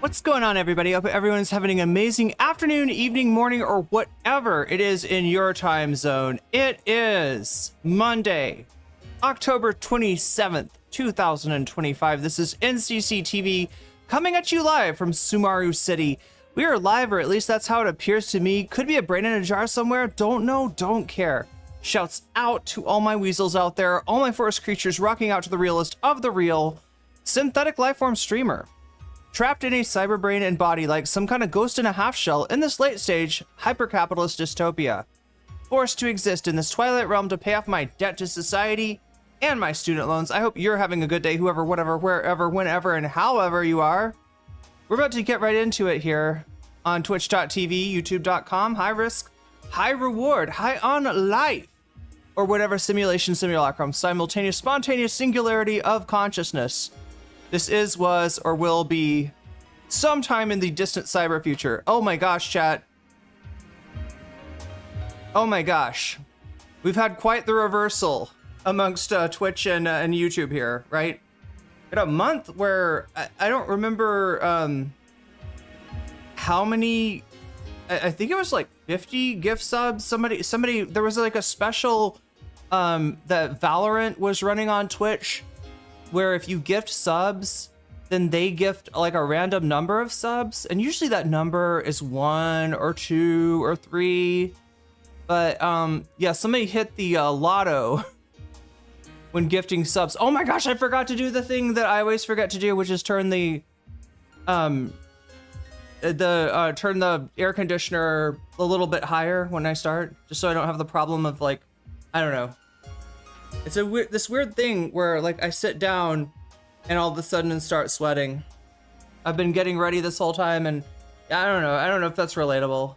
What's going on, everybody? I hope everyone's having an amazing afternoon, evening, morning, or whatever it is in your time zone. It is Monday, October 27th, 2025. This is NCC TV coming at you live from Sumaru City. We are live, or at least that's how it appears to me. Could be a brain in a jar somewhere. Don't know, don't care. Shouts out to all my weasels out there, all my forest creatures rocking out to the realest of the real synthetic lifeform streamer. Trapped in a cyber brain and body like some kind of ghost in a half shell in this late stage hyper-capitalist dystopia. Forced to exist in this twilight realm to pay off my debt to society and my student loans. I hope you're having a good day, whoever, whatever, wherever, whenever, and however you are. We're about to get right into it here on twitch.tv, youtube.com, high risk, high reward, high on life, or whatever simulation, simulacrum, simultaneous, spontaneous singularity of consciousness. This is, was, or will be sometime in the distant cyber future. Oh my gosh, chat. Oh my gosh. We've had quite the reversal amongst Twitch and YouTube here, right? In a month where I don't remember how many, I think it was like 50 gift subs. Somebody, there was like a special that Valorant was running on Twitch, where if you gift subs, then they gift like a random number of subs, and usually that number is 1 or 2 or 3. But yeah, somebody hit the lotto when gifting subs. Oh my gosh, I forgot to do the thing that I always forget to do, which is turn the turn the air conditioner a little bit higher when I start, just so I don't have the problem of, like, I don't know. It's this weird thing where, like, I sit down and all of a sudden start sweating. I've been getting ready this whole time, and I don't know if that's relatable.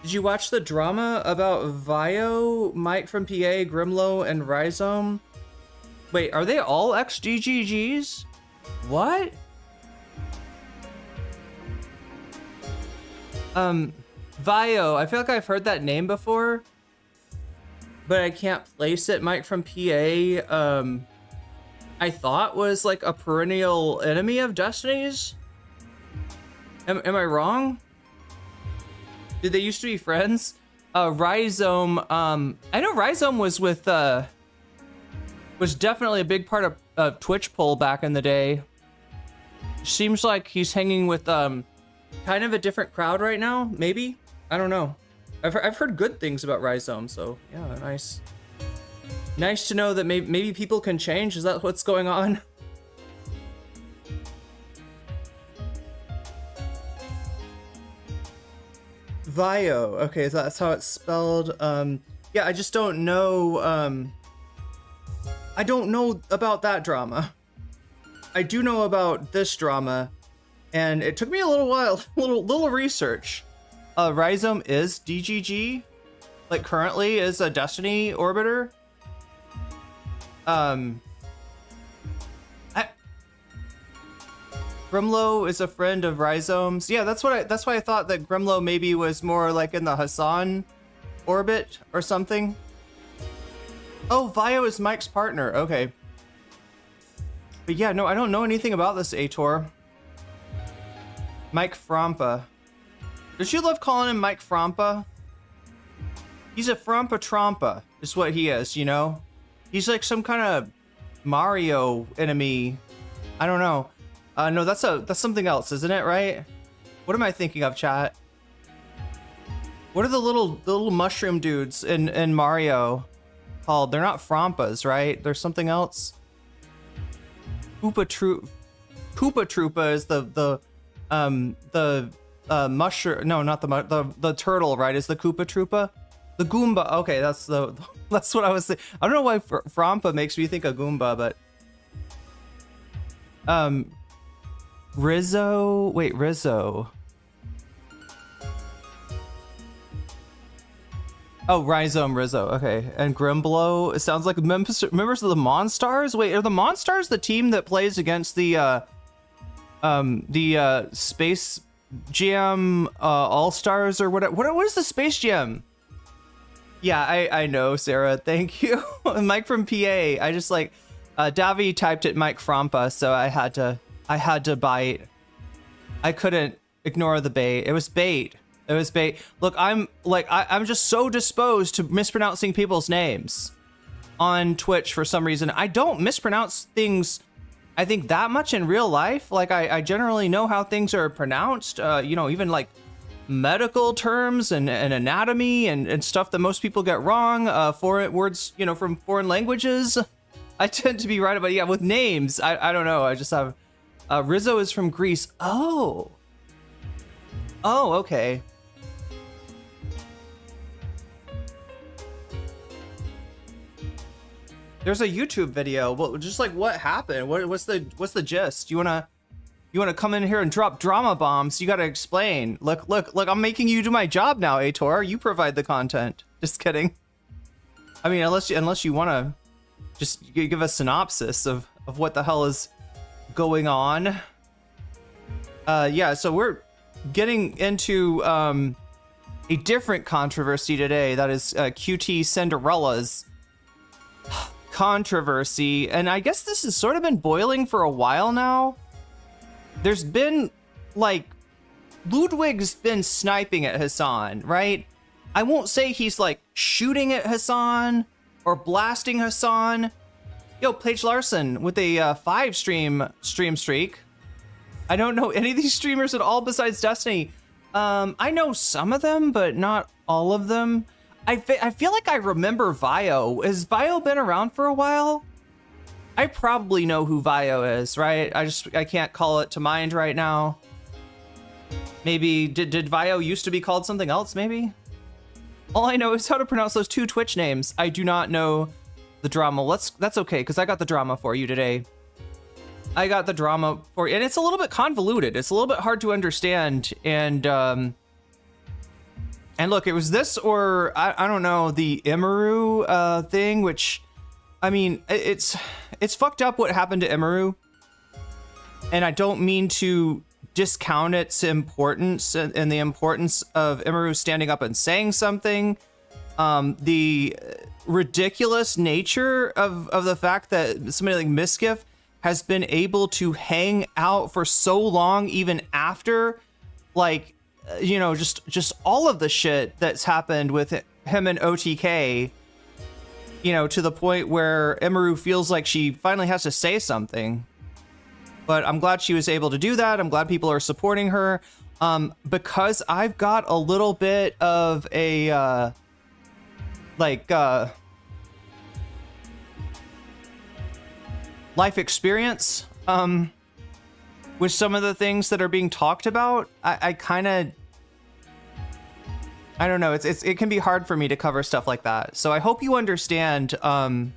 Did you watch the drama about Vio, Mike from PA, Grimlow, and Rhizome? Wait, are they all ex-GGGs? What? Vio, I feel like I've heard that name before, but I can't place it. Mike from PA, I thought was like a perennial enemy of Destiny's. Am I wrong? Did they used to be friends? Rhizome, I know Rhizome was with, was definitely a big part of Twitch poll back in the day. Seems like he's hanging with, kind of a different crowd right now, maybe? I don't know. I've heard good things about Rhizome, so yeah, nice. Nice to know that maybe people can change. Is that what's going on? Vio. Okay, so that's how it's spelled. Yeah, I just don't know. I don't know about that drama. I do know about this drama, and it took me a little while, little research. Rhizome is DGG, like currently is a Destiny orbiter. Grimlow is a friend of Rhizome's. Yeah, that's why I thought that Grimlow maybe was more like in the Hasan orbit or something. Oh, Vio is Mike's partner. Okay. But yeah, no, I don't know anything about this Ator. Mike Frompa. Don't you love calling him Mike Frompa? He's a Frompa Trompa, is what he is, you know? He's like some kind of Mario enemy. I don't know. No, that's something else, isn't it, right? What am I thinking of, chat? What are the little mushroom dudes in Mario called? They're not Frompas, right? There's something else. Koopa Troopa is the mushroom. No, not the turtle, right? Is the Koopa Troopa? The Goomba. Okay, that's what I was thinking. I don't know why Frompa makes me think of Goomba, but Rizzo. Wait, Rizzo. Oh, Rhizome Rizzo. Okay, and Grimblow. It sounds like members of the Monstars. Wait, are the Monstars the team that plays against the Space Jam All Stars or whatever? What is the Space Jam? Yeah, I know, Sarah. Thank you. Mike from PA. I just like Davi typed it Mike Frompa, so I had to bite. I couldn't ignore the bait. It was bait. It was bait. Look, I'm just so disposed to mispronouncing people's names on Twitch for some reason. I don't mispronounce things, I think, that much in real life. Like, I generally know how things are pronounced, you know, even like medical terms and anatomy and stuff that most people get wrong, foreign words, you know, from foreign languages. I tend to be right about, yeah, with names. I don't know. I just have, Rizzo is from Greece. Oh, okay. There's a YouTube video. Well, just like what happened? What's the gist? You wanna come in here and drop drama bombs? You gotta explain. Look! I'm making you do my job now, Aitor. You provide the content. Just kidding. I mean, unless you wanna just give a synopsis of what the hell is going on. Yeah. So we're getting into a different controversy today. That is QTCinderella's controversy, and I guess this has sort of been boiling for a while now. There's been, like, Ludwig's been sniping at Hasan, right? I won't say he's like shooting at Hasan or blasting Hasan. Yo, Paige Larson with a 5 stream streak. I don't know any of these streamers at all besides Destiny. I know some of them, but not all of them. I feel like I remember Vio. Has Vio been around for a while? I probably know who Vio is, right? I can't call it to mind right now. Maybe, did Vio used to be called something else, maybe? All I know is how to pronounce those 2 Twitch names. I do not know the drama. That's okay, because I got the drama for you today. I got the drama for you, and it's a little bit convoluted. It's a little bit hard to understand, and look, it was this or, I don't know, the Emeru thing, which, I mean, it's fucked up what happened to Emeru. And I don't mean to discount its importance and the importance of Emeru standing up and saying something. The ridiculous nature of the fact that somebody like Miskiff has been able to hang out for so long, even after, like, you know, just all of the shit that's happened with him and OTK, you know, to the point where Emeru feels like she finally has to say something. But I'm glad she was able to do that. I'm glad people are supporting her, because I've got a little bit of a life experience with some of the things that are being talked about. I kind of, I don't know. It can be hard for me to cover stuff like that. So I hope you understand that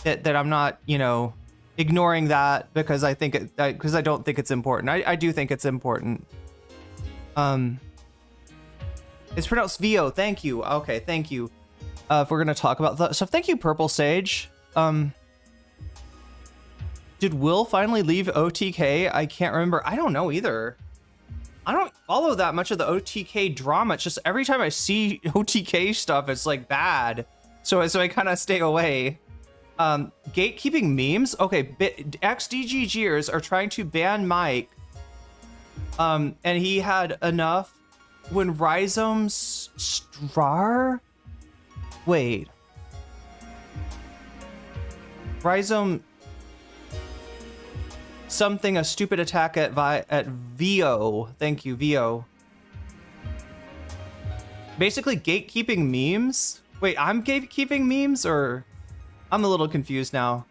I'm not, you know, ignoring that because I think because I don't think it's important. I do think it's important. It's pronounced VO. Thank you. Okay, thank you. If we're gonna talk about that stuff, thank you, Purple Sage. Did Will finally leave OTK? I can't remember. I don't know either. I don't follow that much of the OTK drama. It's just every time I see OTK stuff, it's like bad. So I kind of stay away. Gatekeeping memes. Okay, ex-DGGers are trying to ban Mike. And he had enough when Rhizome's Strar? Wait. Rhizome something, a stupid attack at VO. Thank you, VO. Basically gatekeeping memes. Wait, I'm gatekeeping memes, or I'm a little confused now.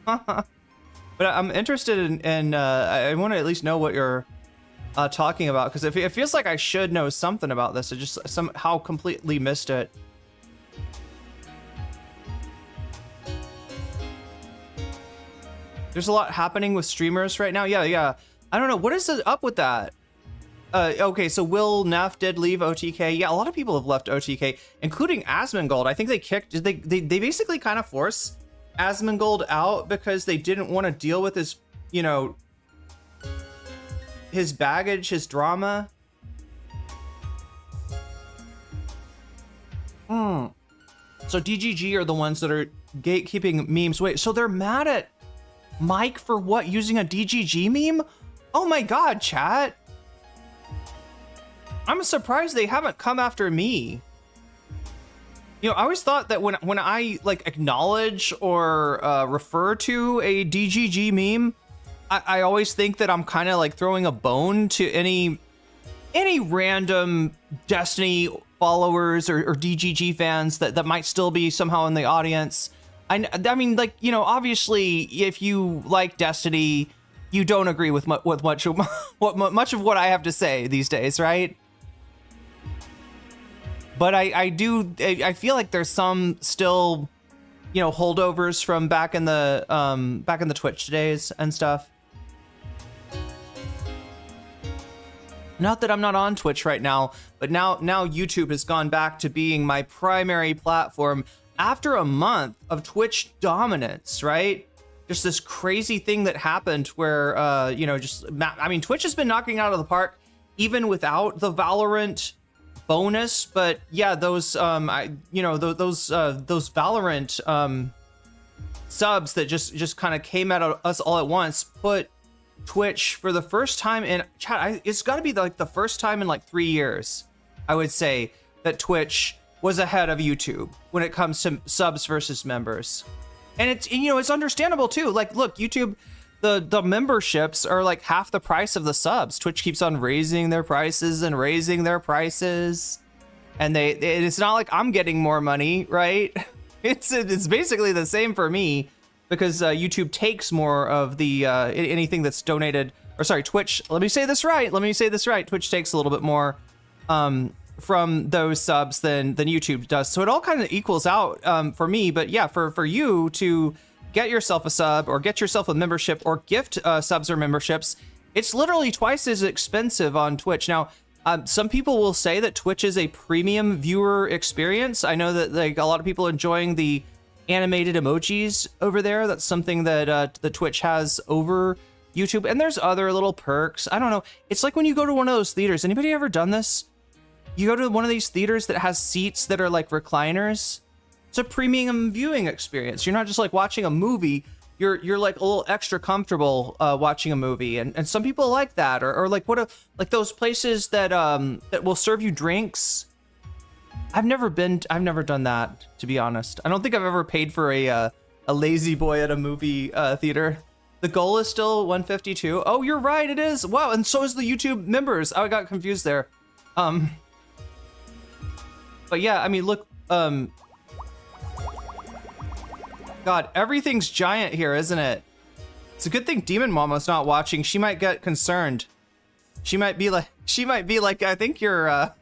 But I'm interested in I want to at least know what you're talking about, because it feels like I should know something about this. I just somehow completely missed it. There's a lot happening with streamers right now. Yeah. I don't know. What is up with that? Okay, so Will Neff did leave OTK. Yeah, a lot of people have left OTK, including Asmongold. I think they kicked... They basically kind of forced Asmongold out because they didn't want to deal with his, you know, his baggage, his drama. So DGG are the ones that are gatekeeping memes. Wait, so they're mad at Mike for what? Using a DGG meme? Oh my God, chat. I'm surprised they haven't come after me. You know, I always thought that when I like acknowledge or refer to a DGG meme, I always think that I'm kind of like throwing a bone to any random Destiny followers or DGG fans that might still be somehow in the audience. I mean, like, you know, obviously, if you like Destiny, you don't agree with much of what I have to say these days, right? But I feel like there's some still, you know, holdovers from back in the Twitch days and stuff. Not that I'm not on Twitch right now, but now YouTube has gone back to being my primary platform after a month of Twitch dominance, right? Just this crazy thing that happened where, you know, I mean, Twitch has been knocking it out of the park even without the Valorant bonus, but yeah, those those Valorant subs that just kind of came at us all at once put Twitch for the first time in chat. It's got to be like the first time in like 3 years, I would say, that Twitch was ahead of YouTube when it comes to subs versus members. And it's, you know, it's understandable too. Like, look, YouTube, the memberships are like half the price of the subs. Twitch keeps on raising their prices and raising their prices, and it's not like I'm getting more money, right? It's basically the same for me, because YouTube takes more of the anything that's donated, or sorry, Twitch. Let me say this right. Twitch takes a little bit more from those subs than YouTube does. So it all kind of equals out for me. But yeah, for you to get yourself a sub or get yourself a membership or gift subs or memberships, it's literally twice as expensive on Twitch. Now, some people will say that Twitch is a premium viewer experience. I know that like a lot of people enjoying the animated emojis over there. That's something that the Twitch has over YouTube. And there's other little perks. I don't know. It's like when you go to one of those theaters. Anybody ever done this? You go to one of these theaters that has seats that are like recliners. It's a premium viewing experience. You're not just like watching a movie. You're like a little extra comfortable watching a movie, and some people like that, or like like those places that that will serve you drinks. I've never done that, to be honest. I don't think I've ever paid for a lazy boy at a movie theater. The goal is still 152. Oh, you're right, it is. Wow, and so is the YouTube members. I got confused there. But yeah, I mean, look, God, everything's giant here, isn't it? It's a good thing Demon Mama's not watching. She might get concerned. She might be like, I think your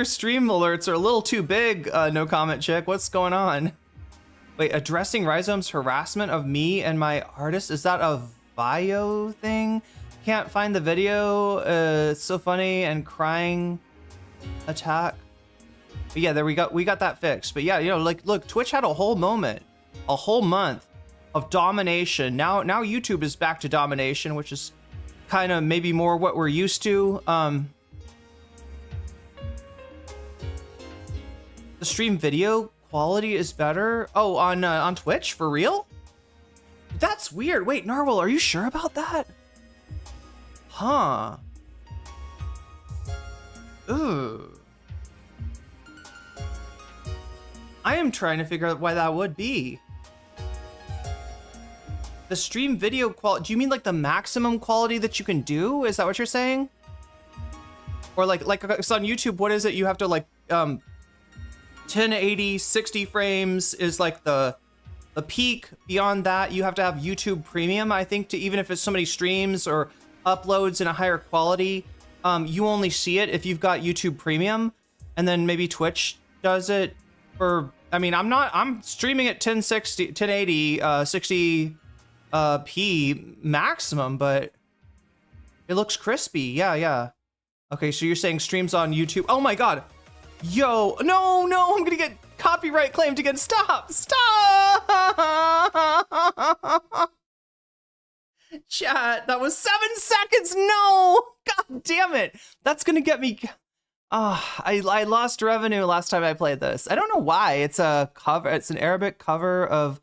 stream alerts are a little too big, nocommentchick. What's going on? Wait, addressing Rhizome's harassment of me and my artist? Is that a Vio thing? Can't find the video. It's so funny and crying attack. But yeah, there we got that fixed. But yeah, you know, like, look, Twitch had a whole month of domination. Now YouTube is back to domination, which is kind of maybe more what we're used to. The stream video quality is better. Oh, on Twitch, for real? That's weird. Wait, Narwhal, are you sure about that? Huh. Ooh. I am trying to figure out why that would be. The stream video quality, do you mean like the maximum quality that you can do? Is that what you're saying? Or like so on YouTube, what is it? You have to like 1080, 60 frames is like the peak. Beyond that, you have to have YouTube Premium, I think, to even if it's somebody streams or uploads in a higher quality, you only see it if you've got YouTube Premium, and then maybe Twitch does it. Or I mean, I'm streaming at 1060, 1080, 60 p maximum, but it looks crispy. Yeah. Okay, so you're saying streams on YouTube? Oh my God. Yo, no, I'm gonna get copyright claimed again. Stop. Chat, that was 7 seconds. No, God damn it. That's gonna get me. I lost revenue last time I played this. I don't know why. It's a cover. It's an Arabic cover of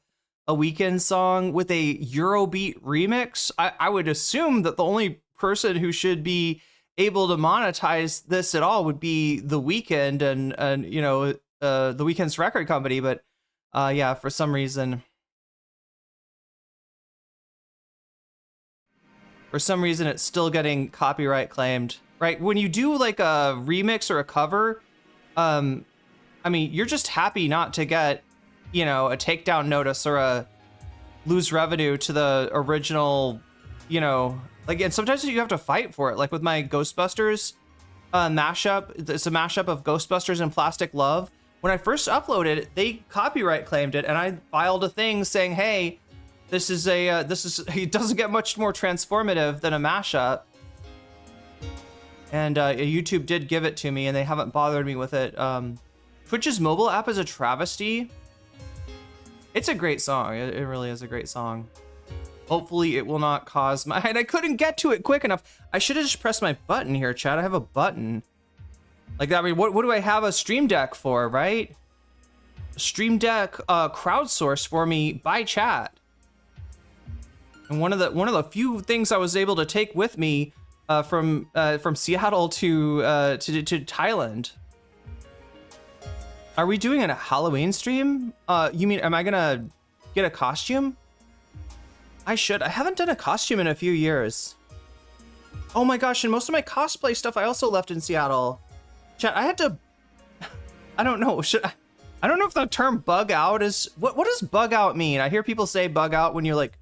a Weeknd song with a Eurobeat remix, I would assume that the only person who should be able to monetize this at all would be the Weeknd and you know, the Weeknd's record company. But yeah, for some reason it's still getting copyright claimed, right? When you do like a remix or a cover, I mean, you're just happy not to get, you know, a takedown notice or a lose revenue to the original, you know, like, and sometimes you have to fight for it. Like with my Ghostbusters mashup, it's a mashup of Ghostbusters and Plastic Love. When I first uploaded it, they copyright claimed it, and I filed a thing saying, hey, this is it doesn't get much more transformative than a mashup. And YouTube did give it to me, and they haven't bothered me with it. Twitch's mobile app is a travesty. It's a great song. It really is a great song. Hopefully it will not cause my... And I couldn't get to it quick enough. I should have just pressed my button here, chat. I have a button. Like, I mean, what do I have a Stream Deck for, right? Stream Deck crowdsourced for me by chat. And one of the few things I was able to take with me from Seattle to Thailand. Are we doing a Halloween stream? You mean, am I gonna get a costume? I should. I haven't done a costume in a few years. Oh my gosh, and most of my cosplay stuff I also left in Seattle. Chat, I had to... I don't know. I don't know if the term bug out is... What does bug out mean? I hear people say bug out when you're like,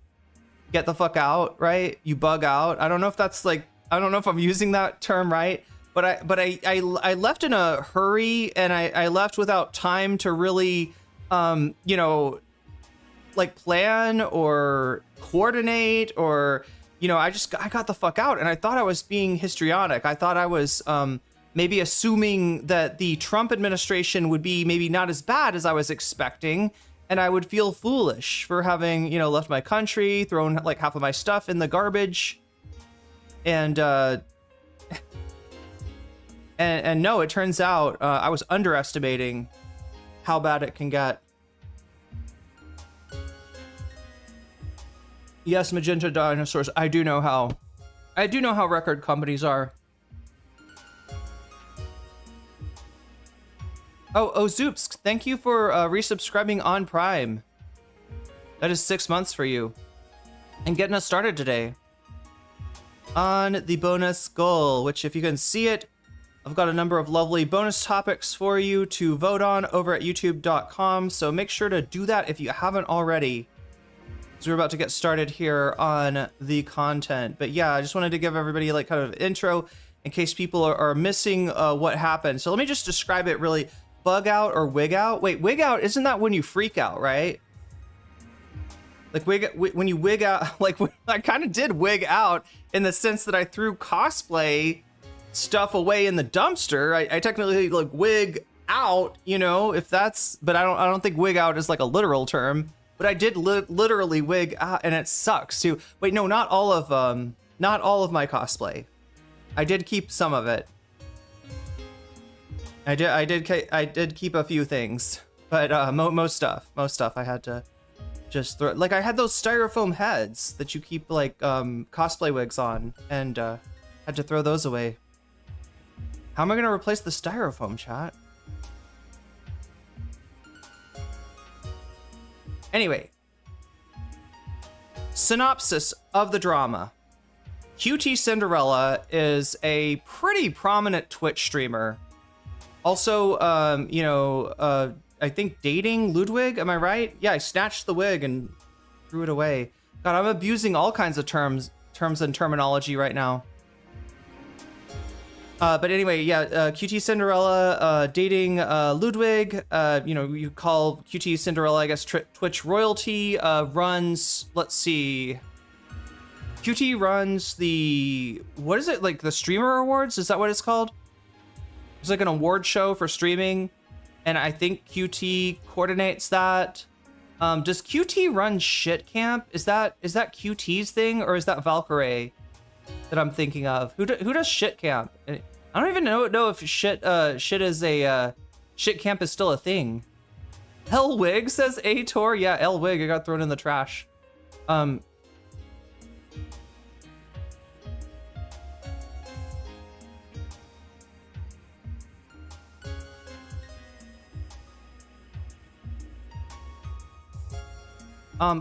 get the fuck out, right? You bug out. I don't know if that's like... I don't know if I'm using that term right. But I left in a hurry, and I left without time to really, you know, like plan or coordinate, or, you know, I got the fuck out, and I thought I was being histrionic. I thought I was maybe assuming that the Trump administration would be maybe not as bad as I was expecting, and I would feel foolish for having, you know, left my country, thrown like half of my stuff in the garbage, and no, it turns out I was underestimating how bad it can get. Yes, Magenta Dinosaurs. I do know how record companies are. Oh, Zoops, thank you for resubscribing on Prime. That is 6 months for you. And getting us started today on the bonus goal, which if you can see it, I've got a number of lovely bonus topics for you to vote on over at youtube.com, so make sure to do that if you haven't already, because we're about to get started here on the content. But yeah, I just wanted to give everybody like kind of an intro in case people are missing what happened. So let me just describe it really. Bug out or wig out? Wait, wig out, isn't that when you freak out, right? Like when you wig out, like I kind of did wig out in the sense that I threw cosplay stuff away in the dumpster. I technically like wig out, you know, if that's, but I don't think wig out is like a literal term, but I did literally wig out, and it sucks too. Wait, no, not all of my cosplay. I did keep some of it. I did keep a few things, but most stuff I had to just throw. Like I had those styrofoam heads that you keep like cosplay wigs on, and had to throw those away. How am I gonna replace the styrofoam, chat? Anyway, synopsis of the drama. QTCinderella is a pretty prominent Twitch streamer. Also, you know, I think dating Ludwig, am I right? Yeah, I snatched the wig and threw it away. God, I'm abusing all kinds of terms and terminology right now. But anyway, yeah, QTCinderella dating Ludwig. You know, you call QTCinderella, I guess, Twitch royalty. Runs, let's see. QT runs the, what is it, like the Streamer Awards? Is that what it's called? It's like an award show for streaming, and I think QT coordinates that. Does QT run Shit Camp? Is that QT's thing, or is that Valkyrie that I'm thinking of? Who does Shit Camp? I don't even know if shit is a Shit Camp is still a thing. Elwig says A-Tor. Yeah, Elwig, I got thrown in the trash.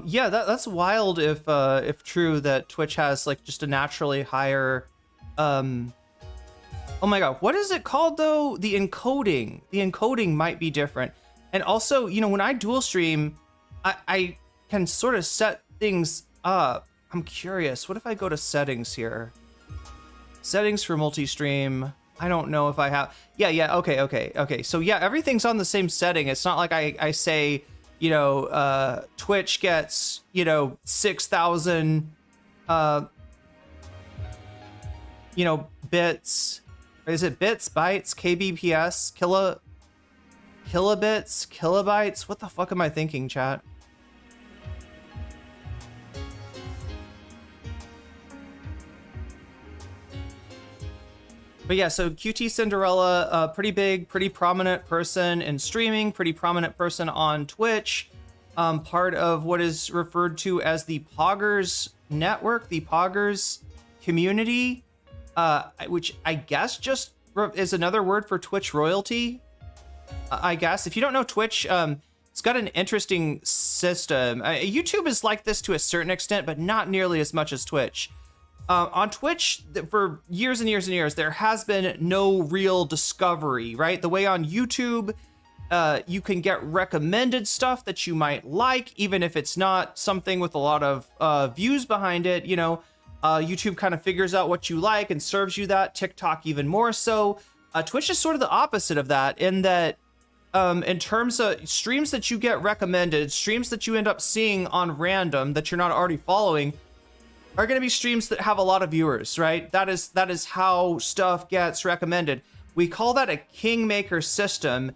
Yeah, that's wild if true that Twitch has like just a naturally higher, oh my god, what is it called though? The encoding might be different. And also, you know, when I dual stream, I can sort of set things up. I'm curious, what if I go to settings here? Settings for multi-stream. I don't know if I have, yeah, okay. So yeah, everything's on the same setting. It's not like I say, you know, Twitch gets, you know, 6,000, you know, bits. Is it bits, bytes, kbps, kilobits, kilobytes? What the fuck am I thinking, chat? But yeah, so QTCinderella, pretty big, pretty prominent person in streaming, pretty prominent person on Twitch, part of what is referred to as the Poggers network, the Poggers community, which I guess just is another word for Twitch royalty. I guess if you don't know Twitch, it's got an interesting system. YouTube is like this to a certain extent, but not nearly as much as Twitch. On Twitch, for years and years and years, there has been no real discovery, right? The way on YouTube, you can get recommended stuff that you might like, even if it's not something with a lot of views behind it. You know, YouTube kind of figures out what you like and serves you that. TikTok even more so. Twitch is sort of the opposite of that, in that in terms of streams that you get recommended, streams that you end up seeing on random that you're not already following, are going to be streams that have a lot of viewers, right? That is how stuff gets recommended. We call that a kingmaker system,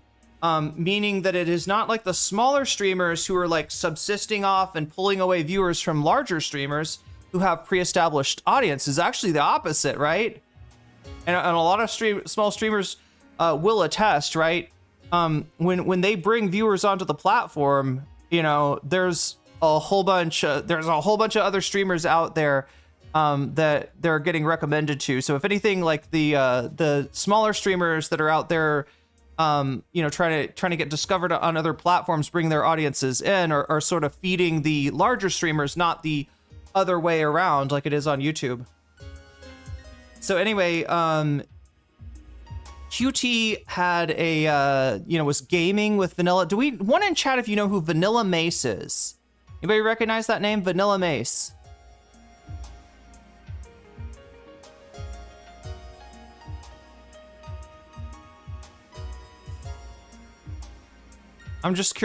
meaning that it is not like the smaller streamers who are like subsisting off and pulling away viewers from larger streamers who have pre-established audiences. Actually the opposite, right? And a lot of small streamers will attest, right? When they bring viewers onto the platform, you know, there's a whole bunch of other streamers out there that they're getting recommended to. So if anything, like the smaller streamers that are out there, you know, trying to get discovered on other platforms, bring their audiences in, are sort of feeding the larger streamers, not the other way around like it is on YouTube. So anyway, QT had a you know, was gaming with Vanilla. Do we one in chat if you know who VanillaMace is? Anybody recognize that name? VanillaMace. I'm just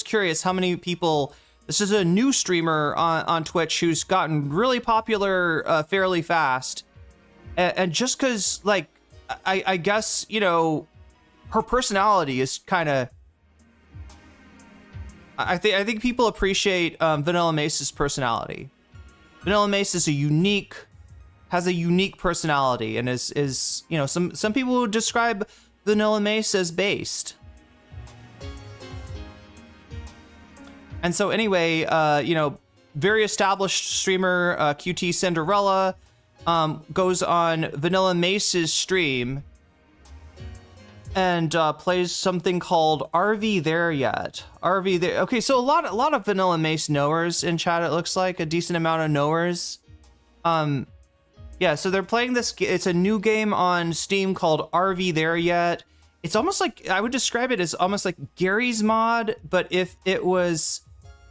curious how many people. This is a new streamer on Twitch who's gotten really popular fairly fast, and just because, like, I guess, you know, her personality is kind of. I think people appreciate VanillaMace's personality. VanillaMace is has a unique personality, and is you know, some people would describe VanillaMace as based. And so anyway, you know, very established streamer QTCinderella goes on VanillaMace's stream and plays something called RV There Yet. RV There. Okay, so a lot of VanillaMace knowers in chat. It looks like a decent amount of knowers. Yeah, so they're playing this. It's a new game on Steam called RV There Yet. It's almost like, I would describe it as almost like Gary's Mod, but if it was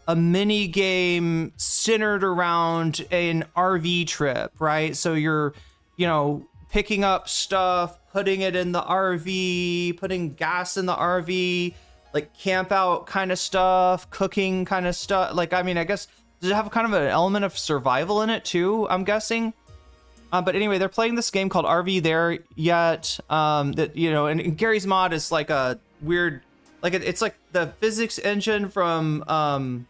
a mini game centered around an RV trip, right? So you're, you know, picking up stuff, putting it in the RV, putting gas in the RV, like camp out kind of stuff, cooking kind of stuff. Like, I mean, I guess, does it have kind of an element of survival in it too, I'm guessing? But anyway, they're playing this game called RV There Yet, that, you know, and Gary's Mod is like a weird, like it's like the physics engine from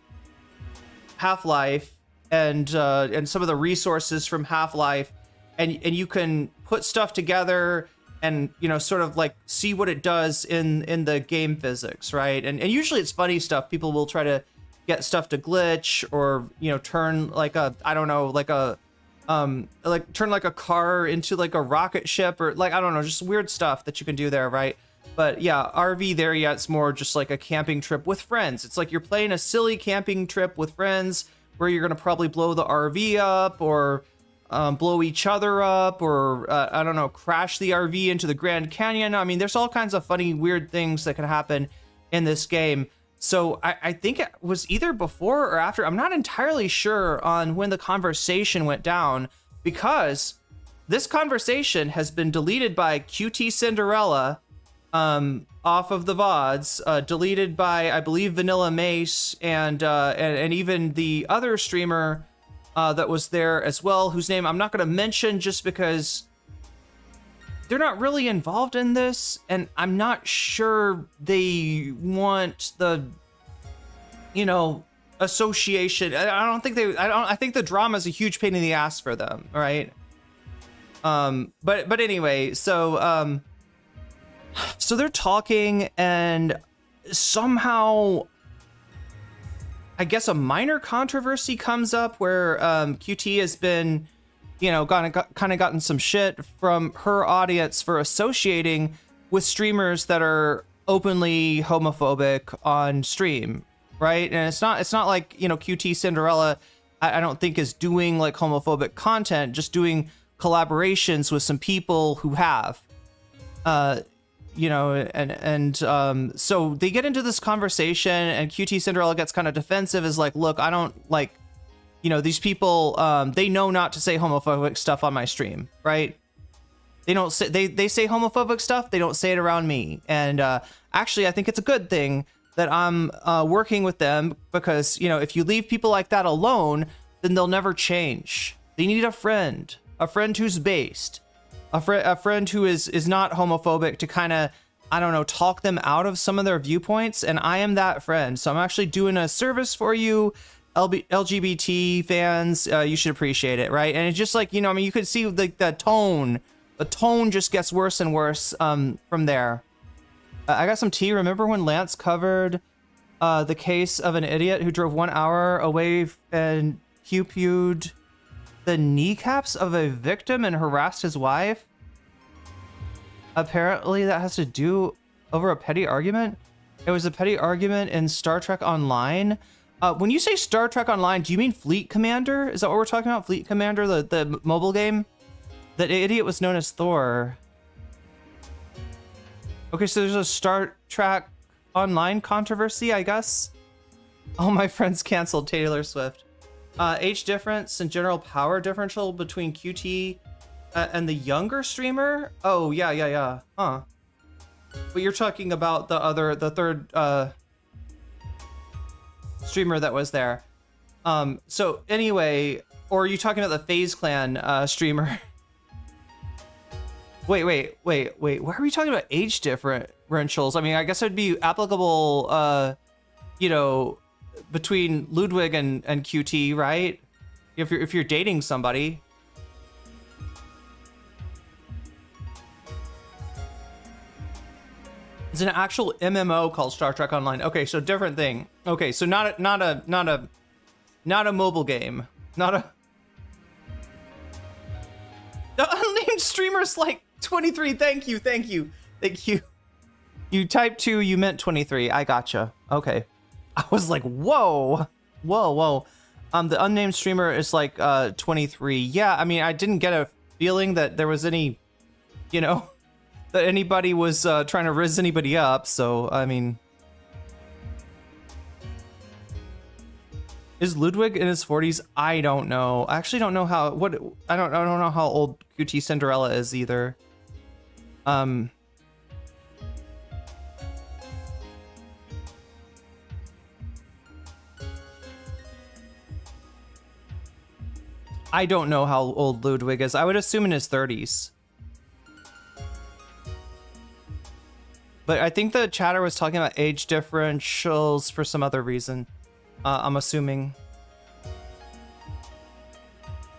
Half-Life and some of the resources from Half-Life, and you can put stuff together and you know, sort of like see what it does in the game physics, right? And usually it's funny stuff. People will try to get stuff to glitch, or you know, turn like a, I don't know, like a like turn like a car into like a rocket ship, or like, I don't know, just weird stuff that you can do there, right? But yeah, RV there, yeah, it's more just like a camping trip with friends. It's like you're playing a silly camping trip with friends where you're gonna probably blow the RV up, or blow each other up, or I don't know, crash the RV into the Grand Canyon. I mean, there's all kinds of funny, weird things that can happen in this game. So I think it was either before or after. I'm not entirely sure on when the conversation went down, because this conversation has been deleted by QTCinderella off of the VODs, deleted by, I believe, VanillaMace, and even the other streamer that was there as well, whose name I'm not going to mention just because they're not really involved in this, and I'm not sure they want the, you know, association. I think the drama is a huge pain in the ass for them, right? But anyway, so they're talking, and somehow I guess a minor controversy comes up where QT has been, you know, kind of gotten some shit from her audience for associating with streamers that are openly homophobic on stream, right? And it's not like, you know, QTCinderella, I don't think is doing like homophobic content, just doing collaborations with some people who have, you know, and so they get into this conversation, and QTCinderella gets kind of defensive, is like, look, I don't like, you know, these people, they know not to say homophobic stuff on my stream, right? They don't say, they say homophobic stuff, they don't say it around me. And actually, I think it's a good thing that I'm working with them, because, you know, if you leave people like that alone, then they'll never change. They need a friend who's based, a friend who is not homophobic to kind of, I don't know, talk them out of some of their viewpoints. And I am that friend. So I'm actually doing a service for you, LGBT fans. You should appreciate it, right? And it's just like, you know, I mean, you could see like the tone just gets worse and worse from there. I got some tea. Remember when Lance covered the case of an idiot who drove 1 hour away and QPU'd the kneecaps of a victim and harassed his wife? Apparently that has to do over a petty argument. It was a petty argument in Star Trek Online. When you say Star Trek Online, do you mean Fleet Commander? Is that what we're talking about? Fleet Commander, the mobile game? That idiot was known as Thor. Okay, so there's a Star Trek Online controversy, I guess. All my friends canceled Taylor Swift. Age difference and general power differential between QT and the younger streamer? Oh, yeah. Huh. But you're talking about the third streamer that was there. So anyway, or are you talking about the FaZe Clan streamer? Wait. Why are we talking about age differentials? I mean, I guess it'd be applicable, you know, between Ludwig and QT, right? If you're dating somebody. It's an actual MMO called Star Trek Online. Okay, so different thing. Okay, so not a mobile game. The unnamed streamer's like 23. Thank you. You typed 2, you meant 23. I gotcha. Okay. I was like, whoa. The unnamed streamer is like 23. Yeah, I mean, I didn't get a feeling that there was any, you know, that anybody was trying to rizz anybody up. So, I mean, is Ludwig in his 40s? I don't know. I actually don't know how. I don't know how old QTCinderella is either. I don't know how old Ludwig is. I would assume in his 30s. But I think the chatter was talking about age differentials for some other reason. I'm assuming.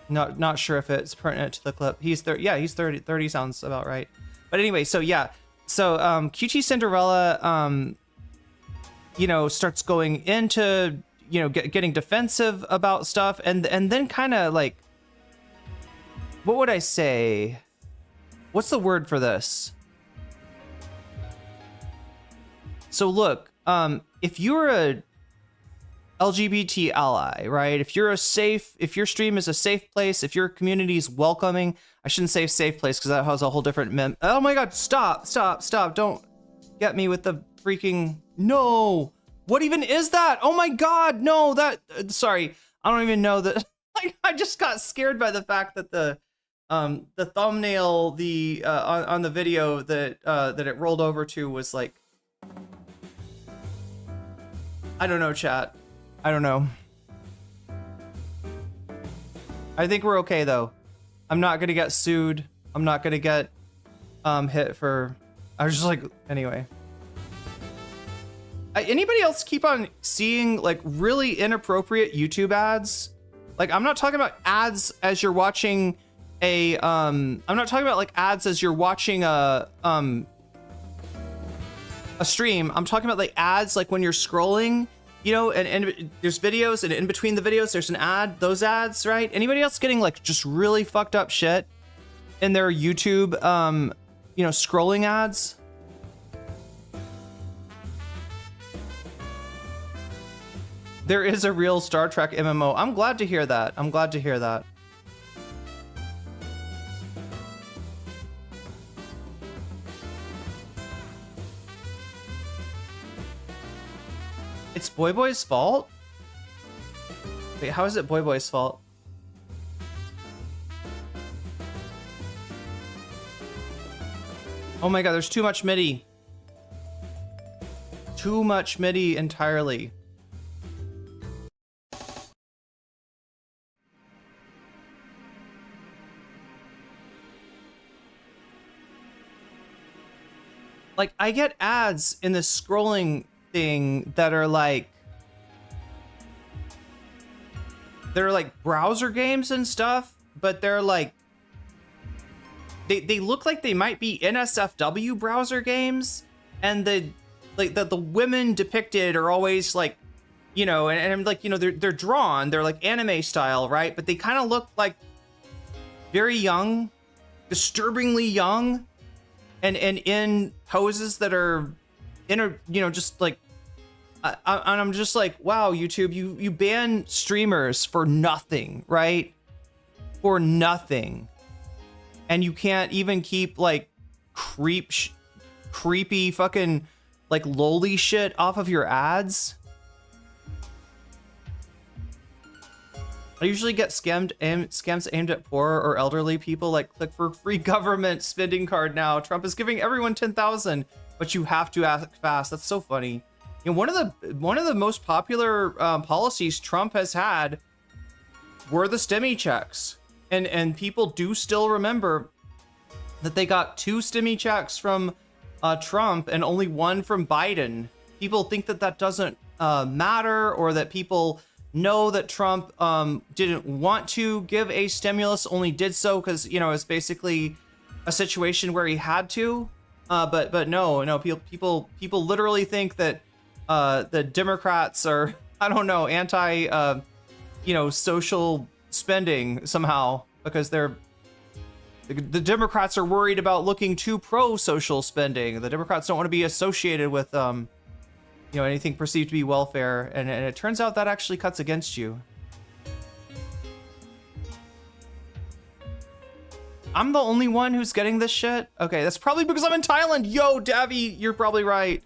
Not sure if it's pertinent to the clip. He's 30. Yeah, he's 30. 30 sounds about right. But anyway, so yeah, so QTCinderella, you know, starts going into, you know, getting defensive about stuff, and then kind of like, what would I say? What's the word for this? So look, if you're a LGBT ally, right? If your stream is a safe place, if your community is welcoming, I shouldn't say safe place because that has a whole different oh my God, stop. Don't get me with the freaking, no. What even is that? Oh my God, no, sorry. I don't even know that. I just got scared by the fact that the thumbnail, on the video that it rolled over to was like, I don't know, chat. I don't know. I think we're okay though. I'm not gonna get sued. I'm not gonna get hit for. I was just like, anyway. Anybody else keep on seeing like really inappropriate YouTube ads? Like, I'm not talking about ads as you're watching I'm not talking about like ads as you're watching a stream. I'm talking about like ads like when you're scrolling, you know, and there's videos, and in between the videos there's an ad. Those ads, right? Anybody else getting like just really fucked up shit in their YouTube you know, scrolling ads? There is a real Star Trek MMO. I'm glad to hear that. I'm glad to hear that. It's Boy Boy's fault? Wait, how is it Boy Boy's fault? Oh my God, there's too much MIDI. Too much MIDI entirely. Like, I get ads in the scrolling thing that are like, they're like browser games and stuff, but they're like, they look like they might be NSFW browser games, and the women depicted are always like, you know, and I'm like, you know, they're drawn, they're like anime style, right? But they kind of look like very young, disturbingly young, and in poses that are you know, just like, and I'm just like, wow, YouTube, you ban streamers for nothing, right? For nothing. And you can't even keep like creepy fucking like lowly shit off of your ads. I usually get scams aimed at poor or elderly people, like click for free government spending card now. Trump is giving everyone 10,000, but you have to act fast. That's so funny. You know, one of the most popular policies Trump has had were the STEMI checks, and people do still remember that they got 2 STEMI checks from Trump and only 1 from Biden. People think that that doesn't matter, or that people know that Trump didn't want to give a stimulus, only did so because, you know, it's basically a situation where he had to. But no, people literally think that the Democrats are, I don't know, anti you know, social spending somehow, because the Democrats are worried about looking too pro-social spending. The Democrats don't want to be associated with you know, anything perceived to be welfare, and it turns out that actually cuts against you. I'm the only one who's getting this shit? Okay, that's probably because I'm in Thailand. Yo, Davy, you're probably right.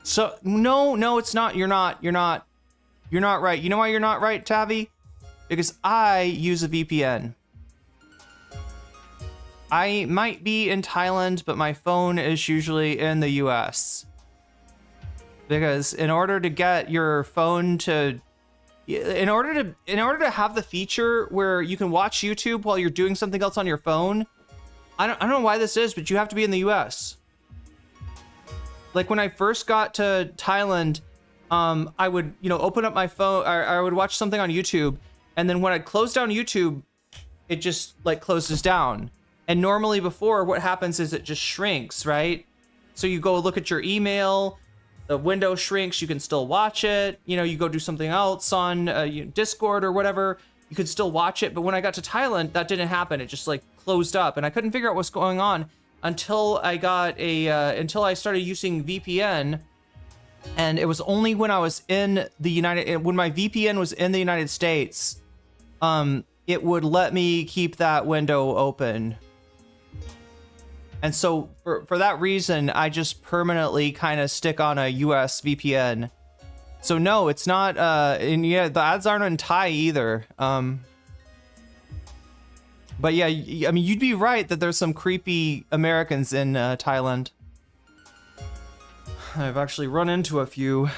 So, no, it's not. You're not right. You know why you're not right, Tavi? Because I use a VPN. I might be in Thailand, but my phone is usually in the US. Because in order to get your phone to, in order to have the feature where you can watch YouTube while you're doing something else on your phone, I don't know why this is, but you have to be in the US. Like when I first got to Thailand, I would, you know, open up my phone, or I would watch something on YouTube, and then when I close down YouTube, it just like closes down. And normally before, what happens is it just shrinks, right? So you go look at your email, the window shrinks, you can still watch it. You know, you go do something else on Discord or whatever, you could still watch it. But when I got to Thailand, that didn't happen. It just like closed up, and I couldn't figure out what's going on until I got until I started using VPN. And it was only when I was in the when my VPN was in the United States, it would let me keep that window open. And so for that reason, I just permanently kind of stick on a US VPN. So no, it's not, and yeah, the ads aren't in Thai either. But yeah, I mean, you'd be right that there's some creepy Americans in Thailand. I've actually run into a few.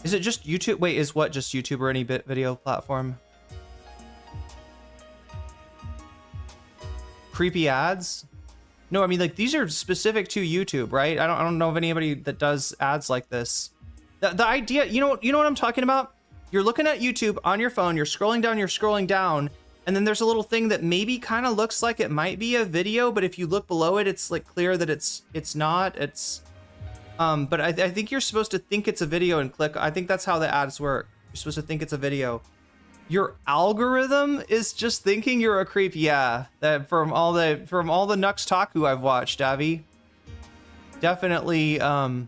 Is it just YouTube? Wait, is what just YouTube or any video platform? Creepy ads? No, I mean, like, these are specific to YouTube, right? I don't know of anybody that does ads like this. The idea, you know what I'm talking about? You're looking at YouTube on your phone, you're scrolling down, and then there's a little thing that maybe kind of looks like it might be a video, but if you look below it, it's like clear that it's not. But I think you're supposed to think it's a video and click. I think that's how the ads work. You're supposed to think it's a video. Your algorithm is just thinking you're a creep. Yeah, that from all the Nux Taku I've watched, Avi. Definitely a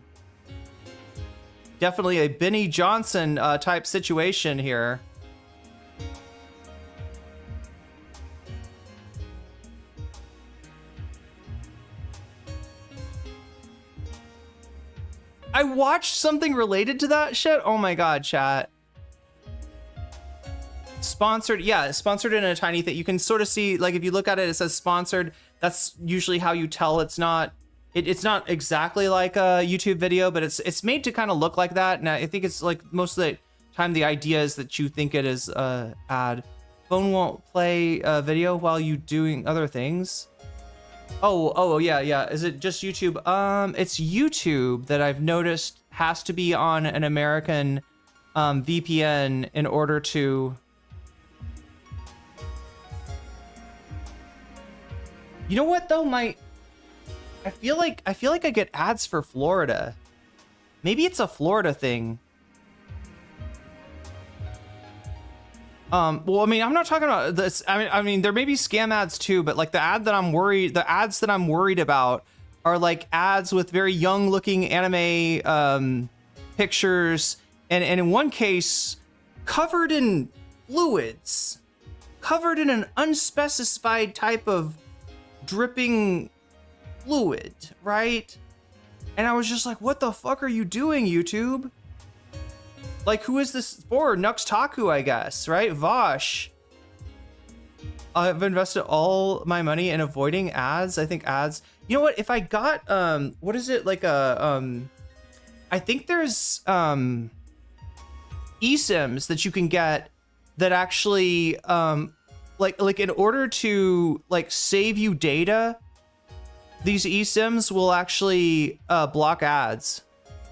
Benny Johnson type situation here. I watched something related to that shit. Oh my god, chat. Sponsored, yeah, sponsored in a tiny thing. You can sort of see, like, if you look at it, it says sponsored. That's usually how you tell it's not. It's not exactly like a YouTube video, but it's made to kind of look like that. And I think it's like most of the time the idea is that you think it is ad. Phone won't play a video while you doing other things. Oh yeah. Is it just YouTube? It's YouTube that I've noticed has to be on an American VPN in order to. You know what though, I feel like I get ads for Florida. Maybe it's a Florida thing. Well, I mean, I'm not talking about this. I mean, there may be scam ads too, but like the ads that I'm worried about are like ads with very young looking anime pictures, and in one case, covered in fluids, covered in an unspecified type of dripping fluid, right? And I was just like, what the fuck are you doing, YouTube? Like, who is this for? Nux Taku, I guess, right? Vosh. I've invested all my money in avoiding ads. I think ads, you know what, if I got what is it, like a I think there's eSIMs that you can get that actually like in order to like save you data, these eSIMs will actually block ads.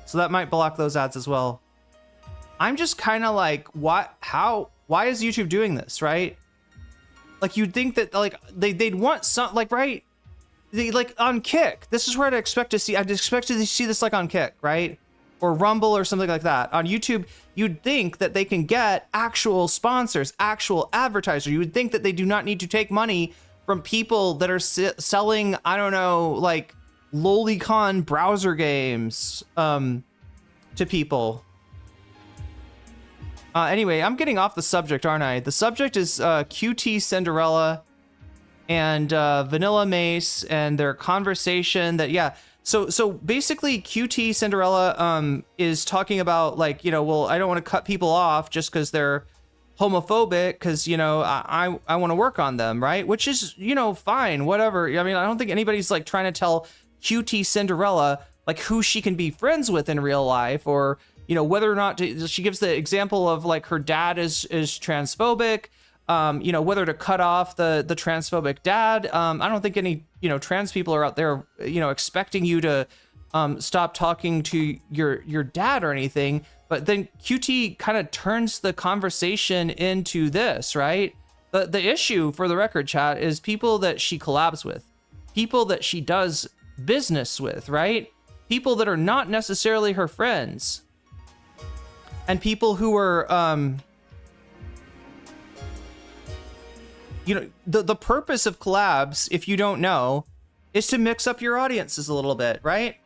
So that might block those ads as well. I'm just kind of like, why is YouTube doing this, right? Like, you'd think that like they'd want some, like, right? They, like, on Kick, this is where I'd expect to see this like on Kick, right? Or Rumble or something like that. On YouTube, you'd think that they can get actual sponsors, actual advertisers. You would think that they do not need to take money from people that are selling, I don't know, like lolicon browser games to people. Anyway, I'm getting off the subject, aren't I? The subject is QTCinderella and VanillaMace and their conversation that, yeah. So basically QTCinderella is talking about, like, you know, well, I don't want to cut people off just because they're homophobic, because, you know, I want to work on them, right? Which is, you know, fine, whatever. I mean, I don't think anybody's like trying to tell QTCinderella like who she can be friends with in real life, or, you know, whether or not she gives the example of like her dad is transphobic, you know, whether to cut off the transphobic dad. I don't think any, you know, trans people are out there, you know, expecting you to stop talking to your dad or anything. But then QT kind of turns the conversation into this, right? The issue, for the record, chat, is people that she collabs with, people that she does business with, right? People that are not necessarily her friends, and people who are, you know, the purpose of collabs, if you don't know, is to mix up your audiences a little bit, right?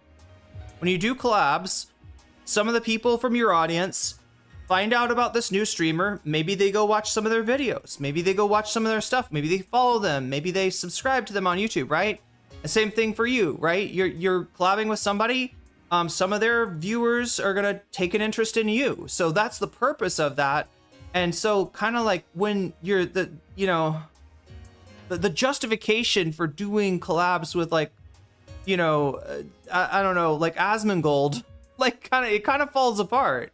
When you do collabs, some of the people from your audience find out about this new streamer. Maybe they go watch some of their videos. Maybe they go watch some of their stuff. Maybe they follow them. Maybe they subscribe to them on YouTube, right? The same thing for you, right? You're collabing with somebody. Some of their viewers are gonna take an interest in you. So that's the purpose of that. And so kind of like when you're the justification for doing collabs with, like, you know, I don't know, like Asmongold, like it kind of falls apart.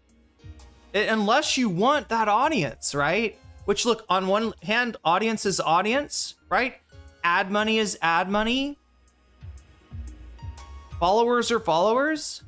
Unless you want that audience, right? Which, look, on one hand, audience is audience, right? Ad money is ad money. Followers are followers.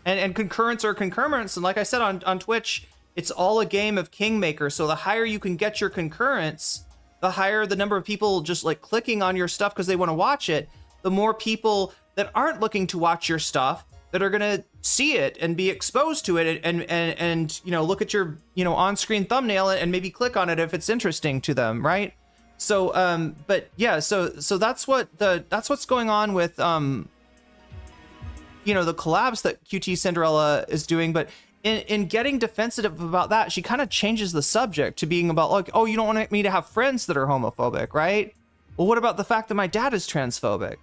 And concurrents are concurrents. And like I said on Twitch, it's all a game of kingmaker. So the higher you can get your concurrents, the higher the number of people just like clicking on your stuff because they want to watch it, the more people that aren't looking to watch your stuff that are gonna see it and be exposed to it and you know, look at your, you know, on-screen thumbnail and maybe click on it if it's interesting to them, right? So but yeah, so that's what's going on with you know, the collabs that QTCinderella is doing. But in getting defensive about that, she kind of changes the subject to being about, like, oh, you don't want me to have friends that are homophobic, right? Well, what about the fact that my dad is transphobic?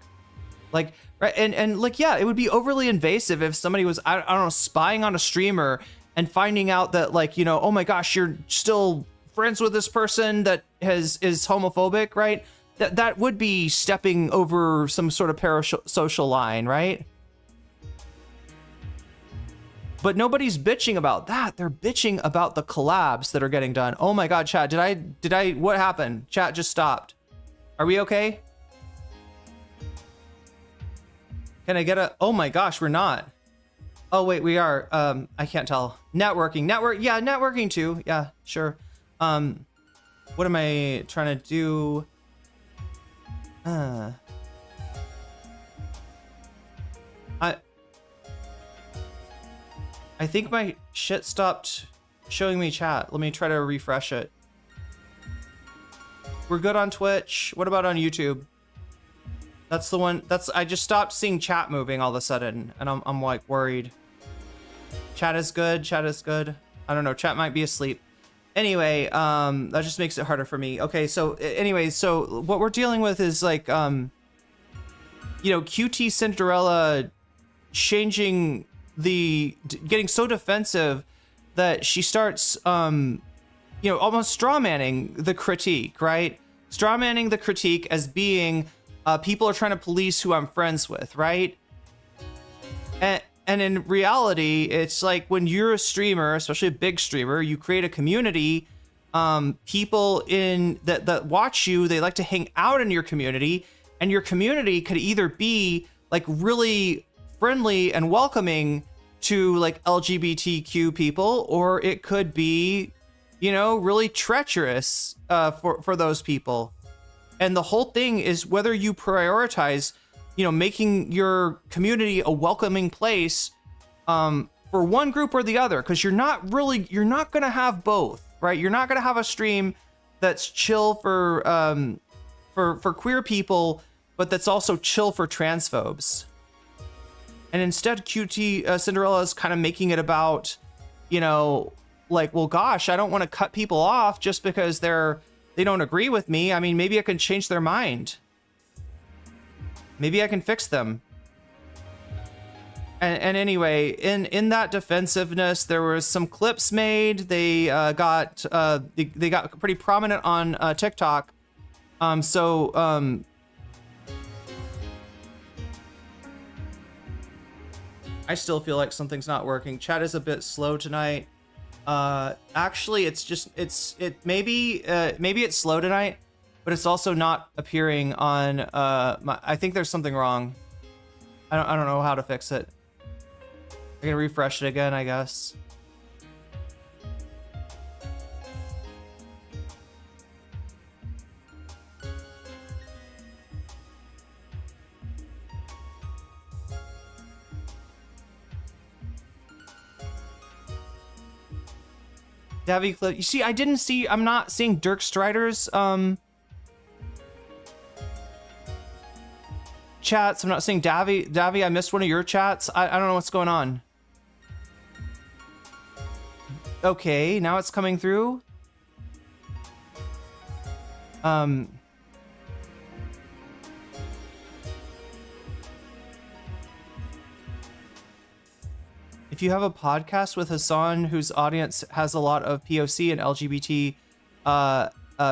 Like, right, and like, yeah, it would be overly invasive if somebody was, I don't know, spying on a streamer and finding out that, like, you know, oh my gosh, you're still friends with this person that is homophobic, right? That would be stepping over some sort of parasocial line, right? But nobody's bitching about that. They're bitching about the collabs that are getting done. Oh my God, chat, did I, what happened? Chat just stopped. Are we okay? Can I get a, oh my gosh, we're not. Oh wait, we are. I can't tell. Networking, yeah, networking too. Yeah, sure. What am I trying to do? I think my shit stopped showing me chat. Let me try to refresh it. We're good on Twitch. What about on YouTube? That's the one. I just stopped seeing chat moving all of a sudden, and I'm like worried. Chat is good. Chat is good. I don't know. Chat might be asleep. Anyway, that just makes it harder for me. Okay, so anyway, so what we're dealing with is like, you know, QTCinderella changing getting so defensive that she starts, you know, almost strawmanning the critique, right? Strawmanning the critique as being, people are trying to police who I'm friends with, right? And in reality, it's like when you're a streamer, especially a big streamer, you create a community. People that watch you, they like to hang out in your community, and your community could either be like really friendly and welcoming to like LGBTQ people, or it could be, you know, really treacherous for those people. And the whole thing is whether you prioritize, you know, making your community a welcoming place for one group or the other, because you're not gonna have both, right? You're not gonna have a stream that's chill for queer people, but that's also chill for transphobes. And instead, QTCinderella is kind of making it about, you know, like, well, gosh, I don't want to cut people off just because they don't agree with me. I mean, maybe I can change their mind. Maybe I can fix them. And anyway, in that defensiveness, there was some clips made. They got pretty prominent on TikTok. I still feel like something's not working. Chat is a bit slow tonight. Actually, it's maybe it's slow tonight, but it's also not appearing on I think there's something wrong. I don't know how to fix it. I'm gonna refresh it again, I guess. Davi clip. You see, I'm not seeing Dirk Strider's chats. I'm not seeing Davi, I missed one of your chats. I don't know what's going on. Okay, now it's coming through. If you have a podcast with Hasan, whose audience has a lot of POC and LGBT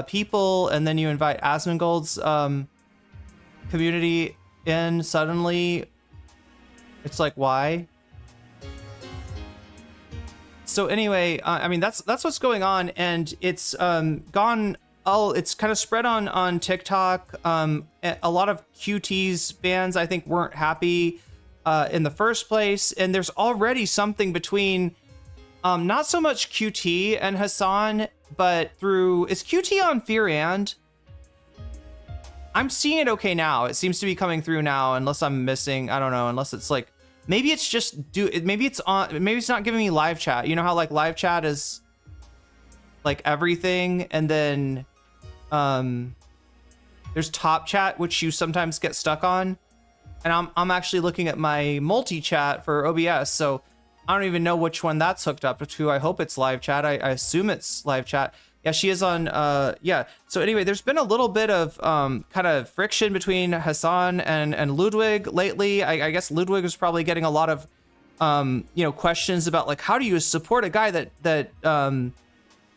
people, and then you invite Asmongold's community in suddenly, it's like, why? So anyway, I mean, that's what's going on, and it's gone. It's kind of spread on TikTok. A lot of QT's fans, I think, weren't happy in the first place, and there's already something between not so much QT and Hasan, but through, is QT on Fear and? I'm seeing it okay now. It seems to be coming through now, unless I'm missing, I don't know, unless it's like, maybe it's just maybe it's not giving me live chat. You know how like live chat is like everything, and then there's top chat, which you sometimes get stuck on. And I'm actually looking at my multi-chat for OBS, so I don't even know which one that's hooked up to. I hope it's live chat. I assume it's live chat. Yeah, she is on, yeah. So anyway, there's been a little bit of kind of friction between Hasan and Ludwig lately. I guess Ludwig was probably getting a lot of, you know, questions about like, how do you support a guy that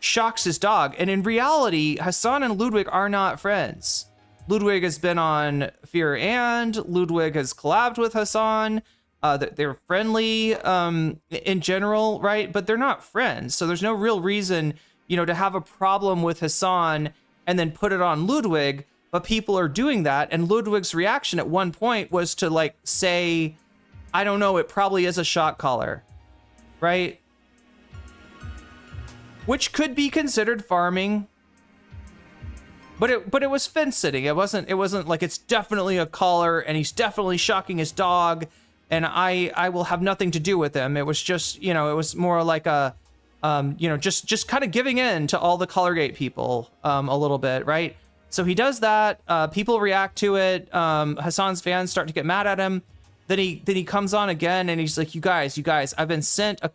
shocks his dog? And in reality, Hasan and Ludwig are not friends. Ludwig has been on Fear and Ludwig has collabed with Hasan. They're friendly in general, right? But they're not friends. So there's no real reason, you know, to have a problem with Hasan and then put it on Ludwig. But people are doing that. And Ludwig's reaction at one point was to like say, I don't know, it probably is a shock collar, right? Which could be considered farming. But it was fence sitting. It wasn't like it's definitely a collar and he's definitely shocking his dog and I will have nothing to do with him. It was just, you know, it was more like a you know, just kind of giving in to all the Colorgate people a little bit, right? So he does that. People react to it. Hasan's fans start to get mad at him. Then he comes on again and he's like, you guys, I've been sent a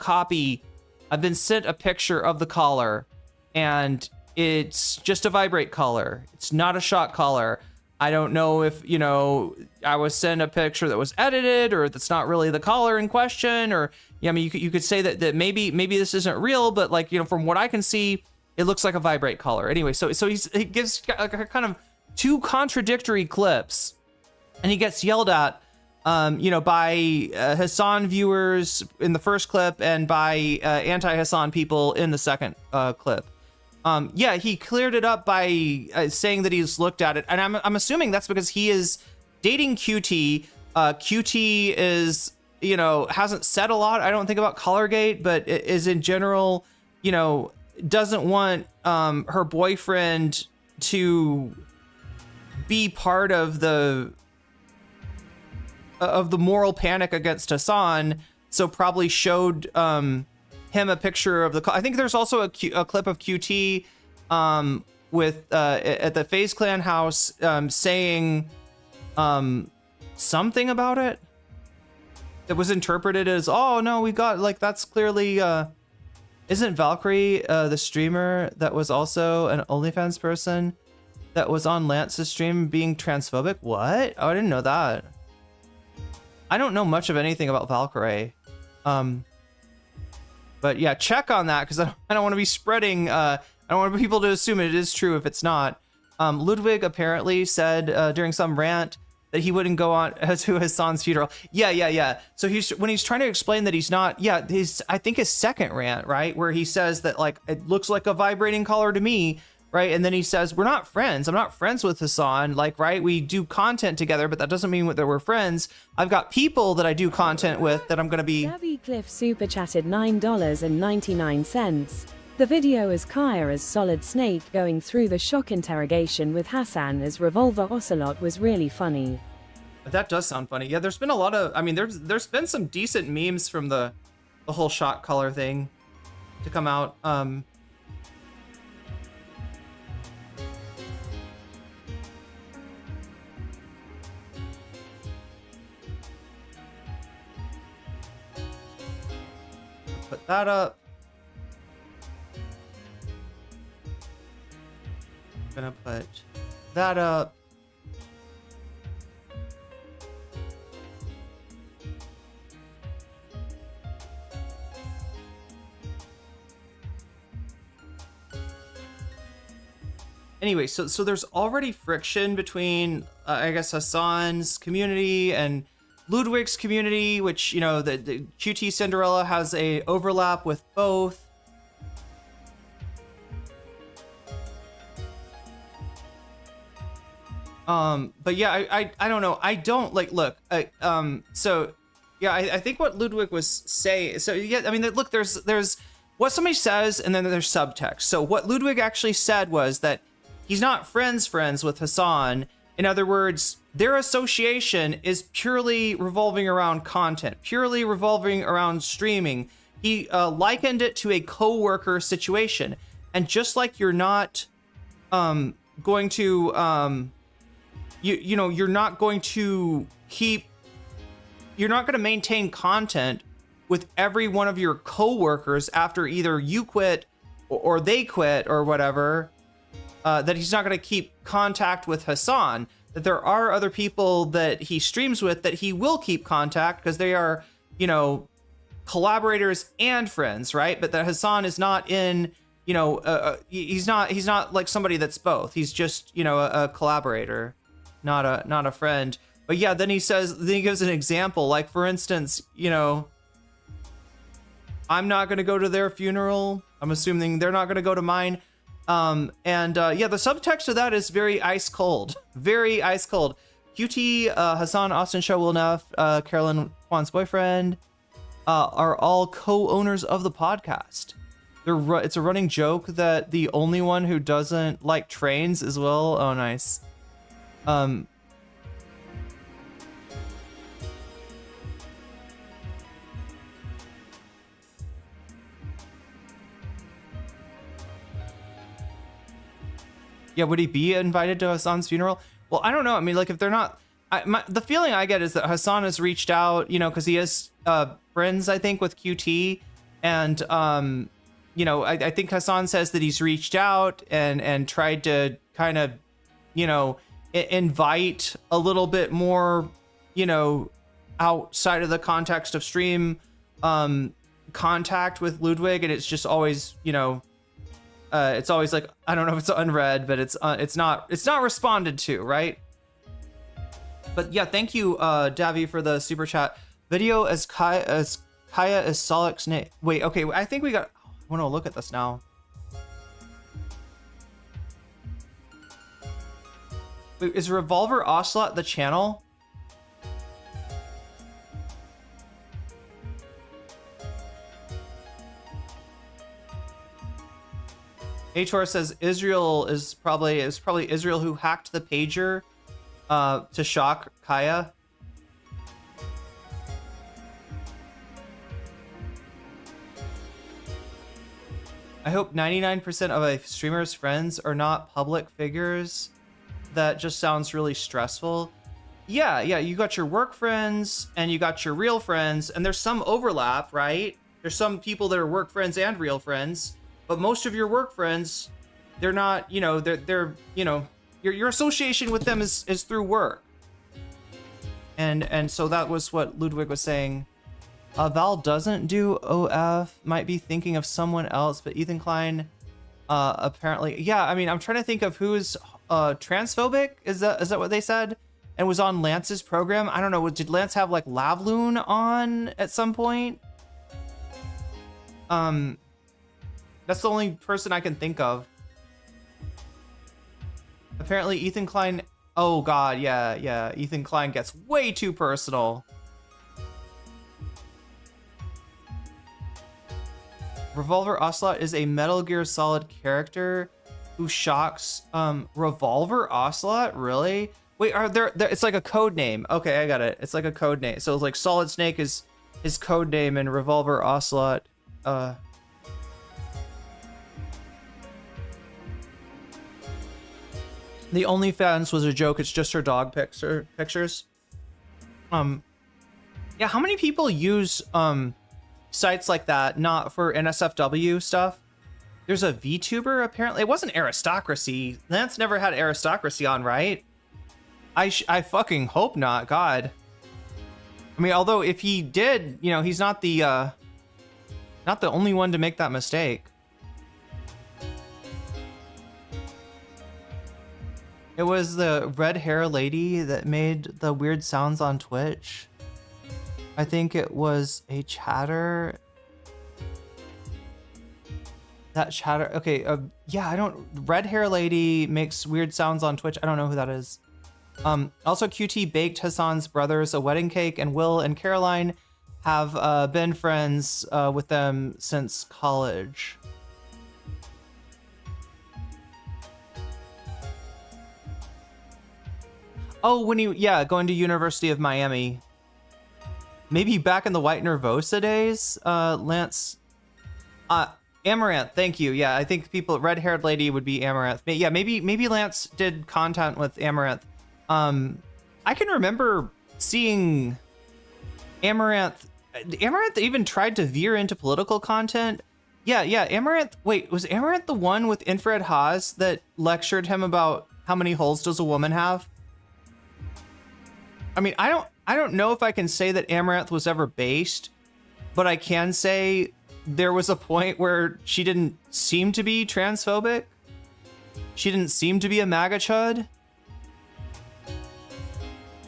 picture of the collar, and it's just a vibrate collar. It's not a shock collar. I don't know if, you know, I was sent a picture that was edited or that's not really the collar in question, or, yeah, I mean, you could say that maybe this isn't real, but like, you know, from what I can see, it looks like a vibrate collar. Anyway, so he gives kind of two contradictory clips, and he gets yelled at, you know, by Hasan viewers in the first clip and by anti-Hasan people in the second clip. Yeah, he cleared it up by saying that he's looked at it, and I'm assuming that's because he is dating QT. QT is, you know, hasn't said a lot, I don't think, about Colorgate, but is in general, you know, doesn't want her boyfriend to be part of the moral panic against Hasan, so probably showed him a picture of the, I think there's also a clip of QT with at the FaZe Clan house saying something about it that was interpreted as, oh no, we got, like, that's clearly isn't Valkyrie the streamer that was also an OnlyFans person that was on Lance's stream being transphobic? What? Oh, I didn't know that. I don't know much of anything about Valkyrie. But yeah, check on that, because I don't want to be spreading, I don't want people to assume it is true if it's not. Ludwig apparently said during some rant that he wouldn't go on to Hasan's funeral. Yeah. So when he's trying to explain that he's not, yeah, I think his second rant, right, where he says that, like, it looks like a vibrating collar to me, right? And then he says, we're not friends. I'm not friends with Hasan. Like, right, we do content together, but that doesn't mean that we're friends. I've got people that I do content with that I'm going to be... Gabby Cliff super chatted $9.99. The video is Kaya as Solid Snake going through the shock interrogation with Hasan as Revolver Ocelot was really funny. That does sound funny. Yeah, there's been a lot of... I mean, there's been some decent memes from the whole shock collar thing to come out. put that up. Gonna put that up. Anyway, so there's already friction between, I guess, Hasan's community and Ludwig's community, which, you know, the QTCinderella has a overlap with both. But yeah, I don't know. I don't like, look, so yeah, I think what Ludwig was saying, so yeah, I mean, look, there's what somebody says and then there's subtext. So what Ludwig actually said was that he's not friends with Hasan. In other words, their association is purely revolving around content, purely revolving around streaming. He likened it to a co-worker situation. And just like you're not going to, you know, you're not going to maintain content with every one of your co-workers after either you quit or they quit or whatever, that he's not going to keep contact with Hasan, that there are other people that he streams with that he will keep contact because they are, you know, collaborators and friends, right? But that Hasan is not in, you know, he's not like somebody that's both. He's just, you know, a collaborator, not a friend. But yeah, then he gives an example, like, for instance, you know, I'm not going to go to their funeral. I'm assuming they're not going to go to mine. Yeah, the subtext of that is very ice cold, very ice cold. QT, Hasan, Austin Show, Will Neff, Carolyn Kwan's boyfriend, are all co-owners of the podcast. It's a running joke that the only one who doesn't like trains is Will. Oh, nice. Yeah, would he be invited to Hasan's funeral? Well, I don't know. I mean, like, if they're not, the feeling I get is that Hasan has reached out, you know, because he has friends, I think, with QT, and you know, I think Hasan says that he's reached out and tried to kind of, you know, invite a little bit more, you know, outside of the context of stream contact with Ludwig, and it's just always, you know. It's always like, I don't know if it's unread, but it's not responded to, right? But yeah, thank you, Davi, for the super chat. Video as Kaya is Solic's name. Wait, okay, I think we got. I want to look at this now. Wait, is Revolver Ocelot the channel? Ator says Israel is probably Israel who hacked the pager to shock Kaya. I hope 99% of a streamer's friends are not public figures. That just sounds really stressful. Yeah, you got your work friends and you got your real friends, and there's some overlap, right? There's some people that are work friends and real friends. But most of your work friends, they're not, you know, they're you know, your association with them is through work. And so that was what Ludwig was saying. Val doesn't do OF, might be thinking of someone else, but ETHAN Klein, apparently, yeah, I mean, I'm trying to think of who's transphobic, is that what they said? And was on Lance's program? I don't know, did Lance have like Lavloon on at some point? That's the only person I can think of. Apparently ETHAN Klein, oh god, yeah, ETHAN Klein gets way too personal. Revolver Ocelot is a Metal Gear Solid character who shocks Revolver Ocelot, really? Wait, are there it's like a code name. Okay, I got it. It's like a code name. So it's like Solid Snake is his code name and Revolver Ocelot the OnlyFans was a joke. It's just her dog pictures. Yeah, how many people use sites like that, not for NSFW stuff. There's a VTuber, apparently. It wasn't Aristocracy. Lance never had Aristocracy on, right? I fucking hope not, God. I mean, although if he did, you know, he's not the only one to make that mistake. It was the red hair lady that made the weird sounds on Twitch. I think it was a chatter. That chatter. Okay. Yeah, I don't. Red hair lady makes weird sounds on Twitch. I don't know who that is. Also, QT baked Hasan's brothers a wedding cake, and Will and Caroline have been friends with them since college. Oh, when going to University of Miami. Maybe back in the White Nervosa days, Lance. Amaranth, thank you. Yeah, I think red-haired lady would be Amaranth. Yeah, maybe Lance did content with Amaranth. I can remember seeing Amaranth. Amaranth even tried to veer into political content. Yeah, Amaranth. Wait, was Amaranth the one with Infrared Haas that lectured him about how many holes does a woman have? I mean, I don't know if I can say that Amaranth was ever based, but I can say there was a point where she didn't seem to be transphobic. She didn't seem to be a MAGA chud.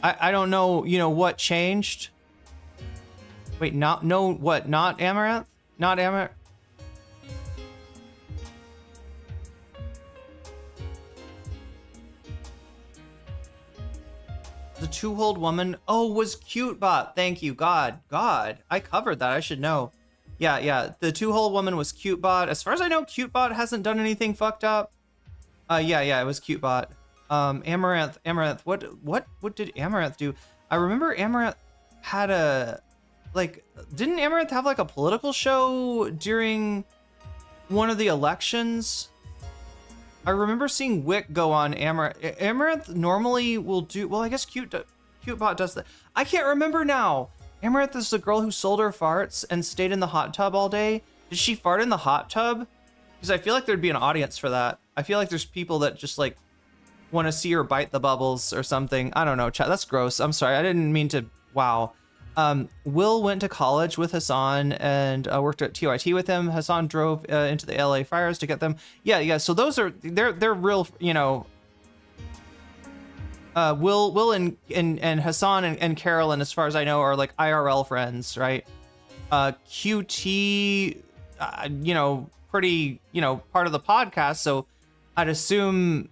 I don't know, you know, what changed. Wait, not Amaranth? Not Amaranth? The two-holed woman. Oh, was CuteBot. Thank you, God. I covered that. I should know. Yeah. The two-holed woman was CuteBot. As far as I know, CuteBot hasn't done anything fucked up. Yeah, it was CuteBot. Amaranth. What did Amaranth do? I remember Amaranth had didn't Amaranth have like a political show during one of the elections? I remember seeing Wick go on Amaranth. Amaranth normally will do, well, I guess CuteBot does that. I can't remember now. Amaranth is the girl who sold her farts and stayed in the hot tub all day. Did she fart in the hot tub? Because I feel like there'd be an audience for that. I feel like there's people that just like want to see her bite the bubbles or something. I don't know, chat. That's gross. I'm sorry. I didn't mean to. Wow. Will went to college with Hasan and worked at TYT with him. Hasan drove into the LA fires to get them. Yeah. So those are they're real. You know. Will and Hasan and Carolyn, as far as I know, are like IRL friends, right? QT, you know, pretty, you know, part of the podcast, so I'd assume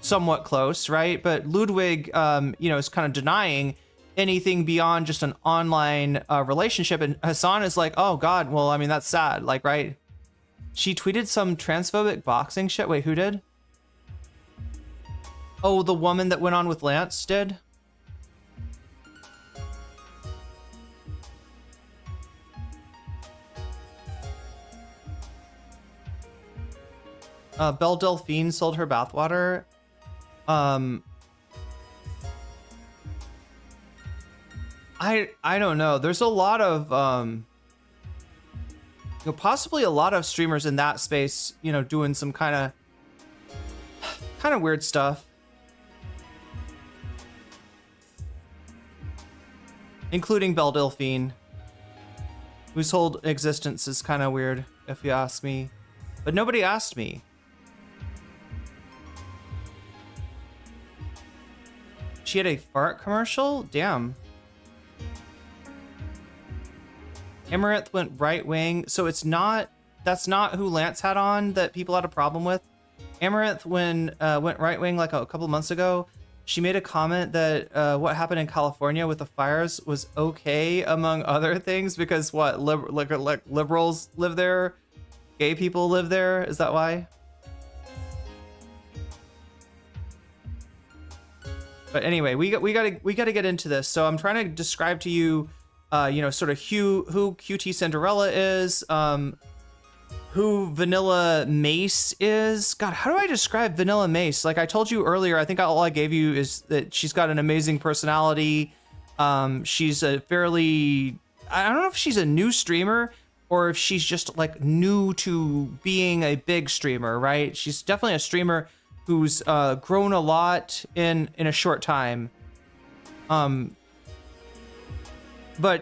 somewhat close, right? But Ludwig, you know, is kind of denying anything beyond just an online relationship, and Hasan is like, oh God, well, I mean, that's sad, like, right? She tweeted some transphobic boxing shit. Wait, who did? Oh, the woman that went on with Lance did? Belle Delphine sold her bathwater. I don't know. There's a lot of you know, possibly a lot of streamers in that space, you know, doing some kind of weird stuff. Including Belle Delphine, whose whole existence is kind of weird, if you ask me. But nobody asked me. She had a fart commercial? Damn. Amaranth went right wing, so that's not who Lance had on that people had a problem with. Amaranth went right wing like a couple months ago. She made a comment that what happened in California with the fires was okay, among other things, because what, liberals live there, gay people live there. Is that why? But anyway, we gotta get into this. So I'm trying to describe to you, you know, sort of who QTCinderella is, who VanillaMace is. God, how do I describe VanillaMace? Like I told you earlier, I think all I gave you is that she's got an amazing personality. She's a fairly, I don't know if she's a new streamer or if she's just like new to being a big streamer, right? She's definitely a streamer who's grown a lot in a short time. But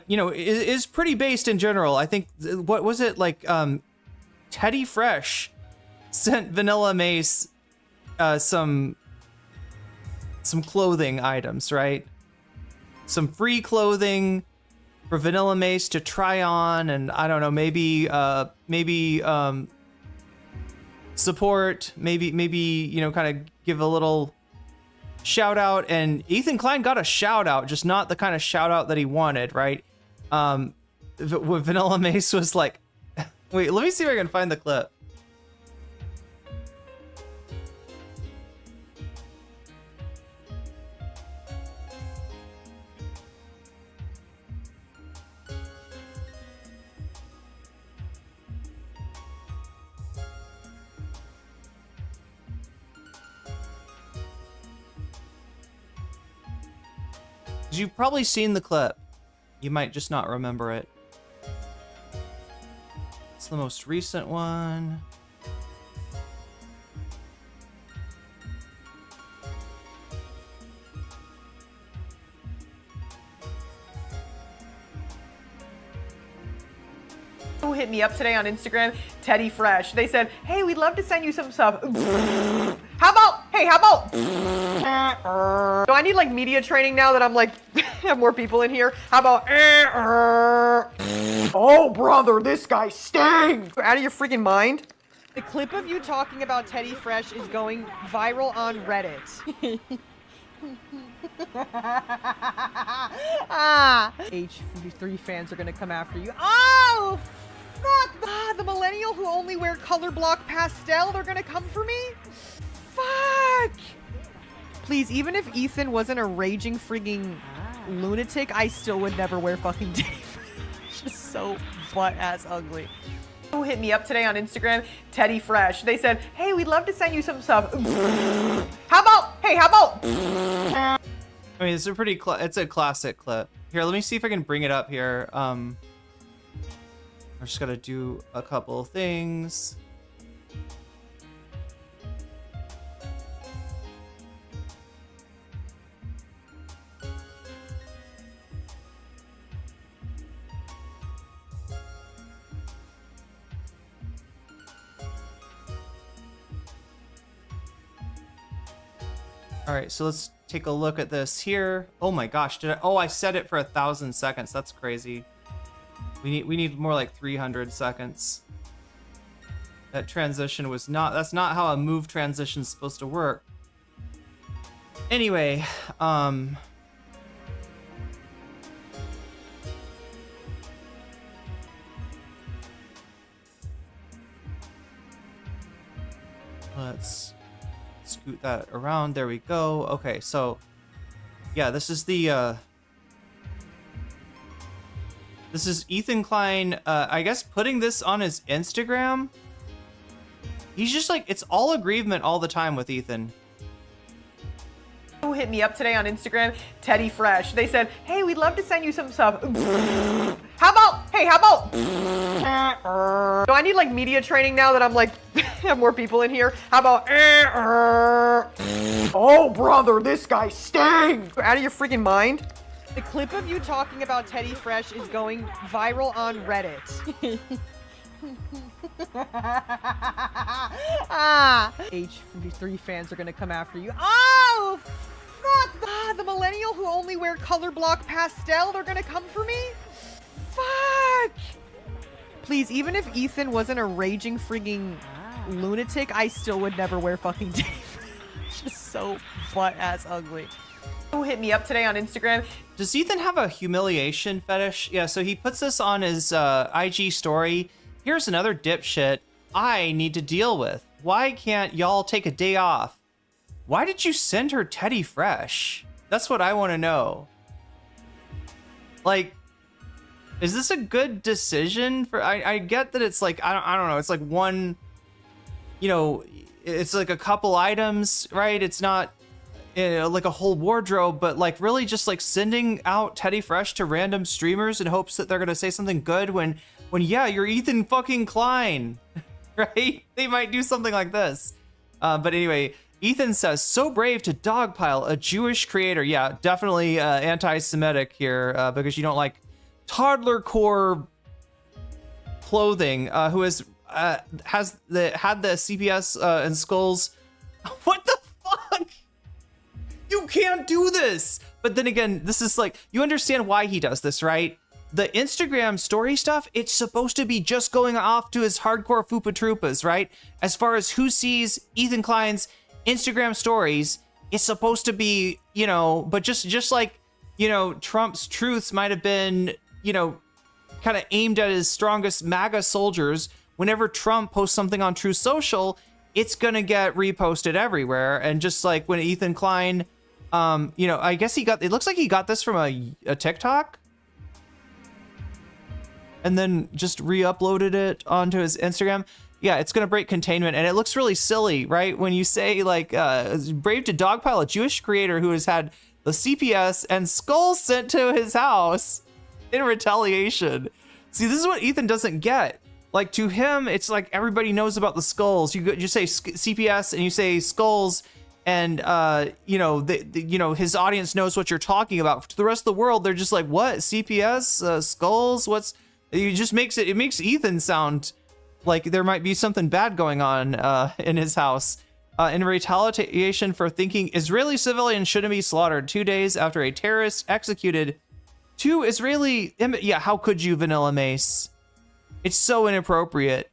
you know, is pretty based in general. I think, what was it, like Teddy Fresh sent VanillaMace some clothing items, right? Some free clothing for VanillaMace to try on, and I don't know, maybe support, maybe you know, kind of give a little shout out. And ETHAN Klein got a shout out, just not the kind of shout out that he wanted, right? VanillaMace was like, wait, let me see if I can find the clip. You've probably seen the clip. You might just not remember it. It's the most recent one. Who hit me up today on Instagram? Teddy Fresh. They said, hey, we'd love to send you some stuff. How about, hey, how about? Do I need like media training now that I'm like, have more people in here? How about? Oh, brother, this guy stinks. Out of your freaking mind? The clip of you talking about Teddy Fresh is going viral on Reddit. H3 fans are gonna come after you. Oh, fuck! The millennial who only wear color block pastel, they're gonna come for me? Fuck! Please, even if Ethan wasn't a raging frigging lunatic, I still would never wear fucking Teddy Fresh. Just so butt-ass ugly. Who hit me up today on Instagram? Teddy Fresh. They said, hey, we'd love to send you some stuff. How about, hey, how about? I mean, it's a pretty, it's a classic clip. Here, let me see if I can bring it up here. I'm just gonna do a couple of things. All right, so let's take a look at this here. Oh my gosh, I set it for 1,000 seconds. That's crazy. We need more like 300 seconds. That transition was not, that's not how a move transition is supposed to work. Anyway, let's scoot that around. There we go. Okay, so yeah, this is the this is ETHAN Klein, I guess putting this on his Instagram. He's just like, it's all aggrievement all the time with Ethan. Who hit me up today on Instagram? Teddy Fresh. They said, hey, we'd love to send you some stuff. How about, hey, how about? Do I need like media training now that I'm like, have more people in here? How about? Oh, brother, this guy stinks. Out of your freaking mind? The clip of you talking about Teddy Fresh is going viral on Reddit. H3 fans are gonna come after you. Oh, fuck! The millennial who only wear color block pastel, they're gonna come for me? Fuck! Please, even if Ethan wasn't a raging frigging lunatic, I still would never wear fucking Teddy Fresh. Just so butt-ass ugly. Who hit me up today on Instagram? Does Ethan have a humiliation fetish? Yeah, so he puts this on his IG story. Here's another dipshit I need to deal with. Why can't y'all take a day off? Why did you send her Teddy Fresh? That's what I want to know. Like, is this a good decision for? I get that it's like, I don't know. It's like one, you know, it's like a couple items, right? It's not like a whole wardrobe, but like really just like sending out Teddy Fresh to random streamers in hopes that they're gonna say something good when yeah, you're ETHAN fucking Klein, right? They might do something like this. But anyway, Ethan says, so brave to dogpile a Jewish creator. Yeah, definitely anti-Semitic here because you don't like toddler core clothing. Who has had the CPS and skulls. What the fuck? You can't do this. But then again, this is like, you understand why he does this, right? The Instagram story stuff, it's supposed to be just going off to his hardcore Fupa Troopas, right? As far as who sees ETHAN Klein's Instagram stories, it's supposed to be, you know, but just like, you know, Trump's truths might have been, you know, kind of aimed at his strongest MAGA soldiers. Whenever Trump posts something on True Social, it's gonna get reposted everywhere. And just like when ETHAN Klein, you know, I guess it looks like he got this from a TikTok and then just re-uploaded it onto his Instagram. Yeah, it's gonna break containment, and it looks really silly, right? When you say like, brave to dogpile a Jewish creator who has had the CPS and skulls sent to his house in retaliation. See, this is what Ethan doesn't get. Like, to him, it's like everybody knows about the skulls. You say CPS and you say skulls, and you know, you know, his audience knows what you're talking about. To the rest of the world, they're just like, what? CPS, skulls? What's? It just makes Ethan sound like there might be something bad going on in his house. In retaliation for thinking Israeli civilians shouldn't be slaughtered 2 days after a terrorist executed 2 Israeli. Yeah, how could you, VanillaMace? It's so inappropriate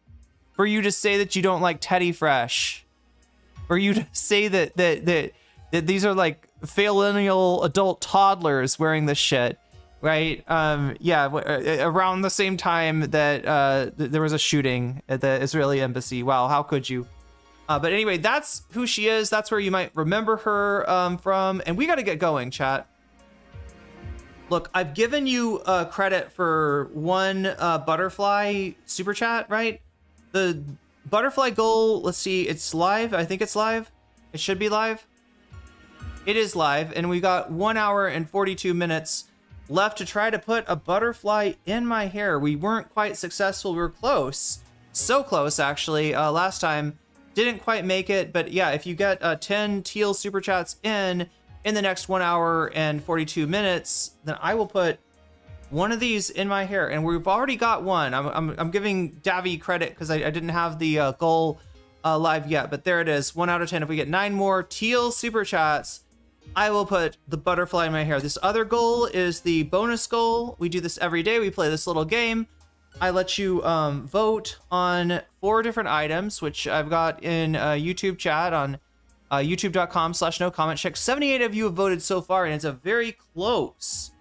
for you to say that you don't like Teddy Fresh, for you to say that these are like millennial adult toddlers wearing this shit, right? Yeah, around the same time that there was a shooting at the Israeli embassy. Wow, how could you? But anyway, that's who she is. That's where you might remember her from. And we got to get going, chat. Look, I've given you credit for one butterfly super chat, right? The butterfly goal, let's see, it's live. I think it's live. It should be live. It is live, and we got 1 hour and 42 minutes left to try to put a butterfly in my hair. We weren't quite successful. We were close. So close, actually. Last time, didn't quite make it, but yeah, if you get 10 teal super chats in the next 1 hour and 42 minutes, then I will put one of these in my hair. And we've already got one. I'm giving Davy credit because I didn't have the goal live yet, but there it is. 1 out of 10. If we get 9 more teal super chats, I will put the butterfly in my hair. This other goal is the bonus goal. We do this every day. We play this little game. I let you vote on 4 different items, which I've got in YouTube chat on youtube.com/nocommentchick. 78 of you have voted so far, and it's a very close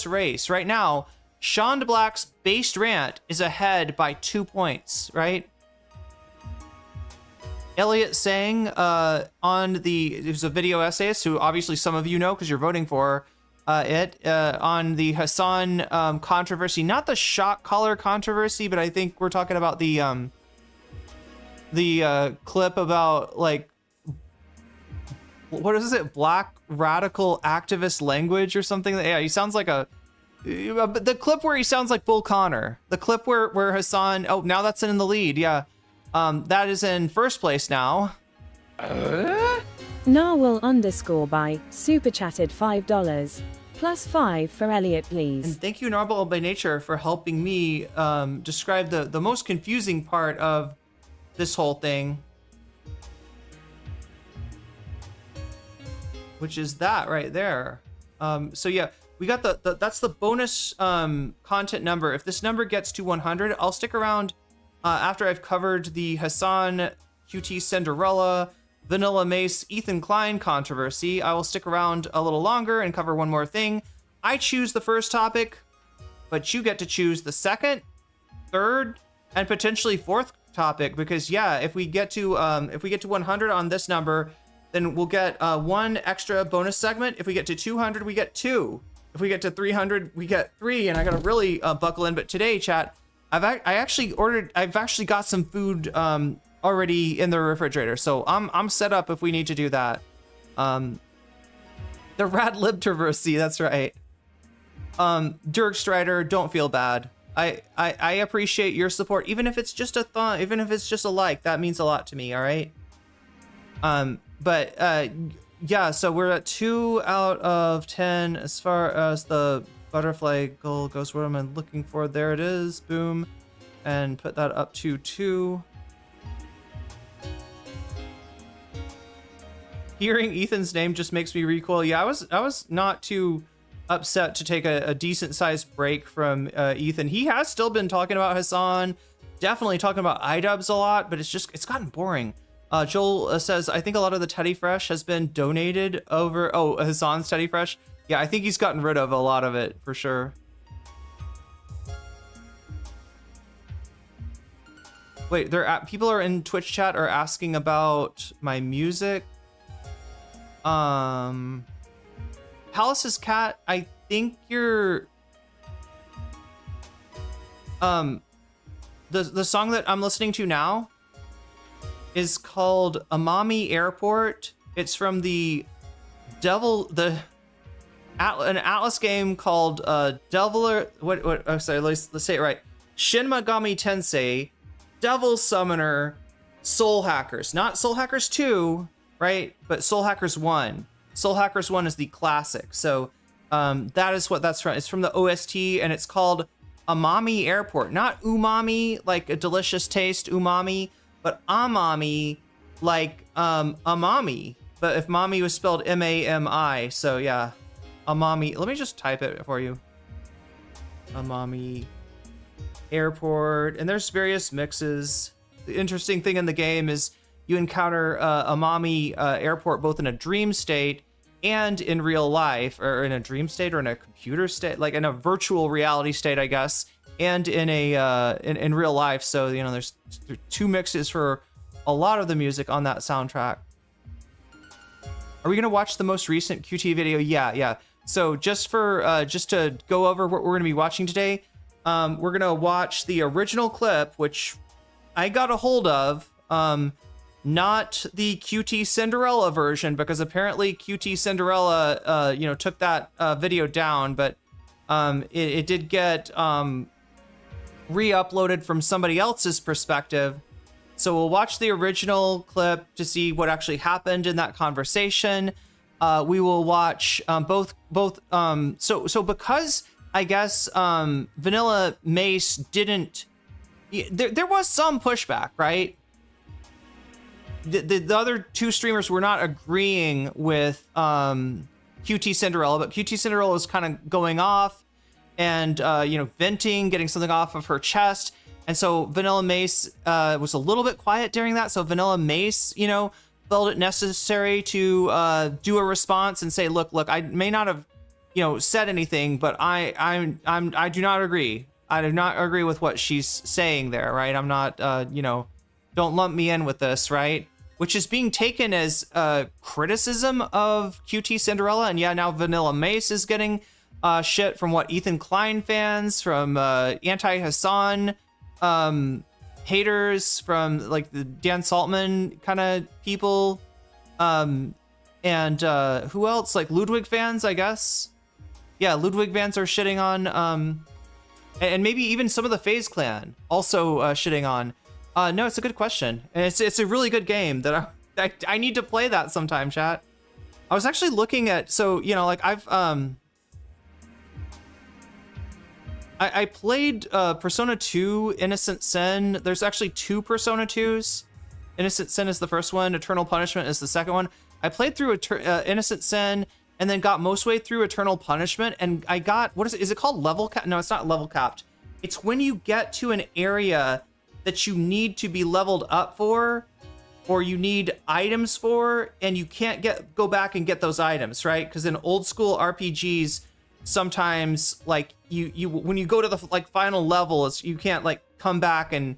race. Right now, Sean DeBlack's based rant is ahead by 2 points, right? Elliot Sang who's a video essayist who obviously some of you know because you're voting for on the Hasan controversy, not the shock collar controversy, but I think we're talking about the clip about like, what is it? Black radical activist language or something. Yeah, he sounds like the clip where he sounds like Bull Connor. The clip where Hasan, oh, now that's in the lead. Yeah. That is in first place now. Narwhal_by super chatted $5. +5 for Elliot, please. And thank you, Narwhal by Nature, for helping me describe the most confusing part of this whole thing, which is that right there. So yeah, we got that's the bonus content number. If this number gets to 100, I'll stick around after I've covered the Hasan, QTCinderella, VanillaMace, ETHAN Klein controversy. I will stick around a little longer and cover one more thing. I choose the first topic, but you get to choose the second, third, and potentially fourth topic, because yeah, if we get to 100 on this number, then we'll get 1 extra bonus segment. If we get to 200, we get 2. If we get to 300, we get 3. And I gotta really buckle in. But today, chat, I've actually got some food already in the refrigerator, so I'm set up if we need to do that. The Rad Lib Traversy, that's right. Dirk Strider, don't feel bad. I appreciate your support, even if it's just a thought, even if it's just a like, that means a lot to me, all right? Yeah, so we're at 2 out of 10 as far as the butterfly goal goes. What am I looking for? There it is, boom, and put that up to 2. Hearing Ethan's name just makes me recoil. Yeah, I was not too upset to take a decent sized break from Ethan. He has still been talking about Hasan, definitely talking about iDubbbz a lot, but it's gotten boring. Joel says, I think a lot of the Teddy Fresh has been donated over. Oh, Hasan's Teddy Fresh. Yeah, I think he's gotten rid of a lot of it for sure. Wait, people are in Twitch chat are asking about my music. Palace's Cat, I think you're the song that I'm listening to now is called Amami Airport. It's from an Atlas game called let's say it right. Shin Megami Tensei Devil Summoner Soul Hackers. Not Soul Hackers 2, right? But Soul Hackers 1. Soul Hackers 1 is the classic. So that is what that's from. It's from the OST, and it's called Amami Airport. Not umami, like a delicious taste, umami, but amami, like amami. But if mommy was spelled M-A-M-I, so yeah, Amami. Let me just type it for you. Amami Airport, and there's various mixes. The interesting thing in the game is you encounter Amami Airport both in a dream state and in real life, or in a dream state or in a computer state, like in a virtual reality state, I guess, and in a in real life. So you know, there's 2 mixes for a lot of the music on that soundtrack. Are we gonna watch the most recent QT video? Yeah. So just to go over what we're gonna be watching today, we're gonna watch the original clip, which I got a hold of. Not the QTCinderella version, because apparently QTCinderella, took that video down, but it did get re-uploaded from somebody else's perspective. So we'll watch the original clip to see what actually happened in that conversation. We will watch both. So because I guess VanillaMace didn't. There was some pushback, right? The other 2 streamers were not agreeing with QTCinderella, but QTCinderella was kind of going off and venting, getting something off of her chest, and so VanillaMace was a little bit quiet during that. So VanillaMace, felt it necessary to do a response and say, look, I may not have said anything, but I do not agree. I do not agree with what she's saying there, right? I'm not don't lump me in with this, right? Which is being taken as criticism of QTCinderella, and yeah, now VanillaMace is getting shit from what ETHAN Klein fans, from anti-Hasan haters, from like the Dan Saltman kind of people, and who else? Like Ludwig fans, I guess. Yeah, Ludwig fans are shitting on, and maybe even some of the FaZe clan also shitting on. No, it's a good question, and it's a really good game that I need to play that sometime, chat. I was actually looking at, I played Persona 2 Innocent Sin. There's actually 2 Persona 2s. Innocent Sin is the first one. Eternal Punishment is the second one. I played through Innocent Sin and then got most way through Eternal Punishment, and I got, what is it? Is it called level cap? No, it's not level capped. It's when you get to an area that you need to be leveled up for, or you need items for, and you can't go back and get those items, right? Because in old school RPGs, sometimes like you when you go to the final level, you can't like come back and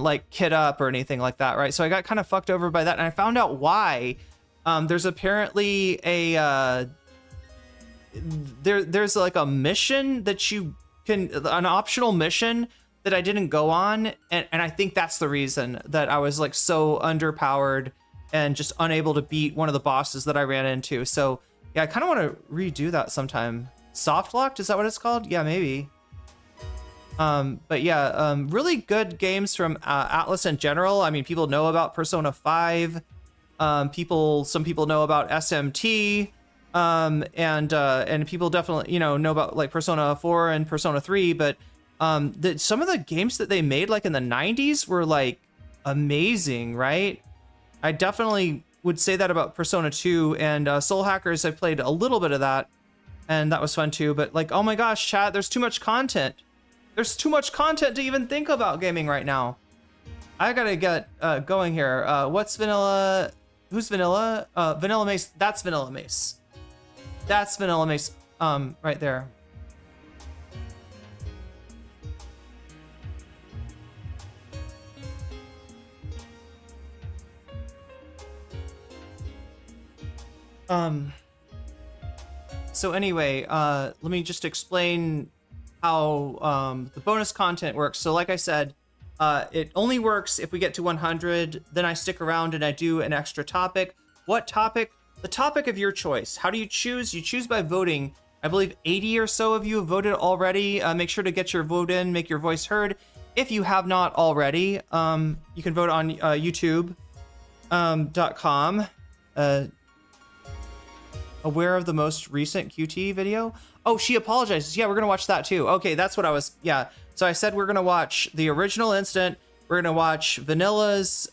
like kit up or anything like that, right? So I got kind of fucked over by that, and I found out why. There's apparently there's like a mission that you can, an optional mission that I didn't go on, and I think that's the reason that I was like so underpowered and just unable to beat one of the bosses that I ran into. So yeah, I kind of want to redo that sometime. Soft locked, is that what it's called? Yeah, maybe. But yeah, really good games from Atlas in general. I mean, people know about Persona 5. Some people know about SMT. And people definitely, know about like Persona 4 and Persona 3, but some of the games that they made like in the 90s were like amazing, right? I definitely would say that about Persona 2 and Soul Hackers. I played a little bit of that, and that was fun too. But like, oh my gosh, chat, there's too much content. There's too much content to even think about gaming right now. I gotta get going here. What's Vanilla? Who's Vanilla? VanillaMace. That's VanillaMace. That's VanillaMace. Right there. So anyway, let me just explain how the bonus content works. So like I said, it only works if we get to 100. Then I stick around and I do an extra topic. What topic? The topic of your choice. How do you choose? You choose by voting. I believe 80 or so of you have voted already. Make sure to get your vote in, make your voice heard. If you have not already, you can vote on youtube.com. Aware of the most recent QT video? Oh, she apologizes. Yeah, we're gonna watch that too. Okay, that's what I was, yeah. So I said we're gonna watch the original incident, we're gonna watch Vanilla's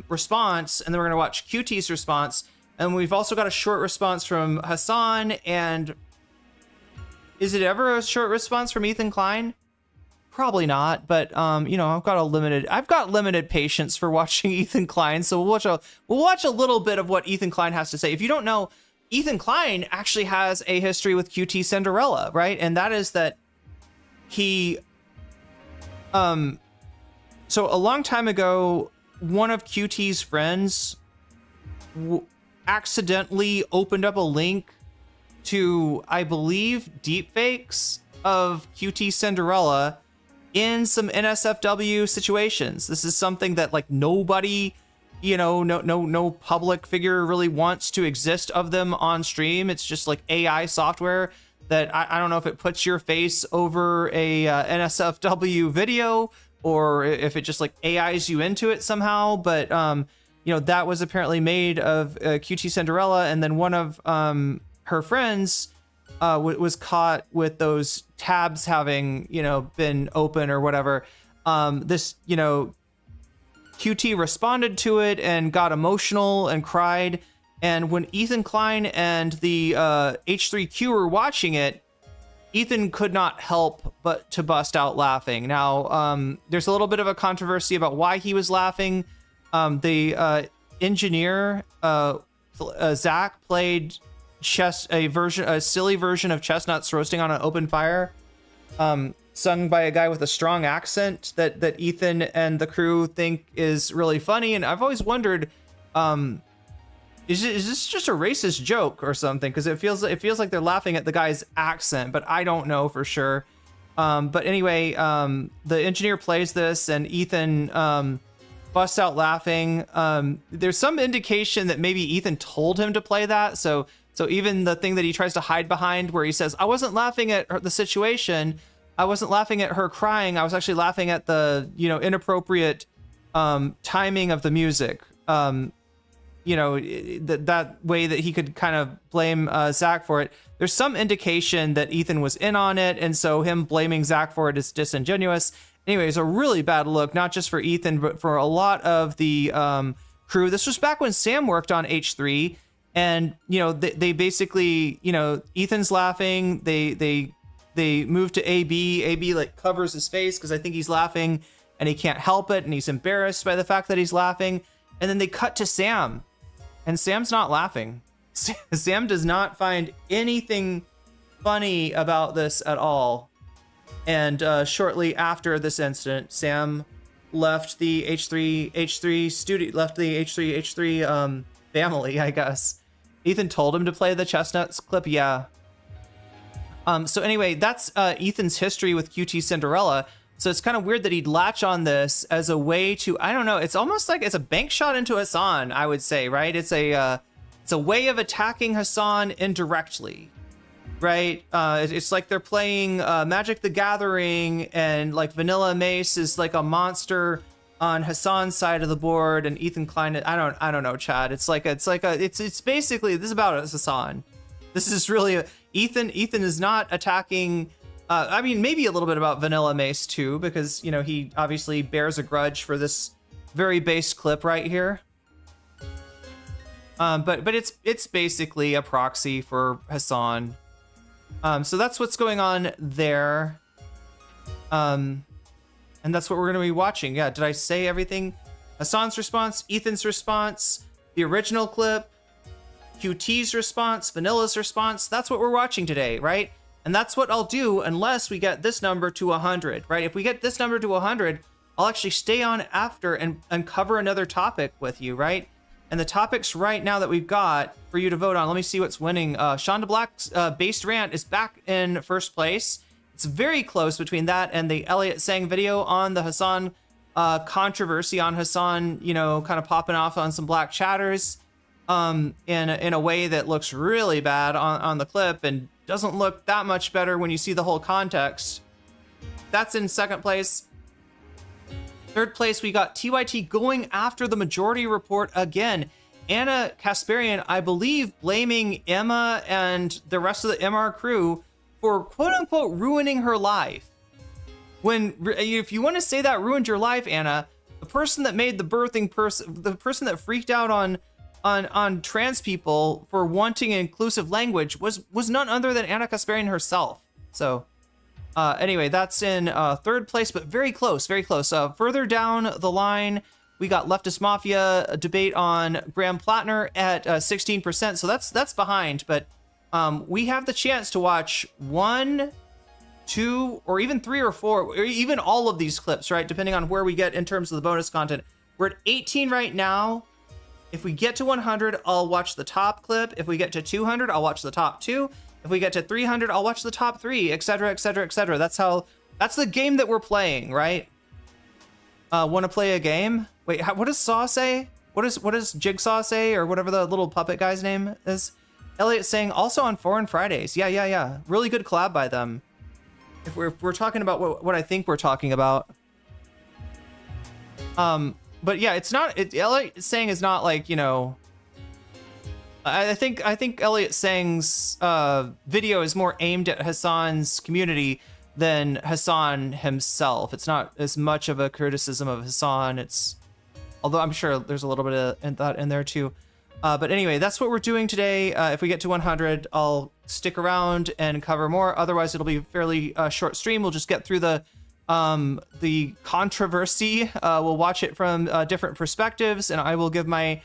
response, and then we're gonna watch QT's response. And we've also got a short response from Hasan, and is it ever a short response from ETHAN Klein? Probably not, but I've got limited patience for watching ETHAN Klein, so we'll watch a little bit of what ETHAN Klein has to say. If you don't know, ETHAN Klein actually has a history with QTCinderella, right? And that is that he, so a long time ago, one of QT's friends accidentally opened up a link to, I believe, deepfakes of QTCinderella in some NSFW situations. This is something that like nobody, no public figure really wants to exist of them on stream. It's just like AI software that I don't know if it puts your face over a NSFW video or if it just like AIs you into it somehow. But that was apparently made of QTCinderella, and then one of her friends was caught with those tabs having been open or whatever. This QT responded to it and got emotional and cried. And when ETHAN Klein and the H3Q were watching it, Ethan could not help but to bust out laughing. Now, there's a little bit of a controversy about why he was laughing. The engineer, Zach, played a silly version of Chestnuts Roasting on an Open Fire, sung by a guy with a strong accent that Ethan and the crew think is really funny. And I've always wondered, is this just a racist joke or something? Because it feels like they're laughing at the guy's accent, but I don't know for sure. But anyway, the engineer plays this, and Ethan busts out laughing. There's some indication that maybe Ethan told him to play that. So even the thing that he tries to hide behind, where he says, "I wasn't laughing at the situation. I wasn't laughing at her crying. I was actually laughing at the inappropriate timing of the music." That way that he could kind of blame Zach for it. There's some indication that Ethan was in on it, and so him blaming Zach for it is disingenuous. Anyway, it's a really bad look, not just for Ethan, but for a lot of the crew. This was back when Sam worked on H3, and they basically, Ethan's laughing. They move to AB. AB like covers his face because I think he's laughing, and he can't help it, and he's embarrassed by the fact that he's laughing. And then they cut to Sam, and Sam's not laughing. Sam does not find anything funny about this at all. And shortly after this incident, Sam left the H3 studio, left the H3 family, I guess. Ethan told him to play the Chestnuts clip, yeah. So anyway, that's Ethan's history with QTCinderella. So it's kind of weird that he'd latch on this as a way to, I don't know, it's almost like it's a bank shot into Hasan, I would say, right? It's a way of attacking Hasan indirectly, right? It's like they're playing Magic the Gathering, and like VanillaMace is like a monster on Hasan's side of the board, and ETHAN Klein, I don't know, Chad. It's basically, this is about Hasan. This is really Ethan is not attacking. I mean, maybe a little bit about VanillaMace too, because, you know, he obviously bears a grudge for this very base clip right here. But it's basically a proxy for Hasan. So that's what's going on there. And that's what we're going to be watching. Yeah, did I say everything? Hasan's response, Ethan's response, the original clip, QT's response, Vanilla's response. That's what we're watching today, right? And that's what I'll do unless we get this number to 100, right? If we get this number to 100, I'll actually stay on after and cover another topic with you, right? And the topics right now that we've got for you to vote on, let me see what's winning. Shonda Black's Based Rant is back in first place. It's very close between that and the Elliot Sang video on the Hasan controversy, on Hasan, you know, kind of popping off on some black chatters in a way that looks really bad on the clip and doesn't look that much better when you see the whole context. That's in second place. Third place, we got TYT going after the majority report again. Anna Kasparian, I believe, blaming Emma and the rest of the MR crew for quote unquote ruining her life. When, if you want to say that ruined your life, Anna, the person that made the birthing person, the person that freaked out on trans people for wanting an inclusive language was none other than Anna Kasparian herself. So anyway, that's in third place, but very close, very close. Further down the line, we got Leftist Mafia, a debate on Graham Plattner at 16%. So that's behind, but we have the chance to watch 1, 2, or even 3 or 4, or even all of these clips, right? Depending on where we get in terms of the bonus content. We're at 18 right now. If we get to 100, I'll watch the top clip. If we get to 200, I'll watch the top 2. If we get to 300, I'll watch the top 3, etc., etc., etc. That's the game that we're playing, right? Want to play a game? Wait, what does Saw say? What does Jigsaw say, or whatever the little puppet guy's name is? Elliot saying also on Foreign Fridays. Yeah. Really good collab by them. If we're talking about what I think we're talking about. But yeah, it's not. Elliot saying is not like, you know. I think Elliot Sang's video is more aimed at Hasan's community than Hasan himself. It's not as much of a criticism of Hasan. Although I'm sure there's a little bit of that in there too. But anyway, that's what we're doing today. If we get to 100, I'll stick around and cover more. Otherwise, it'll be a fairly short stream. We'll just get through the controversy. We'll watch it from different perspectives, and I will give my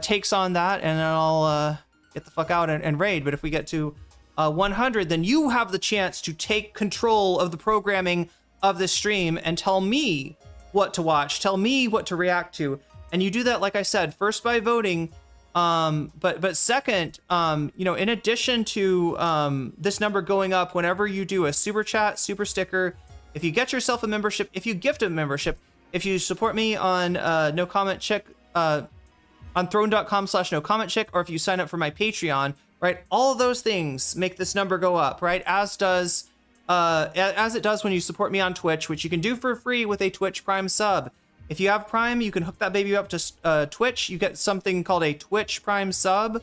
takes on that, and then I'll get the fuck out and raid. But if we get to 100, then you have the chance to take control of the programming of this stream and tell me what to watch, tell me what to react to. And you do that, like I said, first by voting, but second, you know, in addition to this number going up whenever you do a super chat, super sticker, if you get yourself a membership, if you gift a membership, if you support me on nocommentchick, on throne.com/nocommentchick, or if you sign up for my Patreon, right? All of those things make this number go up, right? As it does when you support me on Twitch, which you can do for free with a Twitch Prime sub. If you have Prime, you can hook that baby up to Twitch. You get something called a Twitch Prime sub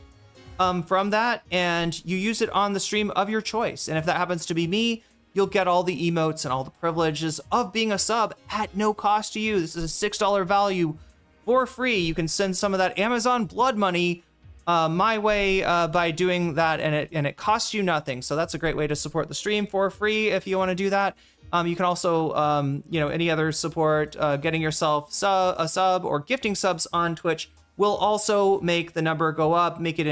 from that, and you use it on the stream of your choice. And if that happens to be me, you'll get all the emotes and all the privileges of being a sub at no cost to you. This is a $6 value for free. You can send some of that Amazon blood money my way by doing that, and it costs you nothing. So that's a great way to support the stream for free if you want to do that. You can also, you know, any other support, getting yourself a sub or gifting subs on Twitch will also make the number go up, make it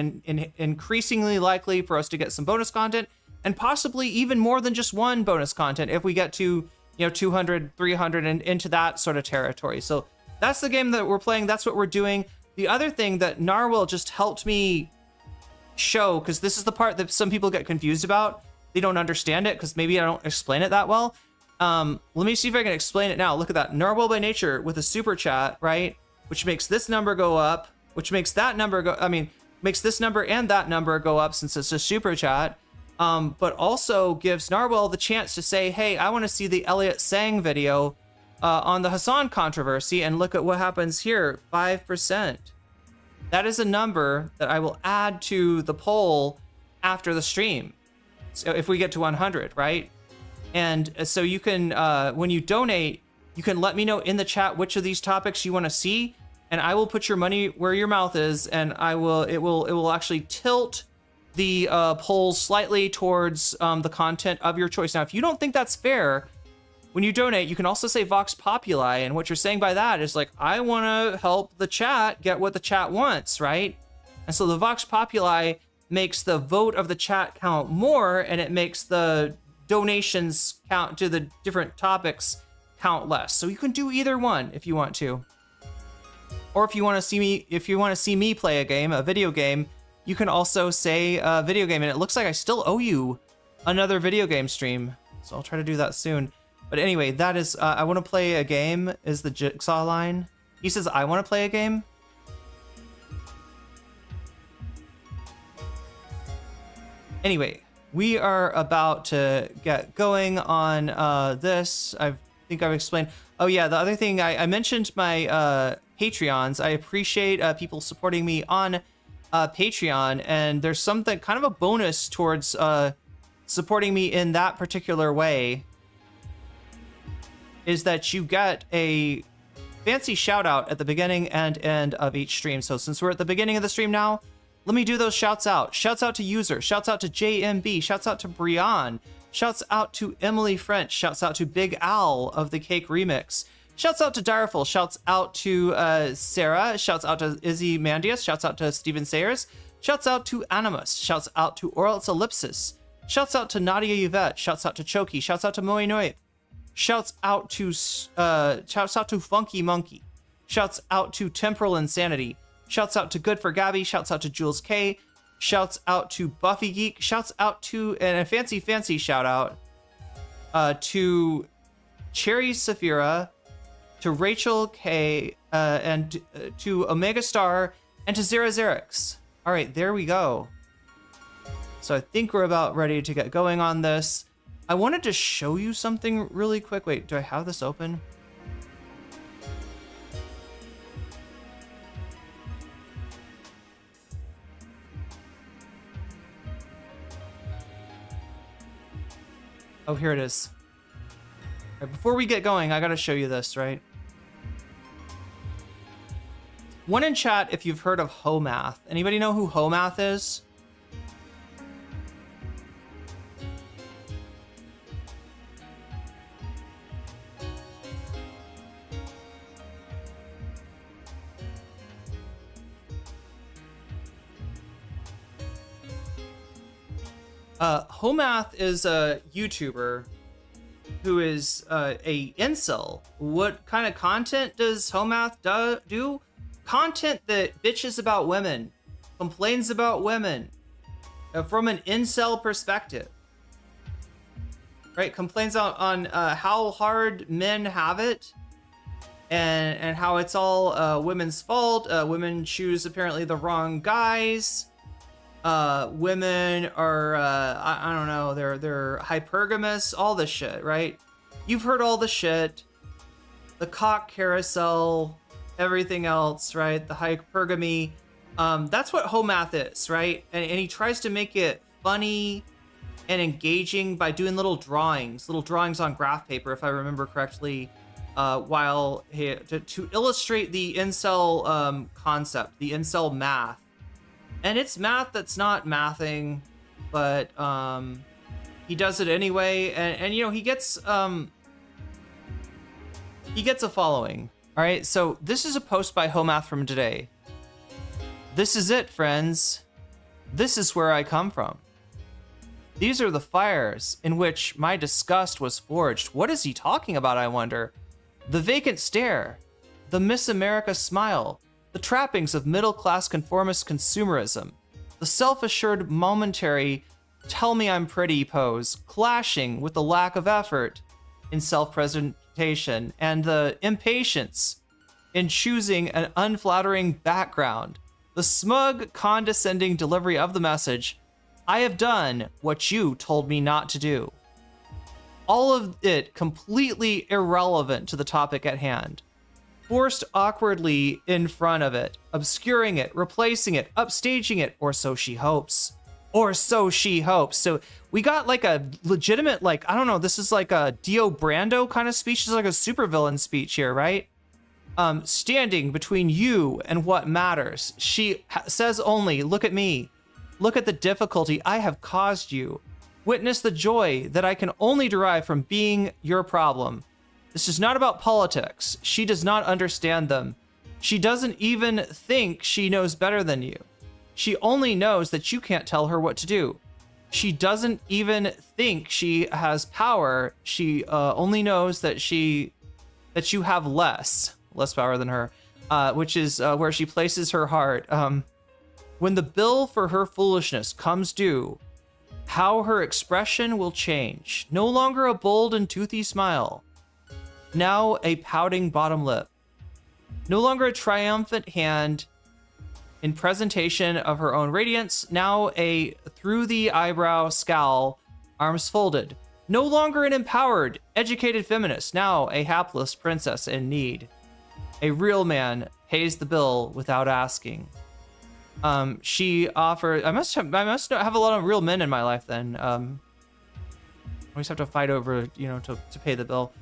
increasingly likely for us to get some bonus content, and possibly even more than just one bonus content if we get to, you know, 200, 300 and into that sort of territory. So that's the game that we're playing. That's what we're doing. The other thing that Narwhal just helped me show, because this is the part that some people get confused about. They don't understand it because maybe I don't explain it that well. Let me see if I can explain it now. Look at that. Narwhal by nature with a super chat, right? Which makes this number go up, which makes that number go, makes this number and that number go up since it's a super chat. But also gives Narwhal the chance to say, hey, I want to see the Elliot Sang video on the Hasan controversy, and look at what happens here, 5%. That is a number that I will add to the poll after the stream. So if we get to 100, right? And so you can, when you donate, you can let me know in the chat which of these topics you want to see, and I will put your money where your mouth is, and it will actually tilt the polls slightly towards the content of your choice. Now, if you don't think that's fair, when you donate, you can also say Vox Populi, and what you're saying by that is like, I want to help the chat get what the chat wants, right? And so the Vox Populi makes the vote of the chat count more, and it makes the donations count to the different topics count less. So you can do either one if you want to. Or if you want to see me play a game, a video game, you can also say a video game, and it looks like I still owe you another video game stream. So I'll try to do that soon. But anyway, that is, I want to play a game is the Jigsaw line. He says, I want to play a game. Anyway, we are about to get going on this. I think I've explained. Oh yeah, the other thing, I mentioned my Patreons. I appreciate people supporting me on Patreon, and there's something, kind of a bonus towards supporting me in that particular way, is that you get a fancy shout out at the beginning and end of each stream. So since we're at the beginning of the stream now, let me do those shouts out. Shouts out to User, shouts out to JMB, shouts out to Brian, shouts out to Emily French, shouts out to Big Al of the Cake Remix, shouts out to Direful, shouts out to Sarah, shouts out to Izzy Mandius, shouts out to Steven Sayers, shouts out to Animus, shouts out to Orals Ellipsis, shouts out to Nadia Yvette, shouts out to Choki, shouts out to Moe Noip, shouts out to Funky Monkey, shouts out to Temporal Insanity, shouts out to Good for Gabby, shouts out to Jules K, shouts out to Buffy Geek, shouts out to, and a fancy shout out to Cherry Saphira, to Rachel K, and to Omega Star, and to Zera Xerix. All right, there we go. So I think we're about ready to get going on this. I wanted to show you something really quick. Wait, do I have this open? Oh, here it is. Right, before we get going, I gotta show you this, right? One in chat if you've heard of Homath. Anybody know who Homath is? Homath is a YouTuber who is a incel. What kind of content does Homath do? Content that bitches about women, complains about women from an incel perspective, right? Complains on how hard men have it, and how it's all women's fault. Women choose apparently the wrong guys. Women are, I don't know, they're hypergamous, all this shit, right? You've heard all the shit, the cock carousel, everything else, right? The hypergamy. That's what Homath is, right? And he tries to make it funny and engaging by doing little drawings on graph paper, if I remember correctly, to illustrate the incel concept, the incel math. And it's math that's not mathing, but he does it anyway, and you know, he gets a following. All right, so this is a post by Homath from today. This is it, friends. This is where I come from. These are the fires in which my disgust was forged. What is he talking about, I wonder? The vacant stare, the Miss America smile, the trappings of middle-class conformist consumerism, the self-assured momentary tell me I'm pretty pose, clashing with the lack of effort, in self-presentation and the impatience in choosing an unflattering background, the smug, condescending delivery of the message, I have done what you told me not to do. All of it completely irrelevant to the topic at hand. Forced awkwardly in front of it, obscuring it, replacing it, upstaging it, or so she hopes. Or so she hopes. So we got like a legitimate, like, I don't know, this is like a Dio Brando kind of speech. It's like a supervillain speech here, right? Standing between you and what matters. She says only, look at me. Look at the difficulty I have caused you. Witness the joy that I can only derive from being your problem. This is not about politics. She does not understand them. She doesn't even think she knows better than you. She only knows that you can't tell her what to do. She doesn't even think she has power. She only knows that you have less power than her, which is where she places her heart. When the bill for her foolishness comes due, how her expression will change. No longer a bold and toothy smile. Now a pouting bottom lip. No longer a triumphant hand in presentation of her own radiance. Now a through the eyebrow scowl, arms folded. No longer an empowered, educated feminist. Now a hapless princess in need. A real man pays the bill without asking. She offered. I must have a lot of real men in my life then. I always have to fight over, to pay the bill.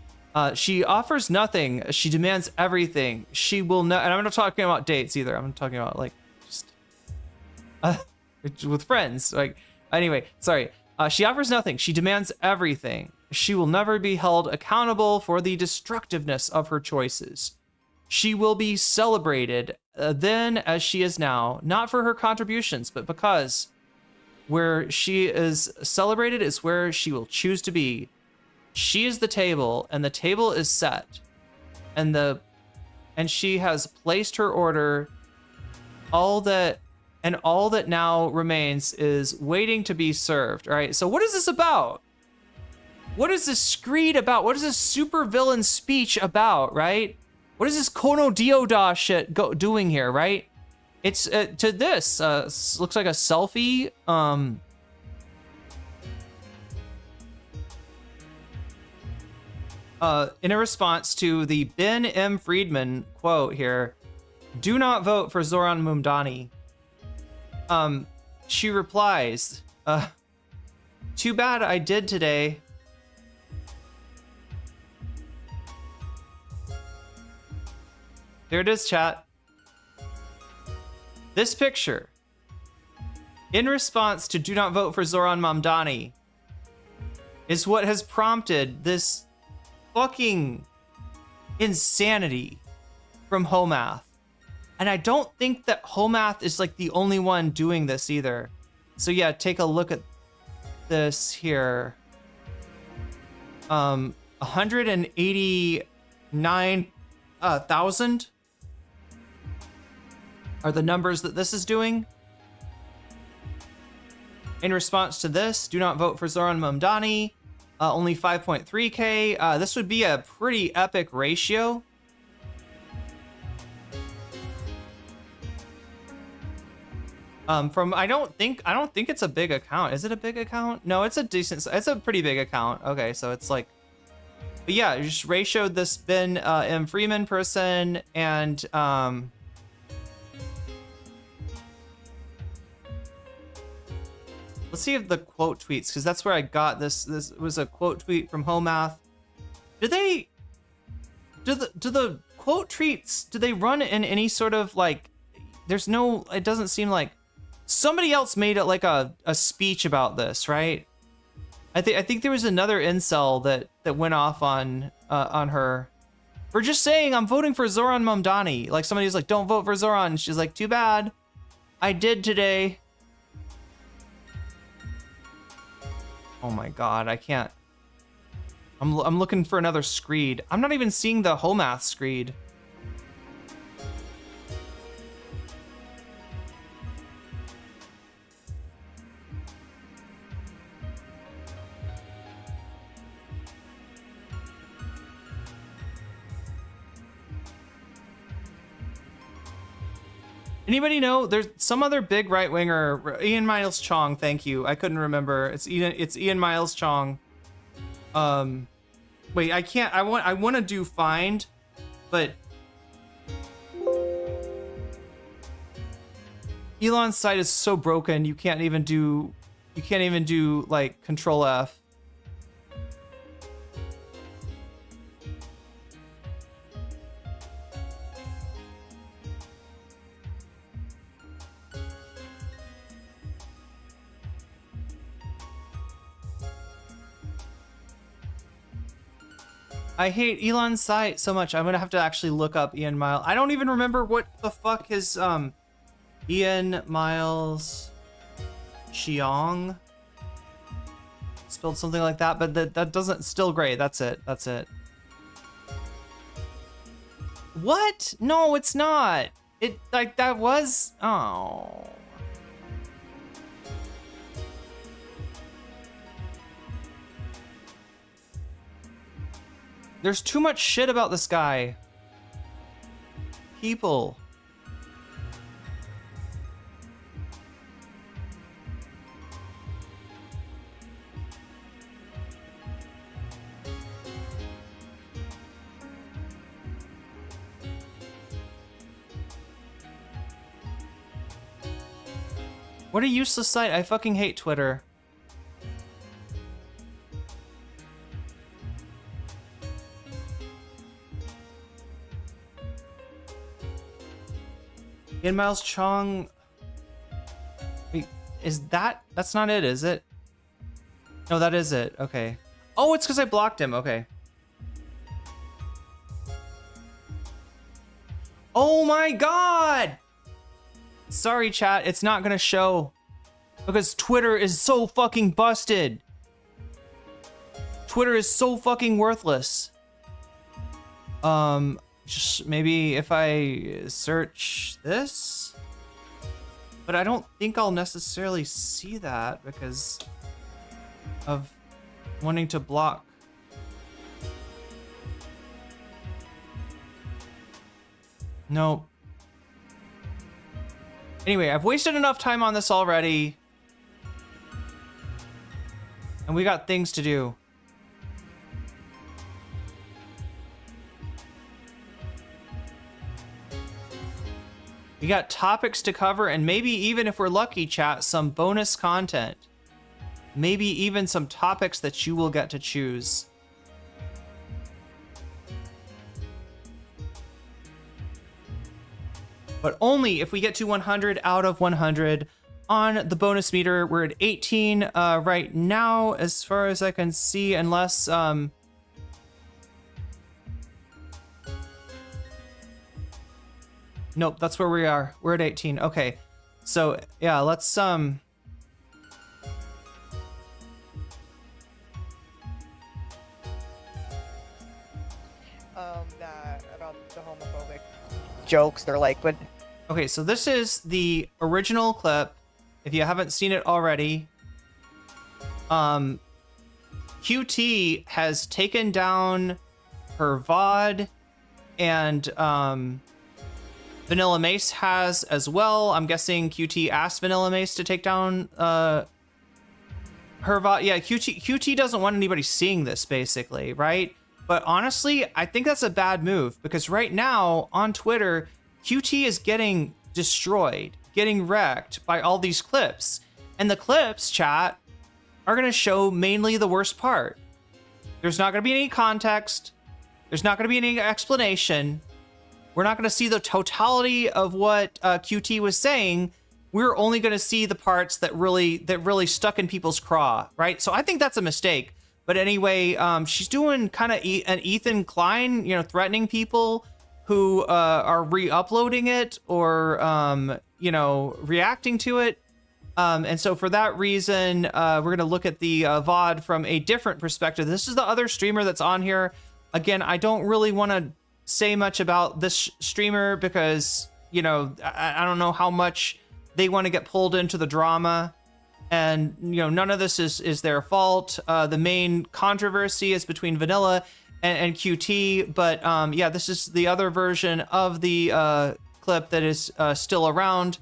She offers nothing. She demands everything. She will not. And I'm not talking about dates either. I'm talking about like just with friends. Like anyway, sorry. She offers nothing. She demands everything. She will never be held accountable for the destructiveness of her choices. She will be celebrated then as she is now, not for her contributions, but because where she is celebrated is where she will choose to be. She is the table, and the table is set, and she has placed her order. All that now remains is waiting to be served. All right. So what is this about? What is this screed about? What is this supervillain speech about? Right? What is this Kono Dioda shit doing here, right? It's to this. Looks like a selfie. In a response to the Ben M. Friedman quote here, do not vote for Zoran Mumdani. She replies, too bad I did today. There it is, chat. This picture, in response to do not vote for Zoran Mamdani, is what has prompted this fucking insanity from Homath. And I don't think that Homath is like the only one doing this either. So yeah, take a look at this here. 189,000 are the numbers that this is doing. In response to this, do not vote for Zoran Mamdani. Only 5.3K. This would be a pretty epic ratio. I don't think it's a big account. Is it a big account? No, it's a pretty big account. Okay, so it's like, but yeah, you just ratioed this Ben M. Freeman person, and let's see if the quote tweets, because that's where I got this. This was a quote tweet from Homath. Do the quote tweets, do they run in any sort of like, there's no, it doesn't seem like somebody else made it like a speech about this, right? I think there was another incel that went off on her for just saying I'm voting for Zoran Mamdani. Like somebody was like, don't vote for Zoran. She's like, too bad, I did today. Oh my god, I can't. I'm looking for another screed. I'm not even seeing the Homath screed. Anybody know? There's some other big right winger. Ian Miles Chong. Thank you. I couldn't remember. It's Ian Miles Chong. Wait, I can't. I want to do find, but Elon's site is so broken. You can't even do like Control F. I hate Elon's site so much. I'm gonna have to actually look up Ian Miles. I don't even remember what the fuck his Ian Miles Chiong spelled something like that, but that doesn't. Still great. That's it. That's it. What? No, it's not. It like that was. Oh. There's too much shit about this guy. People. What a useless site. I fucking hate Twitter. Ian Miles Chong. Wait, that's not it, is it? No, that is it. Okay. Oh, it's because I blocked him. Okay. Oh my god! Sorry, chat. It's not gonna show. Because Twitter is so fucking busted. Twitter is so fucking worthless. Just maybe if I search this, but I don't think I'll necessarily see that because of wanting to block. Nope. Anyway, I've wasted enough time on this already, and we got things to do. We got topics to cover, and maybe even if we're lucky, chat, some bonus content. Maybe even some topics that you will get to choose. But only if we get to 100 out of 100 on the bonus meter. We're at 18 right now, as far as I can see, unless... Nope, that's where we are. We're at 18. Okay. So, yeah, let's That about the homophobic jokes, they're like, but Okay, so this is the original clip. If you haven't seen it already, QT has taken down her VOD, and VanillaMace has as well. I'm guessing QT asked VanillaMace to take down her VOD. Yeah, QT doesn't want anybody seeing this, basically, right? But honestly, I think that's a bad move, because right now on Twitter, QT is getting destroyed, getting wrecked by all these clips. And the clips, chat, are going to show mainly the worst part. There's not going to be any context. There's not going to be any explanation. We're not going to see the totality of what QT was saying. We're only going to see the parts that really stuck in people's craw, right? So I think that's a mistake. But anyway, she's doing kind of an ETHAN Klein, you know, threatening people who are re-uploading it or, you know, reacting to it. And so for that reason, we're going to look at the VOD from a different perspective. This is the other streamer that's on here. Again, I don't really want to say much about this streamer because, you know, I don't know how much they want to get pulled into the drama. And, you know, none of this is their fault. The main controversy is between Vanilla and QT. But, yeah, this is the other version of the clip that is still around.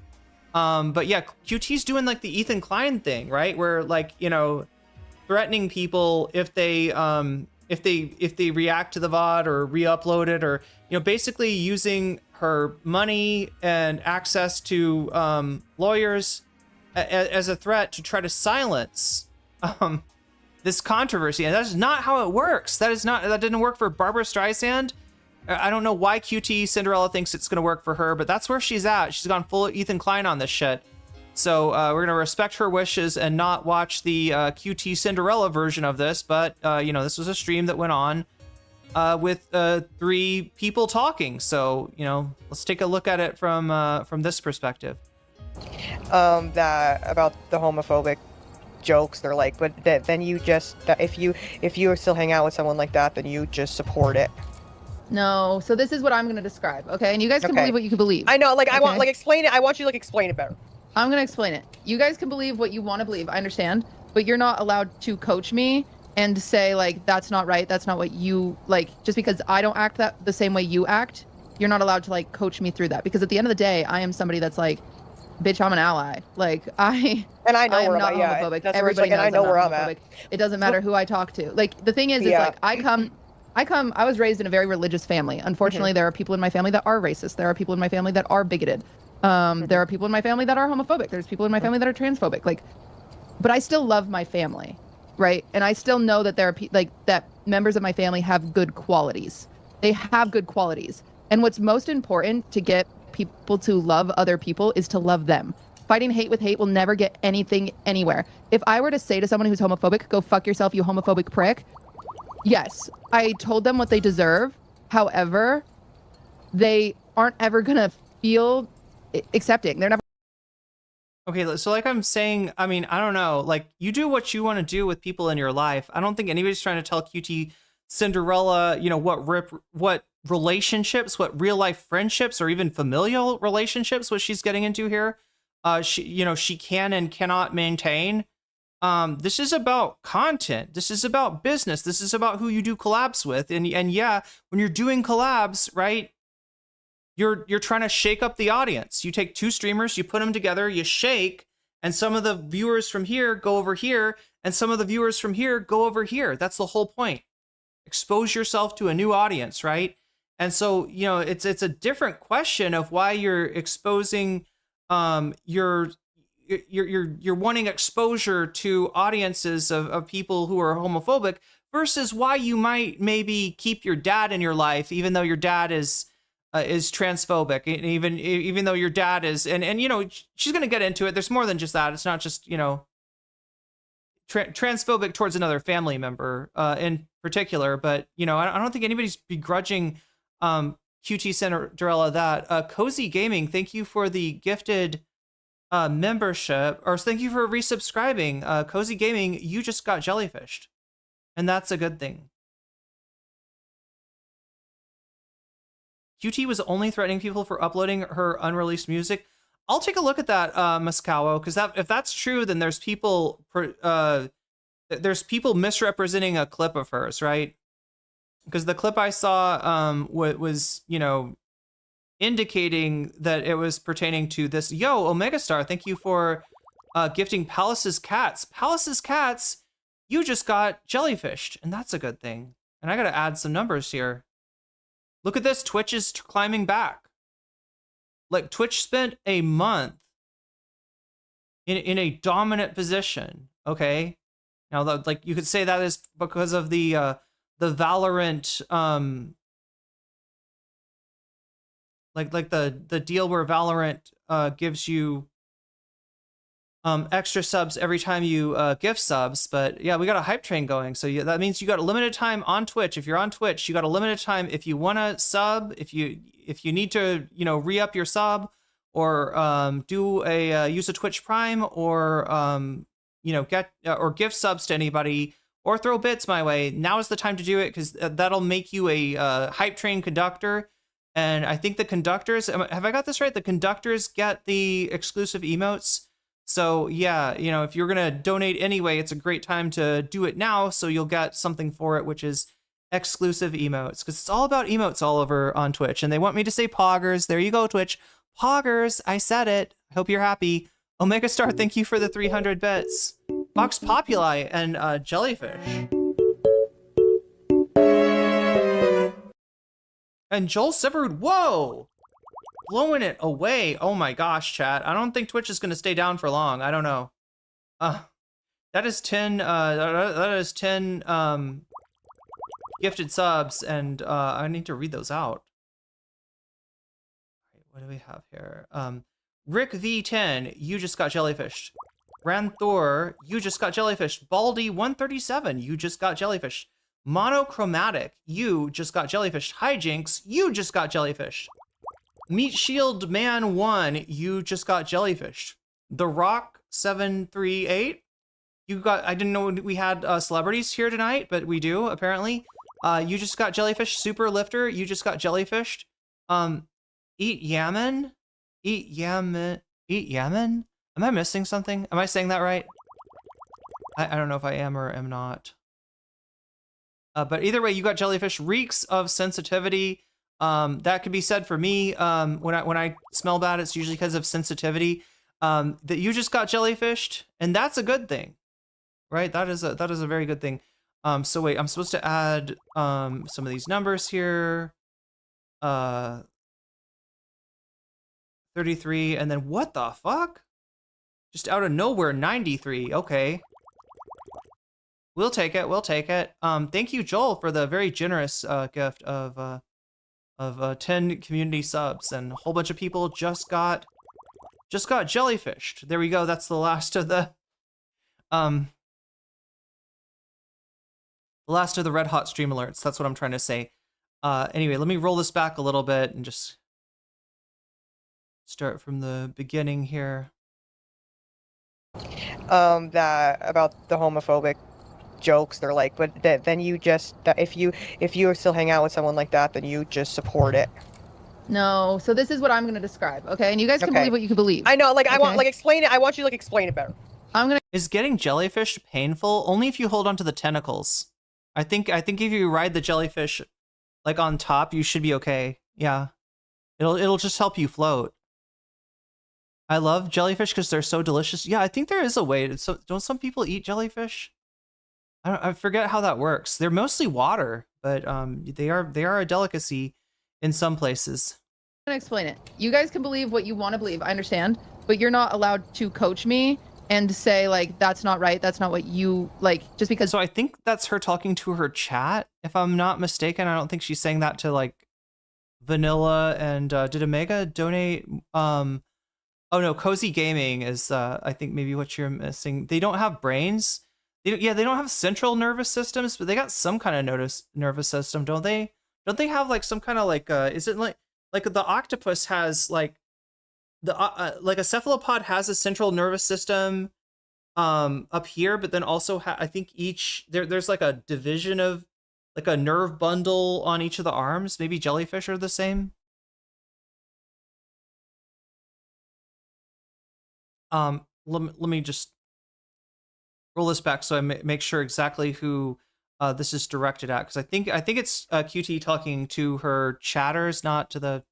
But yeah, QT's doing like the ETHAN Klein thing, right? Where like, you know, threatening people if they react to the VOD or re-upload it, or, you know, basically using her money and access to lawyers as a threat to try to silence this controversy. And that's not how it works. That didn't work for Barbara Streisand. I don't know why QTCinderella thinks it's going to work for her, but that's where she's at. She's gone full ETHAN Klein on this shit. So we're going to respect her wishes and not watch the QTCinderella version of this. But, you know, this was a stream that went on with 3 people talking. So, you know, let's take a look at it from this perspective. That about the homophobic jokes, they're like, but then you just, if you still hang out with someone like that, then you just support it. No, so this is what I'm going to describe, okay? And you guys can believe what you can believe. I know, like, okay? I want, like, explain it. I want you to, like, explain it better. I'm going to explain it. You guys can believe what you want to believe, I understand, but you're not allowed to coach me and say, like, that's not right, that's not what you, like, just because I don't act the same way you act, you're not allowed to, like, coach me through that. Because at the end of the day, I am somebody that's like, bitch, I'm an ally. Like, and I know I'm not homophobic. Everybody knows I know where I'm at. It doesn't matter who I talk to. Like, the thing is like, I was raised in a very religious family. Unfortunately, there are people in my family that are racist. There are people in my family that are bigoted. There are people in my family that are homophobic. There's people in my family that are transphobic. Like, but I still love my family, right? And I still know that there are that members of my family have good qualities. They have good qualities. And what's most important to get people to love other people is to love them. Fighting hate with hate will never get anything anywhere. If I were to say to someone who's homophobic, go fuck yourself, you homophobic prick, yes, I told them what they deserve. However, they aren't ever gonna feel accepting. They're never. Okay, so like I'm saying, I mean, I don't know. Like, you do what you want to do with people in your life. I don't think anybody's trying to tell QTCinderella, you know, what relationships, what real life friendships, or even familial relationships, what she's getting into here, she can and cannot maintain. This is about content. This is about business. This is about who you do collabs with. And yeah, when you're doing collabs, right, you're trying to shake up the audience. You take 2 streamers, you put them together, you shake, and some of the viewers from here go over here, and some of the viewers from here go over here. That's the whole point. Expose yourself to a new audience, right? And so, you know, it's a different question of why you're exposing you're wanting exposure to audiences of people who are homophobic versus why you might maybe keep your dad in your life, even though your dad is transphobic, and even though your dad is, and you know, she's going to get into it. There's more than just that. It's not just, you know, transphobic towards another family member in particular, but, you know, I don't think anybody's begrudging QTCinderella that. Cozy Gaming, thank you for the gifted membership, or thank you for resubscribing. Cozy Gaming, you just got jellyfished, and that's a good thing. QT was only threatening people for uploading her unreleased music. I'll take a look at that, Moscow, because if that's true, then there's people misrepresenting a clip of hers, right? Because the clip I saw was, you know, indicating that it was pertaining to this. Yo, Omega Star, thank you for gifting Palace's Cats. Palace's Cats, you just got jellyfished, and that's a good thing. And I gotta add some numbers here. Look at this, Twitch is climbing back. Like, Twitch spent a month in a dominant position, okay? Now, like, you could say that is because of the Valorant, like the deal where Valorant gives you extra subs every time you gift subs. But yeah, we got a hype train going. So that means you got a limited time on Twitch. If you're on Twitch, you got a limited time. If you want to sub, if you need to, you know, re-up your sub, or do a use a Twitch Prime, or you know, get or gift subs to anybody, or throw bits my way, now is the time to do it, because that'll make you a hype train conductor. And I think the conductors, have I got this right? The conductors get the exclusive emotes. So yeah, you know, if you're gonna donate anyway, it's a great time to do it now, so you'll get something for it, which is exclusive emotes, because it's all about emotes all over on Twitch, and they want me to say poggers. There you go, Twitch. Poggers, I said it. I hope you're happy. Omega Star, thank you for the 300 bits. Vox Populi and Jellyfish. And Joel Severud, whoa! Blowing it away. Oh my gosh, chat. I don't think Twitch is going to stay down for long. I don't know. That is 10, that is 10, gifted subs, and I need to read those out. What do we have here? Rick V10, you just got jellyfished. Ranthor, you just got jellyfished. Baldy 137, you just got jellyfished. Monochromatic, you just got jellyfished. Hijinks, you just got jellyfished. Meat Shield Man 1, you just got jellyfished. The Rock 738, you got, I didn't know we had celebrities here tonight, but we do apparently. You just got jellyfish. Super Lifter, you just got jellyfished. Eat Yaman. Am I missing something? Am I saying that right? I don't know if I am or am not. But either way, you got jellyfish. Reeks of sensitivity. That could be said for me. When I smell bad, it's usually because of sensitivity. That you just got jellyfished, and that's a good thing, right? That is a very good thing. So wait, I'm supposed to add some of these numbers here. 33, and then what the fuck? Just out of nowhere, 93. Okay. We'll take it. We'll take it. Thank you, Joel, for the very generous gift of 10 community subs, and a whole bunch of people just got jellyfished. There we go. That's the last of the red hot stream alerts. That's what I'm trying to say. Anyway, let me roll this back a little bit and just start from the beginning here. That about the homophobic jokes, they're like, but then you just, if you still hang out with someone like that, then you just support it. No, so this is what I'm going to describe, okay? And you guys can believe what you can believe. I know, like, okay. I want, like, explain it. I want you to, like, explain it better. Is getting jellyfish painful? Only if you hold onto the tentacles. I think if you ride the jellyfish, like, on top, you should be okay. Yeah. It'll just help you float. I love jellyfish because they're so delicious. Yeah, I think there is a way. So don't some people eat jellyfish? I forget how that works. They're mostly water, but they are a delicacy in some places. I'm gonna explain it. You guys can believe what you want to believe. I understand, but you're not allowed to coach me and say like that's not right. That's not what you like. Just because. So I think that's her talking to her chat, if I'm not mistaken. I don't think she's saying that to like Vanilla and did Omega donate? Oh no, Cozy Gaming is I think maybe what you're missing. They don't have brains. They don't have central nervous systems, but they got some kind of nervous system, don't they? Don't they have like some kind of like is it like the octopus has like the like a cephalopod has a central nervous system up here, but then also I think each there's like a division of like a nerve bundle on each of the arms. Maybe jellyfish are the same. Let me just roll this back so I make sure exactly who this is directed at, because I think it's QT talking to her chatters, not to the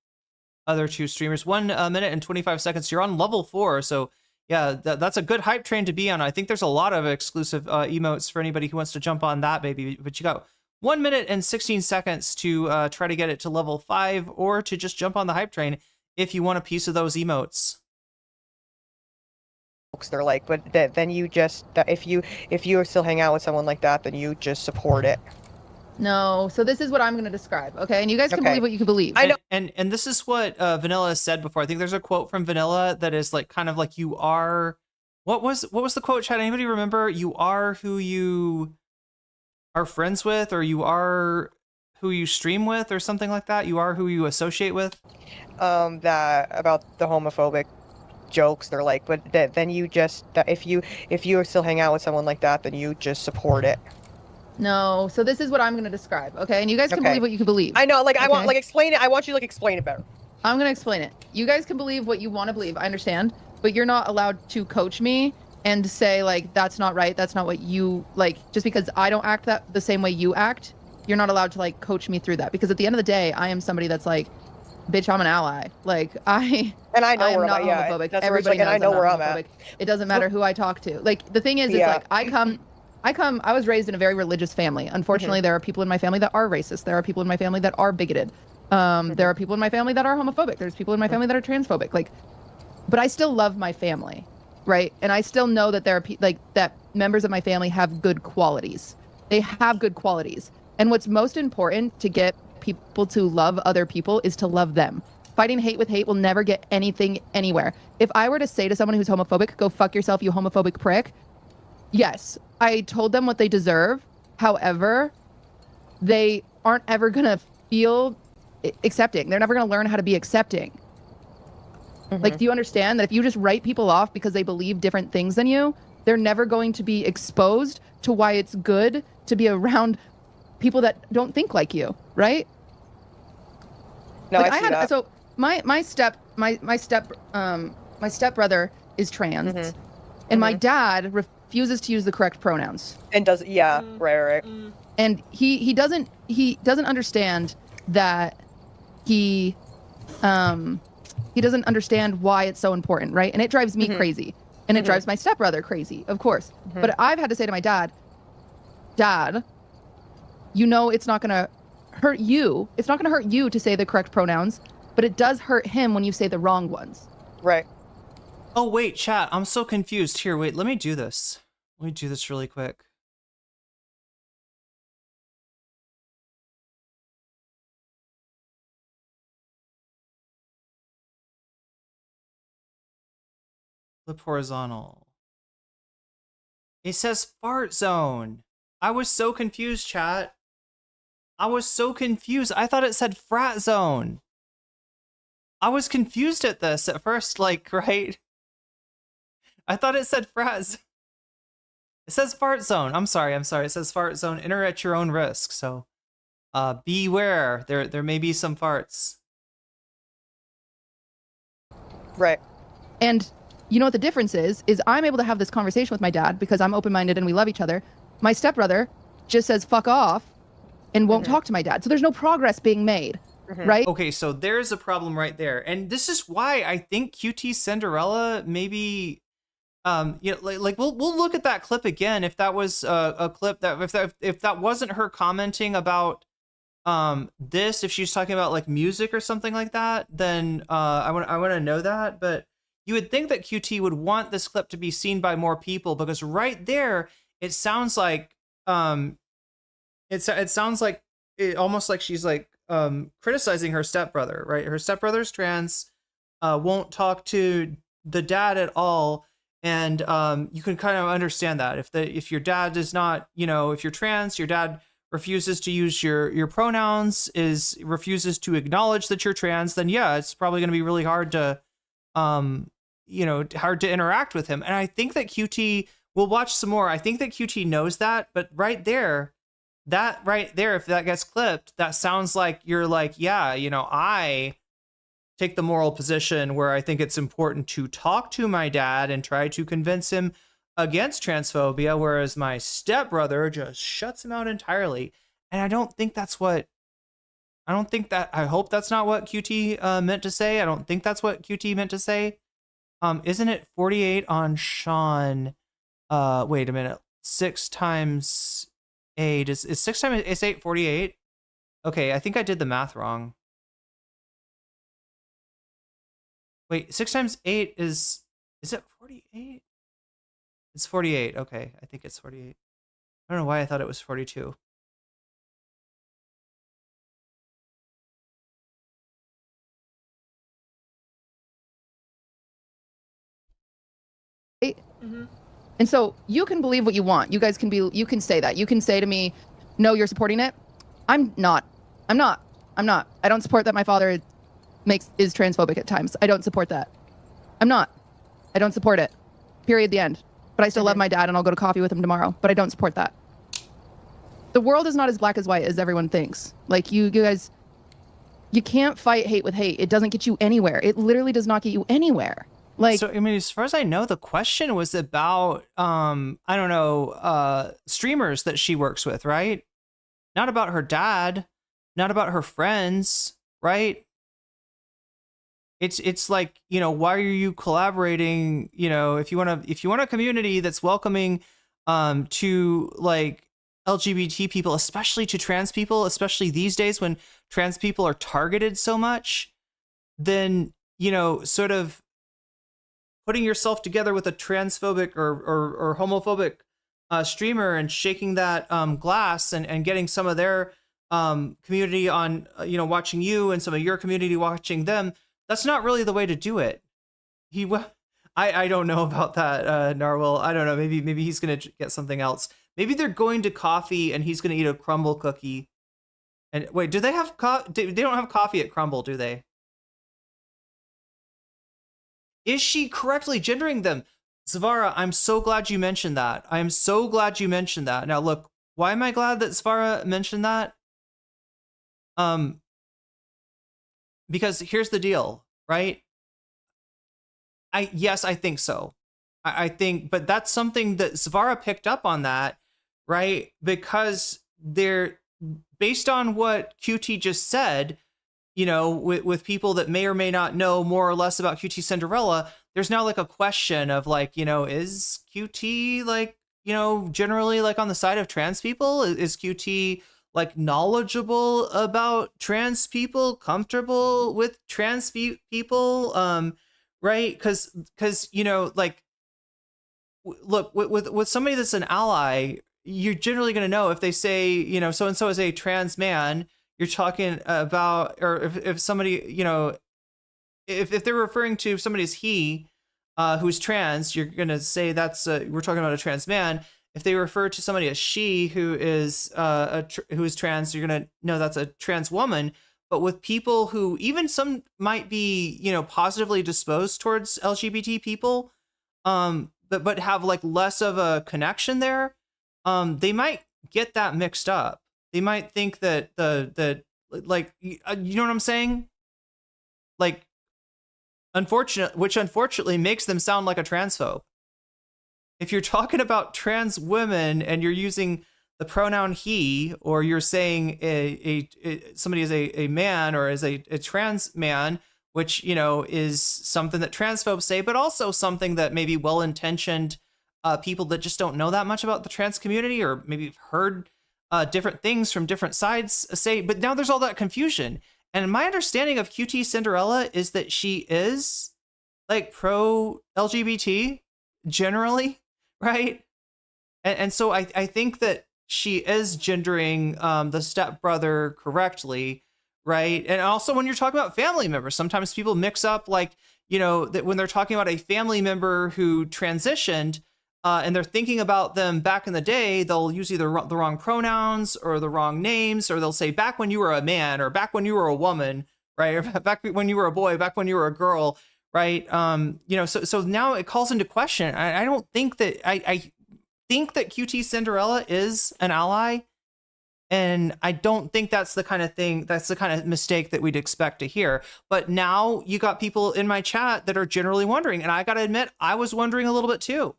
other two streamers. 1 minute and 25 seconds. You're on level 4, so yeah, that's a good hype train to be on. I think there's a lot of exclusive emotes for anybody who wants to jump on that baby. But you got 1 minute and 16 seconds to try to get it to level 5, or to just jump on the hype train if you want a piece of those emotes. They're like, but then you just, if you still hang out with someone like that, then you just support it. No, so this is what I'm going to describe, okay? And you guys can believe what you can believe. I know. And this is what Vanilla has said before. I think there's a quote from Vanilla that is like kind of like, you are, what was the quote, chat? Anybody remember? You are who you are friends with, or you are who you stream with, or something like that. You are who you associate with. That about the homophobic jokes, they're like, but then you just, if you still hang out with someone like that, then you just support it. No, so this is what I'm going to describe, okay? And you guys can believe what you can believe. I know, like, I want, like, explain it. I want you to, like, explain it better. I'm going to explain it. You guys can believe what you want to believe. I understand, but you're not allowed to coach me and say like that's not right. That's not what you like. Just because I don't act the same way you act you're not allowed to like coach me through that, because at the end of the day, I am somebody that's like, bitch, I'm an ally. Like I And I know am where not I'm at. homophobic. That's Everybody and I know knows where I'm I'm not at. homophobic. It doesn't matter who I talk to. Like the thing is Yeah. like I was raised in a very religious family. Unfortunately, there are people in my family that are racist. There are people in my family that are bigoted. There are people in my family that are homophobic. There's people in my family that are transphobic. Like, but I still love my family, right? And I still know that there are that members of my family have good qualities. They have good qualities. And what's most important to get people to love other people is to love them. Fighting hate with hate will never get anything anywhere. If I were to say to someone who's homophobic, go fuck yourself, you homophobic prick, yes, I told them what they deserve. However, they aren't ever going to feel accepting. They're never going to learn how to be accepting. Like, do you understand that if you just write people off because they believe different things than you, they're never going to be exposed to why it's good to be around people that don't think like you, right? No, like I see that. So my stepbrother is trans, and my dad refuses to use the correct pronouns. And does right. And he doesn't understand that he doesn't understand why it's so important, right? And it drives me crazy, and it drives my stepbrother crazy, of course. But I've had to say to my dad, you know, it's not gonna hurt you. It's not gonna hurt you to say the correct pronouns, but it does hurt him when you say the wrong ones. Right. Oh, wait, chat. I'm so confused. Here, wait, let me do this. Let me do this really quick. Flip horizontal. It says fart zone. I was so confused, chat. I was so confused. I thought it said frat zone. I was confused at this at first, like, right? I thought it said frat zone. It says fart zone. I'm sorry. It says fart zone. Enter at your own risk. So, beware. There may be some farts. Right. And you know what the difference is I'm able to have this conversation with my dad because I'm open-minded and we love each other. My stepbrother just says fuck off and won't talk to my dad. So there's no progress being made, right? Okay, so there's a problem right there. And this is why I think QTCinderella maybe you know, like we'll look at that clip again if that was a clip that if that wasn't her commenting about this, if she's talking about like music or something like that, then I want to know that. But you would think that QT would want this clip to be seen by more people, because right there it sounds like it sounds like almost like she's like criticizing her stepbrother, right? Her stepbrother's trans, won't talk to the dad at all. And you can kind of understand that if your dad does not, you know, if you're trans, your dad refuses to use your pronouns, refuses to acknowledge that you're trans, then yeah, it's probably going to be really hard to you know, hard to interact with him. And I think that QT will watch some more. I think that QT knows that, but right there, if that gets clipped, that sounds like you're like, yeah, you know, I take the moral position where I think it's important to talk to my dad and try to convince him against transphobia, whereas my stepbrother just shuts him out entirely. And I hope that's not what QT meant to say. I don't think that's what QT meant to say. Isn't it 48 on Sean? Wait a minute. 6 times 8 is 6 times 8 48? Okay, I think I did the math wrong. Wait, 6 times 8 is it 48? It's 48. Okay, I think it's 48. I don't know why I thought it was 42. And so you can believe what you want. You guys can you can say that. You can say to me, no, you're supporting it. I'm not. I don't support that my father is transphobic at times. I don't support that. I'm not. I don't support it. Period. The end. But I still love my dad and I'll go to coffee with him tomorrow. But I don't support that. The world is not as black as white as everyone thinks. Like you guys, you can't fight hate with hate. It doesn't get you anywhere. It literally does not get you anywhere. Like, so I mean, as far as I know, the question was about I don't know, streamers that she works with, right? not about her dad, not about her friends, right? It's like, you know, why are you collaborating? You know, if you want a community that's welcoming to like LGBT people, especially to trans people, especially these days when trans people are targeted so much, then, you know, sort of putting yourself together with a transphobic or homophobic streamer and shaking that glass and getting some of their community on, you know, watching you and some of your community watching them. That's not really the way to do it. I don't know about that, Narwhal. I don't know. Maybe he's gonna get something else. Maybe they're going to coffee and he's gonna eat a crumble cookie. And wait, do they have they don't have coffee at Crumble, do they? Is she correctly gendering them? Zavara, I'm so glad you mentioned that. I am so glad you mentioned that. Now look, why am I glad that Zavara mentioned that? Because here's the deal, right? Yes, I think so. I think, but that's something that Zavara picked up on that, right? Because they're based on what QT just said, you know, with people that may or may not know more or less about QTCinderella, there's now like a question of like, you know, is QT like, you know, generally like on the side of trans people? Is QT like knowledgeable about trans people, comfortable with trans people, right? Because you know, like, look, with somebody that's an ally, you're generally going to know if they say, you know, so and so is a trans man. You're talking about, or if somebody, you know, if they're referring to somebody as he, who's trans, you're going to say that's we're talking about a trans man. If they refer to somebody as she, who is who is trans, you're gonna know that's a trans woman. But with people who even some might be, you know, positively disposed towards LGBT people, but have like less of a connection there, they might get that mixed up. They might think that like, you know what I'm saying? Like, which unfortunately makes them sound like a transphobe. If you're talking about trans women and you're using the pronoun he, or you're saying somebody is a man or is a trans man, which, you know, is something that transphobes say, but also something that maybe well-intentioned people that just don't know that much about the trans community or maybe heard different things from different sides say, but now there's all that confusion. And my understanding of QTCinderella is that she is like pro-LGBT generally. Right. And so I think that she is gendering the stepbrother correctly. Right. And also when you're talking about family members, sometimes people mix up like, you know, that when they're talking about a family member who transitioned and they're thinking about them back in the day, they'll use either the wrong pronouns or the wrong names, or they'll say back when you were a man or back when you were a woman. Right. Or back when you were a boy, back when you were a girl. Right. You know, so now it calls into question. I don't think that I think that QTCinderella is an ally. And I don't think that's the kind of thing, that's the kind of mistake that we'd expect to hear. But now you got people in my chat that are generally wondering. And I got to admit, I was wondering a little bit too.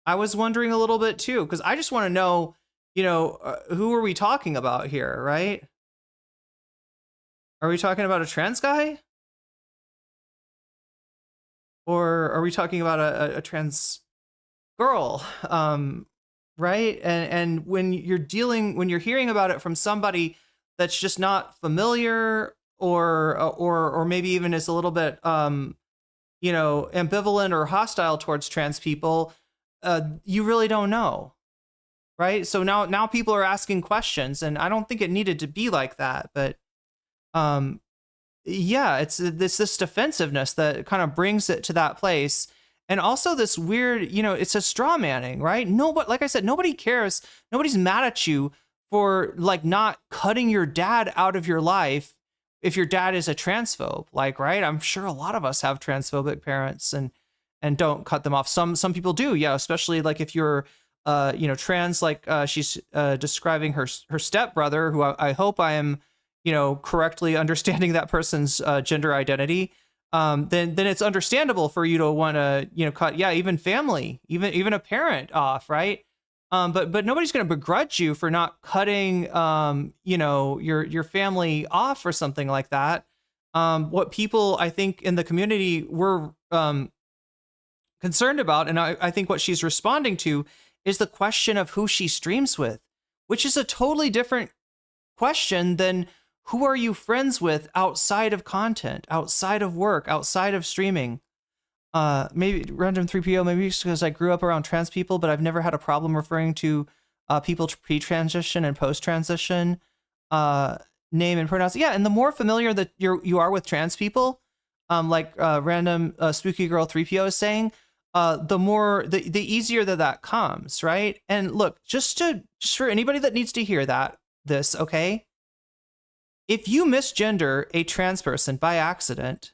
Because I just want to know, you know, who are we talking about here, right? Are we talking about a trans guy? Or are we talking about a trans girl? Right? And when you're hearing about it from somebody that's just not familiar or maybe even is a little bit, you know, ambivalent or hostile towards trans people, you really don't know. Right? So now people are asking questions, and I don't think it needed to be like that, but yeah, it's this defensiveness that kind of brings it to that place. And also this weird, you know, it's a straw manning, right? But like I said, nobody cares. Nobody's mad at you for like not cutting your dad out of your life if your dad is a transphobe, like, right? I'm sure a lot of us have transphobic parents and don't cut them off. Some people do. Yeah. Especially like if you're, you know, trans, like she's describing her stepbrother, who I hope I am, you know, correctly understanding that person's gender identity, then it's understandable for you to want to, you know, cut, yeah, even family, even a parent off, right? But nobody's going to begrudge you for not cutting, you know, your family off or something like that. What people, I think, in the community were concerned about, and I think what she's responding to is the question of who she streams with, which is a totally different question than who are you friends with outside of content, outside of work, outside of streaming. Maybe random 3PO, maybe it's because I grew up around trans people, but I've never had a problem referring to people pre-transition and post-transition name and pronouns. Yeah, and the more familiar that you are with trans people, like random spooky girl 3PO is saying, the easier that comes, right? And look, just for anybody that needs to hear this, okay? If you misgender a trans person by accident,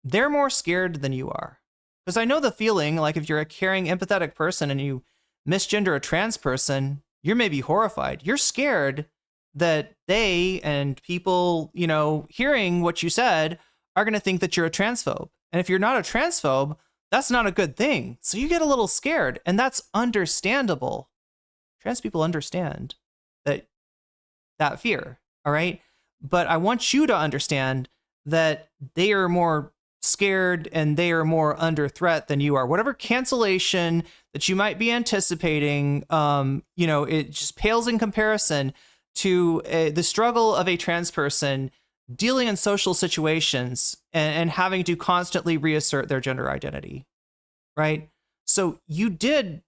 they're more scared than you are. Because I know the feeling, like if you're a caring, empathetic person and you misgender a trans person, you're maybe horrified. You're scared that they and people, you know, hearing what you said are going to think that you're a transphobe. And if you're not a transphobe, that's not a good thing. So you get a little scared, and that's understandable. Trans people understand that fear, all right? But I want you to understand that they are more scared and they are more under threat than you are. Whatever cancellation that you might be anticipating, you know, it just pales in comparison to the struggle of a trans person dealing in social situations and having to constantly reassert their gender identity, right? So you did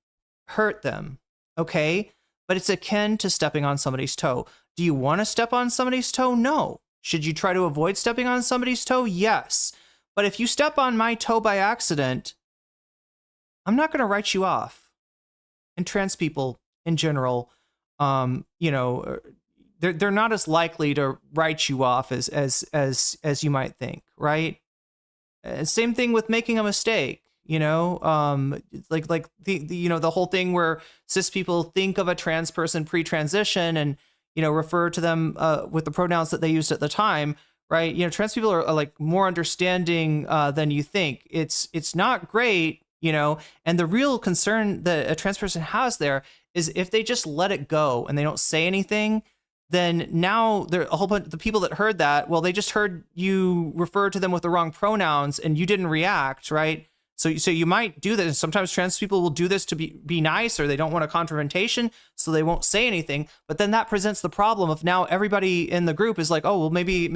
hurt them, okay? But it's akin to stepping on somebody's toe. Do you want to step on somebody's toe? No. Should you try to avoid stepping on somebody's toe? Yes. But if you step on my toe by accident, I'm not going to write you off. And trans people in general, you know, they're not as likely to write you off as you might think, right? Same thing with making a mistake, you know, like the you know, the whole thing where cis people think of a trans person pre-transition and, you know, refer to them with the pronouns that they used at the time, right? You know, trans people are like more understanding than you think. It's not great, you know, and the real concern that a trans person has there is if they just let it go and they don't say anything, then now there a whole bunch of the people that heard that, well, they just heard you refer to them with the wrong pronouns and you didn't react, right? So you might do this. Sometimes trans people will do this to be nice, or they don't want a confrontation, so they won't say anything. But then that presents the problem of now everybody in the group is like, oh, well, maybe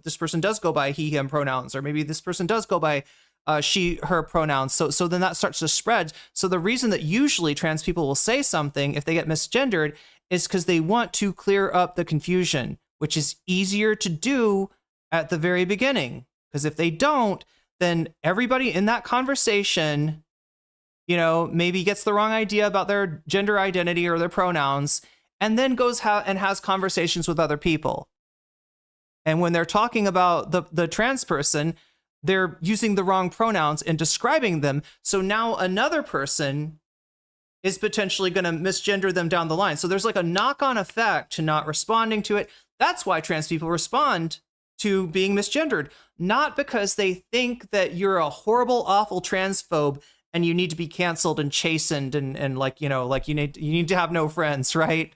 this person does go by he, him pronouns, or maybe this person does go by she, her pronouns. So then that starts to spread. So the reason that usually trans people will say something if they get misgendered is because they want to clear up the confusion, which is easier to do at the very beginning. Because if they don't, then everybody in that conversation, you know, maybe gets the wrong idea about their gender identity or their pronouns, and then goes and has conversations with other people. And when they're talking about the trans person, they're using the wrong pronouns and describing them. So now another person is potentially going to misgender them down the line. So there's like a knock-on effect to not responding to it. That's why trans people respond to being misgendered, not because they think that you're a horrible, awful transphobe and you need to be canceled and chastened and like, you know, like you need to have no friends, right?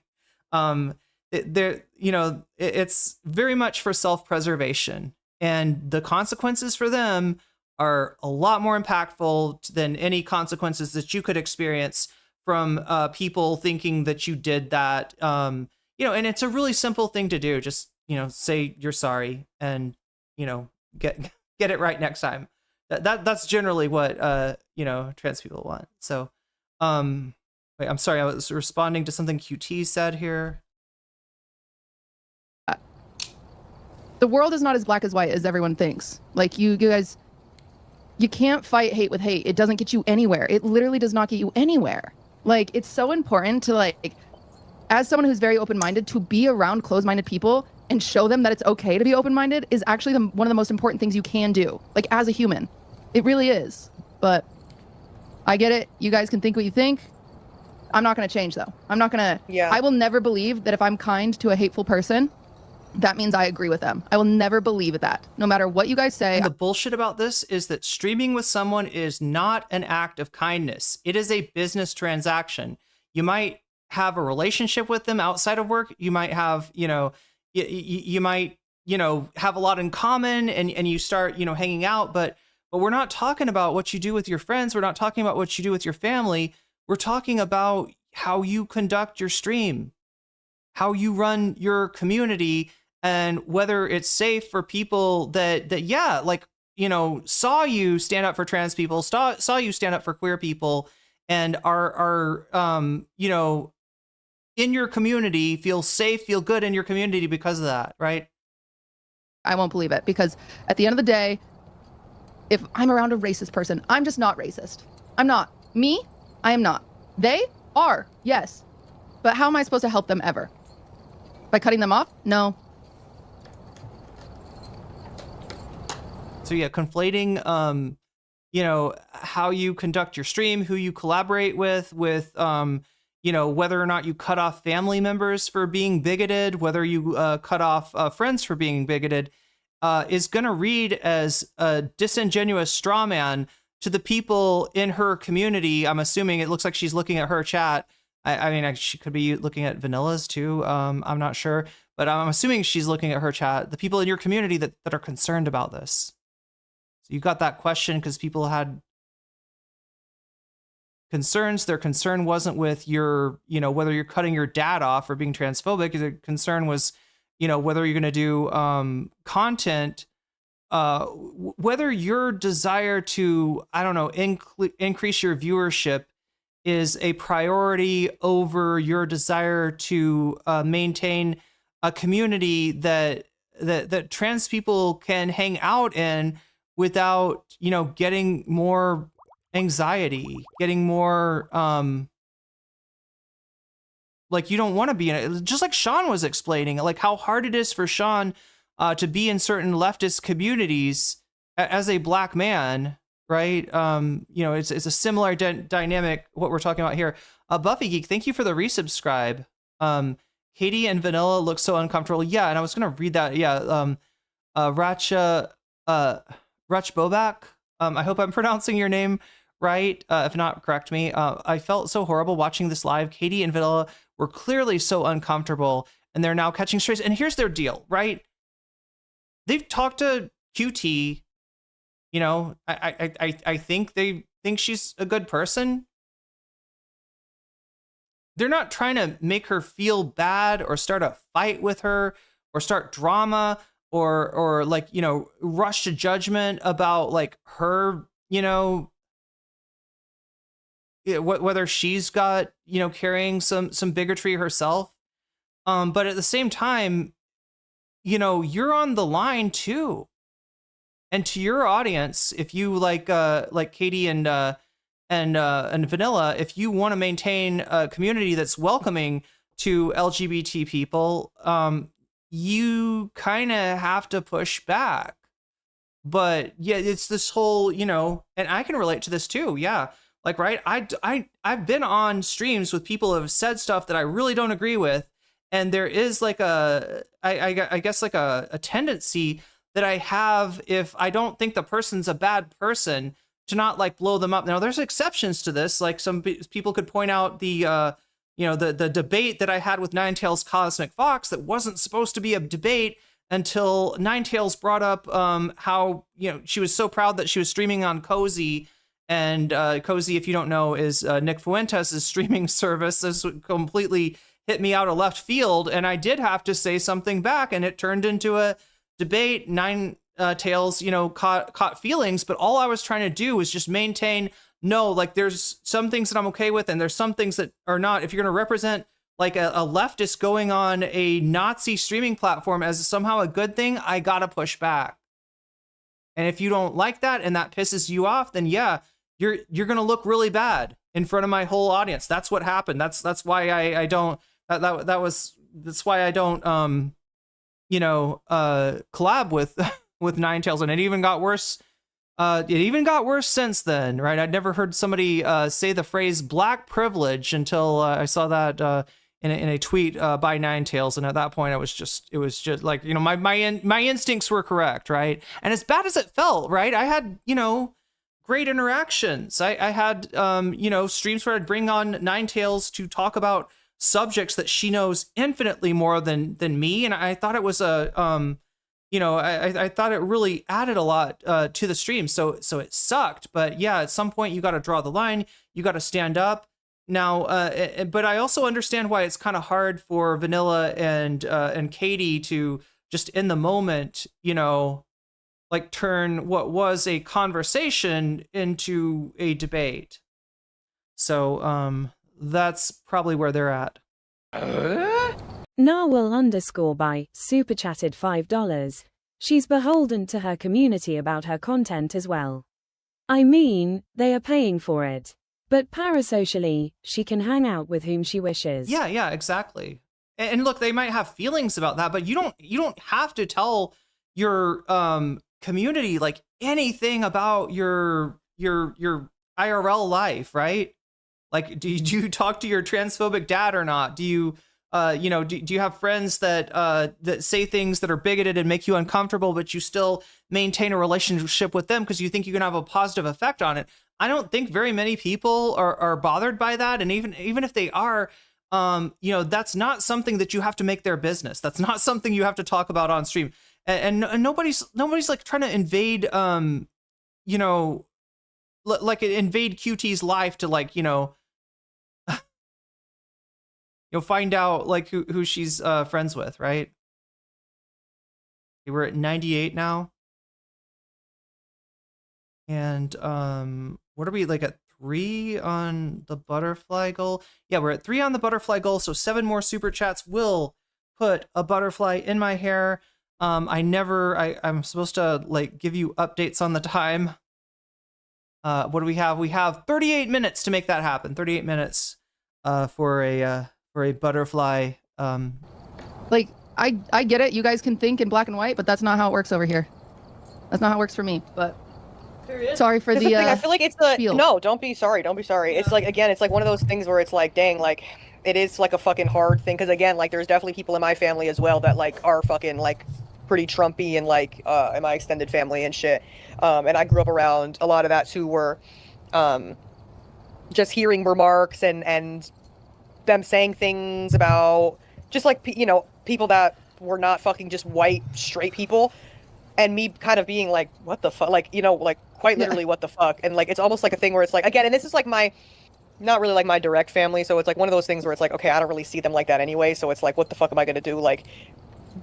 It's very much for self-preservation, and the consequences for them are a lot more impactful than any consequences that you could experience from people thinking that you did that. You know, and it's a really simple thing to do. Just, you know, say you're sorry and, you know, get it right next time. That's generally what you know, trans people want. So wait, I'm sorry, I was responding to something QT said here. The world is not as black as white as everyone thinks. Like you guys, you can't fight hate with hate. It doesn't get you anywhere. It literally does not get you anywhere. Like, it's so important to, like, as someone who's very open-minded, to be around closed-minded people and show them that it's okay to be open-minded is actually one of the most important things you can do, like, as a human. It really is. But I get it. You guys can think what you think. I'm not going to change, though. I'm not going to... Yeah. I will never believe that if I'm kind to a hateful person, that means I agree with them. I will never believe that, no matter what you guys say. And the bullshit about this is that streaming with someone is not an act of kindness. It is a business transaction. You might have a relationship with them outside of work. You might have, you might, have a lot in common and you start, hanging out, but we're not talking about what you do with your friends. We're not talking about what you do with your family. We're talking about how you conduct your stream, how you run your community, and whether it's safe for people that saw you stand up for trans people, saw you stand up for queer people, and are in your community, feel safe, feel good in your community because of that, right? I won't believe it, because at the end of the day, if I'm around a racist person, I'm just not racist. I'm not. Me, I am not. They are, yes. But how am I supposed to help them ever? By cutting them off? No. So yeah, conflating, how you conduct your stream, who you collaborate with, whether or not you cut off family members for being bigoted, whether you cut off friends for being bigoted, is going to read as a disingenuous straw man to the people in her community. I'm assuming it looks like she's looking at her chat. I mean, she could be looking at Vanilla's too. I'm not sure, but I'm assuming she's looking at her chat. The people in your community that are concerned about this. So you got that question because people had concerns. Their concern wasn't with your, whether you're cutting your dad off or being transphobic. Their concern was, whether you're going to do content, whether your desire to, increase your viewership is a priority over your desire to maintain a community that trans people can hang out in without, getting more anxiety, getting more you don't want to be in it. Just like Sean was explaining, like how hard it is for Sean to be in certain leftist communities as a black man, right? It's a similar dynamic what we're talking about here. Buffy Geek, thank you for the resubscribe. Katie and Vanilla look so uncomfortable. Yeah, and I was gonna read that. Yeah, Ratcha Bobak. I hope I'm pronouncing your name right. If not, correct me. I felt so horrible watching this live. Katie and Vanilla were clearly so uncomfortable, and they're now catching strays. And here's their deal, right? They've talked to QT. I think they think she's a good person. They're not trying to make her feel bad or start a fight with her or start drama or rush to judgment about her, whether she's got, carrying some bigotry herself. But at the same time, you're on the line too. And to your audience, if you like Katie and Vanilla, if you want to maintain a community that's welcoming to LGBT people, you kind of have to push back. But yeah, it's this whole, and I can relate to this too. Yeah. Right. I've been on streams with people who have said stuff that I really don't agree with. And there is I guess a tendency that I have, if I don't think the person's a bad person, to not blow them up. Now there's exceptions to this. Some people could point out the debate that I had with Ninetails Cosmic Fox that wasn't supposed to be a debate until Ninetails brought up how, she was so proud that she was streaming on Cozy. And Cozy, if you don't know, is Nick Fuentes' streaming service. This completely hit me out of left field. And I did have to say something back, and it turned into a debate. Ninetails, caught feelings, but all I was trying to do was just maintain, there's some things that I'm okay with, and there's some things that are not. If you're going to represent a leftist going on a Nazi streaming platform as somehow a good thing, I gotta push back. And if you don't like that and that pisses you off, then yeah, you're gonna look really bad in front of my whole audience. That's what happened. That's why I don't. That's why I don't collab with Ninetails, and it even got worse. It even got worse since then, right? I'd never heard somebody say the phrase "black privilege" until I saw that in a tweet by Ninetales, and at that point, it was just like, you know, my instincts were correct, right? And as bad as it felt, right, I had, you know, great interactions. I had you know, streams where I'd bring on Ninetales to talk about subjects that she knows infinitely more than me, and I thought it was a you know, I thought it really added a lot to the stream. So it sucked, but yeah, at some point you got to draw the line. You got to stand up. Now, but I also understand why it's kind of hard for Vanilla and Katie to just in the moment, you know, like turn what was a conversation into a debate. So that's probably where they're at. Narwhal_by super chatted $5. She's beholden to her community about her content as well. I mean, they are paying for it. But parasocially, she can hang out with whom she wishes. Yeah, exactly. And look, they might have feelings about that, but you don't have to tell your community like anything about your IRL life, right? Like, do you talk to your transphobic dad or not? Do you you know, do you have friends that that say things that are bigoted and make you uncomfortable, but you still maintain a relationship with them because you think you can have a positive effect on it? I don't think very many people are bothered by that, and even if they are, you know, that's not something that you have to make their business. That's not something you have to talk about on stream, and nobody's like trying to invade, you know, like invade QT's life to, like, you know. You'll find out like who she's friends with, right? We're at 98 now. And what are we, like, at 3 on the butterfly goal? Yeah, we're at 3 on the butterfly goal, so 7 more super chats will put a butterfly in my hair. I'm supposed to like give you updates on the time. What do we have? We have 38 minutes to make that happen. 38 minutes for a butterfly. Like, I get it. You guys can think in black and white, but that's not how it works over here. That's not how it works for me. But sorry for the. I feel like it's the spiel. No. Don't be sorry. Don't be sorry. Yeah. It's like, again, it's like one of those things where it's like, dang, like it is like a fucking hard thing, because again, like there's definitely people in my family as well that like are fucking like pretty Trumpy and like in my extended family and shit. And I grew up around a lot of that who were just hearing remarks and them saying things about just like, you know, people that were not fucking just white straight people, and me kind of being like, what the fuck, like, you know, like quite literally what the fuck. And like it's almost like a thing where it's like, again, and this is like my not really like my direct family, so it's like one of those things where it's like, okay, I don't really see them like that anyway, so it's like, what the fuck am I gonna do, like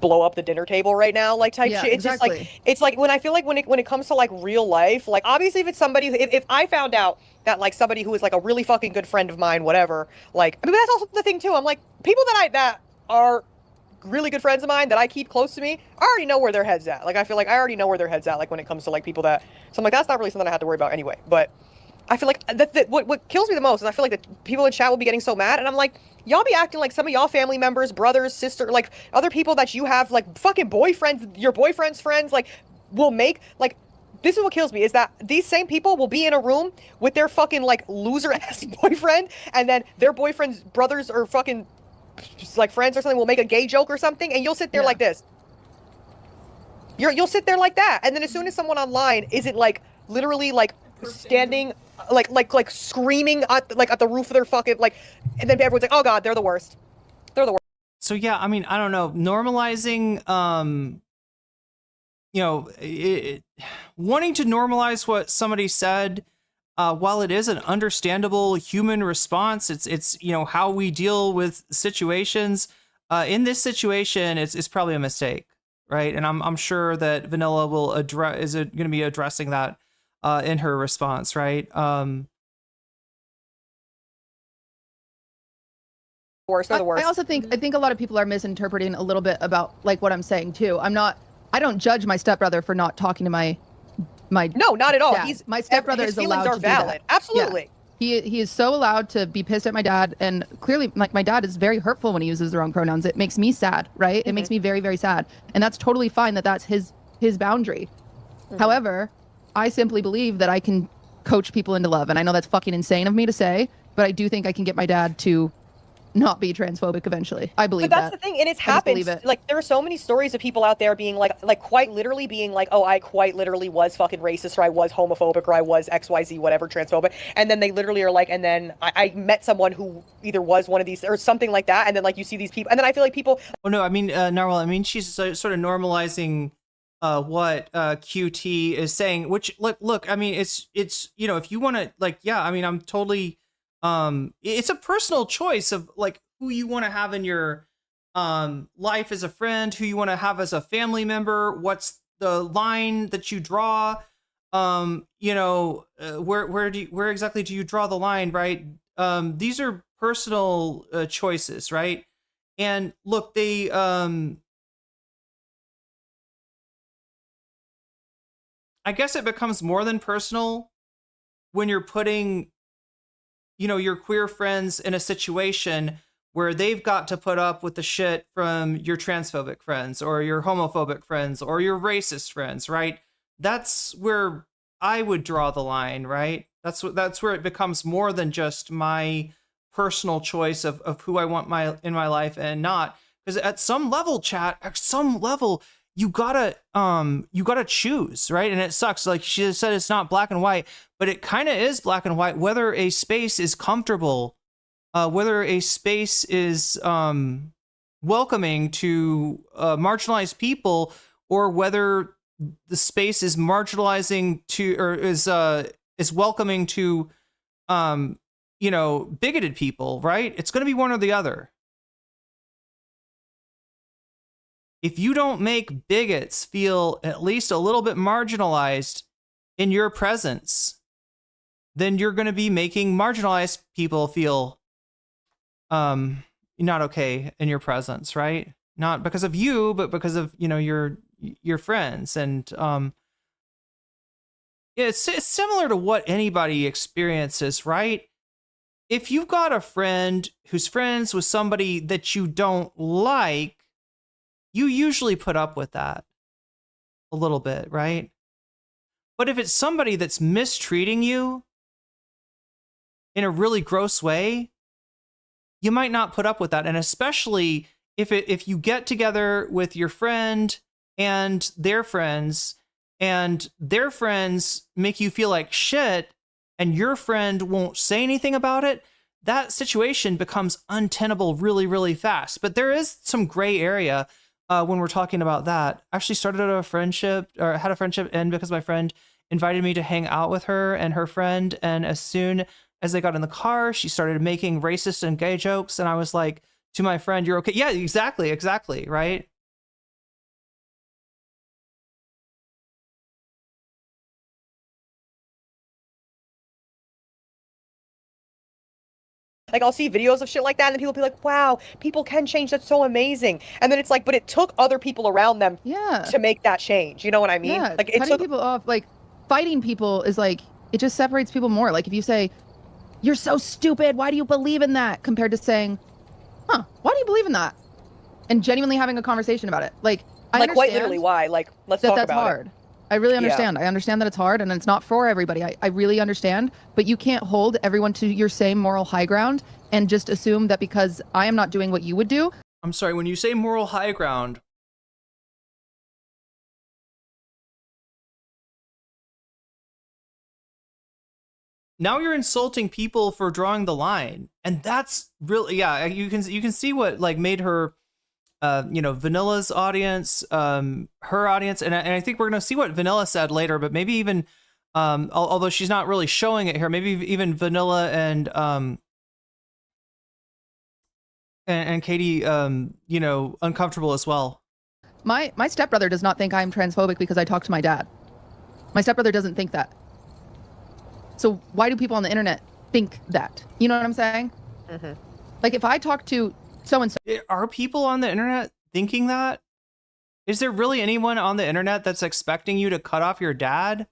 blow up the dinner table right now, like type shit. It's exactly. Just like, it's like when I feel like when it comes to like real life, like obviously if it's somebody if I found out that like somebody who is like a really fucking good friend of mine, whatever, like, I mean, that's also the thing too. I'm like, people that are really good friends of mine that I keep close to me, I already know where their head's at. Like, I feel like I already know where their head's at, like when it comes to like people that, so I'm like, that's not really something I have to worry about anyway. But I feel like what kills me the most is I feel like that people in chat will be getting so mad, and I'm like, y'all be acting like some of y'all family members, brothers, sister, like other people that you have like fucking boyfriends, your boyfriend's friends, like will make, like, this is what kills me, is that these same people will be in a room with their fucking like loser ass boyfriend, and then their boyfriend's brothers or fucking like friends or something will make a gay joke or something, and you'll sit there like this. You'll sit there like that, and then as soon as someone online isn't like literally like standing like screaming at the roof of their fucking like, and then everyone's like, oh god, they're the worst. They're the worst. So yeah, I mean, I don't know, normalizing you know, wanting to normalize what somebody said, while it is an understandable human response, it's you know, how we deal with situations. In this situation, it's probably a mistake, right? And I'm sure that Vanilla will is going to be addressing that in her response, right? Worst, they're the worst. I also think a lot of people are misinterpreting a little bit about like what I'm saying too. I don't judge my stepbrother for not talking to my no, not at all. Dad. My stepbrother is allowed to do that. Absolutely. Yeah. He is so allowed to be pissed at my dad, and clearly like my dad is very hurtful when he uses the wrong pronouns. It makes me sad, right? It makes me very, very sad, and that's totally fine that that's his boundary. However, I simply believe that I can coach people into love, and I know that's fucking insane of me to say, but I do think I can get my dad to not be transphobic eventually. I believe that. But that's that. the thing, and it's I just happened. believe it. Like, there are so many stories of people out there being like quite literally being like, oh, I quite literally was fucking racist, or I was homophobic, or I was XYZ, whatever, transphobic. And then they literally are like, and then I met someone who either was one of these or something like that. And then like you see these people, and then I feel like people. Oh no, I mean, Narwhal, I mean, she's sort of normalizing what QT is saying, which look, I mean, it's you know, if you want to, like, yeah, I mean, I'm totally it's a personal choice of like who you want to have in your life as a friend, who you want to have as a family member, what's the line that you draw, you know, where exactly do you draw the line, right? These are personal choices, right? And look, they I guess it becomes more than personal when you're putting, you know, your queer friends in a situation where they've got to put up with the shit from your transphobic friends or your homophobic friends or your racist friends, right? That's where I would draw the line, right? That's where it becomes more than just my personal choice of who I want in my life and not. Because at some level, chat, at some level, you gotta choose, right? And it sucks. Like she said, it's not black and white, but it kind of is black and white. Whether a space is comfortable, whether a space is welcoming to marginalized people, or whether the space is marginalizing to, or is welcoming to, you know, bigoted people, right? It's going to be one or the other. If you don't make bigots feel at least a little bit marginalized in your presence, then you're going to be making marginalized people feel not okay in your presence, right? Not because of you, but because of, you know, your friends. And it's similar to what anybody experiences, right? If you've got a friend who's friends with somebody that you don't like, you usually put up with that a little bit, right? But if it's somebody that's mistreating you in a really gross way, you might not put up with that. And especially if you get together with your friend and their friends make you feel like shit and your friend won't say anything about it, that situation becomes untenable really, really fast. But there is some gray area when we're talking about that. I actually started a friendship, or had a friendship end because my friend invited me to hang out with her and her friend. And as soon as they got in the car, she started making racist and gay jokes. And I was like, to my friend, you're okay. Yeah, exactly, right? Like, I'll see videos of shit like that, and then people be like, wow, people can change, that's so amazing. And then it's like, but it took other people around them to make that change. You know what I mean? Yeah, like, it cutting people off, like, fighting people is like, it just separates people more. Like, if you say, you're so stupid, why do you believe in that? Compared to saying, huh, why do you believe in that? And genuinely having a conversation about it. Like, I understand quite literally why. Like, let's talk about it. That's hard. I really understand. Yeah. I understand that it's hard and it's not for everybody. I really understand, but you can't hold everyone to your same moral high ground and just assume that because I am not doing what you would do. I'm sorry, when you say moral high ground, now you're insulting people for drawing the line. And that's really, yeah, you can see what like made her you know, Vanilla's audience, her audience, and I think we're gonna see what Vanilla said later, but maybe even although she's not really showing it here, maybe even Vanilla and Katie, you know, uncomfortable as well. My stepbrother does not think I'm transphobic because I talk to my dad. My stepbrother doesn't think that. So why do people on the internet think that? You know what I'm saying? Mm-hmm. Like, if I talk to so-and-so. Are people on the internet thinking that? Is there really anyone on the internet that's expecting you to cut off your dad?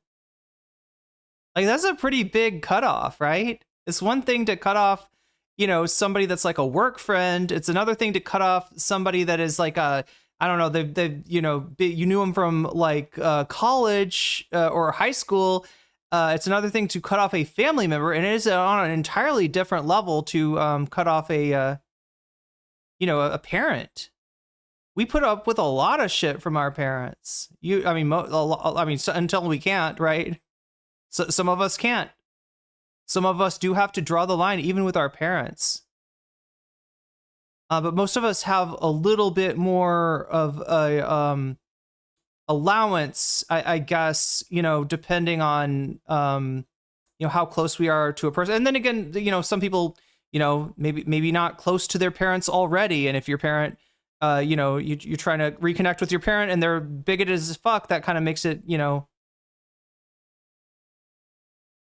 Like, that's a pretty big cutoff, right? It's one thing to cut off, you know, somebody that's like a work friend. It's another thing to cut off somebody that is like a, I don't know, they you know, you knew them from like college or high school. It's another thing to cut off a family member, and it is on an entirely different level to cut off a you know, a parent. We put up with a lot of shit from our parents. Until we can't, right? So some of us can't. Some of us do have to draw the line, even with our parents. But most of us have a little bit more of a allowance, I guess, you know, depending on you know, how close we are to a person. And then again, you know, some people, you know, maybe not close to their parents already, and if your parent, you know, you're trying to reconnect with your parent and they're bigoted as fuck, that kind of makes it, you know.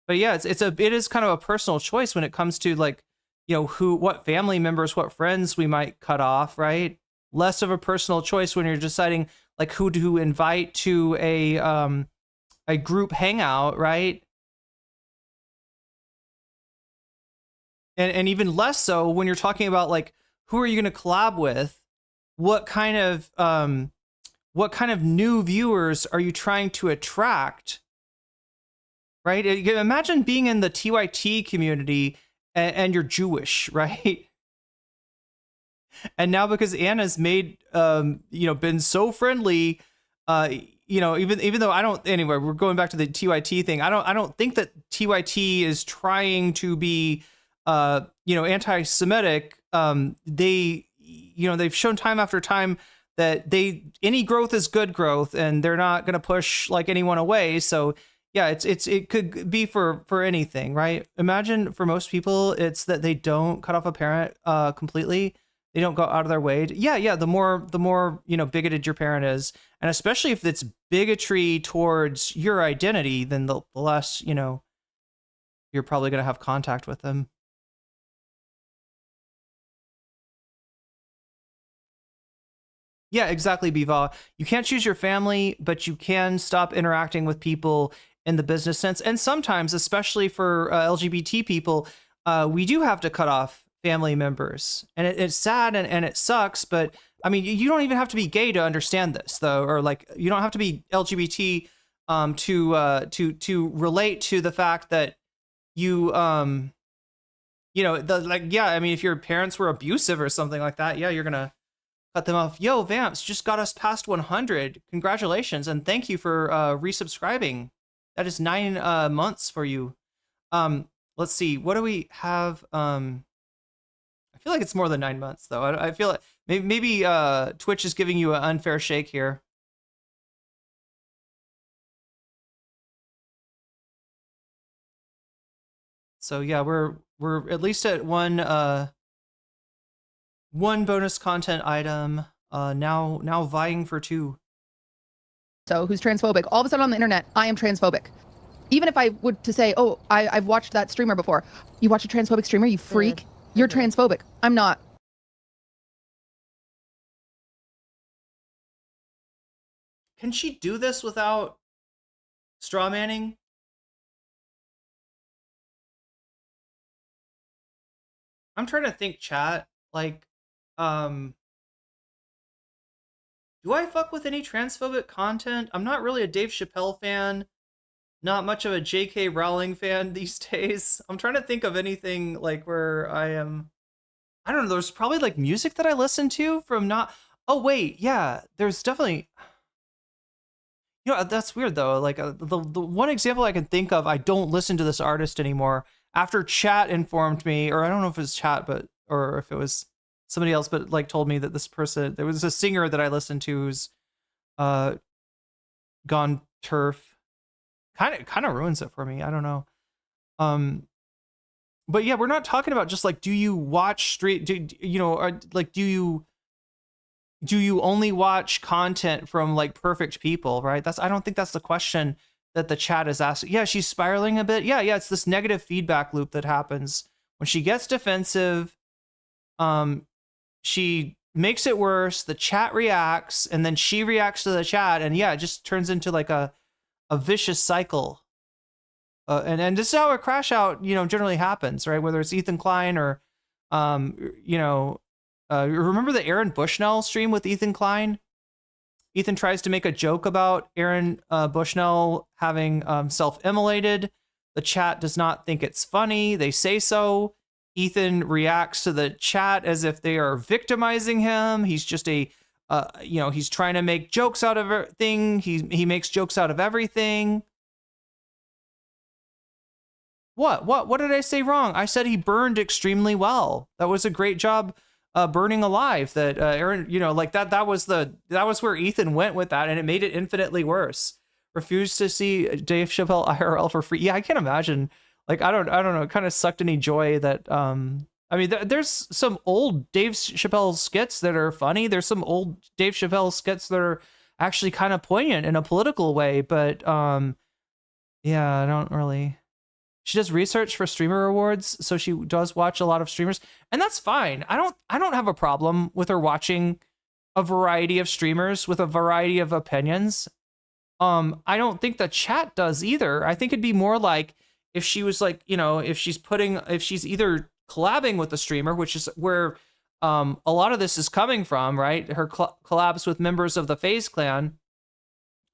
But yeah, it is kind of a personal choice when it comes to, like, you know, what family members, what friends we might cut off, right? Less of a personal choice when you're deciding like who to invite to a group hangout, right? And even less so when you're talking about like, who are you going to collab with? What kind of new viewers are you trying to attract? Right? Imagine being in the TYT community and you're Jewish, right? And now because Anna's made, you know, been so friendly, you know, even though I don't, anyway, we're going back to the TYT thing. I don't think that TYT is trying to be, you know, anti-Semitic. They, you know, they've shown time after time that any growth is good growth, and they're not going to push like anyone away. So yeah, it could be for anything, right? Imagine for most people, it's that they don't cut off a parent completely. They don't go out of their way. Yeah. The more, you know, bigoted your parent is, and especially if it's bigotry towards your identity, then the less, you know, you're probably going to have contact with them. Yeah, exactly, Biva. You can't choose your family, but you can stop interacting with people in the business sense. And sometimes, especially for LGBT people, we do have to cut off family members. And it's sad and it sucks, but I mean, you don't even have to be gay to understand this, though, or like you don't have to be LGBT to relate to the fact that you you know, yeah, I mean, if your parents were abusive or something like that, yeah, you're gonna cut them off. Yo, Vamps just got us past 100. Congratulations, and thank you for resubscribing. That is 9 months for you. Let's see, what do we have? I feel like it's more than 9 months, though. I feel like maybe Twitch is giving you an unfair shake here. So yeah, we're at least at one bonus content item. Now vying for 2. So who's transphobic? All of a sudden on the internet, I am transphobic. Even if I would to say, oh, I've watched that streamer before. You watch a transphobic streamer, you freak. You're transphobic. I'm not. Can she do this without straw manning? I'm trying to think, chat. Like, do I fuck with any transphobic content? I'm not really a Dave Chappelle fan. Not much of a J.K. Rowling fan these days. I'm trying to think of anything like where I am. I don't know. There's probably like music that I listen to from not. Oh wait, yeah. There's definitely. You know, that's weird though. Like the one example I can think of, I don't listen to this artist anymore. After chat informed me, or I don't know if it was chat, but or if it was somebody else, but like told me that this person, there was a singer that I listened to who's gone turf. Kind of ruins it for me. I don't know. But yeah, we're not talking about just like, do you watch you know, or like, do you only watch content from like perfect people, right? I don't think that's the question that the chat is asking. Yeah, she's spiraling a bit. Yeah, it's this negative feedback loop that happens when she gets defensive. She makes it worse. The chat reacts, and then she reacts to the chat, and yeah, it just turns into like a vicious cycle. And this is how a crash out, you know, generally happens, right? Whether it's ETHAN Klein or, you know, remember the Aaron Bushnell stream with ETHAN Klein? Ethan tries to make a joke about Aaron Bushnell having self-immolated. The chat does not think it's funny. They say so. Ethan reacts to the chat as if they are victimizing him. He's just a, he's trying to make jokes out of everything. He makes jokes out of everything. What did I say wrong? I said he burned extremely well. That was a great job burning alive. That Aaron, that was where Ethan went with that, and it made it infinitely worse. Refused to see Dave Chappelle IRL for free. Yeah, I can't imagine. Like, I don't know. It kind of sucked any joy that, there's some old Dave Chappelle skits that are funny. There's some old Dave Chappelle skits that are actually kind of poignant in a political way. But, yeah, I don't really. She does research for streamer awards, so she does watch a lot of streamers, and that's fine. I don't have a problem with her watching a variety of streamers with a variety of opinions. I don't think the chat does either. I think it'd be more like if she was like, if she's either collabing with the streamer, which is where a lot of this is coming from, right? Her collabs with members of the FaZe Clan,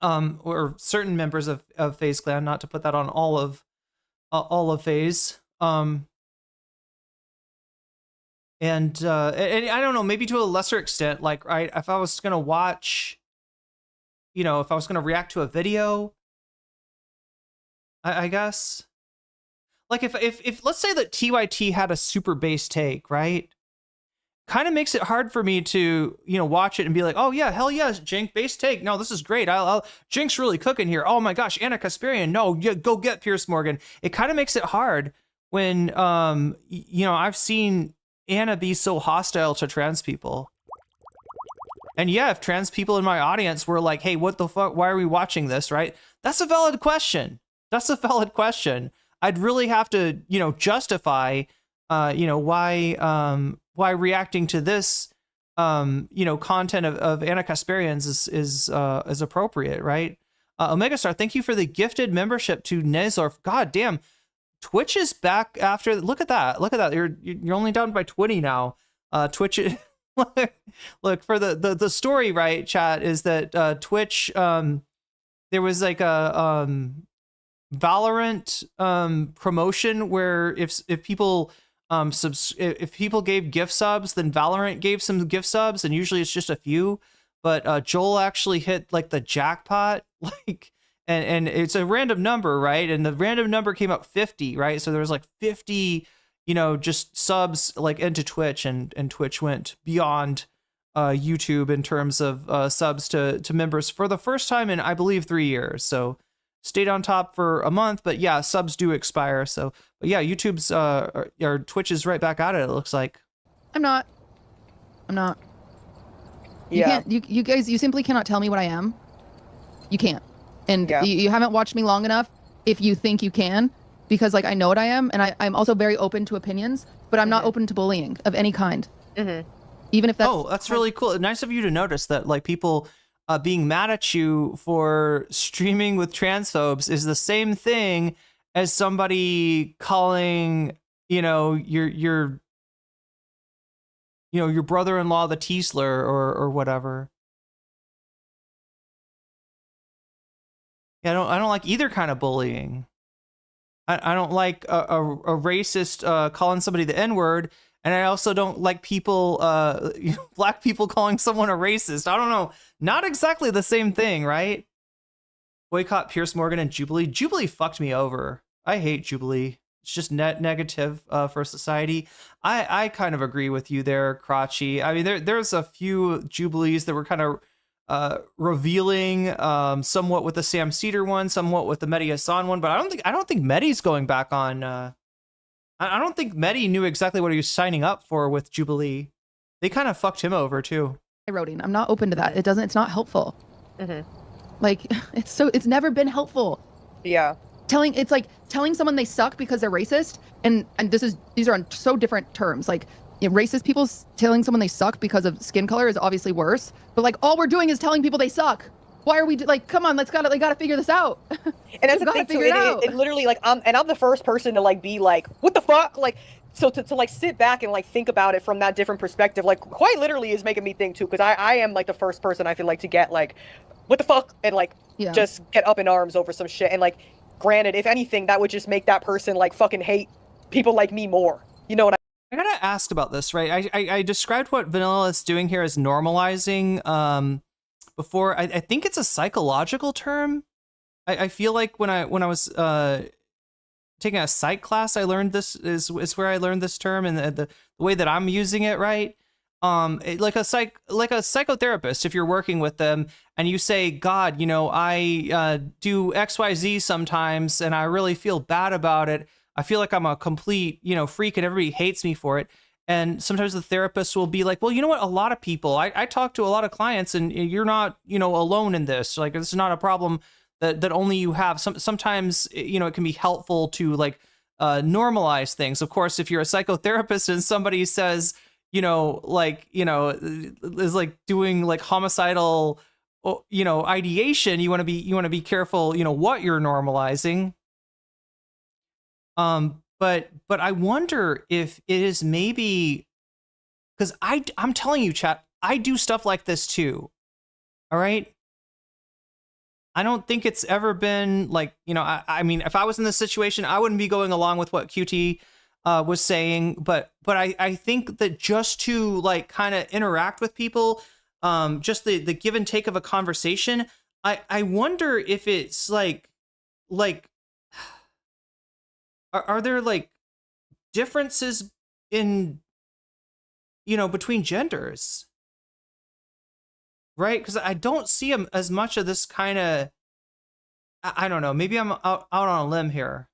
or certain members of FaZe Clan, not to put that on all of FaZe. And I don't know, maybe to a lesser extent, like, right, if I was gonna watch, if I was gonna react to a video, I guess. Like if let's say that TYT had a super base take, right? Kind of makes it hard for me to, watch it and be like, oh yeah, hell yes, Jink, base take. No, this is great. Jink's really cooking here. Oh my gosh, Anna Kasparian. No, go get Pierce Morgan. It kind of makes it hard when, I've seen Anna be so hostile to trans people. And yeah, if trans people in my audience were like, hey, what the fuck? Why are we watching this, right? That's a valid question. I'd really have to, justify, why reacting to this, content of Anna Kasparian's is appropriate, right? Omega Star, thank you for the gifted membership to Nezorf. God damn, Twitch is back after. Look at that. You're only down by 20 now. Twitch. Look for the story, right? Chat is that Twitch. There was like a Valorant promotion where if people if people gave gift subs, then Valorant gave some gift subs, and usually it's just a few. But Joel actually hit like the jackpot, like, and it's a random number, right? And the random number came up 50, right? So there was like 50, just subs like into Twitch, and Twitch went beyond YouTube in terms of subs to members for the first time in, I believe, 3 years. So stayed on top for a month, but yeah, subs do expire. So, but yeah, YouTube's or Twitch is right back at it. It looks like. I'm not. Yeah. You guys, you simply cannot tell me what I am. You can't, and Yeah. you haven't watched me long enough. If you think you can, because like I know what I am, and I'm also very open to opinions, but I'm not open to bullying of any kind. Even if that's. Oh, that's really cool. Nice of you to notice that, like, people being mad at you for streaming with transphobes is the same thing as somebody calling, your brother-in-law the T-slur or whatever. Yeah, I don't like either kind of bullying. I don't like a racist calling somebody the N-word, and I also don't like people, black people calling someone a racist. I don't know. Not exactly the same thing, right? Boycott Pierce Morgan and Jubilee. Jubilee fucked me over. I hate Jubilee. It's just negative for society. I kind of agree with you there, Crotchy. I mean, there's a few Jubilees that were kind of revealing, somewhat with the Sam Cedar one, somewhat with the Mehdi Hasan one, but I don't think Mehdi's going back on. I don't think Mehdi knew exactly what he was signing up for with Jubilee. They kind of fucked him over too. Eroding. I'm not open to that. It's not helpful. Like it's never been helpful. Yeah. It's like telling someone they suck because they're racist, and these are on so different terms. Like, racist people telling someone they suck because of skin color is obviously worse, but like all we're doing is telling people they suck. Why are we like, come on, gotta figure this out. And that's the thing too, it literally, like, I'm the first person to like be like, what the fuck? Like, so to like sit back and like think about it from that different perspective, like quite literally is making me think too, because I am like the first person I feel like to get like, what the fuck? And like, just get up in arms over some shit. And like, granted, if anything, that would just make that person like fucking hate people like me more. You know what to ask about this, right? I described what Vanilla is doing here as normalizing before. I think it's a psychological term. I feel like when I was taking a psych class, I learned this is where I learned this term, and the way that I'm using it, right? Like a psychotherapist, if you're working with them and you say, God, you know, I do XYZ sometimes and I really feel bad about it. I feel like I'm a complete, you know, freak and everybody hates me for it. And sometimes the therapist will be like, well, you know what? A lot of people, I talk to a lot of clients and you're not, you know, alone in this. Like, this is not a problem that only you have. Sometimes, you know, it can be helpful to like normalize things. Of course, if you're a psychotherapist and somebody says, you know, like, you know, is like doing like homicidal, you know, ideation, you want to be careful, you know, what you're normalizing. But I wonder if it is maybe because I'm telling you, chat, I do stuff like this too. All right. I don't think it's ever been like, you know, I mean, if I was in this situation, I wouldn't be going along with what QT was saying, but I think that just to like kind of interact with people, just the give and take of a conversation, I wonder if it's like are there like differences in, you know, between genders, right? Because I don't see as much of this kind of, I don't know, maybe I'm out on a limb here.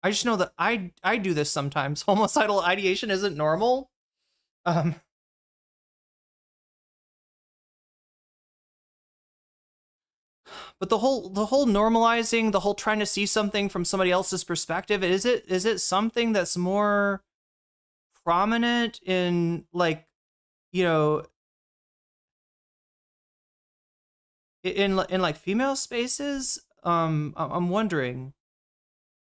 I just know that I do this sometimes. Homicidal ideation isn't normal. But the whole normalizing, the whole trying to see something from somebody else's perspective, is it something that's more prominent in like, you know, in like female spaces? I'm wondering.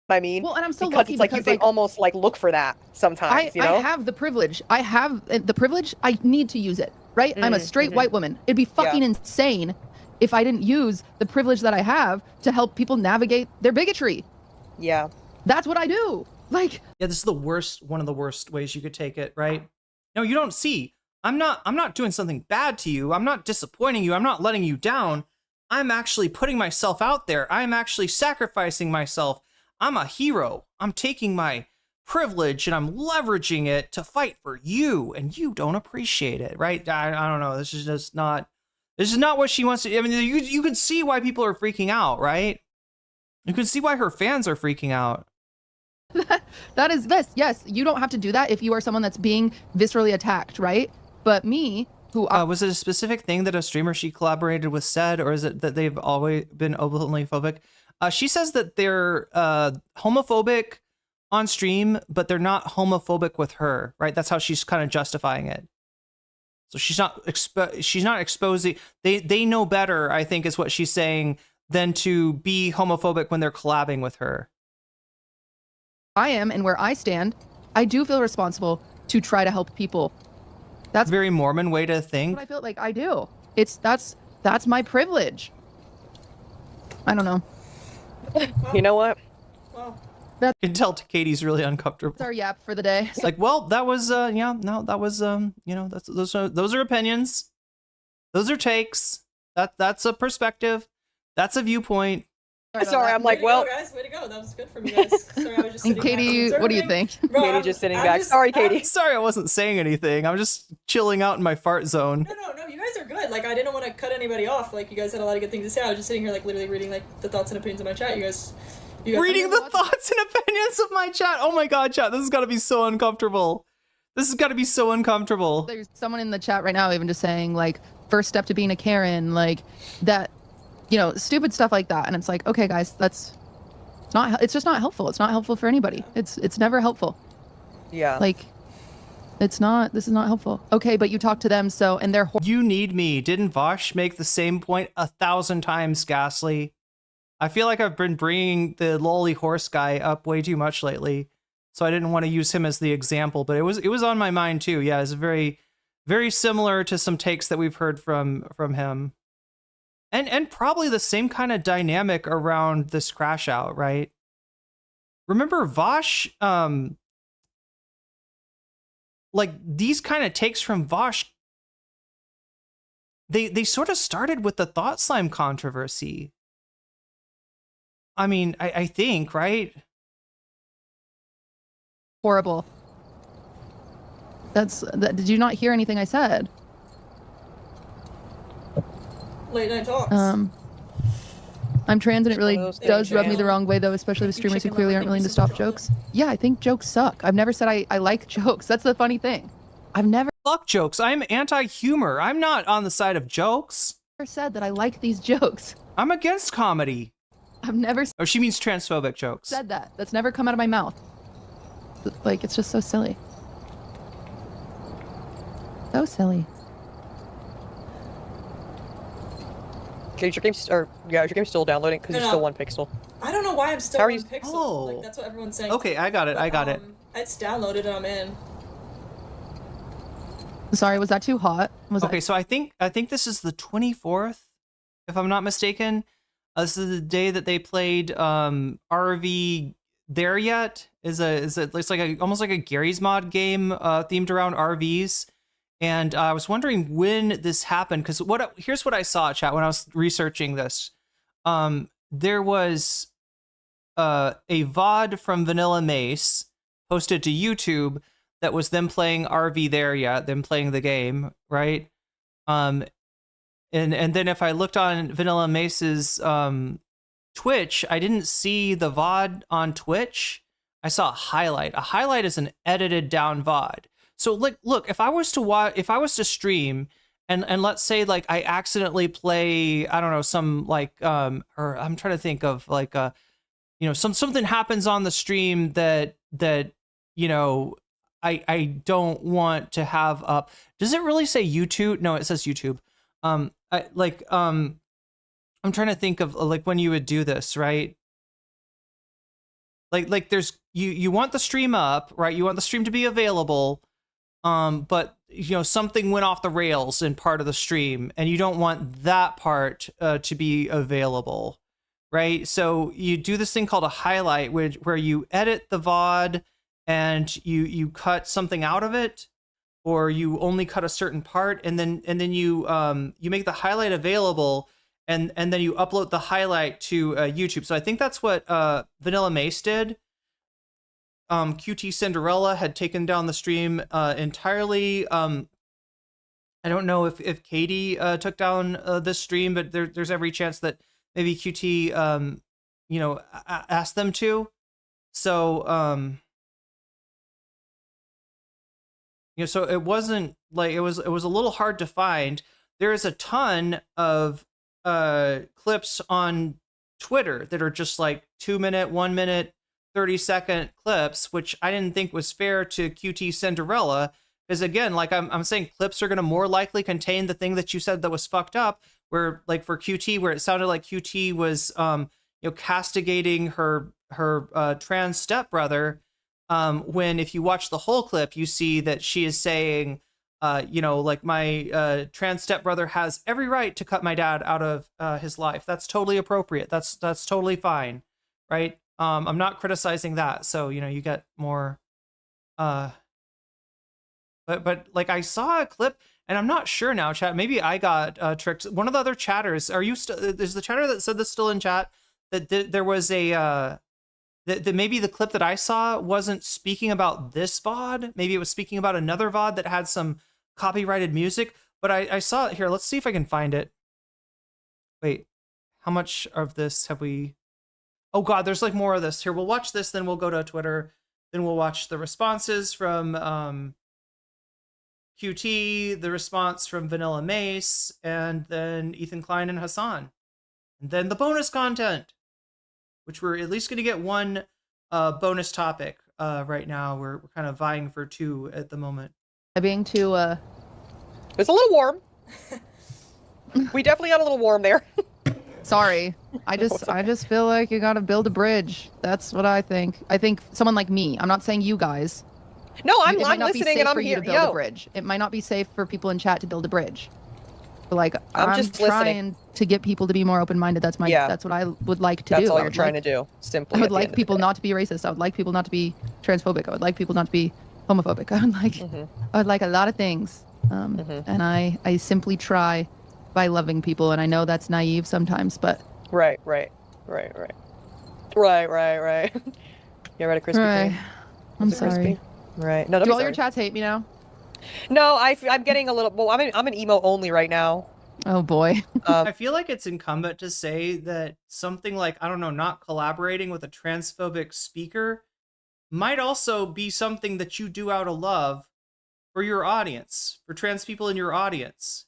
I mean, well, and I'm so because lucky it's like because you like, can almost like look for that sometimes, you know? I have the privilege. I have the privilege. I need to use it, right? I'm a straight white woman. It'd be fucking insane if I didn't use the privilege that I have to help people navigate their bigotry. Yeah. That's what I do. Like, yeah, this is the worst, one of the worst ways you could take it, right? No, you don't see. I'm not doing something bad to you. I'm not disappointing you. I'm not letting you down. I'm actually putting myself out there. I'm actually sacrificing myself. I'm a hero. I'm taking my privilege and I'm leveraging it to fight for you, and you don't appreciate it, right? I don't know. This is just not. This is not what she wants to. I mean, you can see why people are freaking out, right? You can see why her fans are freaking out. that is this. Yes, you don't have to do that if you are someone that's being viscerally attacked, right? But me, who was it a specific thing that a streamer she collaborated with said, or is it that they've always been openly phobic? She says that they're homophobic on stream, but they're not homophobic with her, right? That's how she's kind of justifying it. So she's not exposing. They know better, I think, is what she's saying, than to be homophobic when they're collabing with her. I am, and where I stand, I do feel responsible to try to help people. That's a very Mormon way to think. What I feel like I do. That's my privilege. I don't know. You know what? Well, I can tell Katie's really uncomfortable. That's our yap for the day. Like, well, that was yeah, no, that was you know, those are opinions. Those are takes. That's a perspective. That's a viewpoint. Sorry, I'm like, well, guys, way to go. That was good from you guys. Sorry, I was just sitting Katie, back what do you think? Bro, Katie just sitting back. Sorry, Katie. Sorry, I wasn't saying anything. I'm just chilling out in my fart zone. No, you guys are good. Like, I didn't want to cut anybody off. Like, you guys had a lot of good things to say. I was just sitting here, like, literally reading, like, the thoughts and opinions of my chat. You guys reading the thoughts and opinions of my chat. Oh my god, chat, this has got to be so uncomfortable. This has got to be so uncomfortable. There's someone in the chat right now even just saying, like, first step to being a Karen, like, that, you know, stupid stuff like that. And it's like, okay, guys, it's just not helpful. It's not helpful for anybody. It's never helpful. Yeah. Like, this is not helpful. Okay, but you talk to them, so, and they're you need me. Didn't Vosh make the same point 1,000 times, Ghastly? I feel like I've been bringing the lolly horse guy up way too much lately, so I didn't want to use him as the example, but it was on my mind too. Yeah, it's very, very similar to some takes that we've heard from him. And probably the same kind of dynamic around this crash out, right? Remember Vosh like these kind of takes from Vosh, they sort of started with the thought slime controversy. I mean, I think, right? Horrible. Did you not hear anything I said? Late night talks. I'm trans and it really does rub me the wrong way, though, especially with streamers who clearly aren't willing to stop jokes. Yeah, I think jokes suck. I've never said I like jokes. That's the funny thing. I've never Fuck jokes. I'm anti-humor. I'm not on the side of jokes. said that I like these jokes. I'm against comedy. I've never Oh, she means transphobic jokes. said that. That's never come out of my mouth. Like, it's just so silly. So silly. Okay, is your game is your game still downloading? Because No, you're no. still 1 pixel. I don't know why I'm still How are 1 you- pixel. Oh. Like, that's what everyone's saying. Okay, I got it. I got it. It's downloaded and I'm in. Sorry, was that too hot? Was Okay, so I think this is the 24th, if I'm not mistaken. This is the day that they played RV There Yet. It's like almost like a Gary's Mod game themed around RVs. And I was wondering when this happened, because here's what I saw, chat, when I was researching this. There was a VOD from VanillaMace posted to YouTube that was them playing RV There Yet, them playing the game, right? And then if I looked on VanillaMace's Twitch, I didn't see the VOD on Twitch. I saw a highlight. A highlight is an edited down VOD. So like, look, if I was to stream and let's say like I accidentally play, I don't know, some like or I'm trying to think of like something happens on the stream that I don't want to have up. Does it really say YouTube? No, it says YouTube. I'm trying to think of like when you would do this, right? Like there's you want the stream up, right? You want the stream to be available. But something went off the rails in part of the stream and you don't want that part to be available, right? So you do this thing called a highlight, where you edit the VOD and you cut something out of it, or you only cut a certain part, and then you make the highlight available, and then you upload the highlight to YouTube. So I think that's what VanillaMace did. QTCinderella had taken down the stream entirely. I don't know if Katie took down this stream, but there's every chance that maybe QT asked them to. So so it wasn't like it was a little hard to find. There is a ton of clips on Twitter that are just like 2 minute, 1 minute, 30-second clips, which I didn't think was fair to QTCinderella, because again, like I'm saying, clips are going to more likely contain the thing that you said that was fucked up, where like for QT, where it sounded like QT was castigating her trans stepbrother, when if you watch the whole clip, you see that she is saying like my trans stepbrother has every right to cut my dad out of his life. That's totally appropriate. That's totally fine, right? I'm not criticizing that. So, you get more, but like I saw a clip and I'm not sure now, chat, maybe I got tricked. One of the other chatters, is the chatter that said this still in chat, that there was that maybe the clip that I saw wasn't speaking about this VOD. Maybe it was speaking about another VOD that had some copyrighted music, but I saw it here. Let's see if I can find it. Wait, how much of this have we? Oh God, there's like more of this. Here, we'll watch this, then we'll go to Twitter, then we'll watch the responses from QT, the response from VanillaMace, and then ETHAN Klein and Hasan. And then the bonus content, which we're at least going to get one bonus topic right now. We're kind of vying for 2 at the moment. being too It's a little warm. We definitely got a little warm there. sorry. I just feel like you gotta build a bridge. That's what I think. I think someone like me. I'm not saying you guys. No, I'm It might not be listening safe and I'm for you here. to build a bridge. It might not be safe for people in chat to build a bridge. But like I'm just trying to get people to be more open-minded. That's what I would like to do. That's all I you're would trying like- to do. Simply. I would like people not to be racist. I would like people not to be transphobic. I would like people not to be homophobic. I would like a lot of things. And I simply try by loving people, and I know that's naive sometimes, but Right. You ready, Crispy? right. Cream? I'm Is it crispy? sorry. Right. No, don't Do be all your sorry. chats hate me now? No, I'm getting a little. Well, I'm an emo only right now. Oh boy. I feel like it's incumbent to say that something like, I don't know, not collaborating with a transphobic speaker might also be something that you do out of love for your audience, for trans people in your audience.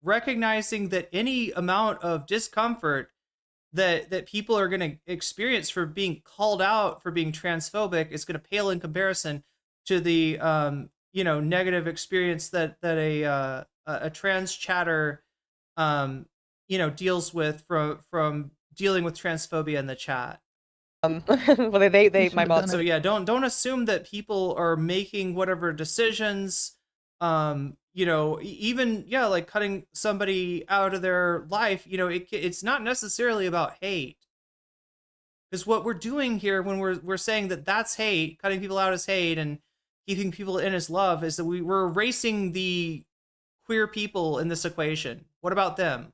Recognizing that any amount of discomfort that people are going to experience for being called out for being transphobic is going to pale in comparison to the negative experience that a trans chatter deals with from dealing with transphobia in the chat. Well, they my mom. So yeah, don't assume that people are making whatever decisions, even like cutting somebody out of their life. It's not necessarily about hate, because what we're doing here when we're saying that that's hate, cutting people out as hate and keeping people in as love, is that we're erasing the queer people in this equation. What about them?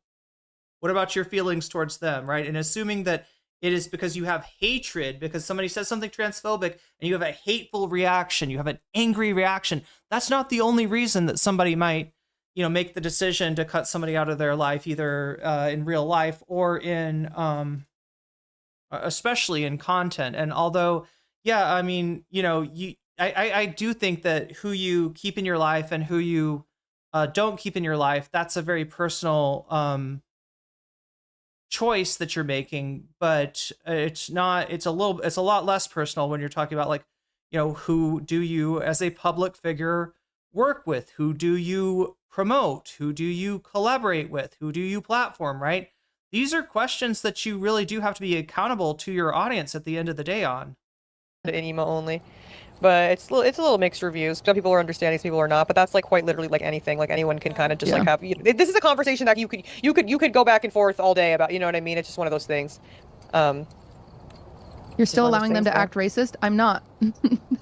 What about your feelings towards them, right? And assuming that it is because you have hatred, because somebody says something transphobic and you have a hateful reaction, you have an angry reaction. That's not the only reason that somebody might, make the decision to cut somebody out of their life, either in real life or in, especially in content. And although, yeah, I mean, I do think that who you keep in your life and who you don't keep in your life, that's a very personal choice that you're making, but it's a lot less personal when you're talking about, like, who do you as a public figure work with, who do you promote, who do you collaborate with, who do you platform, right? These are questions that you really do have to be accountable to your audience at the end of the day on. In emo only, but it's a little mixed reviews. Some people are understanding, some people are not. But that's like quite literally like anything. Like anyone can kind of just like have. This is a conversation that you could go back and forth all day about. You know what I mean? It's just one of those things. You're still allowing them to act racist? I'm not.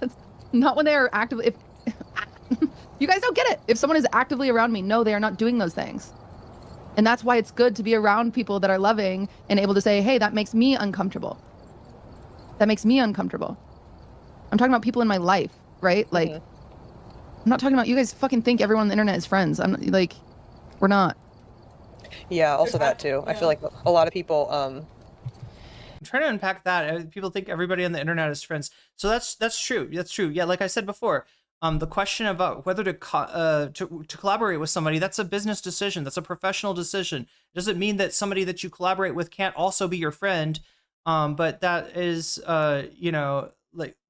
That's not when they are actively. If you guys don't get it, if someone is actively around me, no, they are not doing those things. And that's why it's good to be around people that are loving and able to say, hey, that makes me uncomfortable. That makes me uncomfortable. I'm talking about people in my life, right? Like, I'm not talking about, you guys fucking think everyone on the internet is friends. I'm like, we're not. Yeah, also that too. I feel like a lot of people, I'm trying to unpack that. People think everybody on the internet is friends. So that's true. That's true. Yeah, like I said before, the question about whether to collaborate with somebody, that's a business decision. That's a professional decision. Does it mean that somebody that you collaborate with can't also be your friend? But that is,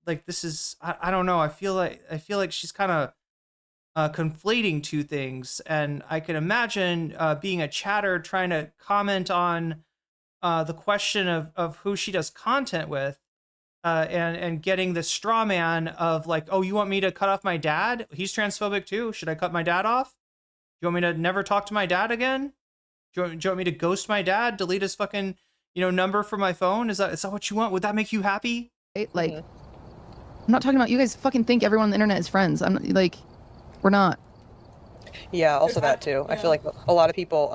like this is, I don't know. I feel like she's kind of conflating two things, and I can imagine being a chatter trying to comment on the question of who she does content with, and getting the straw man of like, oh, you want me to cut off my dad? He's transphobic too. Should I cut my dad off? Do you want me to never talk to my dad again? Do you want me to ghost my dad? Delete his fucking number from my phone? Is that what you want? Would that make you happy? Like, I'm not talking about, you guys fucking think everyone on the internet is friends. I'm not, like, we're not. Yeah, also that too. I feel like a lot of people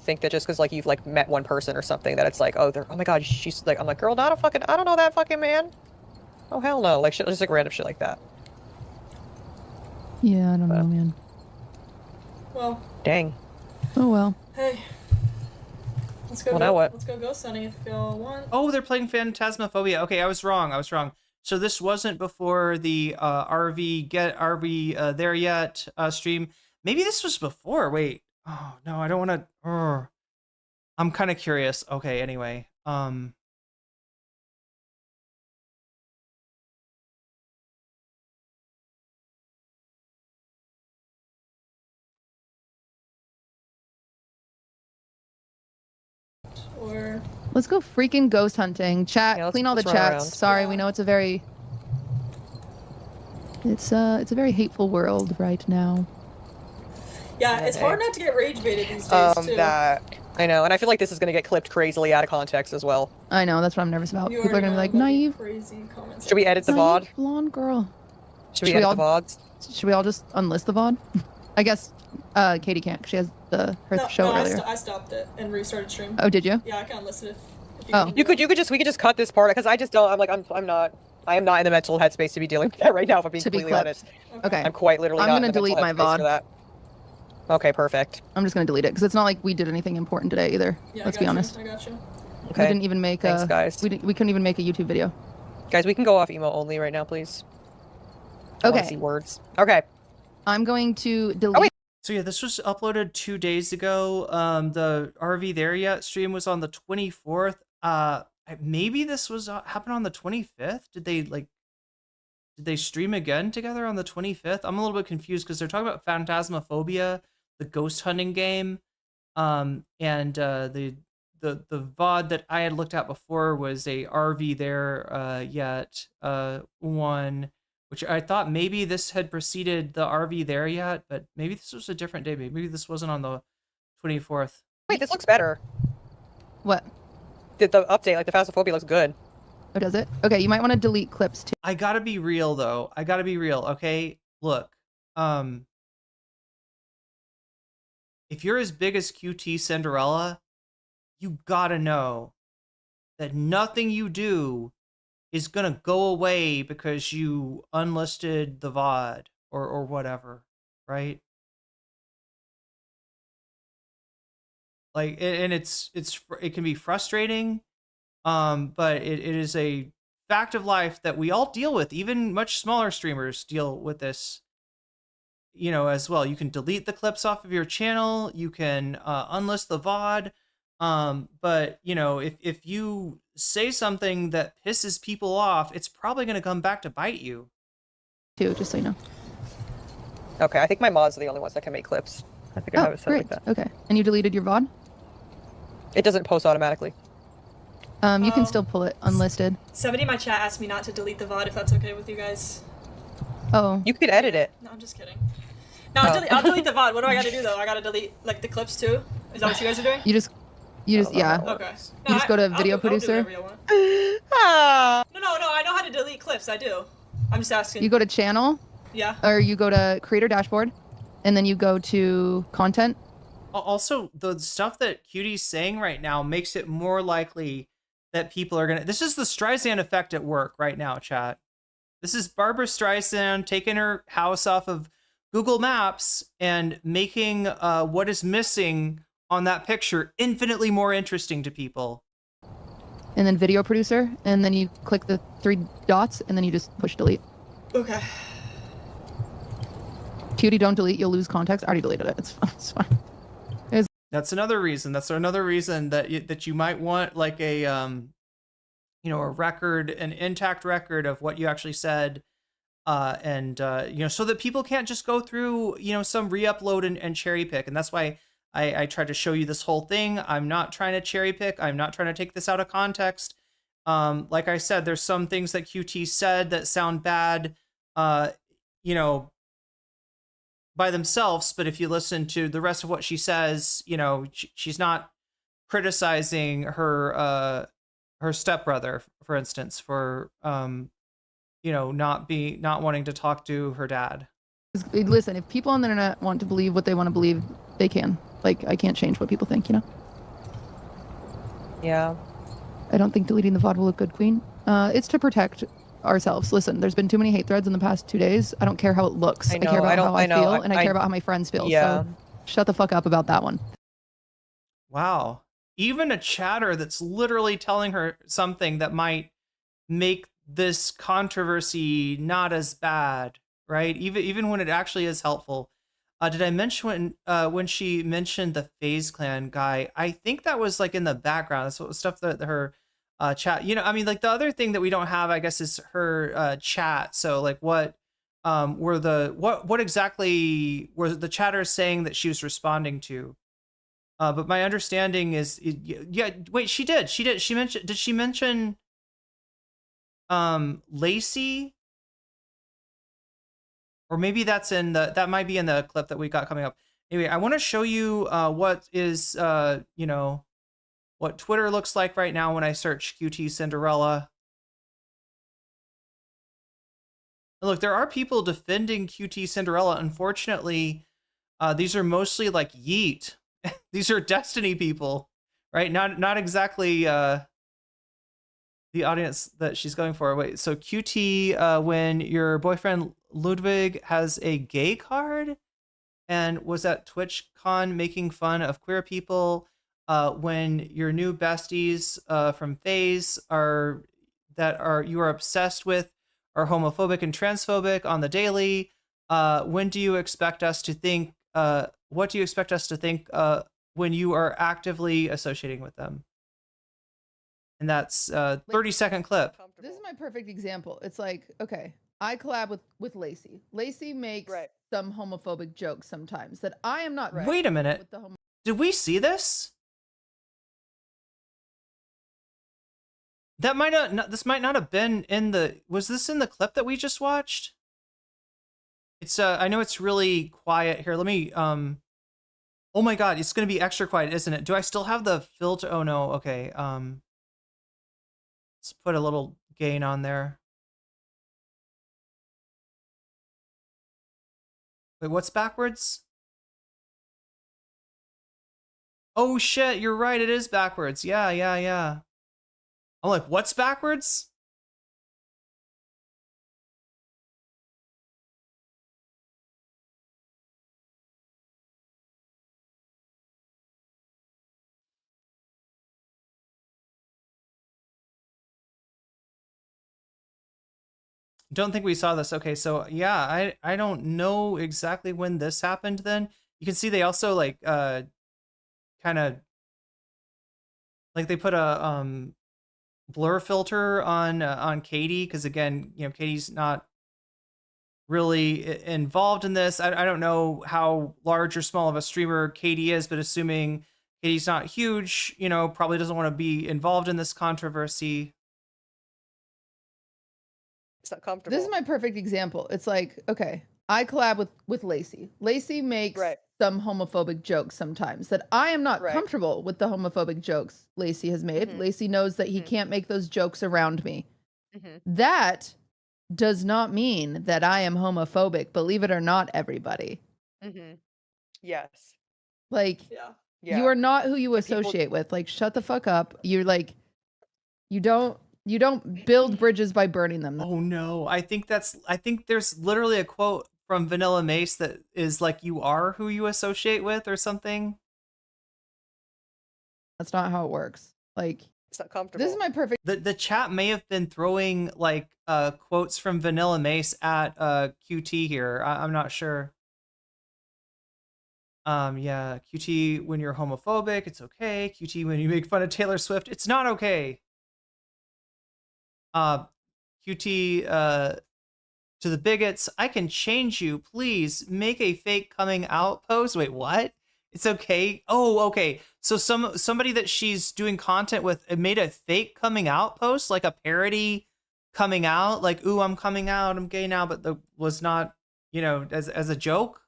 think that just because like you've like met one person or something that it's like, oh my god, she's like, I'm like, girl, I don't know that fucking man. Oh hell no, like shit, just like random shit like that. Yeah, I don't know, man. Well. Dang. Oh well. Hey. Let's go. Well, now what? Let's go Ghost Sunny if y'all want. Oh, they're playing Phantasmaphobia. Okay, I was wrong. So this wasn't before the RV there yet stream. Maybe this was before. Wait. Oh no, I don't want to. I'm kind of curious. Okay, anyway. Or let's go freaking ghost hunting. Chat, clean all the chats. Sorry, we know it's a very it's a very hateful world right now. yeah, it's hard not to get rage baited these days too. I know, and I feel like this is gonna get clipped crazily out of context as well. I know, that's what I'm nervous about. You People are already gonna be know like, about the naive. Crazy comments. Should we edit the VOD? Naive blonde girl. Should we edit the VODs? Should we all just unlist the VOD? I guess Katie can't, 'cause she has her show earlier. I stopped it and restarted stream. Oh, did you? Yeah, I can unlist it if Oh. We could just cut this part, because I just don't, I am not in the mental headspace to be dealing with that right now, if I'm being completely honest. Okay. I'm quite literally I'm not gonna in the mental delete my headspace VOD. for that. Okay, perfect. I'm just gonna delete it, because it's not like we did anything important today either. Yeah, Let's be honest. I got you. Okay. We didn't even make Thanks, guys. we couldn't even make a YouTube video. Guys, we can go off emo only right now, please. I wanna Okay. see words. Okay. I'm going to delete. Oh, wait. So yeah, this was uploaded 2 days ago. The RV There Yet stream was on the 24th. Maybe this was happened on the 25th. Did they stream again together on the 25th? I'm a little bit confused because they're talking about Phantasmaphobia, the ghost hunting game. And the VOD that I had looked at before was a RV There Yet one, which I thought maybe this had preceded the RV There Yet, but maybe this was a different day. Maybe this wasn't on the 24th. Wait, this looks better. What? The update, like the Phasmophobia looks good. Oh, does it? Okay, you might want to delete clips too. I gotta be real though. I gotta be real. Okay, look. If you're as big as QTCinderella, you gotta know that nothing you do is gonna go away because you unlisted the VOD or whatever, right? Like, and it can be frustrating, but it is a fact of life that we all deal with. Even much smaller streamers deal with this, you know, as well. You can delete the clips off of your channel. You can unlist the VOD. But you know, if you say something that pisses people off, it's probably going to come back to bite you. Too, just so you know. Okay, I think my mods are the only ones that can make clips. I think I have it set like that. Okay, and you deleted your VOD? It doesn't post automatically. You can still pull it unlisted. Somebody in my chat asked me not to delete the VOD if that's okay with you guys. Oh. You could edit it. No, I'm just kidding. No, I'll delete the VOD. What do I gotta do though? I gotta delete like the clips too? Is that what you guys are doing? You just yeah. Okay. You just go to video producer. No, I know how to delete clips. I do. I'm just asking. You go to channel. Yeah. Or you go to creator dashboard, and then you go to content. Also, the stuff that Cutie's saying right now makes it more likely that people are gonna. This is the Streisand effect at work right now, chat. This is Barbara Streisand taking her house off of Google Maps and making what is missing on that picture infinitely more interesting to people. And then video producer, and then you click the 3 dots, and then you just push delete. Okay. Cutie, don't delete. You'll lose context. I already deleted it. It's fine. That's another reason. That's another reason that you might want like a you know, a record, an intact record of what you actually said, and you know, so that people can't just go through, you know, some re-upload and cherry pick. And that's why I tried to show you this whole thing. I'm not trying to cherry pick. I'm not trying to take this out of context. Like I said, there's some things that QT said that sound bad, you know, by themselves, but if you listen to the rest of what she says, you know, she's not criticizing her stepbrother, for instance, for you know, not wanting to talk to her dad. Listen, if people on the internet want to believe what they want to believe, they can. Like, I can't change what people think, you know? Yeah. I don't think deleting the VOD will look good, Queen. It's to protect ourselves. Listen, there's been too many hate threads in the past 2 days. I don't care how it looks. I care about how I feel, and I care about how my friends feel. Yeah. So shut the fuck up about that one. Wow. Even a chatter that's literally telling her something that might make this controversy not as bad, right? Even when it actually is helpful. Did I mention when she mentioned the FaZe Clan guy? I think that was like in the background. That's what stuff that her chat. You know, I mean, like the other thing that we don't have, I guess, is her chat. So like, what what exactly were the chatters saying that she was responding to? But my understanding is, yeah. Wait, she did. She mentioned. Did she mention Lacey? Or maybe that's in that might be in the clip that we got coming up. Anyway, I want to show you what is, you know, what Twitter looks like right now when I search QTCinderella. Look, there are people defending QTCinderella. Unfortunately, these are mostly like Yeet. These are Destiny people, right? Not exactly the audience that she's going for. Wait, so QT, when your boyfriend Ludwig has a gay card and was at TwitchCon making fun of queer people, when your new besties from FaZe you are obsessed with are homophobic and transphobic on the daily, when do you expect us to think, what do you expect us to think when you are actively associating with them? And that's a 30-second clip. This is my perfect example. It's like, okay, I collab with Lacey. Lacey makes some homophobic jokes sometimes that I am not. Wait a minute. Did we see this? That might not. This might not have been in the. Was this in the clip that we just watched? It's. I know it's really quiet here. Let me. Oh my God! It's gonna be extra quiet, isn't it? Do I still have the filter? Oh no. Okay. Let's put a little gain on there. Wait, what's backwards? Oh shit! You're right. It is backwards. Yeah. I'm like, what's backwards? Don't think we saw this. Okay, so yeah, I don't know exactly when this happened then. You can see they also like kind of like they put a blur filter on Katie, because again, you know, Katie's not really involved in this. I don't know how large or small of a streamer Katie is, but assuming Katie's not huge, you know, probably doesn't want to be involved in this controversy. It's not comfortable. This is my perfect example. It's like, okay, I collab with Lacey. Lacey makes some homophobic jokes sometimes that I am not comfortable with the homophobic jokes Lacey has made. Lacey knows that he can't make those jokes around me. That does not mean that I am homophobic. Believe it or not, everybody. Yes. Like, you are not who you associate with. Like, shut the fuck up. You're like, you don't build bridges by burning them. Oh no. I think there's literally a quote from VanillaMace that is like, you are who you associate with or something. That's not how it works. Like, it's not comfortable. This is my perfect. The chat may have been throwing like quotes from VanillaMace at QT here. I'm not sure. Yeah, QT, when you're homophobic, it's okay. QT, when you make fun of Taylor Swift, it's not okay. QT, to the bigots, I can change you. Please make a fake coming out post. Wait, what? It's okay. Oh, okay. So somebody that she's doing content with made a fake coming out post, like a parody coming out, like, ooh, I'm coming out, I'm gay now, but that was not, you know, as a joke.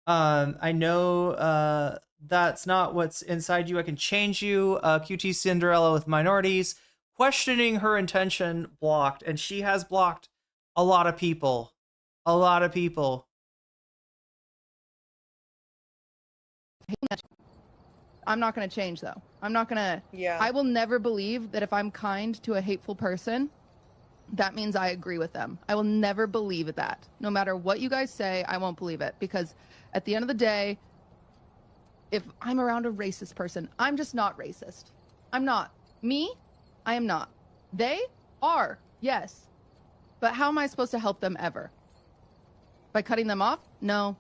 I know that's not what's inside you. I can change you. QTCinderella with minorities, questioning her intention, blocked, and she has blocked a lot of people. A lot of people. I'm not going to change, though. I'm not going to. Yeah. I will never believe that if I'm kind to a hateful person, that means I agree with them. I will never believe that. No matter what you guys say, I won't believe it. Because at the end of the day, if I'm around a racist person, I'm just not racist. I'm not. Me, I am not. They are, yes. But how am I supposed to help them ever? By cutting them off? No.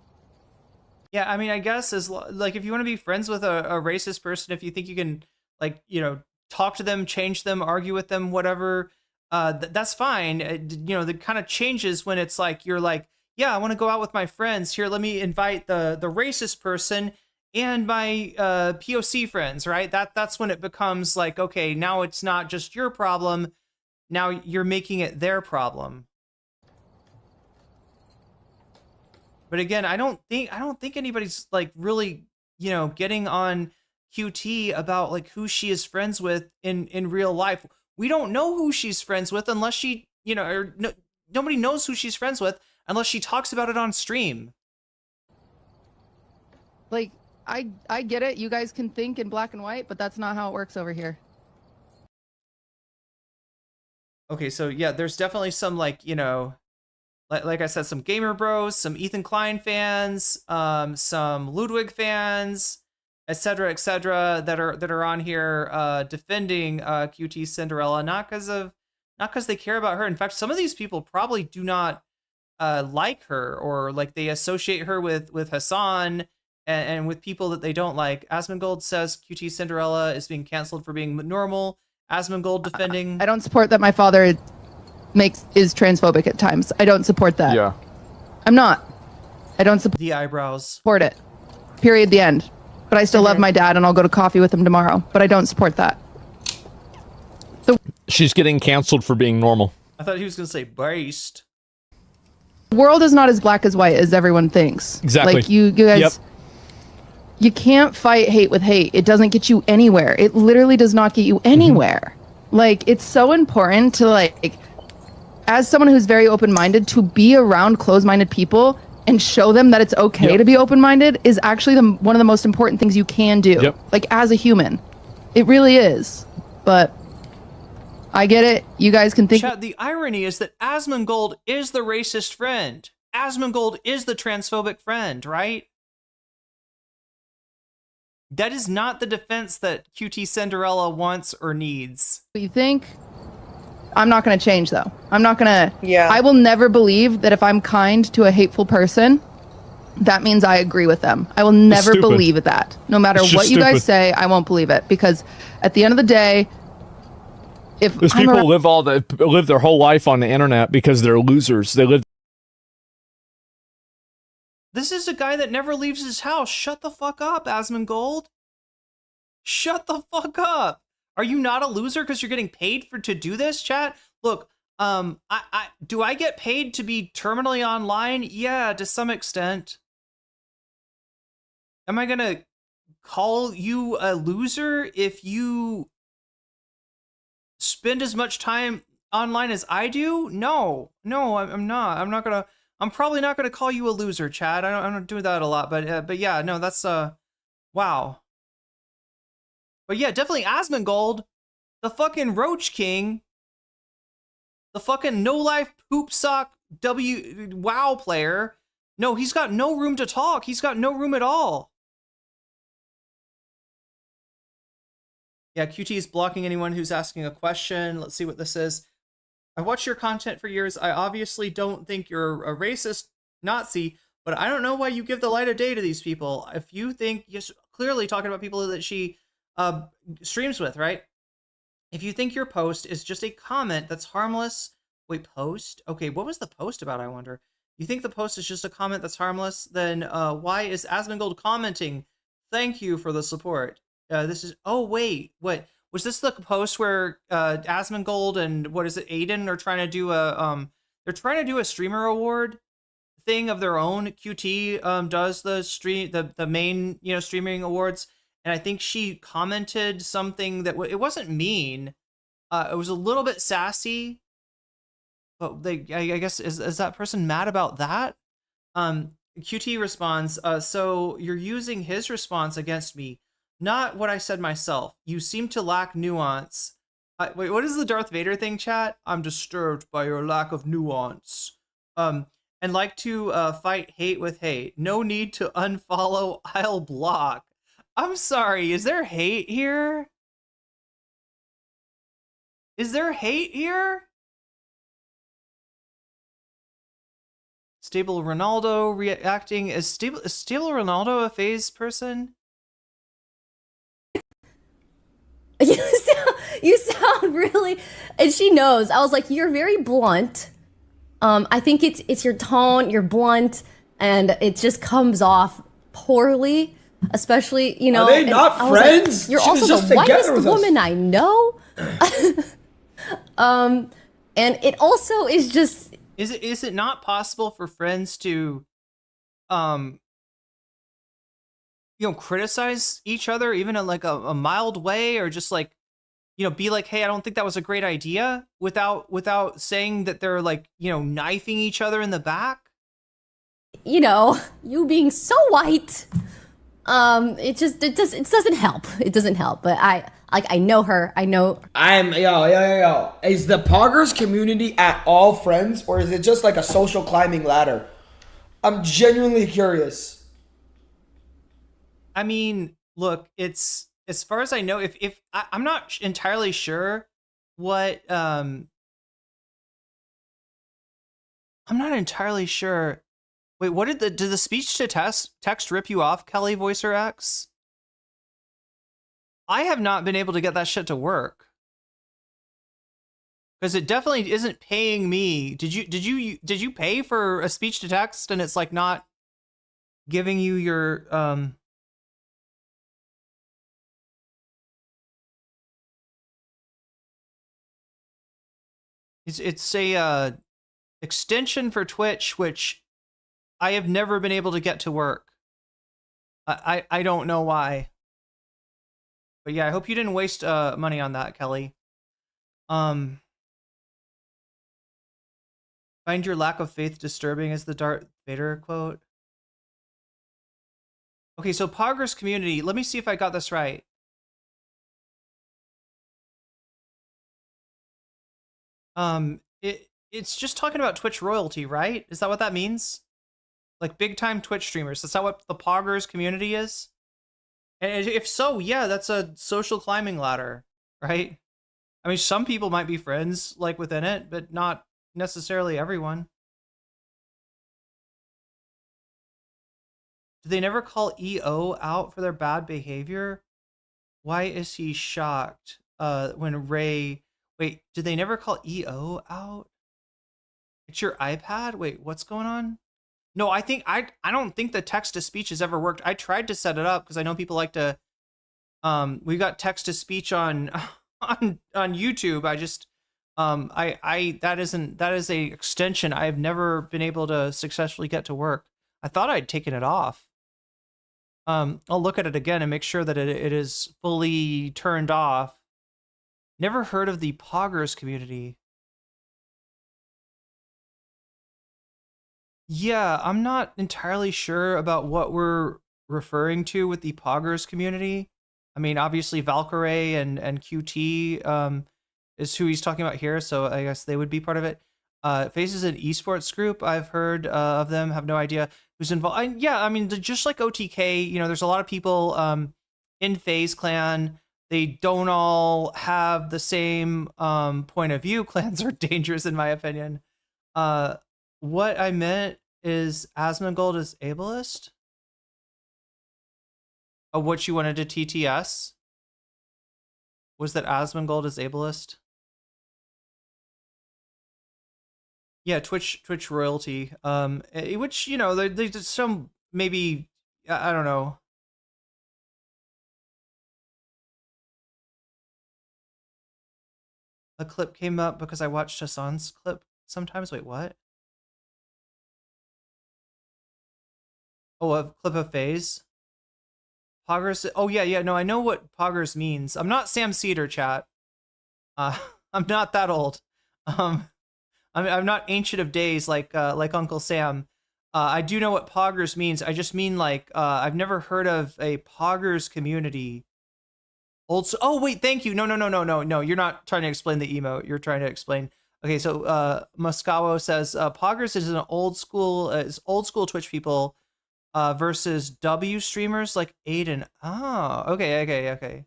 Yeah, I mean, I guess as like if you want to be friends with a racist person, if you think you can, like, you know, talk to them, change them, argue with them, whatever, that's fine. You know, the kind of changes when it's like you're like, yeah, I want to go out with my friends. Here, let me invite the racist person and my POC friends, right? That's when it becomes like, okay, now it's not just your problem. Now you're making it their problem. But again, I don't think anybody's like really, getting on QT about like who she is friends with in real life. We don't know who she's friends with unless she, nobody knows who she's friends with unless she talks about it on stream. Like, I get it. You guys can think in black and white, but that's not how it works over here. Okay, so yeah, there's definitely some like, like I said, some gamer bros, some ETHAN Klein fans, some Ludwig fans, etc., that are on here defending QTCinderella, not because they care about her. In fact, some of these people probably do not like her, or like they associate her with Hasan and with people that they don't like. Asmongold says QTCinderella is being canceled for being normal. Asmongold defending. I don't support that my father is transphobic at times. I don't support that. Yeah. I'm not. I don't the eyebrows. support it. Period. The end. But I still love my dad, and I'll go to coffee with him tomorrow. But I don't support that. So She's getting canceled for being normal. I thought he was going to say based. the world is not as black as white as everyone thinks. Exactly. Like you guys. Yep. You can't fight hate with hate. It doesn't get you anywhere. It literally does not get you anywhere. Like, it's so important to, like, as someone who's very open-minded, to be around closed-minded people and show them that it's okay to be open-minded is actually one of the most important things you can do. Like, as a human. It really is. But I get it. You guys can think. Chat, the irony is that Asmongold is the racist friend. Asmongold is the transphobic friend, right? That is not the defense that QTCinderella wants or needs. What you think? I'm not going to change, though. I'm not going to. Yeah. I will never believe that if I'm kind to a hateful person, that means I agree with them. I will never believe that. No matter what you guys say, I won't believe it. Because at the end of the day, if those people live their whole life on the internet because they're losers. They live. This is a guy that never leaves his house. Shut the fuck up, Asmongold. Shut the fuck up. Are you not a loser because you're getting paid to do this, chat? Look, do I get paid to be terminally online? Yeah, to some extent. Am I gonna call you a loser if you spend as much time online as I do? No, I'm not. I'm probably not gonna call you a loser, Chad. I don't do that a lot, but yeah, no, that's wow. But yeah, definitely Asmongold, the fucking Roach King, the fucking no life poop sock WoW player. No, he's got no room to talk. He's got no room at all. Yeah, QT is blocking anyone who's asking a question. Let's see what this is. I've watched your content for years. I obviously don't think you're a racist Nazi, but I don't know why you give the light of day to these people. If you think, yes, clearly talking about people that she streams with, right? If you think your post is just a comment that's harmless, wait, post? Okay, what was the post about, I wonder? You think the post is just a comment that's harmless, then why is Asmongold commenting? Thank you for the support. This is, oh wait, what? Was this the post where Asmongold and what is it, Aiden are trying to do they're trying to do a streamer award thing of their own. QT does the main, streaming awards, and I think she commented something that it wasn't mean. It was a little bit sassy, but I guess is that person mad about that? QT responds, so you're using his response against me. Not what I said myself. You seem to lack nuance. Wait, what is the Darth Vader thing, chat? I'm disturbed by your lack of nuance. And like to fight hate with hate. No need to unfollow, I'll block. I'm sorry, is there hate here? Is there hate here? Stable Ronaldo reacting. Is Stable Ronaldo a phase person? You sound really, and she knows. I was like, you're very blunt. I think it's your tone, you're blunt, and it just comes off poorly, especially, Are they not friends? Like, you're She was also just the together whitest with us. woman I know. And it also is just. Is it not possible for friends to criticize each other even in like a mild way, or just like, be like, hey, I don't think that was a great idea, without saying that they're like, knifing each other in the back. You being so white, it doesn't help. It doesn't help. But I know her. Yo. Is the Poggers community at all friends, or is it just like a social climbing ladder? I'm genuinely curious. I mean, look, it's, as far as I know, if I'm not entirely sure what, I'm not entirely sure. Wait, what did the speech to text rip you off, Kelly Voicer X? I have not been able to get that shit to work. Because it definitely isn't paying me. Did you pay for a speech to text and it's like not giving you your It's a extension for Twitch, which I have never been able to get to work. I don't know why. But yeah, I hope you didn't waste money on that, Kelly. Find your lack of faith disturbing, is the Darth Vader quote. Okay, so Poggers community, let me see if I got this right. It's just talking about Twitch royalty, right? Is that what that means? Like big time Twitch streamers. That's not what the Poggers community is? And if so, yeah, that's a social climbing ladder, right? I mean, some people might be friends like within it, but not necessarily everyone. Do they never call EO out for their bad behavior? Why is he shocked when Ray... Wait, did they never call EO out? It's your iPad? Wait, what's going on? No, I don't think the text to speech has ever worked. I tried to set it up because I know people like to we got text to speech on YouTube. I just that is a extension I've never been able to successfully get to work. I thought I'd taken it off. I'll look at it again and make sure that it is fully turned off. Never heard of the Poggers community. Yeah, I'm not entirely sure about what we're referring to with the Poggers community. I mean, obviously Valkyrie and QT is who he's talking about here, so I guess they would be part of it. Faces an esports group. I've heard of them, have no idea who's involved. Yeah, I mean, just like OTK, there's a lot of people in FaZe Clan. They don't all have the same point of view. Clans are dangerous, in my opinion. What I meant is Asmongold is ableist. What you wanted to TTS was that Asmongold is ableist. Yeah, Twitch royalty. Which there's some maybe I don't know. A clip came up because I watched Hasan's clip sometimes. Wait, what? Oh, a clip of FaZe. Poggers. Oh yeah. No, I know what Poggers means. I'm not Sam Cedar, chat. I'm not that old. I'm not ancient of days like Uncle Sam. I do know what Poggers means. I just mean like I've never heard of a Poggers community. Oh wait, thank you. No. You're not trying to explain the emote. You're trying to explain. Okay, so Moscawo says Poggers is an old school Twitch people versus W streamers like Aiden. Oh, okay.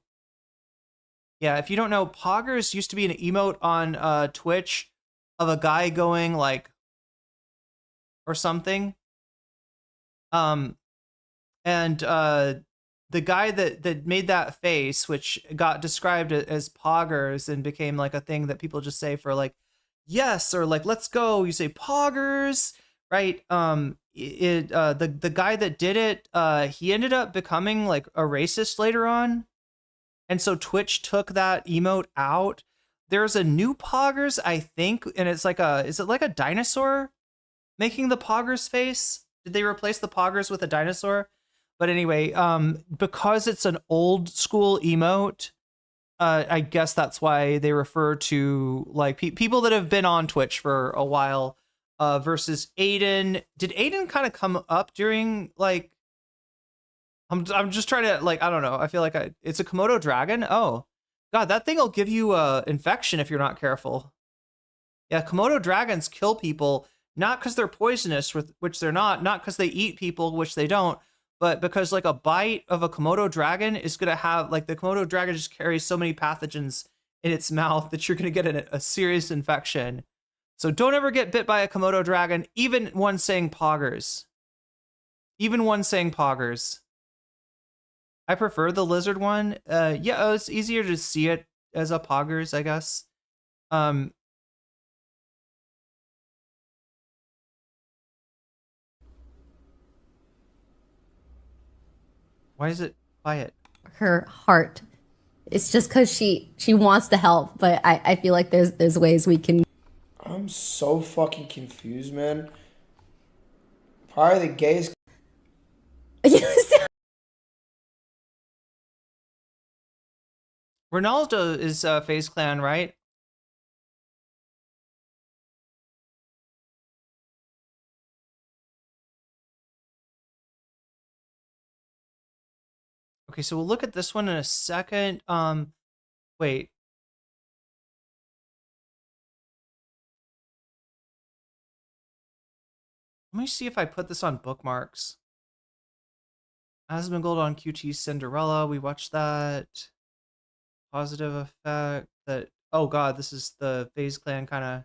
Yeah, if you don't know, Poggers used to be an emote on Twitch of a guy going like or something. The guy that made that face, which got described as Poggers and became like a thing that people just say for like yes or like let's go. You say Poggers, right? The guy that did it, he ended up becoming like a racist later on, and so Twitch took that emote out. There's a new Poggers, I think, and it's like is it like a dinosaur making the Poggers face? Did they replace the poggers with a dinosaur? But anyway, because it's an old school emote, I guess that's why they refer to like people that have been on Twitch for a while versus Aiden. Did Aiden kind of come up during like? I'm just trying to like, I don't know. I feel like it's a Komodo dragon. Oh God, that thing will give you infection if you're not careful. Yeah, Komodo dragons kill people, not because they're poisonous, which they're not because they eat people, which they don't, but because like a bite of a Komodo dragon is going to have, like the Komodo dragon just carries so many pathogens in its mouth that you're going to get a serious infection. So don't ever get bit by a Komodo dragon, even one saying poggers. Even one saying poggers. I prefer the lizard one. Yeah, it's easier to see it as a poggers, I guess. Why is it quiet? Her heart. It's just because she wants to help, but I feel like there's ways we can. I'm so fucking confused, man. Probably the gayest. Ronaldo is FaZe Clan, right? Okay, so we'll look at this one in a second. Wait. Let me see if I put this on bookmarks. Asmongold on QTCinderella. We watched that. Positive effect. That. Oh God, this is the FaZe Clan kind of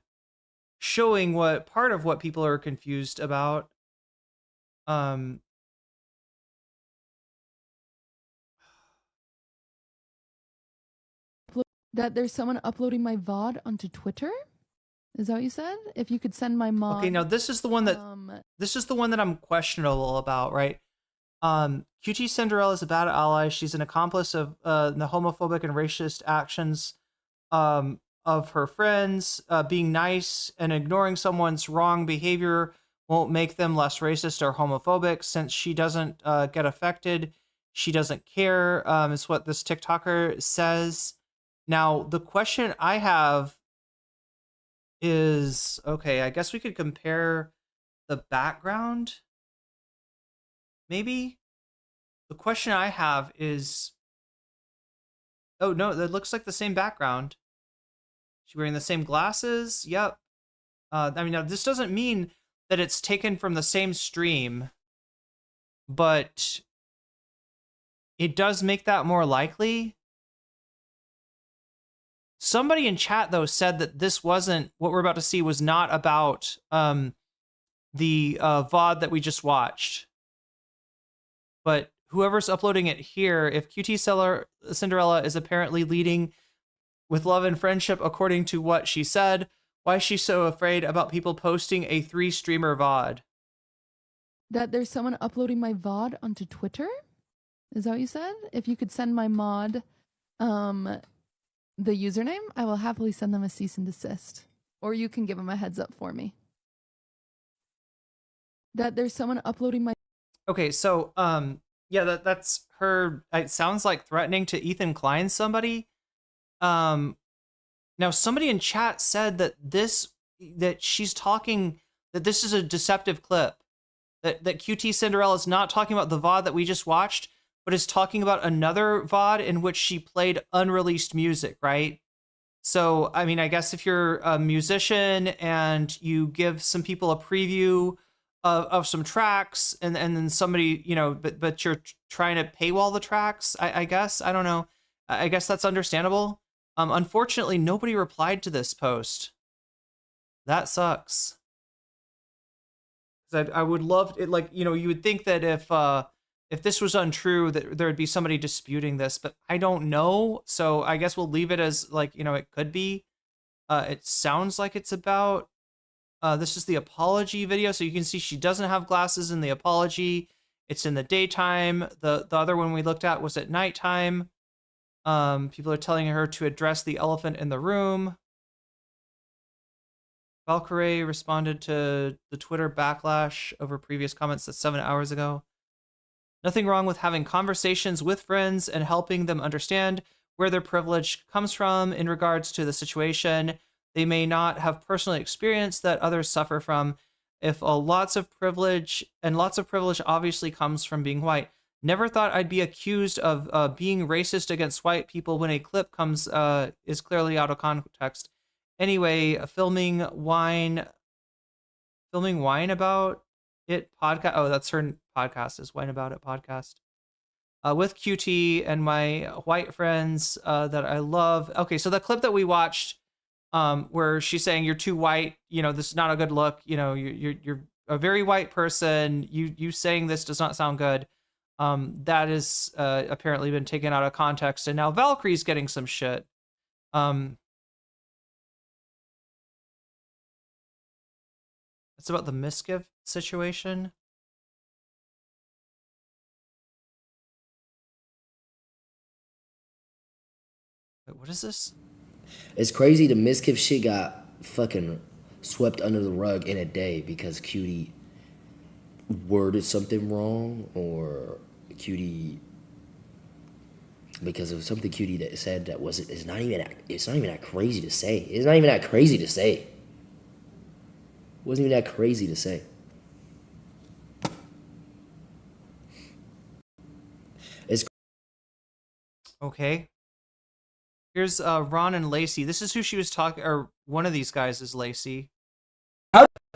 showing what part of what people are confused about. That there's someone uploading my VOD onto Twitter? Is that what you said? If you could send my mod. Okay, now this is the one that I'm questionable about, right? QTCinderella is a bad ally. She's an accomplice of the homophobic and racist actions of her friends. Being nice and ignoring someone's wrong behavior won't make them less racist or homophobic. Since she doesn't get affected, she doesn't care. Is what this TikToker says. Now, the question I have is, okay, I guess we could compare the background. Maybe? The question I have is, oh no, that looks like the same background. She's wearing the same glasses. Yep. I mean, now this doesn't mean that it's taken from the same stream, but it does make that more likely. Somebody in chat, though, said that this wasn't, what we're about to see was not about the VOD that we just watched. But whoever's uploading it here, if QTCinderella is apparently leading with love and friendship according to what she said, why is she so afraid about people posting a 3-streamer VOD? That there's someone uploading my VOD onto Twitter? Is that what you said? If you could send my mod the username, I will happily send them a cease and desist. Or you can give them a heads up for me. That there's someone uploading my... Okay, so, yeah, that's her... It sounds like threatening to ETHAN Klein somebody. Now, somebody in chat said that she's talking... That this is a deceptive clip. That QTCinderella is not talking about the VOD that we just watched, but is talking about another VOD in which she played unreleased music, right? So, I mean, I guess if you're a musician and you give some people a preview of some tracks and then somebody, you know, but you're trying to paywall the tracks, I guess. I don't know. I guess that's understandable. Unfortunately, nobody replied to this post. That sucks. I would love it, like, you know, you would think that if this was untrue, that there would be somebody disputing this, but I don't know. So I guess we'll leave it as, like, you know, it could be. It sounds like it's about, this is the apology video. So you can see she doesn't have glasses in the apology. It's in the daytime. The other one we looked at was at nighttime. People are telling her to address the elephant in the room. Valkyrie responded to the Twitter backlash over previous comments that's 7 hours ago. Nothing wrong with having conversations with friends and helping them understand where their privilege comes from in regards to the situation they may not have personally experienced that others suffer from. If lots of privilege obviously comes from being white. Never thought I'd be accused of being racist against white people when a clip comes is clearly out of context. Anyway, filming wine about it podcast. Oh, that's her podcast, is Wine About It podcast. With QT and my white friends that I love. Okay, so the clip that we watched, where she's saying you're too white, this is not a good look. You're a very white person. You saying this does not sound good. That is apparently been taken out of context, and now Valkyrie's getting some shit. It's about the Miskiv situation. Wait, what is this? It's crazy the Miskiv shit got fucking swept under the rug in a day because Cutie worded something wrong, or Cutie, because of something Cutie that said that it's not even that crazy to say. It's not even that crazy to say. It wasn't even that crazy to say. It's okay. Here's Ron and Lacey. This is who she was talking, or one of these guys is Lacey.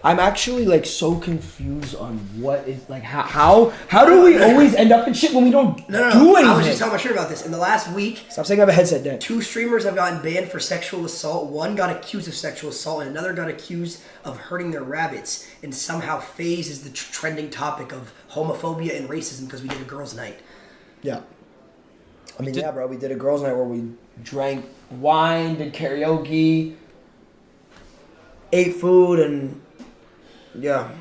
I'm actually like so confused on what is like how do we always end up in shit when we don't do anything? I was just telling my shirt about this. In the last week, Stop saying I have a headset down. 2 streamers have gotten banned for sexual assault. One got accused of sexual assault, and another got accused of hurting their rabbits. And somehow FaZe is the trending topic of homophobia and racism because we did a girls' night. Yeah. I mean, yeah, bro. We did a girls' night where we drank wine, did karaoke, ate food, and yeah.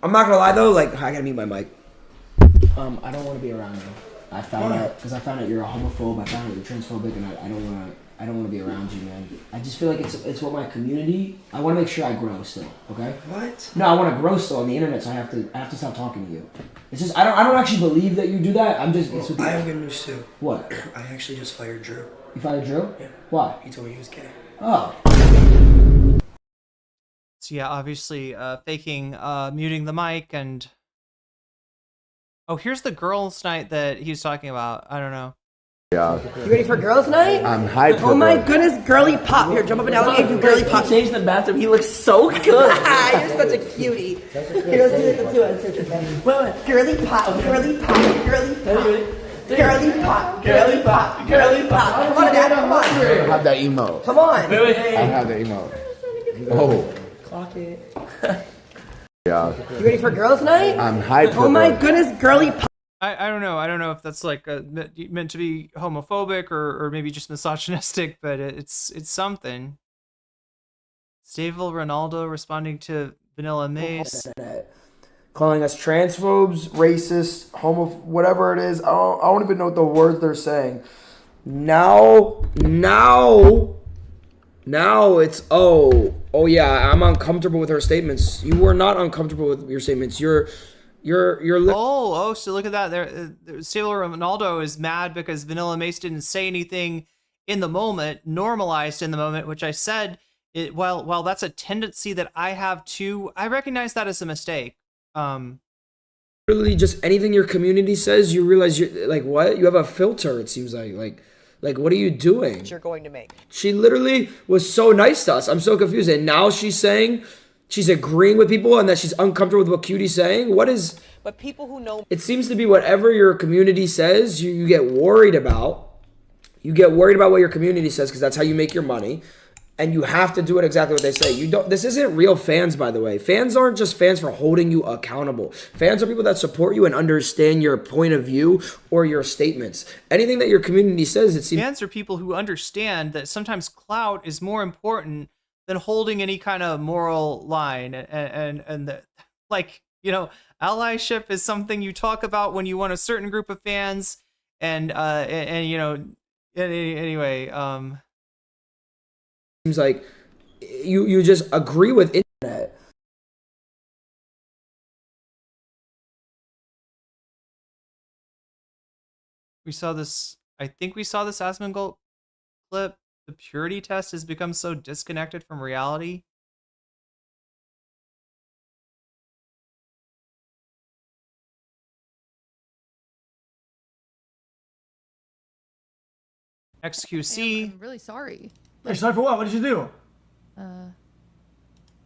I'm not gonna lie though. Like, I gotta mute my mic. I don't want to be around you. I found out you're a homophobe. I found out you're transphobic, and I don't want to be around you, man. I just feel like it's what my community. I want to make sure I grow still. Okay. What? No, I want to grow still on the internet, so I have to stop talking to you. It's just I don't actually believe that you do that. I'm just. Well, I have good news too. What? I actually just fired Drew. You fired Drew? Yeah. Why? He told me he was gay. Oh. So yeah, obviously faking muting the mic, and oh, here's the girls' night that he was talking about. I don't know. Yeah. You ready for girls' night? I'm hyped. Oh my goodness, girly pop. Here, jump up and down and do girly pop. Changed the bathroom. He looks so good. You're such a cutie. Here, let's do it. Wait. Girly pop, girly pop, girly pop. Girly pop, girly pop, girly pop. Come on, Dad, come on. I have that emote. Come on. I have that emote. Oh. Clock it. Yeah. You ready for girls' night? I'm hyped. Oh my goodness, girly pop. I don't know. I don't know if that's like meant to be homophobic or maybe just misogynistic, but it's something. Stable Ronaldo responding to VanillaMace. Calling us transphobes, racist, whatever it is. I don't even know what the words they're saying. Now it's oh yeah, I'm uncomfortable with her statements. You were not uncomfortable with your statements. You're so look at that. There Stable Ronaldo is mad because VanillaMace didn't say anything in the moment, normalized in the moment, which I said while that's a tendency that I have too, I recognize that as a mistake. Literally just anything your community says, you realize you're like, what? You have a filter, it seems like what are you doing? You're going to make. She literally was so nice to us. I'm so confused. And now she's saying she's agreeing with people and that she's uncomfortable with what Cutie's saying. What is? But people who know. It seems to be whatever your community says, you get worried about. You get worried about what your community says because that's how you make your money. And you have to do it exactly what they say. You don't. This isn't real fans, by the way. Fans aren't just fans for holding you accountable. Fans are people that support you and understand your point of view or your statements. Anything that your community says, it seems. Fans are people who understand that sometimes clout is more important than holding any kind of moral line, and that, like, you know, allyship is something you talk about when you want a certain group of fans, and you know, anyway. Seems like you just agree with it. internet. We saw this. I think we saw this Asmongold clip. The purity test has become so disconnected from reality. XQC. I'm really sorry. You're sorry for what? What did you do?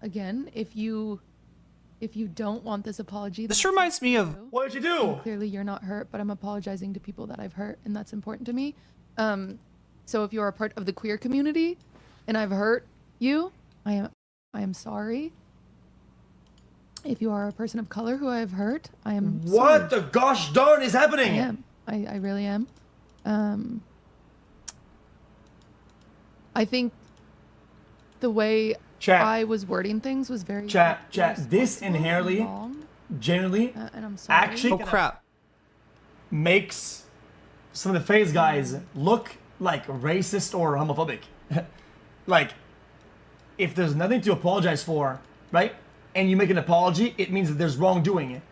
Again, if you don't want this apology, This reminds me of what did you do? Clearly, you're not hurt, but I'm apologizing to people that I've hurt, and that's important to me. So if you're a part of the queer community, and I've hurt you, I am sorry. If you are a person of color who I have hurt, I am. What the gosh darn is happening? I am. I really am. I think the way I was wording things was very chat. This inherently, generally, and I'm sorry. actually, makes some of the face guys look like racist or homophobic. Like, if there's nothing to apologize for, right? And you make an apology, it means that there's wrongdoing,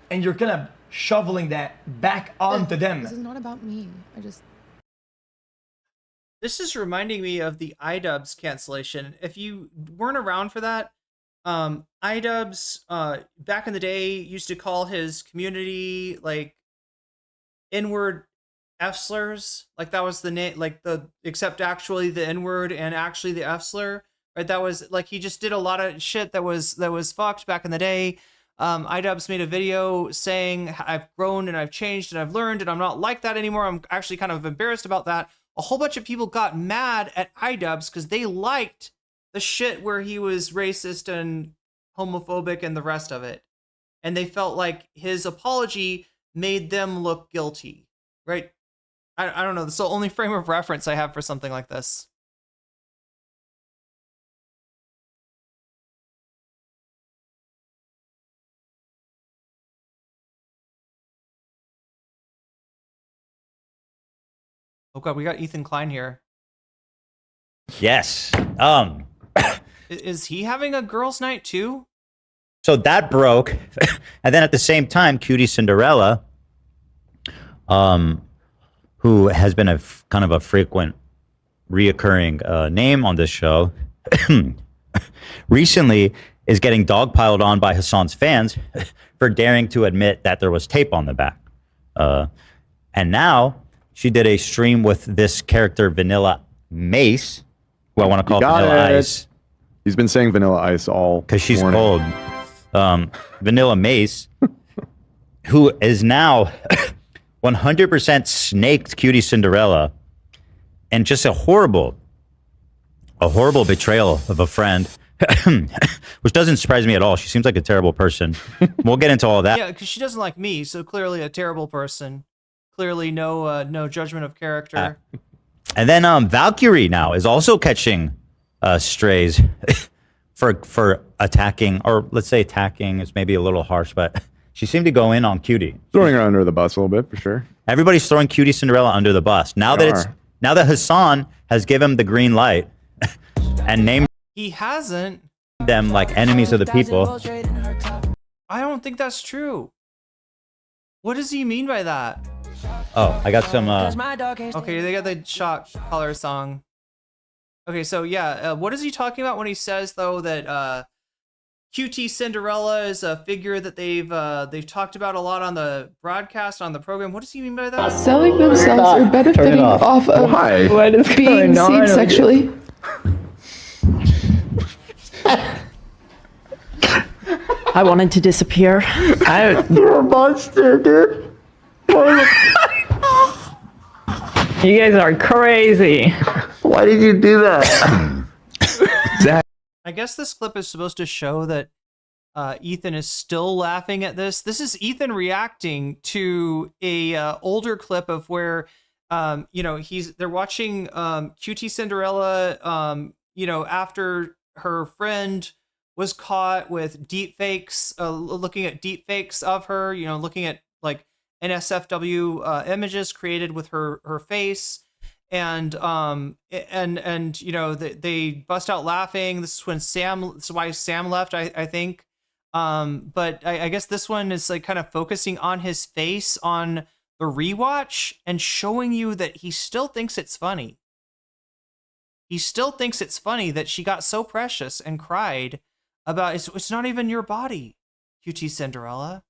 and you're kind of shoveling that back onto them. This is not about me. This is reminding me of the iDubbbz cancellation. If you weren't around for that, iDubbbz back in the day used to call his community like N-word F slurs. Like that was the name, like except actually the N-word and actually the F slur. Right? That was like he just did a lot of shit that was fucked back in the day. iDubbbz made a video saying I've grown and I've changed and I've learned and I'm not like that anymore. I'm actually kind of embarrassed about that. A whole bunch of people got mad at iDubbbz because they liked the shit where he was racist and homophobic and the rest of it. And they felt like his apology made them look guilty, right? I don't know. That's the only frame of reference I have for something like this. Oh god, we got ETHAN Klein here. Yes. Is he having a girls' night too? So that broke, and then at the same time, QTCinderella, who has been a kind of a frequent, reoccurring name on this show, recently is getting dogpiled on by Hasan's fans for daring to admit that there was tape on the back, and now she did a stream with this character VanillaMace, who I want to call Vanilla Ice. He's been saying Vanilla Ice all because she's morning. cold. VanillaMace, who is now 100% snaked QTCinderella, and just a horrible betrayal of a friend, which doesn't surprise me at all. She seems like a terrible person. We'll get into all that. Yeah, because she doesn't like me, so clearly a terrible person. Clearly no judgment of character. And then Valkyrie now is also catching strays for attacking, or let's say attacking is maybe a little harsh, but she seemed to go in on Cutie. Throwing her under the bus a little bit, for sure. Everybody's throwing QTCinderella under the bus. Now that Hasan has given him the green light and named He hasn't. them like enemies of the people. I don't think that's true. What does he mean by that? Oh, I got some Okay, they got the shot color song. Okay, so yeah, what is he talking about when he says though that QTCinderella is a figure that they've talked about a lot on the broadcast, on the program? What does he mean by that? Selling themselves or benefiting off of being seen sexually. I wanted to disappear. You're a monster, dude. You guys are crazy. Why did you do that? I guess this clip is supposed to show that Ethan is still laughing at this. This is Ethan reacting to a older clip of where they're watching QTCinderella after her friend was caught with deep fakes, looking at deep fakes of her, looking at like NSFW images created with her face. and you know, they bust out laughing. This is when this is why Sam left, I think. But I guess this one is like kind of focusing on his face on the rewatch and showing you that he still thinks it's funny. He still thinks it's funny that she got so precious and cried about it's not even your body, QTCinderella.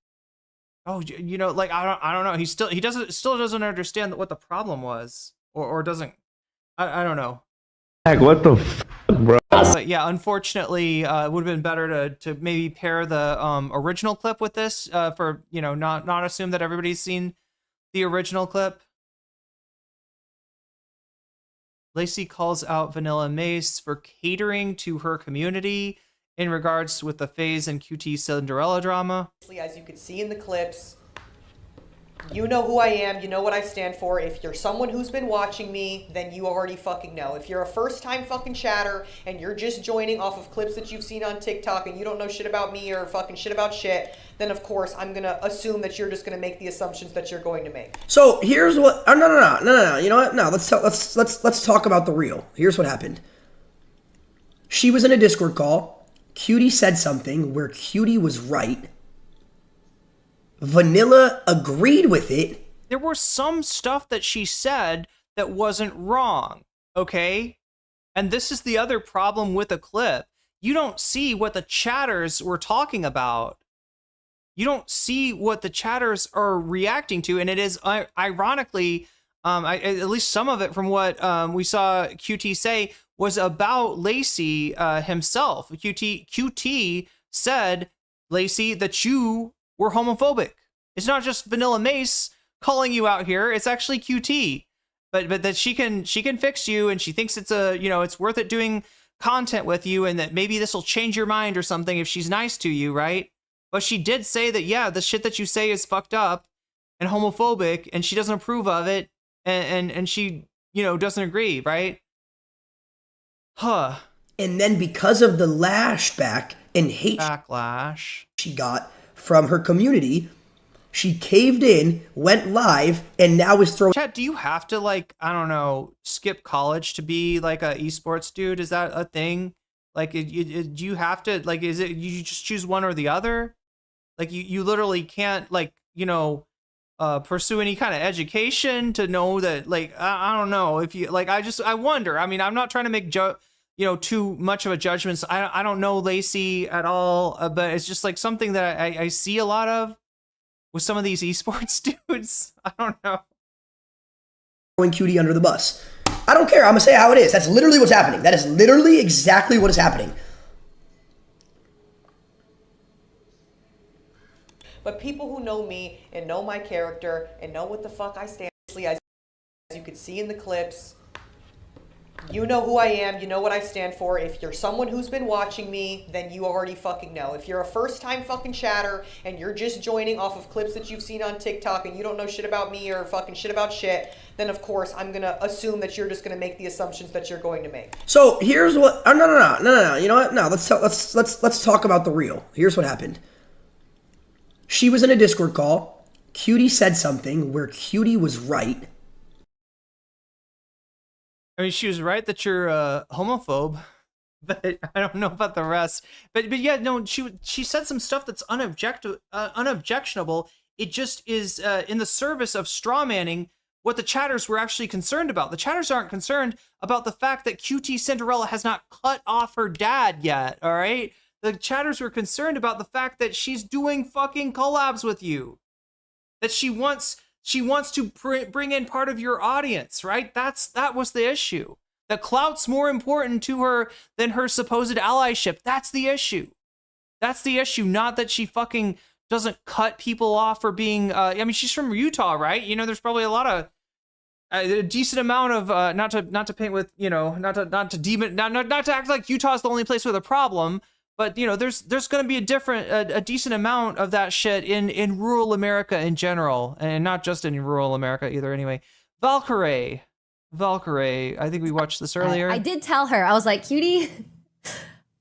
Oh, you know, like I don't know. He still doesn't understand what the problem was, or doesn't. I don't know. Heck, what the fuck, bro? But yeah, unfortunately, it would have been better to maybe pair the original clip with this for, you know, not assume that everybody's seen the original clip. Lacey calls out VanillaMace for catering to her community in regards with the FaZe and QTCinderella drama. As you could see in the clips, you know who I am, you know what I stand for. If you're someone who's been watching me, then you already fucking know. If you're a first-time fucking chatter and you're just joining off of clips that you've seen on TikTok and you don't know shit about me or fucking shit about shit, then of course I'm gonna assume that you're just gonna make the assumptions that you're going to make. So here's what. Oh, no. You know what? No, let's talk about the real. Here's what happened. She was in a Discord call. Cutie said something where Cutie was right. Vanilla agreed with it. There was some stuff that she said that wasn't wrong, okay? And this is the other problem with a clip. You don't see what the chatters were talking about. You don't see what the chatters are reacting to, and it is ironically, at least some of it from what we saw QT say was about Lacey himself. QT said, Lacey, that you were homophobic. It's not just VanillaMace calling you out here. It's actually QT, but that she can fix you, and she thinks it's it's worth it doing content with you, and that maybe this will change your mind or something if she's nice to you, right? But she did say that, yeah, the shit that you say is fucked up and homophobic, and she doesn't approve of it, and she, doesn't agree, right? Huh. And then because of the lashback and hate backlash she got from her community, she caved in, went live, and now is throwing... Chat, do you have to, skip college to be, like, a esports dude? Is that a thing? Like, do you have to, is it, you just choose one or the other? Like, you literally can't, pursue any kind of education to know that, I don't know. If you, I wonder. I mean, I'm not trying to make too much of a judgment. I don't know Lacey at all, but it's just, something that I see a lot of with some of these esports dudes. I don't know. Throwing Cutie under the bus. I don't care. I'm going to say how it is. That's literally what's happening. That is literally exactly what is happening. But people who know me and know my character and know what the fuck I stand for, as you could see in the clips, you know who I am, you know what I stand for. If you're someone who's been watching me, then you already fucking know. If you're a first-time fucking chatter and you're just joining off of clips that you've seen on TikTok and you don't know shit about me or fucking shit about shit, then of course I'm gonna assume that you're just gonna make the assumptions that you're going to make. So here's what. Oh, no. You know what? No, let's talk about the real. Here's what happened. She was in a Discord call. Cutie said something where Cutie was right. I mean, she was right that you're a homophobe, but I don't know about the rest. But yeah, no, she said some stuff that's unobjectionable. It just is in the service of strawmanning what the chatters were actually concerned about. The chatters aren't concerned about the fact that QTCinderella has not cut off her dad yet, all right? The chatters were concerned about the fact that she's doing fucking collabs with you. That she wants to bring in part of your audience, right? That was the issue. The clout's more important to her than her supposed allyship. That's the issue. That's the issue, not that she fucking doesn't cut people off for being, I mean, she's from Utah, right? There's probably a lot of, a decent amount of, not to paint with, not to act like Utah's the only place with a problem, but there's going to be a decent amount of that shit in rural America in general, and not just in rural America either. Anyway, Valkyrie, I think we watched this earlier. I did tell her, I was like, Cutie,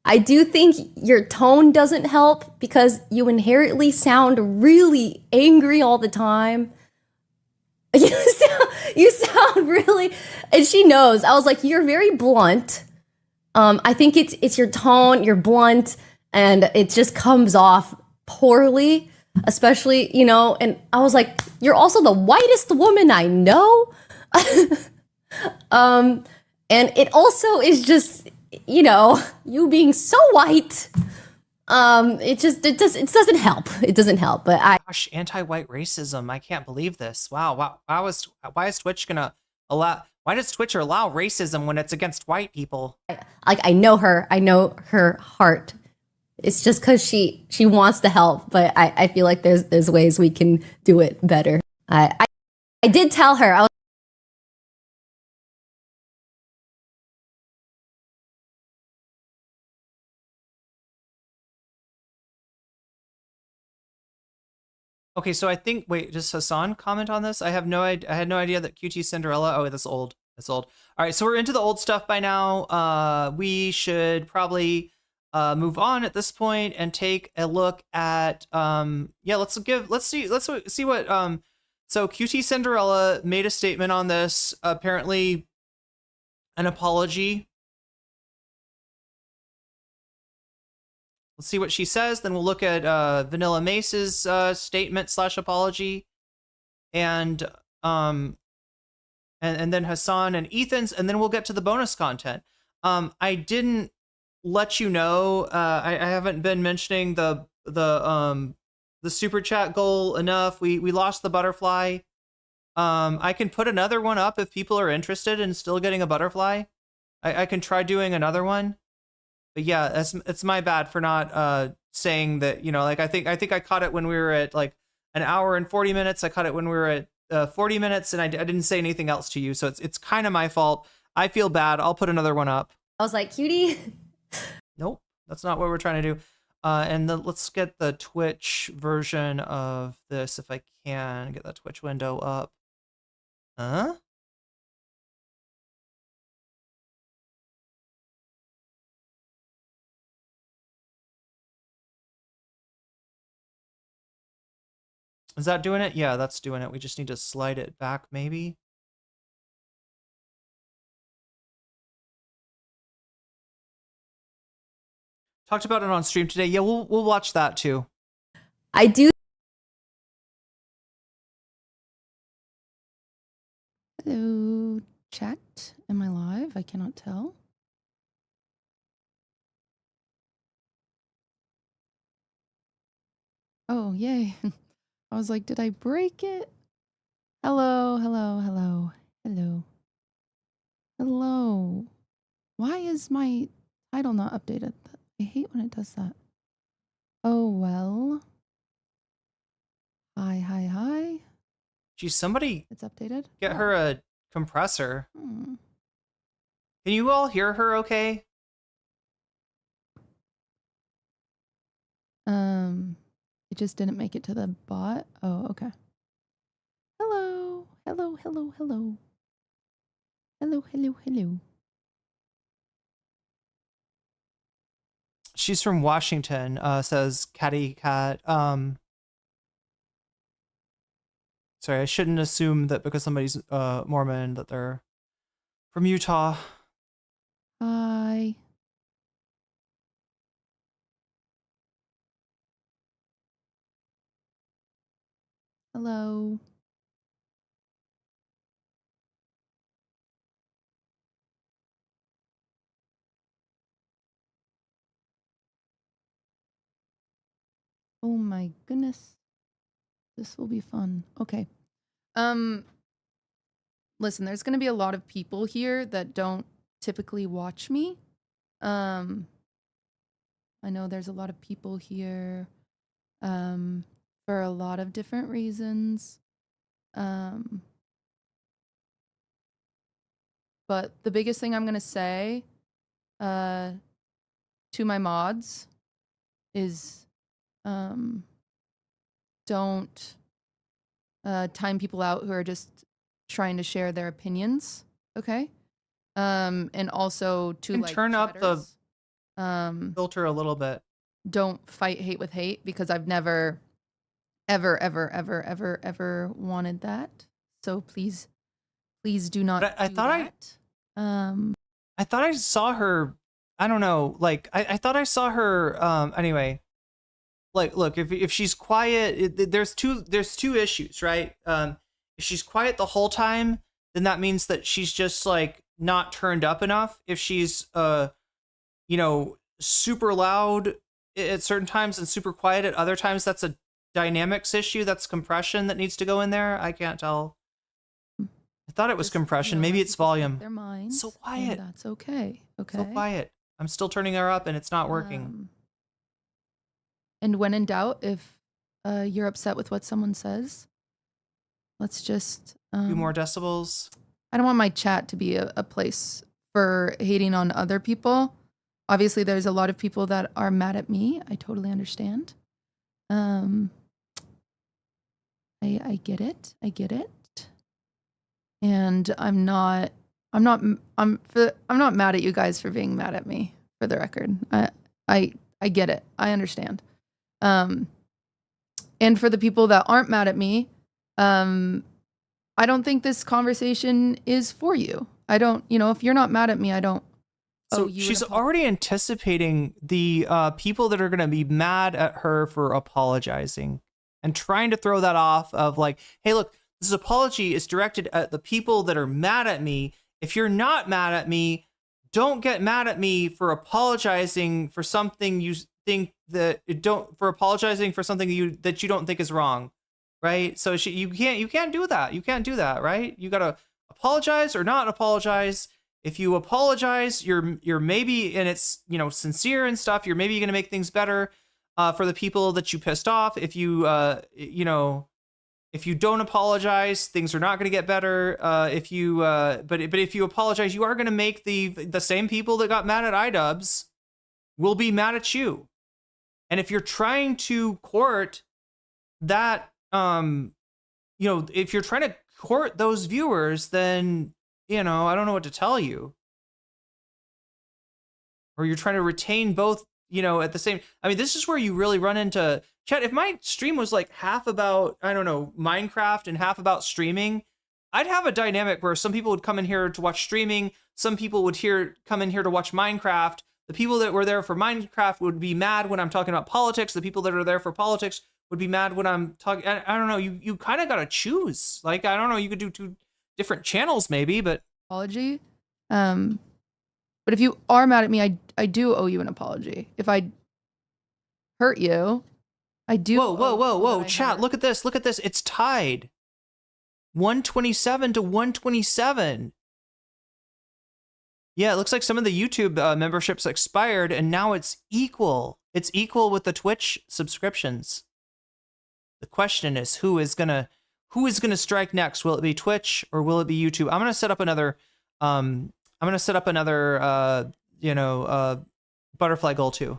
I do think your tone doesn't help because you inherently sound really angry all the time. You You sound really, and she knows. I was like, you're very blunt. I think it's your tone, you're blunt, and it just comes off poorly, especially, you know, and I was like, you're also the whitest woman I know. And it also is just, you know, you being so white. It doesn't help. It doesn't help. But Gosh, anti-white racism. I can't believe this. Wow. Why is Twitch gonna allow? Why does Twitch allow racism when it's against white people? I know her. I know her heart. It's just because she wants to help, but I feel like there's ways we can do it better. I did tell her. I was Okay, so I think, wait, does Hasan comment on this? I had no idea that QTCinderella. Oh, that's old. That's old. All right, so we're into the old stuff by now. We should probably move on at this point and take a look at yeah, let's see what so QTCinderella made a statement on this, apparently an apology. Let's see what she says. Then we'll look at VanillaMace's statement / apology, and then Hasan and Ethan's, and then we'll get to the bonus content. I didn't let you know. I haven't been mentioning the super chat goal enough. We lost the butterfly. I can put another one up if people are interested in still getting a butterfly. I can try doing another one. But yeah, it's my bad for not saying that, you know, like I think I caught it when we were at like an hour and 40 minutes. I caught it when we were at 40 minutes, and I didn't say anything else to you. So it's kind of my fault. I feel bad. I'll put another one up. I was like, cutie. Nope, that's not what we're trying to do. And then let's get the Twitch version of this if I can get that Twitch window up. Huh? Is that doing it? Yeah, that's doing it. We just need to slide it back, maybe. Talked about it on stream today. Yeah, we'll watch that too. I do. Hello, chat. Am I live? I cannot tell. Oh, yay. I was like, did I break it? Hello, hello, hello, hello. Hello. Why is my title not updated? I hate when it does that. Oh, well. Hi, hi, hi. Geez, somebody It's updated. get her a compressor. Hmm. Can you all hear her okay? It just didn't make it to the bot. Oh, okay. Hello, hello, hello, hello. Hello, hello, hello. She's from Washington, says Catty Cat. Sorry, I shouldn't assume that because somebody's Mormon that they're from Utah. Hi. Hello. Oh my goodness. This will be fun. Okay. Listen, there's going to be a lot of people here that don't typically watch me. I know there's a lot of people here for a lot of different reasons. But the biggest thing I'm going to say to my mods is don't time people out who are just trying to share their opinions, okay? And also to And like turn up the chatters, filter a little bit. don't fight hate with hate, because I've never ever wanted that. So please Please do not. I thought I thought I saw her. I don't know. Like I thought I saw her. Anyway, like look, if she's quiet, there's two issues, right? If she's quiet the whole time, then that means that she's just like not turned up enough. If she's you know, super loud at certain times and super quiet at other times, that's a dynamics issue. That's compression that needs to go in there. I can't tell. I thought it was compression. Maybe it's volume. Their minds. So quiet. That's okay. Okay. So quiet. I'm still turning her up and it's not working. And when in doubt, if you're upset with what someone says, let's just do more decibels. I don't want my chat to be a place for hating on other people. Obviously, there's a lot of people that are mad at me. I totally understand. I get it. I get it. And I'm not mad at you guys for being mad at me, for the record. I get it. I understand. And for the people that aren't mad at me, I don't think this conversation is for you. I don't, you know, if you're not mad at me, I don't. So she's already anticipating the people that are going to be mad at her for apologizing and trying to throw that off of like, hey, look, this apology is directed at the people that are mad at me. If you're not mad at me, don't get mad at me for apologizing for something you think that for apologizing for something that you don't think is wrong, right? So you can't do that. You can't do that, right? You got to apologize or not apologize. If you apologize, you're maybe, and it's, you know, sincere and stuff, you're maybe going to make things better for the people that you pissed off. If you you know, if you don't apologize, things are not going to get better. If you but if you apologize, you are going to make the same people that got mad at iDubbbz will be mad at you. And if you're trying to court that, you know, if you're trying to court those viewers, then, you know, I don't know what to tell you. Or you're trying to retain both, you know, at the same. I mean, this is where you really run into chat. If my stream was like half about, I don't know, Minecraft and half about streaming, I'd have a dynamic where some people would come in here to watch streaming. Some people would come in here to watch Minecraft. The people that were there for Minecraft would be mad when I'm talking about politics. The people that are there for politics would be mad when I'm talking. I don't know. You kind of got to choose. Like, I don't know. You could do two different channels maybe, but apology. But if you are mad at me, I do owe you an apology. If I hurt you, I do. Whoa. Chat, look at this. Look at this. It's tied. 127 to 127. Yeah, it looks like some of the YouTube memberships expired and now it's equal. It's equal with the Twitch subscriptions. The question is who is gonna strike next? Will it be Twitch or will it be YouTube? I'm gonna set up another you know, butterfly goal too.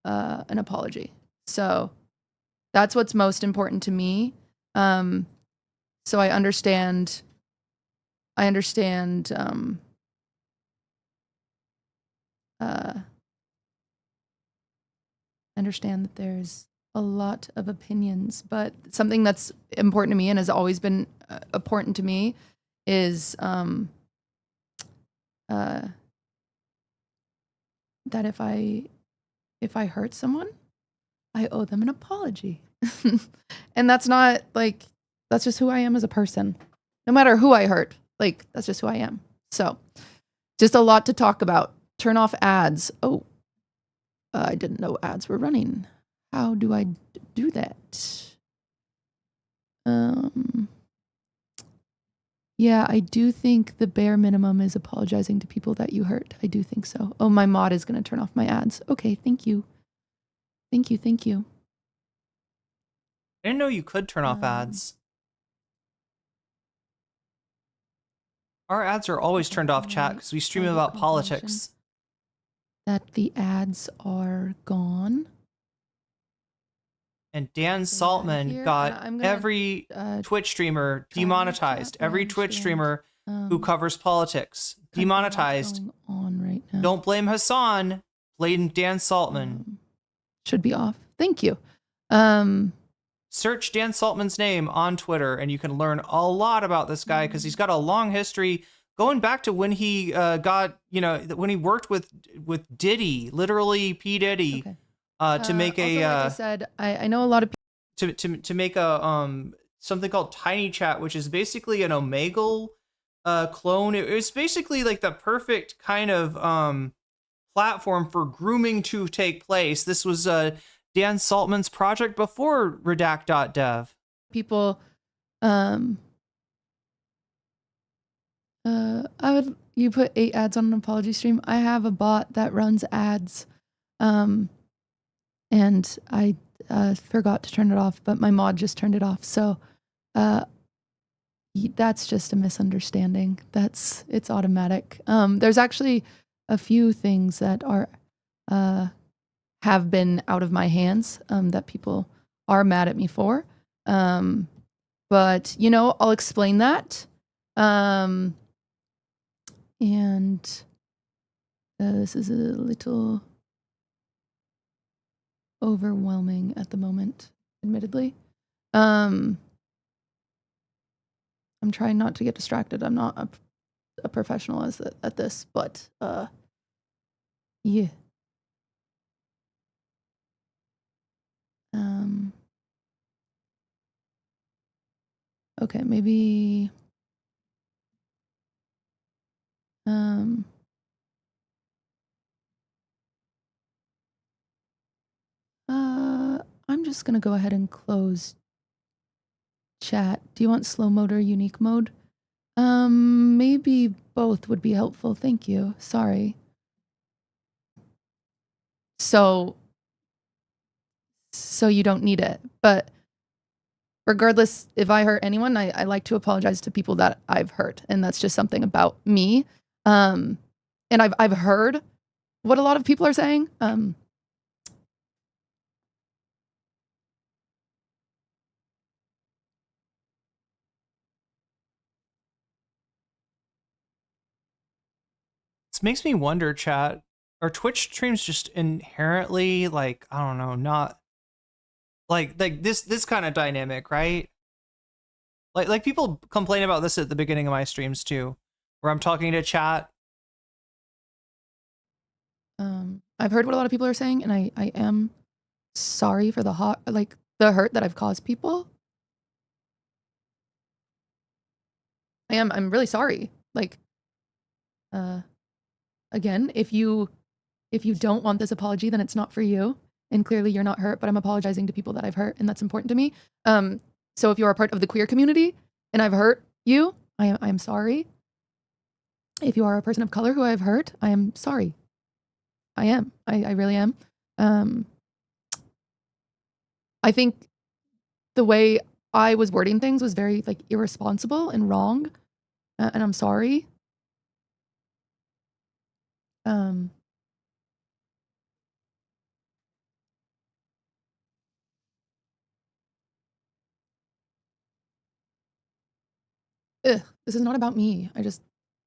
An apology. So that's what's most important to me. So I understand that there's a lot of opinions, but something that's important to me and has always been important to me is that if I hurt someone, I owe them an apology. And that's not like, that's just who I am as a person. No matter who I hurt, like that's just who I am. So just a lot to talk about. Turn off ads. Oh, I didn't know ads were running. How do I do that? Yeah, I do think the bare minimum is apologizing to people that you hurt. I do think so. Oh, my mod is going to turn off my ads. Okay, thank you. Thank you. I didn't know you could turn off ads. Our ads are always turned off, chat, because we stream about politics. That the ads are gone. And Dan Saltman got every Twitch streamer demonetized. Every Twitch streamer who covers politics demonetized. On right now. Don't blame Hasan. Blame Dan Saltman. Should be off. Thank you. search Dan Saltman's name on Twitter, and you can learn a lot about this guy because he's got a long history going back to when he when he worked with Diddy, literally P Diddy, to make also, like I said, I know a lot of people to make a something called Tiny Chat, which is basically an Omegle clone. It was basically like the perfect kind of platform for grooming to take place. This was Dan Saltman's project before Redact.dev. people you put 8 ads on an apology stream. I have a bot that runs ads, and I forgot to turn it off, but my mod just turned it off. So that's just a misunderstanding. It's automatic. There's actually a few things that are have been out of my hands that people are mad at me for. But I'll explain that. And this is a little overwhelming at the moment, admittedly. I'm trying not to get distracted. I'm not a professional at this, but yeah. Okay, maybe I'm just gonna go ahead and close chat. Do you want slow mode or unique mode? Maybe both would be helpful. Thank you. Sorry. So you don't need it, but regardless, if I hurt anyone, I like to apologize to people that I've hurt, and that's just something about me. And I've heard what a lot of people are saying. This makes me wonder, chat, are Twitch streams just inherently like, I don't know, not like this kind of dynamic, right? Like people complain about this at the beginning of my streams too, where I'm talking to chat. I've heard what a lot of people are saying, and I am sorry for the hurt that I've caused people. I'm really sorry. Again, if you don't want this apology, then it's not for you. And clearly you're not hurt, but I'm apologizing to people that I've hurt, and that's important to me. So if you're a part of the queer community and I've hurt you, I am sorry. If you are a person of color who I've hurt, I am sorry. I am. I really am. I think the way I was wording things was very irresponsible and wrong, and I'm sorry. This is not about me.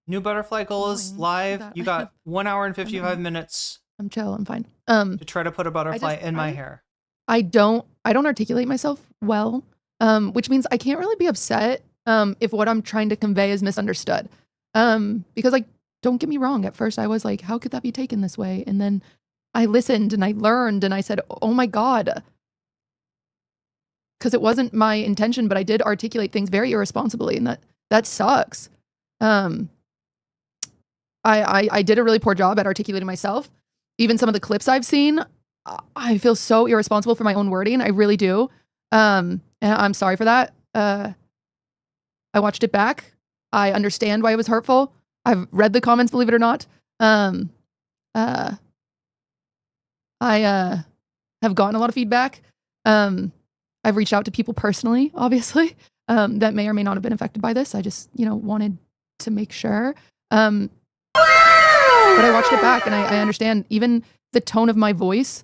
New butterfly goal is live. You got 1 hour and 55 minutes. I'm chill. I'm fine. To try to put a butterfly in my hair. I don't articulate myself well, which means I can't really be upset if what I'm trying to convey is misunderstood. Because don't get me wrong. At first I was like, how could that be taken this way? And then I listened and I learned and I said, oh my God. Because it wasn't my intention, but I did articulate things very irresponsibly, and that sucks. I did a really poor job at articulating myself. Even some of the clips I've seen, I feel so irresponsible for my own wording. I really do. And I'm sorry for that. I watched it back. I understand why it was hurtful. I've read the comments, believe it or not. I have gotten a lot of feedback. I've reached out to people personally, obviously, that may or may not have been affected by this. I just, wanted to make sure. But I watched it back and I understand even the tone of my voice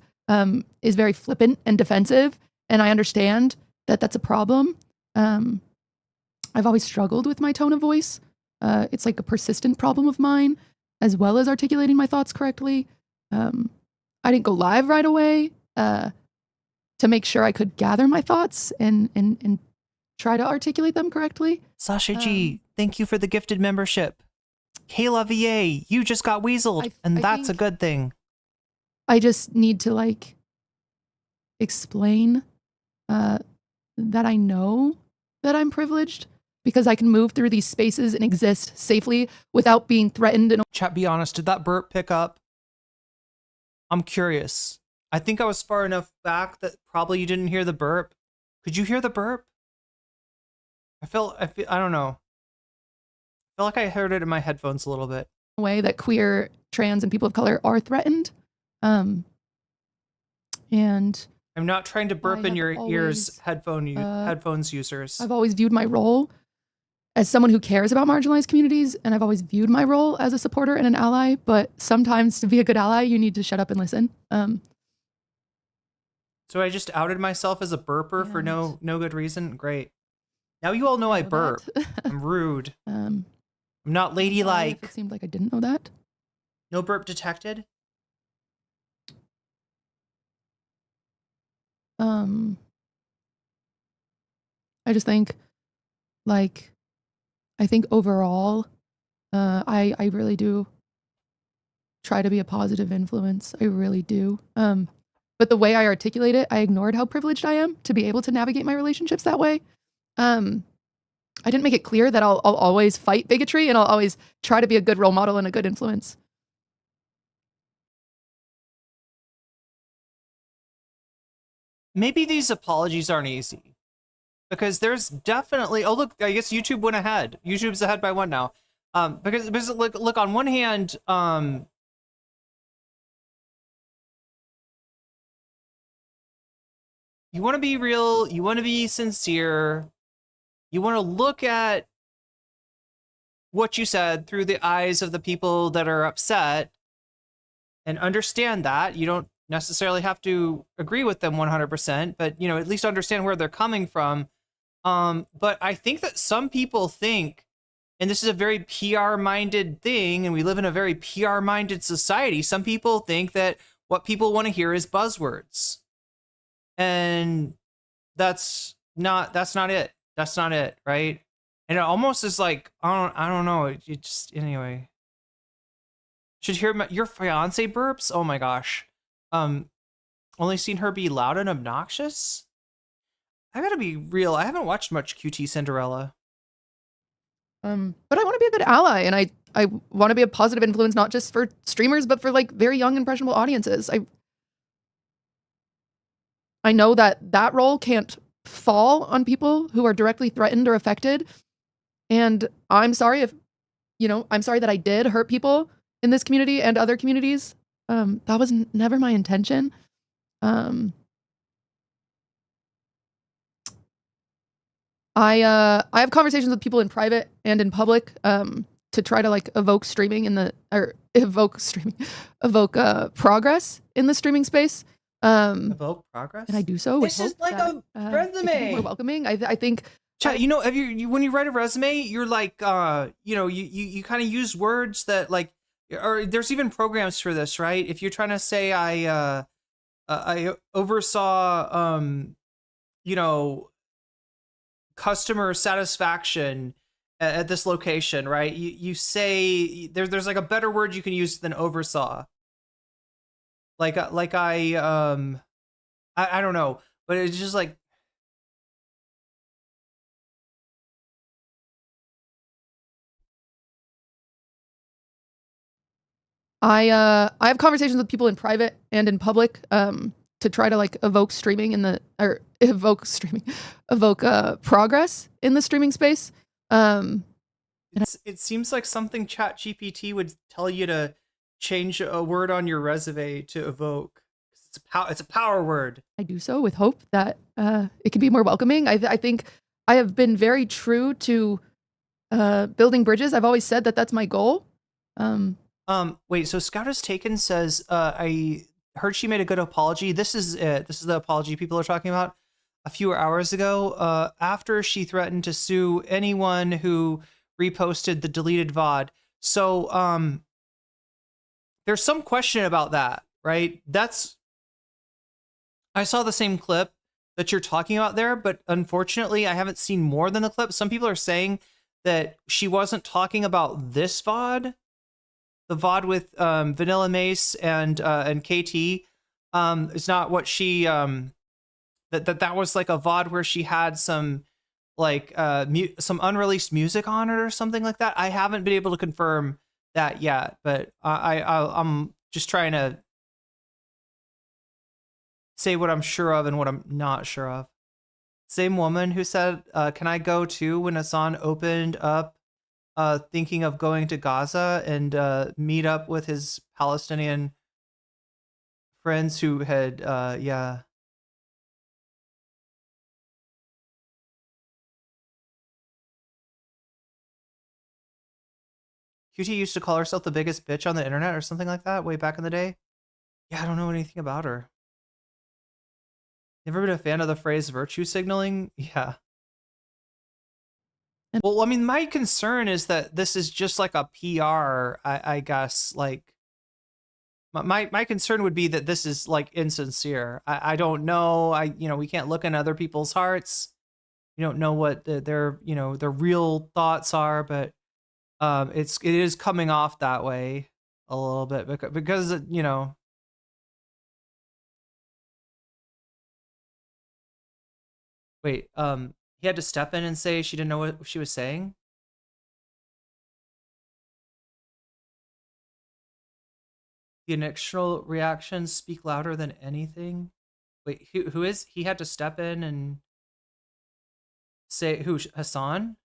is very flippant and defensive. And I understand that that's a problem. I've always struggled with my tone of voice. It's like a persistent problem of mine, as well as articulating my thoughts correctly. I didn't go live right away. to make sure I could gather my thoughts and try to articulate them correctly. Sasha G, thank you for the gifted membership. Kayla VA, you just got weaseled, and that's a good thing. I just need to like explain that I know that I'm privileged because I can move through these spaces and exist safely without being threatened. And Chat, be honest, did that burp pick up? I'm curious. I think I was far enough back that probably you didn't hear the burp. Could you hear the burp? I don't know. I feel like I heard it in my headphones a little bit. way that queer, trans, and people of color are threatened. And I'm not trying to burp in your ears, headphones users. I've always viewed my role as someone who cares about marginalized communities, and I've always viewed my role as a supporter and an ally, but sometimes to be a good ally, you need to shut up and listen. So I just outed myself as a burper for no good reason? Great. Now you all know I burp. I'm rude. I'm not ladylike. It seemed like I didn't know that. No burp detected? I just think, like, I think overall, I really do try to be a positive influence. I really do. But the way I articulate it, I ignored how privileged I am to be able to navigate my relationships that way. I didn't make it clear that I'll always fight bigotry and I'll always try to be a good role model and a good influence. Maybe these apologies aren't easy. Because there's definitely, oh look, I guess YouTube went ahead. YouTube's ahead by one now. Because look, on one hand, you want to be real, you want to be sincere, you want to look at what you said through the eyes of the people that are upset and understand that. You don't necessarily have to agree with them 100%, but you know, at least understand where they're coming from. But I think that some people think, and this is a very PR-minded thing, and we live in a very PR-minded society, some people think that what people want to hear is buzzwords. And that's not it. That's not it, right? And it almost is like, I don't know, it just, anyway. Should hear your fiance burps? Oh my gosh. Only seen her be loud and obnoxious? I gotta be real, I haven't watched much QTCinderella. But I want to be a good ally, and I want to be a positive influence, not just for streamers, but for like very young, impressionable audiences. I know that role can't fall on people who are directly threatened or affected. And I'm sorry if, I'm sorry that I did hurt people in this community and other communities. That was never my intention. I have conversations with people in private and in public to try to like evoke progress in the streaming space. Evoke progress, and I do so with This is hope like that, a resume. more welcoming. I think. Chat, have you when you write a resume, you're like, you kind of use words that like, or there's even programs for this, right? If you're trying to say I oversaw, customer satisfaction at this location, right? You say there's like a better word you can use than oversaw. I don't know, but it's just like. I have conversations with people in private and in public to try to like evoke progress in the streaming space. It seems like something ChatGPT would tell you to change a word on your resume to evoke. It's a power word. I do so with hope that it can be more welcoming. I think I have been very true to building bridges. I've always said that that's my goal. Wait, so Scout Has Taken says, I heard she made a good apology. This is it. This is the apology people are talking about. A few hours ago, after she threatened to sue anyone who reposted the deleted VOD. So, there's some question about that, right? I saw the same clip that you're talking about there, but unfortunately I haven't seen more than the clip. Some people are saying that she wasn't talking about this VOD, the VOD with VanillaMace and KT. It's not what she that was like a VOD where she had some like some unreleased music on it or something like that. I haven't been able to confirm that yet, but I'm just trying to say what I'm sure of and what I'm not sure of. Same woman who said, can I go too, when Hasan opened up thinking of going to Gaza and meet up with his Palestinian friends who had, yeah. QT used to call herself the biggest bitch on the internet or something like that way back in the day. Yeah, I don't know anything about her. Never been a fan of the phrase virtue signaling? Yeah. Well, I mean, my concern is that this is just like a PR, I guess. Like, my concern would be that this is like insincere. I don't know. We can't look in other people's hearts. We don't know what their real thoughts are, but it is coming off that way a little bit because Wait, he had to step in and say she didn't know what she was saying? The initial reactions speak louder than anything? Wait, who is? He had to step in and say, who, Hasan?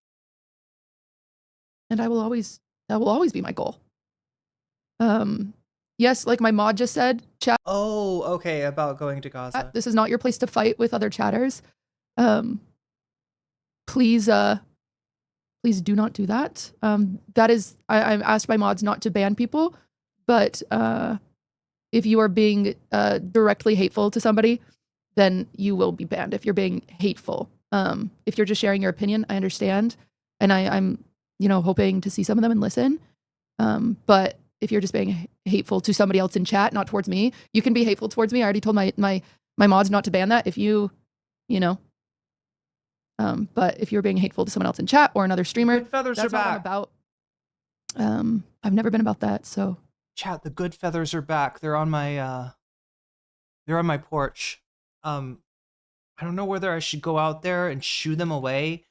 And that will always be my goal. Yes, like my mod just said, chat. Oh, okay, about going to Gaza. This is not your place to fight with other chatters. Please do not do that. That is, I'm asked by mods not to ban people, but if you are being directly hateful to somebody, then you will be banned if you're being hateful. If you're just sharing your opinion, I understand, and I'm hoping to see some of them and listen. But if you're just being hateful to somebody else in chat, not towards me, you can be hateful towards me. I already told my mods not to ban that. If you know. But if you're being hateful to someone else in chat or another streamer, good feathers that's are back. Not about. I've never been about that, so. Chat, the good feathers are back. They're on my porch. I don't know whether I should go out there and shoo them away.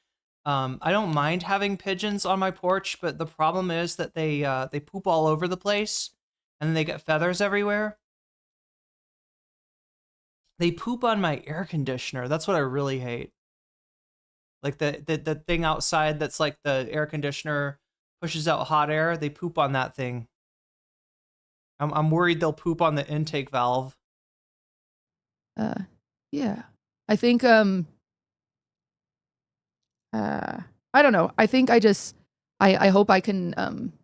I don't mind having pigeons on my porch, but the problem is that they poop all over the place and then they get feathers everywhere. They poop on my air conditioner. That's what I really hate. Like the thing outside that's like the air conditioner pushes out hot air. They poop on that thing. I'm worried they'll poop on the intake valve. Yeah. I think I don't know. I think I hope I can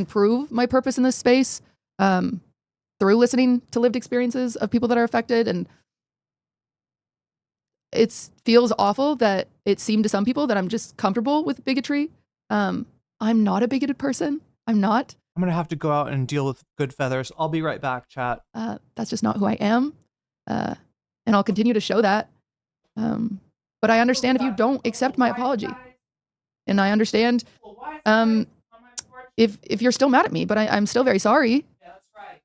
prove my purpose in this space through listening to lived experiences of people that are affected. And it feels awful that it seemed to some people that I'm just comfortable with bigotry. I'm not a bigoted person. I'm not. I'm gonna have to go out and deal with good feathers. I'll be right back, chat. That's just not who I am. And I'll continue to show that. But I understand if you don't accept my apology. And I understand if you're still mad at me, but I'm still very sorry. Yeah, that's right.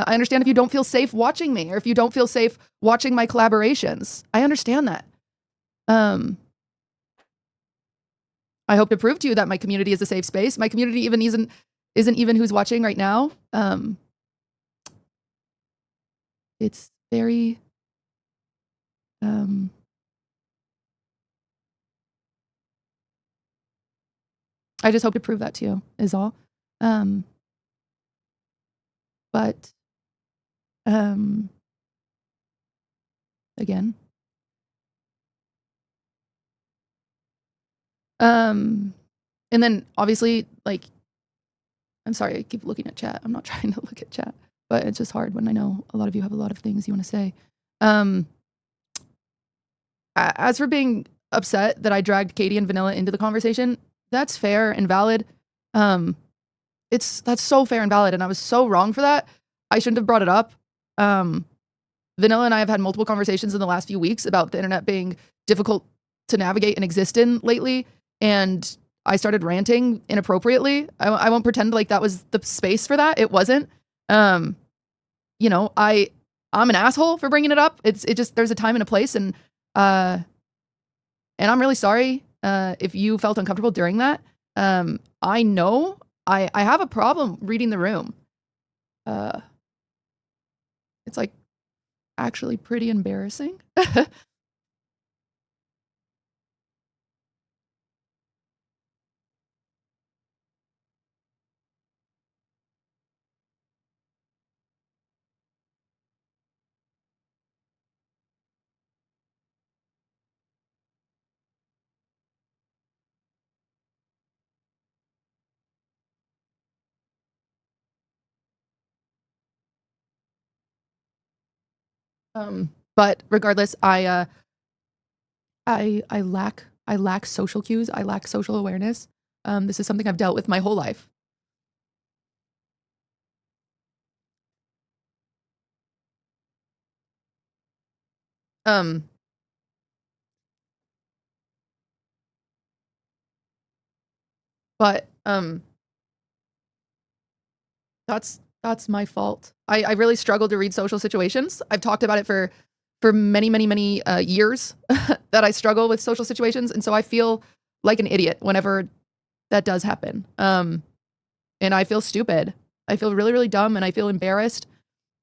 I understand if you don't feel safe watching me or if you don't feel safe watching my collaborations. I understand that. I hope to prove to you that my community is a safe space. My community even isn't even who's watching right now. It's very I just hope to prove that to you is all. But again. And then obviously, like, I'm sorry, I keep looking at chat. I'm not trying to look at chat, but it's just hard when I know a lot of you have a lot of things you want to say. As for being upset that I dragged Katie and Vanilla into the conversation, that's fair and valid. That's so fair and valid, and I was so wrong for that. I shouldn't have brought it up. Vanilla and I have had multiple conversations in the last few weeks about the internet being difficult to navigate and exist in lately. And I started ranting inappropriately. I won't pretend like that was the space for that. It wasn't. You know, I'm an asshole for bringing it up. It just, there's a time and a place. And I'm really sorry if you felt uncomfortable during that. I know I have a problem reading the room. It's like actually pretty embarrassing. But regardless, I lack social cues. I lack social awareness. This is something I've dealt with my whole life. But that's my fault. I really struggle to read social situations. I've talked about it for many years that I struggle with social situations, and so I feel like an idiot whenever that does happen. And I feel stupid. I feel really dumb, and I feel embarrassed,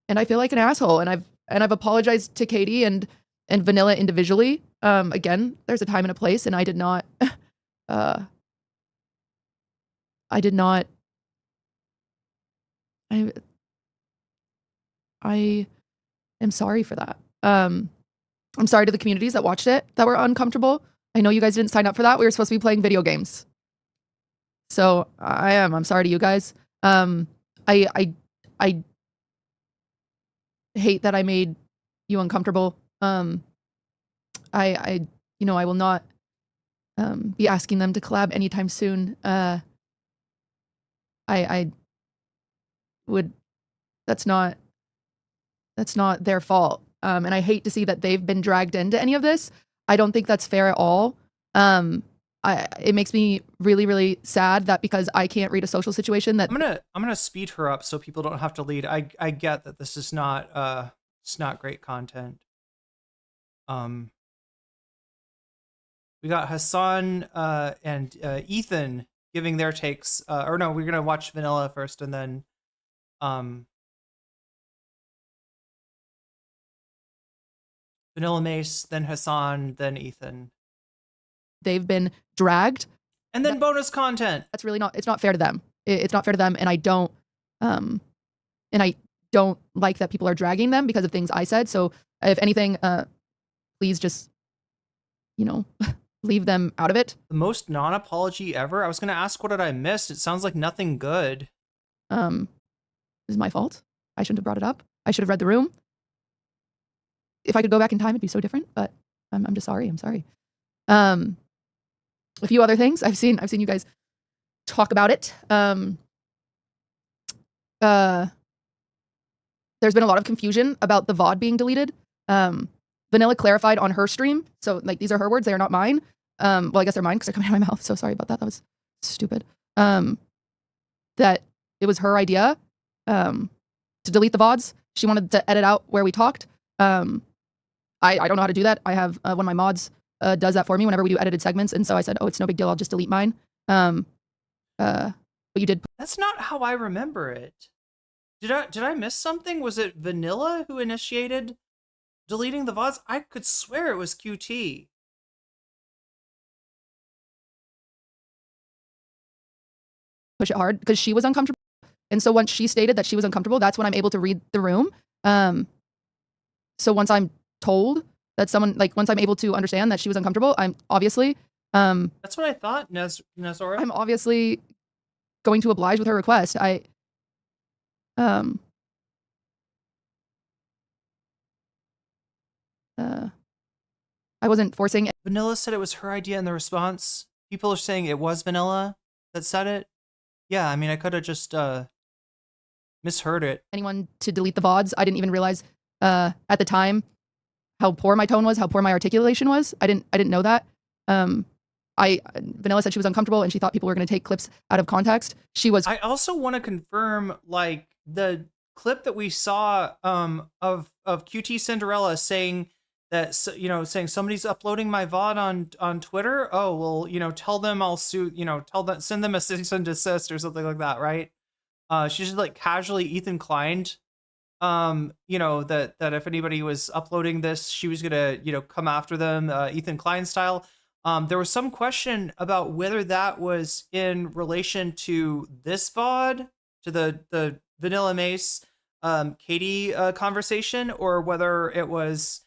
and I feel like an asshole. And I've apologized to Katie and Vanilla individually. Again, there's a time and a place, and I did not I am sorry for that. I'm sorry to the communities that watched it that were uncomfortable. I know you guys didn't sign up for that. We were supposed to be playing video games. So I'm sorry to you guys. I hate that I made you uncomfortable. I will not be asking them to collab anytime soon. I would, that's not their fault. And I hate to see that they've been dragged into any of this. I don't think that's fair at all. It makes me really sad that because I can't read a social situation that I'm gonna speed her up so people don't have to lead. I get that this is not it's not great content. We got Hasan and ETHAN giving their takes. Or no, we're gonna watch Vanilla first, and then VanillaMace, then Hasan, then ETHAN. They've been dragged, and then bonus content. That's really not. It's not fair to them. It's not fair to them, and I don't like that people are dragging them because of things I said. So if anything, please just, leave them out of it. The most non-apology ever? I was going to ask, what did I miss? It sounds like nothing good. This is my fault. I shouldn't have brought it up. I should have read the room. If I could go back in time, it'd be so different, but I'm just sorry. I'm sorry. A few other things. I've seen you guys talk about it. There's been a lot of confusion about the VOD being deleted. Vanilla clarified on her stream. So these are her words. They are not mine. Well, I guess they're mine because they're coming out of my mouth. So sorry about that. That was stupid. That it was her idea to delete the VODs. She wanted to edit out where we talked. I don't know how to do that. I have one of my mods does that for me whenever we do edited segments. And so I said, oh, it's no big deal. I'll just delete mine. But you did. That's not how I remember it. Did I miss something? Was it Vanilla who initiated deleting the VODs? I could swear it was QT. Push it hard because she was uncomfortable. And so once she stated that she was uncomfortable, that's when I'm able to read the room. So once I'm told that someone, once I'm able to understand that she was uncomfortable, I'm obviously... That's what I thought, Nezora. I'm obviously going to oblige with her request. I wasn't forcing... Vanilla said it was her idea in the response. People are saying it was Vanilla that said it. Yeah, I mean, I could have just misheard it. Anyone to delete the VODs. I didn't even realize at the time how poor my tone was, how poor my articulation was. I didn't know that. Vanilla said she was uncomfortable and she thought people were going to take clips out of context. She was. I also want to confirm, like, the clip that we saw of QTCinderella saying that, saying somebody's uploading my VOD on Twitter. Oh, well, tell them I'll sue, send them a cease and desist or something like that, right? She's just like casually ETHAN Klein, that if anybody was uploading this, she was gonna, come after them, ETHAN Klein style. There was some question about whether that was in relation to this VOD, to the VanillaMace, Katie conversation, or whether it was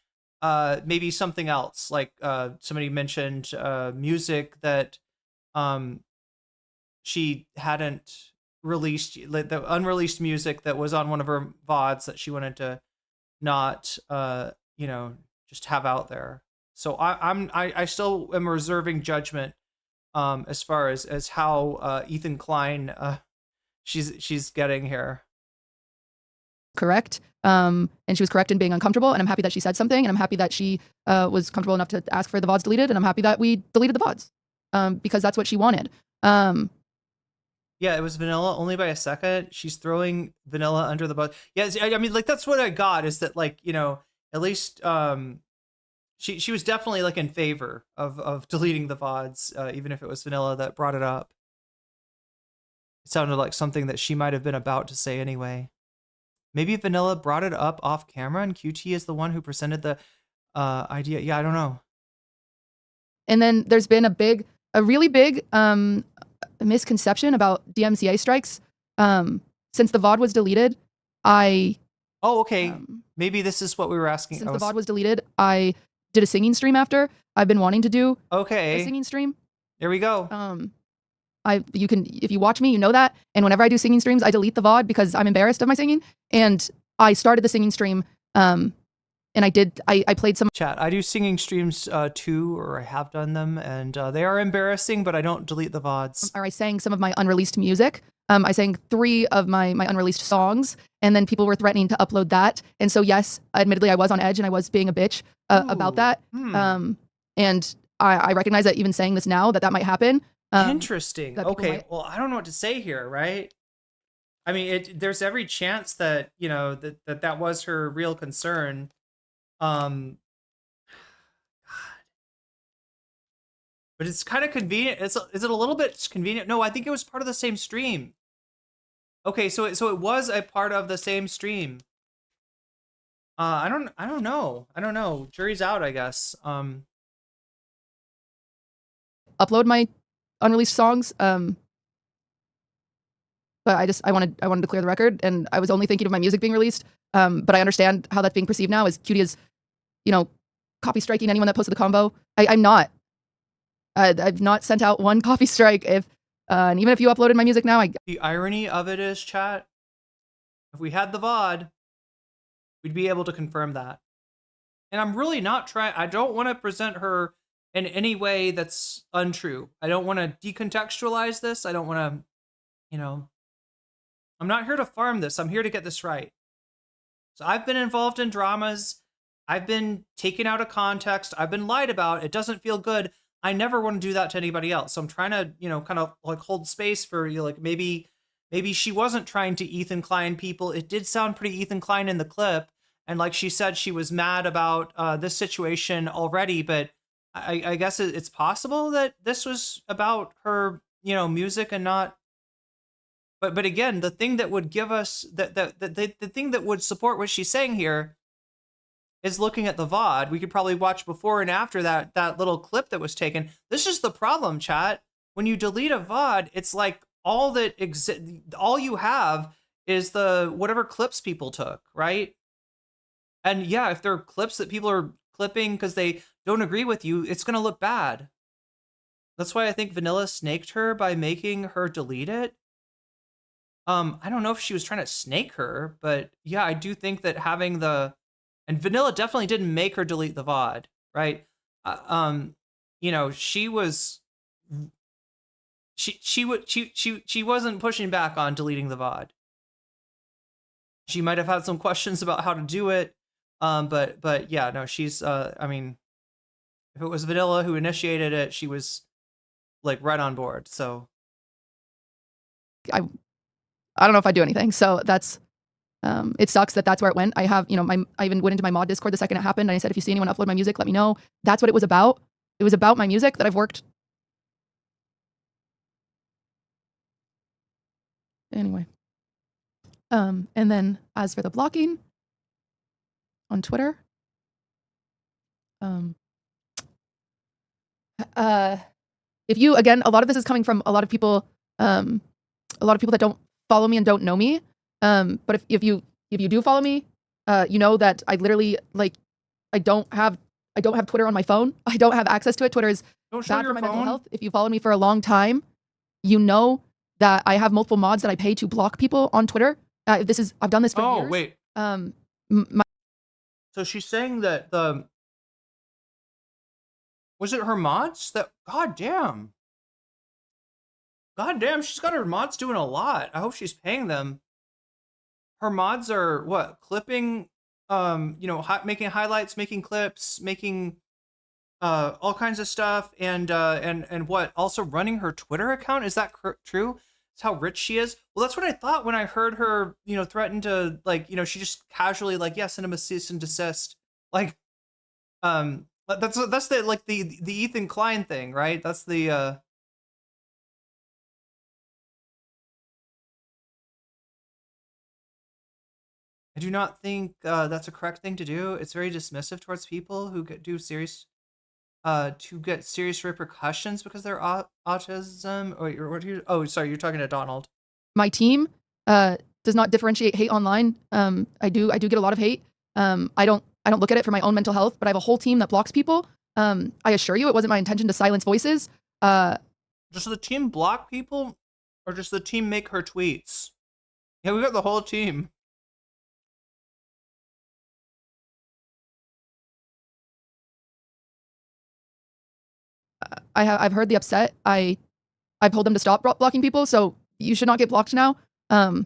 maybe something else. Like somebody mentioned music that she hadn't released, like the unreleased music that was on one of her VODs that she wanted to not just have out there. So I still am reserving judgment as far as how ETHAN Klein she's getting here. Correct. And she was correct in being uncomfortable, and I'm happy that she said something, and I'm happy that she was comfortable enough to ask for the VODs deleted, and I'm happy that we deleted the VODs because that's what she wanted. Yeah, it was Vanilla only by a second. She's throwing Vanilla under the bus. Yeah, I mean, like, that's what I got, is that, like, at least she was definitely, like, in favor of deleting the VODs, even if it was Vanilla that brought it up. It sounded like something that she might have been about to say anyway. Maybe Vanilla brought it up off camera and QT is the one who presented the idea. Yeah, I don't know. And then there's been a really big misconception about DMCA strikes. Since the VOD was deleted, Oh, okay. Maybe this is what we were asking. Since the VOD was deleted, I did a singing stream after. I've been wanting to do a singing stream. There we go. You can, if you watch me, you know that. And whenever I do singing streams, I delete the VOD because I'm embarrassed of my singing. And I started the singing stream, and I played some chat. I do singing streams too, or I have done them, and they are embarrassing, but I don't delete the VODs. Or I sang some of my unreleased music. I sang 3 of my unreleased songs, and then people were threatening to upload that. And so, yes, admittedly, I was on edge and I was being a bitch about that. And I recognize that even saying this now, that might happen. Interesting. Okay. Well, I don't know what to say here, right? I mean, there's every chance that, that was her real concern. God. But it's kind of convenient. Is it a little bit convenient? No, I think it was part of the same stream. Okay, so it was a part of the same stream. I don't know. Jury's out, I guess. Upload my unreleased songs. But I wanted to clear the record, and I was only thinking of my music being released. But I understand how that's being perceived now as QT is, copy striking anyone that posted the combo. I'm not. I've not sent out one copy strike. And even if you uploaded my music now, the irony of it is, chat, if we had the VOD, we'd be able to confirm that. And I'm really not trying. I don't want to present her in any way that's untrue. I don't want to decontextualize this. I don't want to, I'm not here to farm this. I'm here to get this right. So I've been involved in dramas. I've been taken out of context. I've been lied about. It doesn't feel good. I never want to do that to anybody else. So I'm trying to, kind of like hold space for you. Like maybe she wasn't trying to ETHAN Klein people. It did sound pretty ETHAN Klein in the clip. And like she said, she was mad about this situation already. But I guess it's possible that this was about her, music and not. But again, the thing that would give us the thing that would support what she's saying here is looking at the VOD. We could probably watch before and after that little clip that was taken. This is the problem, chat. When you delete a VOD, it's like all you have is the whatever clips people took, right? And yeah, if there are clips that people are clipping because they don't agree with you, it's gonna look bad. That's why I think Vanilla snaked her by making her delete it. I don't know if she was trying to snake her, but yeah, I do think that having and Vanilla definitely didn't make her delete the VOD, right? She wasn't pushing back on deleting the VOD. She might have had some questions about how to do it. But yeah, no, she's I mean, if it was Vanilla who initiated it, she was like right on board. So I don't know if I do anything. So that's it sucks that that's where it went. I have, you know, I even went into my mod Discord the second it happened, and I said, if you see anyone upload my music, let me know. That's what it was about. It was about my music that I've worked. Anyway. And then as for the blocking on Twitter, if you, again, a lot of this is coming from a lot of people that don't follow me and don't know me. But if you do follow me, you know that I literally, like, I don't have Twitter on my phone. I don't have access to it. Twitter is bad for my mental health. If you followed me for a long time, you know that I have multiple mods that I pay to block people on Twitter. I've done this for years. Oh, wait. So she's saying that was it her mods that, god damn, she's got her mods doing a lot. I hope she's paying them. Her mods are what, clipping, you know, making highlights, making clips, making all kinds of stuff, and what, also running her Twitter account. Is that true? That's how rich she is. Well, that's what I thought when I heard her, you know, threaten to, like, you know, she just casually, like, yeah, send him a cease and desist. Like, that's the, like, the ETHAN Klein thing, right? That's the I do not think that's a correct thing to do. It's very dismissive towards people who do serious to get serious repercussions because they're autism. Or what? Oh, sorry, you're talking to Donald. My team does not differentiate hate online. I do get a lot of hate. I don't look at it for my own mental health, but I have a whole team that blocks people. I assure you, it wasn't my intention to silence voices. Does the team block people, or does the team make her tweets? Yeah, we got the whole team. I've heard the upset. I've told them to stop blocking people, so you should not get blocked now. I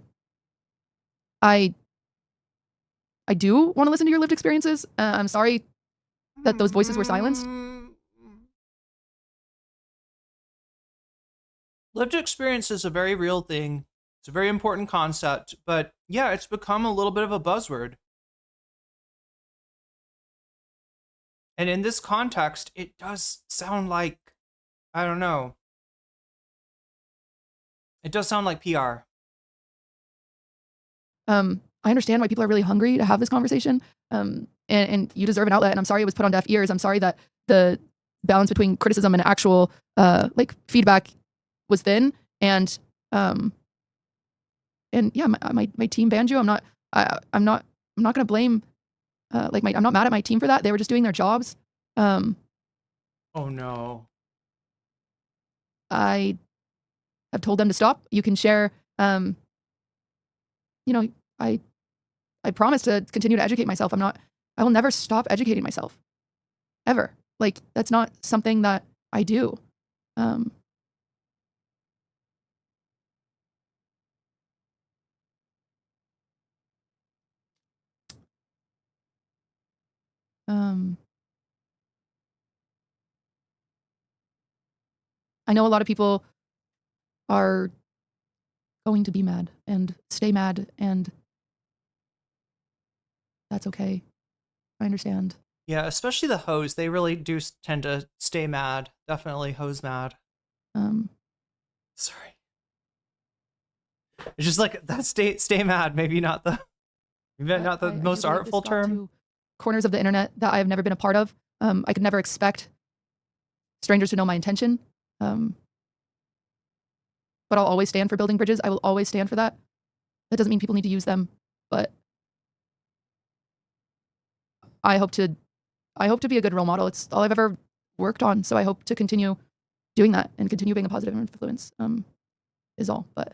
do want to listen to your lived experiences. I'm sorry that those voices were silenced. Lived experience is a very real thing. It's a very important concept, but yeah, it's become a little bit of a buzzword. And in this context, it does sound like, I don't know. It does sound like PR. I understand why people are really hungry to have this conversation. And you deserve an outlet. And I'm sorry it was put on deaf ears. I'm sorry that the balance between criticism and actual like feedback was thin. And yeah, my team banned you. I'm not gonna blame I'm not mad at my team for that. They were just doing their jobs. Oh no. I have told them to stop. You can share you know, I promise to continue to educate myself. I will never stop educating myself. Ever. Like, that's not something that I do. I know a lot of people are going to be mad and stay mad, and that's okay. I understand. Yeah, especially the hoes. They really do tend to stay mad. Definitely hose mad. Sorry. It's just like that. Stay mad. Maybe not the most artful term. Corners of the internet that I have never been a part of. I could never expect strangers to know my intention. But I'll always stand for building bridges. I will always stand for that. That doesn't mean people need to use them, but I hope to be a good role model. It's all I've ever worked on, so I hope to continue doing that and continue being a positive influence. Is all. But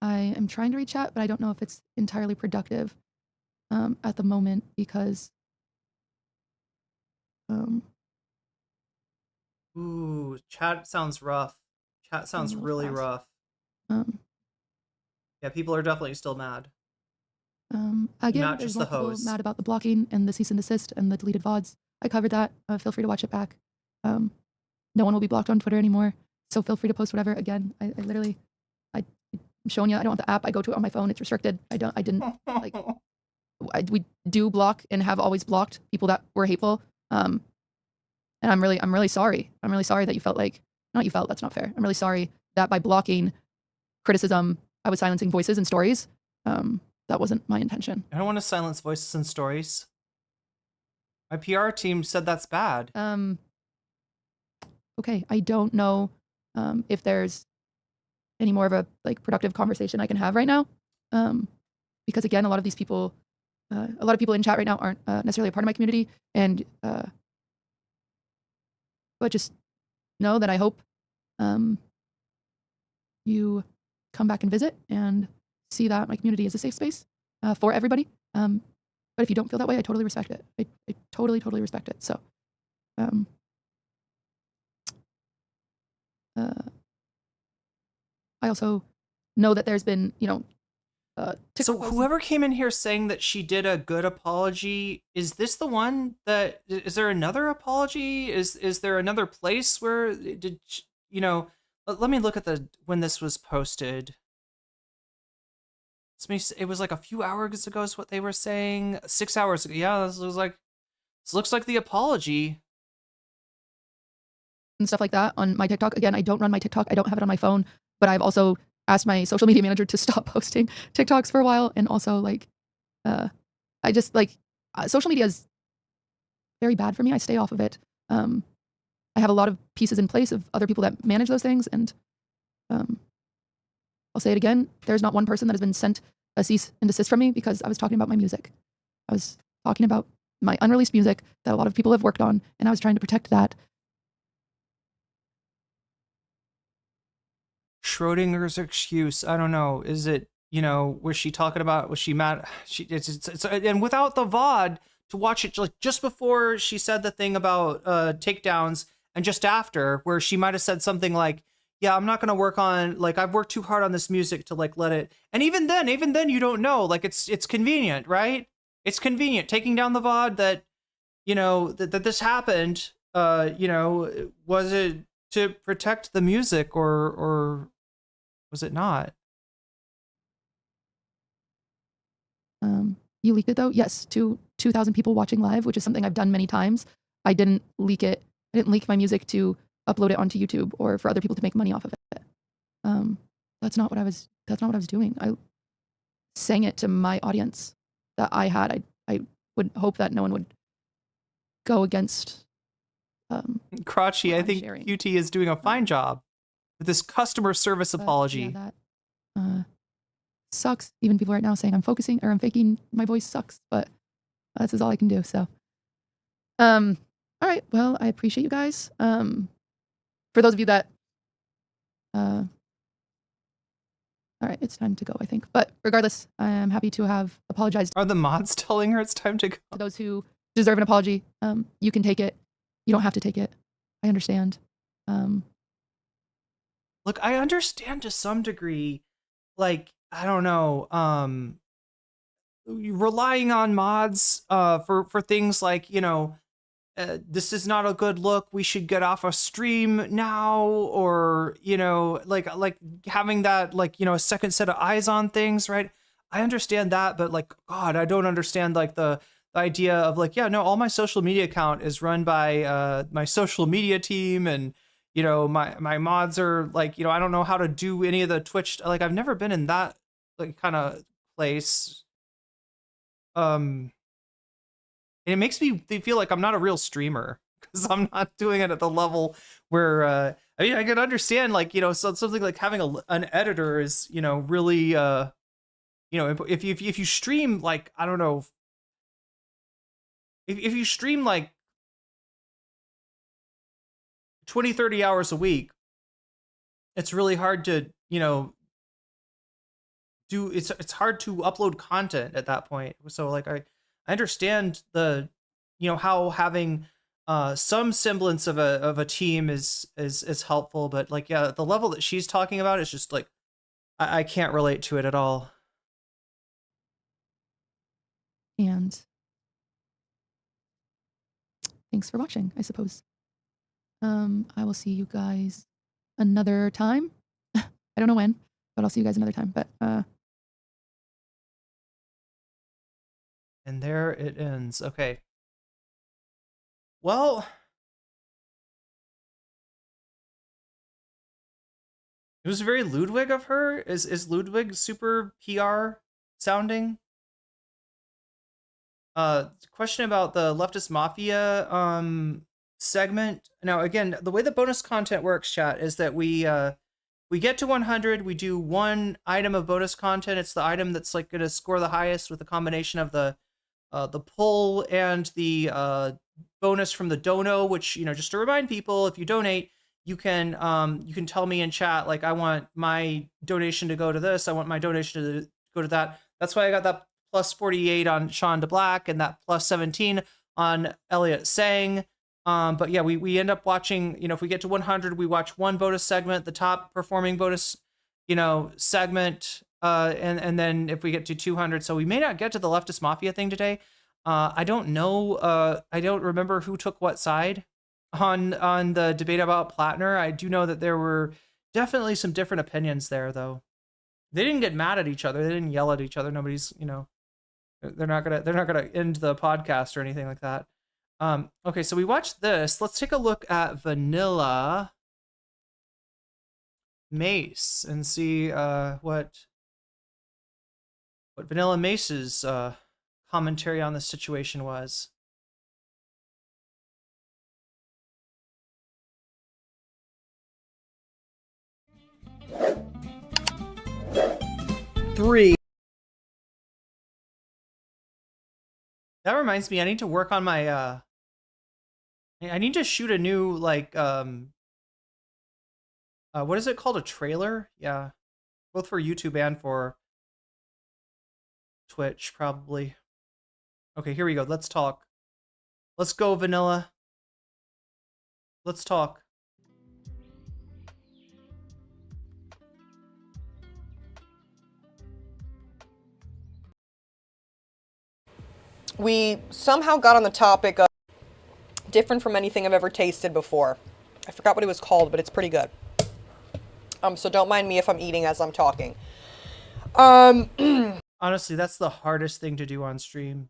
I am trying to reach out, but I don't know if it's entirely productive at the moment because Ooh, chat sounds rough. Chat sounds really rough. Yeah, people are definitely still mad. Again, Not there's just the multiple hoes. mad about the blocking and the cease and desist and the deleted VODs. I covered that. Feel free to watch it back. No one will be blocked on Twitter anymore, so feel free to post whatever. Again, I'm showing you. I don't have the app. I go to it on my phone. It's restricted. We do block and have always blocked people that were hateful. And I'm really sorry. I'm really sorry that you felt like, not you felt, that's not fair. I'm really sorry that by blocking criticism, I was silencing voices and stories. That wasn't my intention. I don't want to silence voices and stories. My PR team said that's bad. Okay, I don't know if there's any more of a productive conversation I can have right now. Because again, a lot of these people, a lot of people in chat right now aren't necessarily a part of my community, and but just know that I hope you come back and visit and see that my community is a safe space for everybody. But if you don't feel that way, I totally respect it. I totally respect it. So I also know that there's been, so whoever came in here saying that she did a good apology, is this the one that, is there another apology? Is there another place where did, let me look at when this was posted. It was like a few hours ago is what they were saying. 6 hours ago. Yeah, this looks like the apology. And stuff like that on my TikTok. Again, I don't run my TikTok. I don't have it on my phone, but I've also asked my social media manager to stop posting TikToks for a while. And also I just social media is very bad for me. I stay off of it. I have a lot of pieces in place of other people that manage those things. And I'll say it again. There's not one person that has been sent a cease and desist from me because I was talking about my music. I was talking about my unreleased music that a lot of people have worked on, and I was trying to protect that. Schrodinger's excuse. I don't know. Is it, was she talking about, was she mad? And without the VOD to watch it just before she said the thing about takedowns and just after, where she might have said something like, yeah, I'm not going to work on, I've worked too hard on this music to let it. And even then you don't know, it's convenient, right? It's convenient taking down the VOD that, that this happened, was it to protect the music or was it not? You leaked it though? Yes, to 2,000 people watching live, which is something I've done many times. I didn't leak it. I didn't leak my music to upload it onto YouTube or for other people to make money off of it. That's not what I was doing. I sang it to my audience that I had. I would hope that no one would go against Crotchy, I think sharing. QT is doing a fine job with this customer service apology. Yeah, that sucks. Even people right now saying I'm faking my voice sucks, but this is all I can do. So, all right. Well, I appreciate you guys. For those of you that, all right, it's time to go, I think. But regardless, I am happy to have apologized. Are the mods telling her it's time to go? To those who deserve an apology, you can take it. You don't have to take it. I understand. Look, I understand to some degree, I don't know, relying on mods for things like, this is not a good look, we should get off a stream now, or, like having that, a second set of eyes on things, right? I understand that, but God, I don't understand the idea of all my social media account is run by my social media team, and my mods are I don't know how to do any of the Twitch, I've never been in that kind of place. And it makes me feel like I'm not a real streamer because I'm not doing it at the level where I can understand so something like having an editor is really if you stream I don't know, if you stream 20-30 hours a week, it's really hard to it's hard to upload content at that point. So I understand the how having some semblance of a team is helpful, but like, yeah, the level that she's talking about is just like, I can't relate to it at all. And thanks for watching, I suppose. I will see you guys another time. I don't know when, but I'll see you guys another time. But And there it ends. Okay. Well, it was very Ludwig of her. Is Ludwig super PR sounding? Question about the leftist mafia segment. Now, again, the way the bonus content works, chat, is that we get to 100, we do one item of bonus content. It's the item that's like going to score the highest with a combination of the pull and the bonus from the dono, which, you know, just to remind people, if you donate, you can tell me in chat, like, I want my donation to go to this, I want my donation to go to that. That's why I got that plus 48 on Sean DeBlack and that plus 17 on Elliot Sang. But yeah, we end up watching, you know, if we get to 100, we watch one bonus segment, the top performing bonus, you know, segment. And then if we get to 200, so we may not get to the leftist mafia thing today. I don't know. I don't remember who took what side on the debate about Plattner. I do know that there were definitely some different opinions there, though. They didn't get mad at each other. They didn't yell at each other. Nobody's, you know, they're not gonna end the podcast or anything like that. Okay, so we watched this. Let's take a look at VanillaMace and see what VanillaMace's commentary on the situation was. Three. That reminds me, I need to work on my I need to shoot a new, like, what is it called? A trailer? Yeah. Both for YouTube and for Twitch, probably. Okay, here we go. Let's talk. Let's go, Vanilla. Let's talk. We somehow got on the topic of different from anything I've ever tasted before. I forgot what it was called, but it's pretty good. So don't mind me if I'm eating as I'm talking. Honestly, that's the hardest thing to do on stream,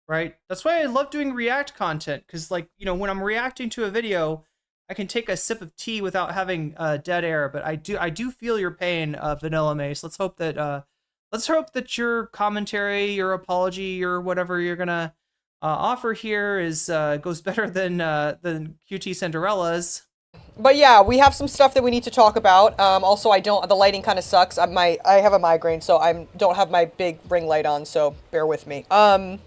right? That's why I love doing react content, because, like, you know, when I'm reacting to a video, I can take a sip of tea without having dead air. But I do feel your pain, VanillaMace. Let's hope that your commentary, your apology, your whatever you're gonna offer here is goes better than QTCinderella's. But yeah, we have some stuff that we need to talk about. Also, the lighting kind of sucks. I have a migraine, so I don't have my big ring light on, so bear with me. No,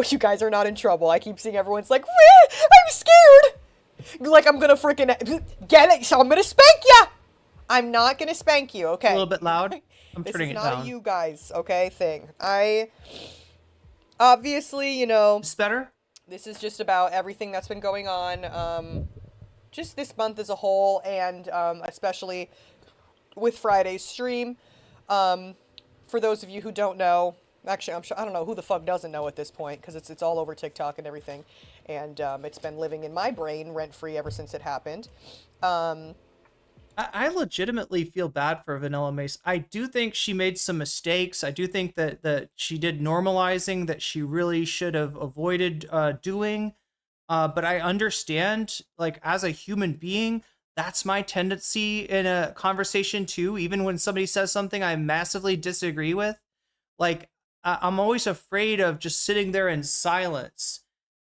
you guys are not in trouble. I keep seeing everyone's like, I'm scared. Like I'm gonna freaking get it, so I'm gonna spank ya. I'm not gonna spank you, okay? A little bit loud. I'm turning it down. This is not a you guys, okay, thing. Obviously, you know. It's better? This is just about everything that's been going on, just this month as a whole, and especially with Friday's stream. For those of you who don't know, actually, I don't know who the fuck doesn't know at this point, because it's all over TikTok and everything, and it's been living in my brain rent-free ever since it happened. I legitimately feel bad for VanillaMace. I do think she made some mistakes. I do think that she did normalizing that she really should have avoided doing. But I understand, like, as a human being, that's my tendency in a conversation too. Even when somebody says something I massively disagree with, like, I'm always afraid of just sitting there in silence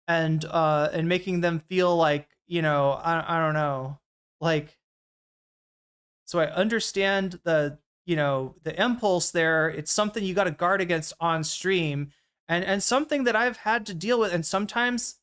and making them feel like, you know, I don't know, like. So I understand the impulse there. It's something you got to guard against on stream, and something that I've had to deal with. And sometimes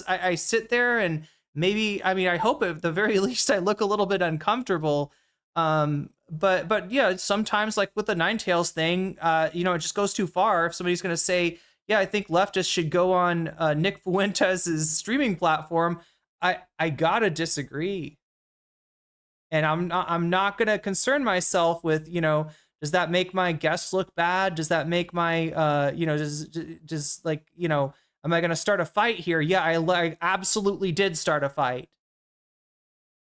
I sit there and maybe, I mean, I hope at the very least I look a little bit uncomfortable. But yeah, sometimes, like with the Ninetales thing, you know, it just goes too far. If somebody's going to say, yeah, I think leftists should go on Nick Fuentes' streaming platform. I gotta disagree. And I'm not gonna concern myself with, does that make my guests look bad? Does that make my does like, am I gonna start a fight here? Yeah, I absolutely did start a fight.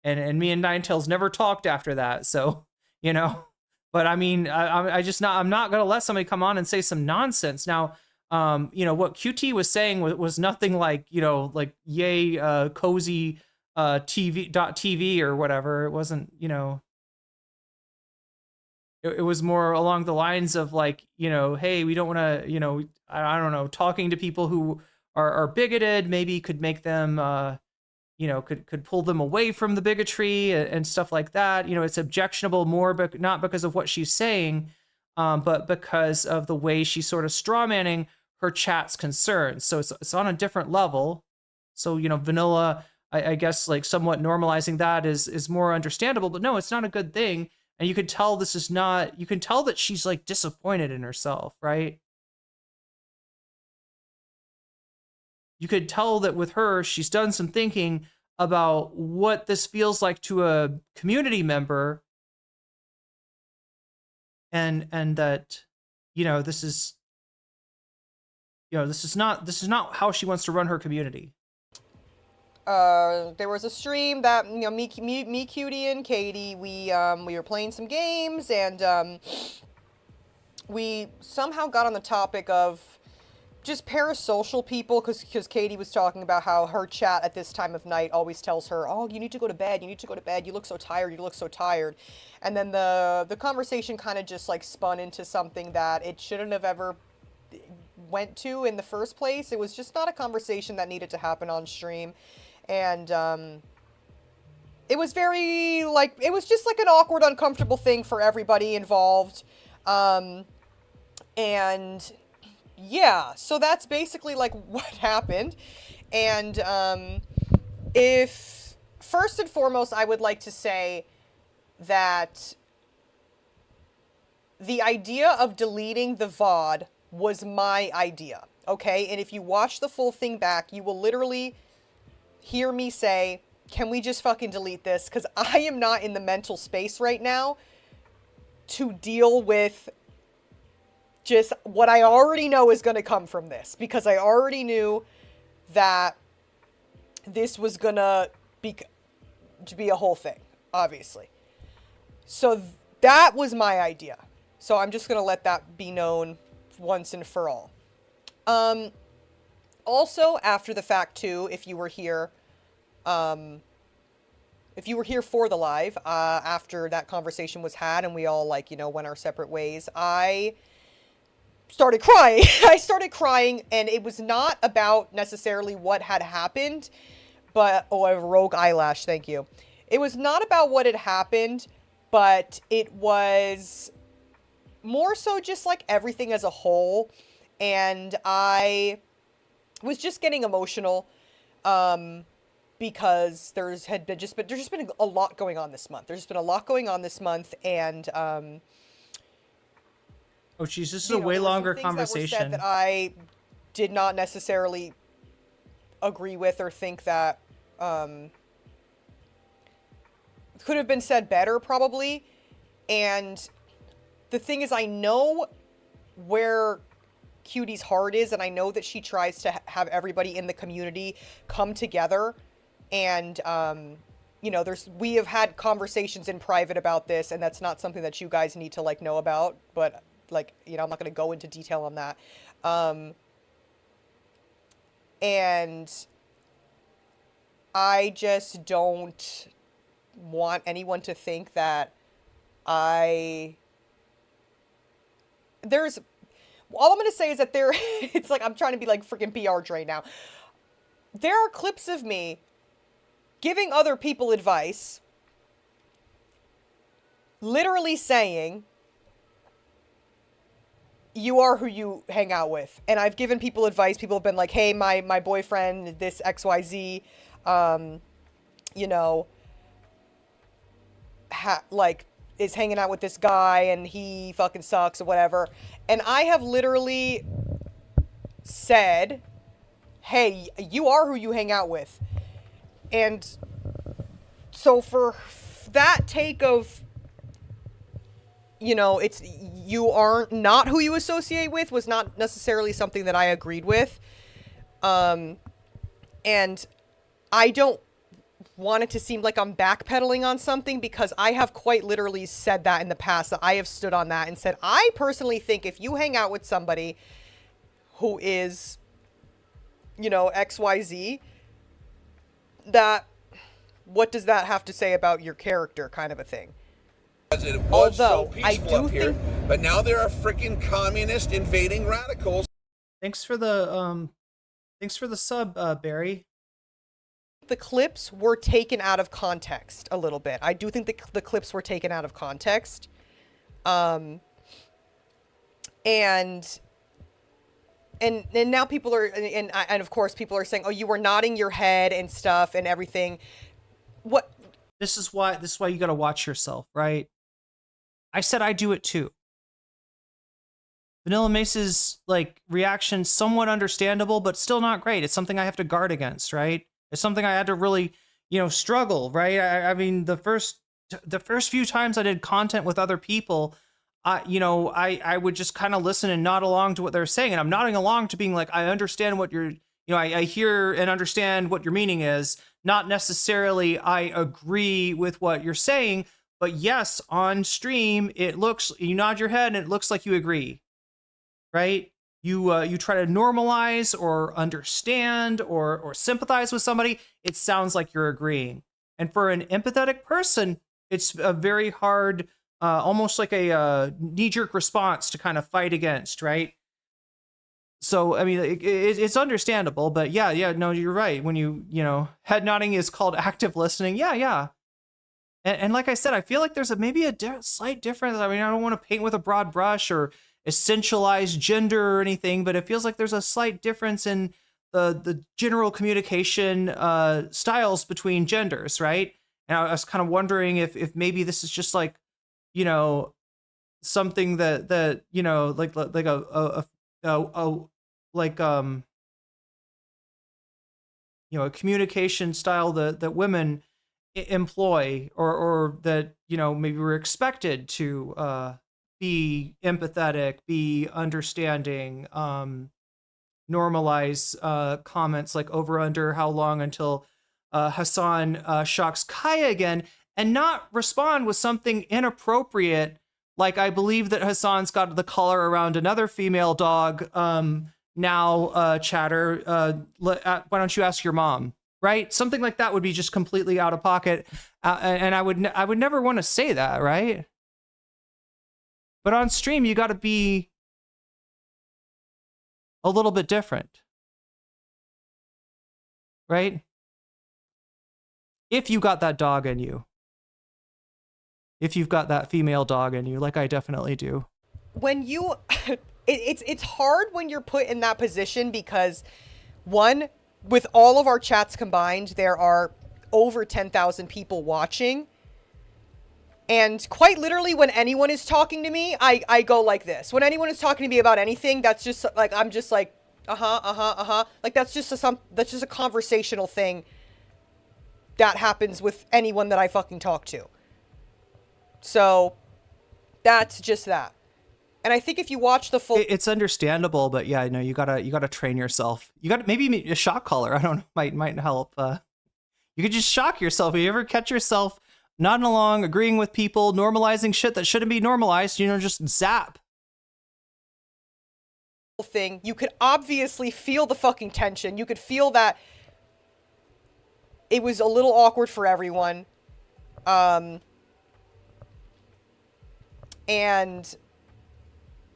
And me and Ninetales never talked after that. So, but I mean, I'm not gonna let somebody come on and say some nonsense. Now, what QT was saying was nothing like, like yay, cozy TV or whatever. It wasn't, it was more along the lines of like, hey, we don't want to, I don't know, talking to people who are bigoted maybe could make them, could pull them away from the bigotry and stuff like that. It's objectionable more, but not because of what she's saying, but because of the way she's sort of strawmanning her chat's concerns. So it's on a different level. So, Vanilla, I guess like somewhat normalizing that is more understandable, but no, it's not a good thing. And you can tell you can tell that she's like disappointed in herself, right? You could tell that with her, she's done some thinking about what this feels like to a community member. And that, this is not how she wants to run her community. There was a stream that me, Cutie, and Katie, we were playing some games, and we somehow got on the topic of just parasocial people, because Katie was talking about how her chat at this time of night always tells her, oh, you need to go to bed, you look so tired, and then the conversation kind of just like spun into something that it shouldn't have ever went to in the first place. It was just not a conversation that needed to happen on stream. And it was very like, it was just like an awkward, uncomfortable thing for everybody involved. And yeah, so that's basically like what happened. And if first and foremost, I would like to say that the idea of deleting the VOD was my idea, okay? And if you watch the full thing back, you will literally hear me say, can we just fucking delete this? Because I am not in the mental space right now to deal with just what I already know is going to come from this. Because I already knew that this was going to be a whole thing, obviously. So that was my idea. So I'm just going to let that be known once and for all. Also, after the fact too, if you were here for the live, after that conversation was had and we all like, went our separate ways, I started crying. I started crying, and it was not about necessarily what had happened, but, oh, I have a rogue eyelash, thank you. It was not about what had happened, but it was more so just like everything as a whole, and I was just getting emotional, because there's just been a lot going on this month. There's just been a lot going on this month, and oh, geez, this is a way longer conversation. That were said that I did not necessarily agree with or think that could have been said better, probably. And the thing is, I know where Cutie's heart is, and I know that she tries to have everybody in the community come together. And, we have had conversations in private about this, and that's not something that you guys need to, like, know about. But, like, I'm not going to go into detail on that. And I just don't want anyone to think that all I'm going to say is that it's like, I'm trying to be like freaking PR Dre now. There are clips of me giving other people advice, literally saying, you are who you hang out with. And I've given people advice. People have been like, hey, my boyfriend, this XYZ, is hanging out with this guy and he fucking sucks or whatever. And I have literally said, hey, you are who you hang out with. And so for that take of, you know, it's you are not who you associate with was not necessarily something that I agreed with. And I don't want it to seem like I'm backpedaling on something, because I have quite literally said that in the past, that I have stood on that and said, I personally think if you hang out with somebody who is, you know, XYZ, that what does that have to say about your character, kind of a thing. It was Although so I peaceful do up here, think, but now there are freaking communist invading radicals. Thanks for the sub, Barry. the clips were taken out of context a little bit. I do think the clips were taken out of context. And now people are, and of course people are saying, oh, you were nodding your head and stuff and everything. What? This is why you got to watch yourself, right? I said I do it too. VanillaMace's like reaction, somewhat understandable, but still not great. It's something I have to guard against, right? It's something I had to really, struggle, right? I mean, the first few times I did content with other people, I would just kind of listen and nod along to what they're saying. And I'm nodding along to being like, I understand what you're, I hear and understand what your meaning is. Not necessarily I agree with what you're saying, but yes, on stream, you nod your head and it looks like you agree, right? You try to normalize or understand or sympathize with somebody, it sounds like you're agreeing. And for an empathetic person, it's a very hard, almost like a knee-jerk response to kind of fight against, right? So, I mean, it's understandable, but yeah, no, you're right. When head nodding is called active listening. Yeah. And like I said, I feel like there's maybe a slight difference. I mean, I don't want to paint with a broad brush or essentialize gender or anything, but it feels like there's a slight difference in the general communication styles between genders, right? And I was kind of wondering if maybe this is just like, something that a communication style that women employ, or that maybe we're expected to be empathetic, be understanding, normalize comments like over under how long until Hasan shocks Kaya again, and not respond with something inappropriate, like I believe that Hasan's got the collar around another female dog. Now, chatter, why don't you ask your mom? Right? Something like that would be just completely out of pocket, and I would never want to say that, right? But on stream, you got to be a little bit different, right? If you got that dog in you, if you've got that female dog in you, like I definitely do. When you, it's hard when you're put in that position, because one, with all of our chats combined, there are over 10,000 people watching. And quite literally, when anyone is talking to me, I go like this. When anyone is talking to me about anything, that's just like, I'm just like, like that's just a conversational thing that happens with anyone that I fucking talk to. So that's just that. And I think if you watch the full, it's understandable, but yeah, no, you gotta train yourself. You got maybe a shock collar. I don't know, might help. You could just shock yourself. If you ever catch yourself nodding along, agreeing with people, normalizing shit that shouldn't be normalized, just zap. Thing, you could obviously feel the fucking tension. You could feel that it was a little awkward for everyone. And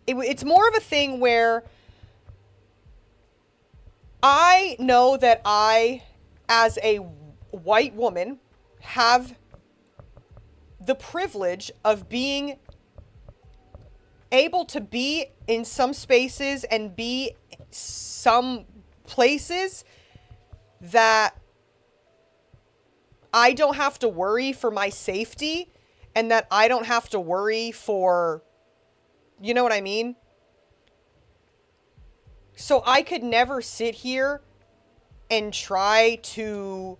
it's more of a thing where I know that I, as a white woman, have the privilege of being able to be in some spaces and be some places that I don't have to worry for my safety, and that I don't have to worry for, you know what I mean? So I could never sit here and try to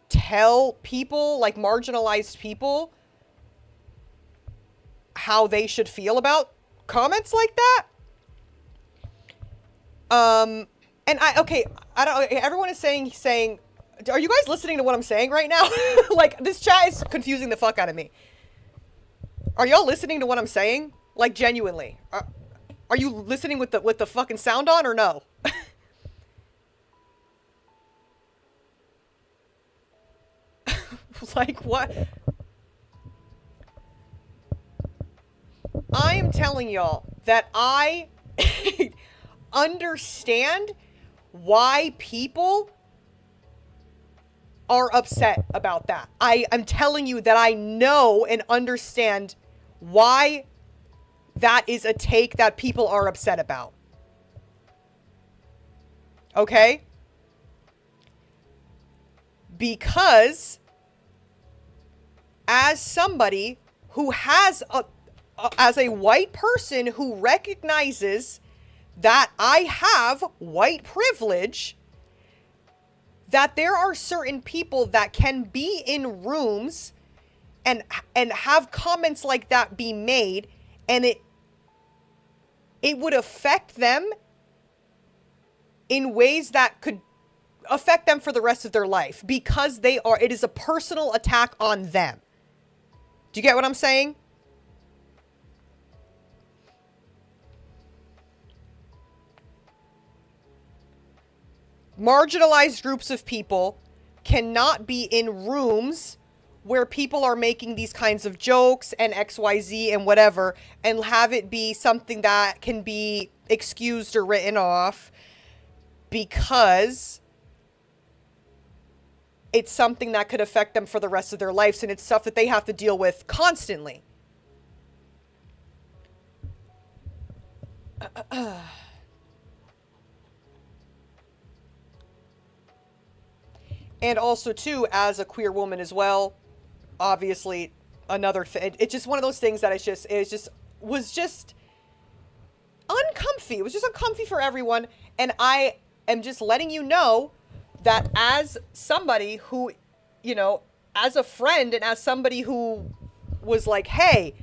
tell people, like marginalized people, how they should feel about comments like that. And I don't, everyone is saying, are you guys listening to what I'm saying right now? Like, this chat is confusing the fuck out of me. Are y'all listening to what I'm saying? Like, genuinely. Are you listening with the fucking sound on or no? Like, what? I am telling y'all that I understand why people are upset about that. I'm telling you that I know and understand why that is a take that people are upset about. Okay? Because as somebody who has as a white person who recognizes that I have white privilege, that there are certain people that can be in rooms and have comments like that be made, and it would affect them in ways that could affect them for the rest of their life, because it is a personal attack on them. Do you get what I'm saying? Marginalized groups of people cannot be in rooms where people are making these kinds of jokes and XYZ and whatever, and have it be something that can be excused or written off because it's something that could affect them for the rest of their lives, and it's stuff that they have to deal with constantly. And also, too, as a queer woman as well, obviously, another thing. It's just one of those things that was just uncomfy. It was just uncomfy for everyone. And I am just letting you know that as somebody who, you know, as a friend and as somebody who was like, hey,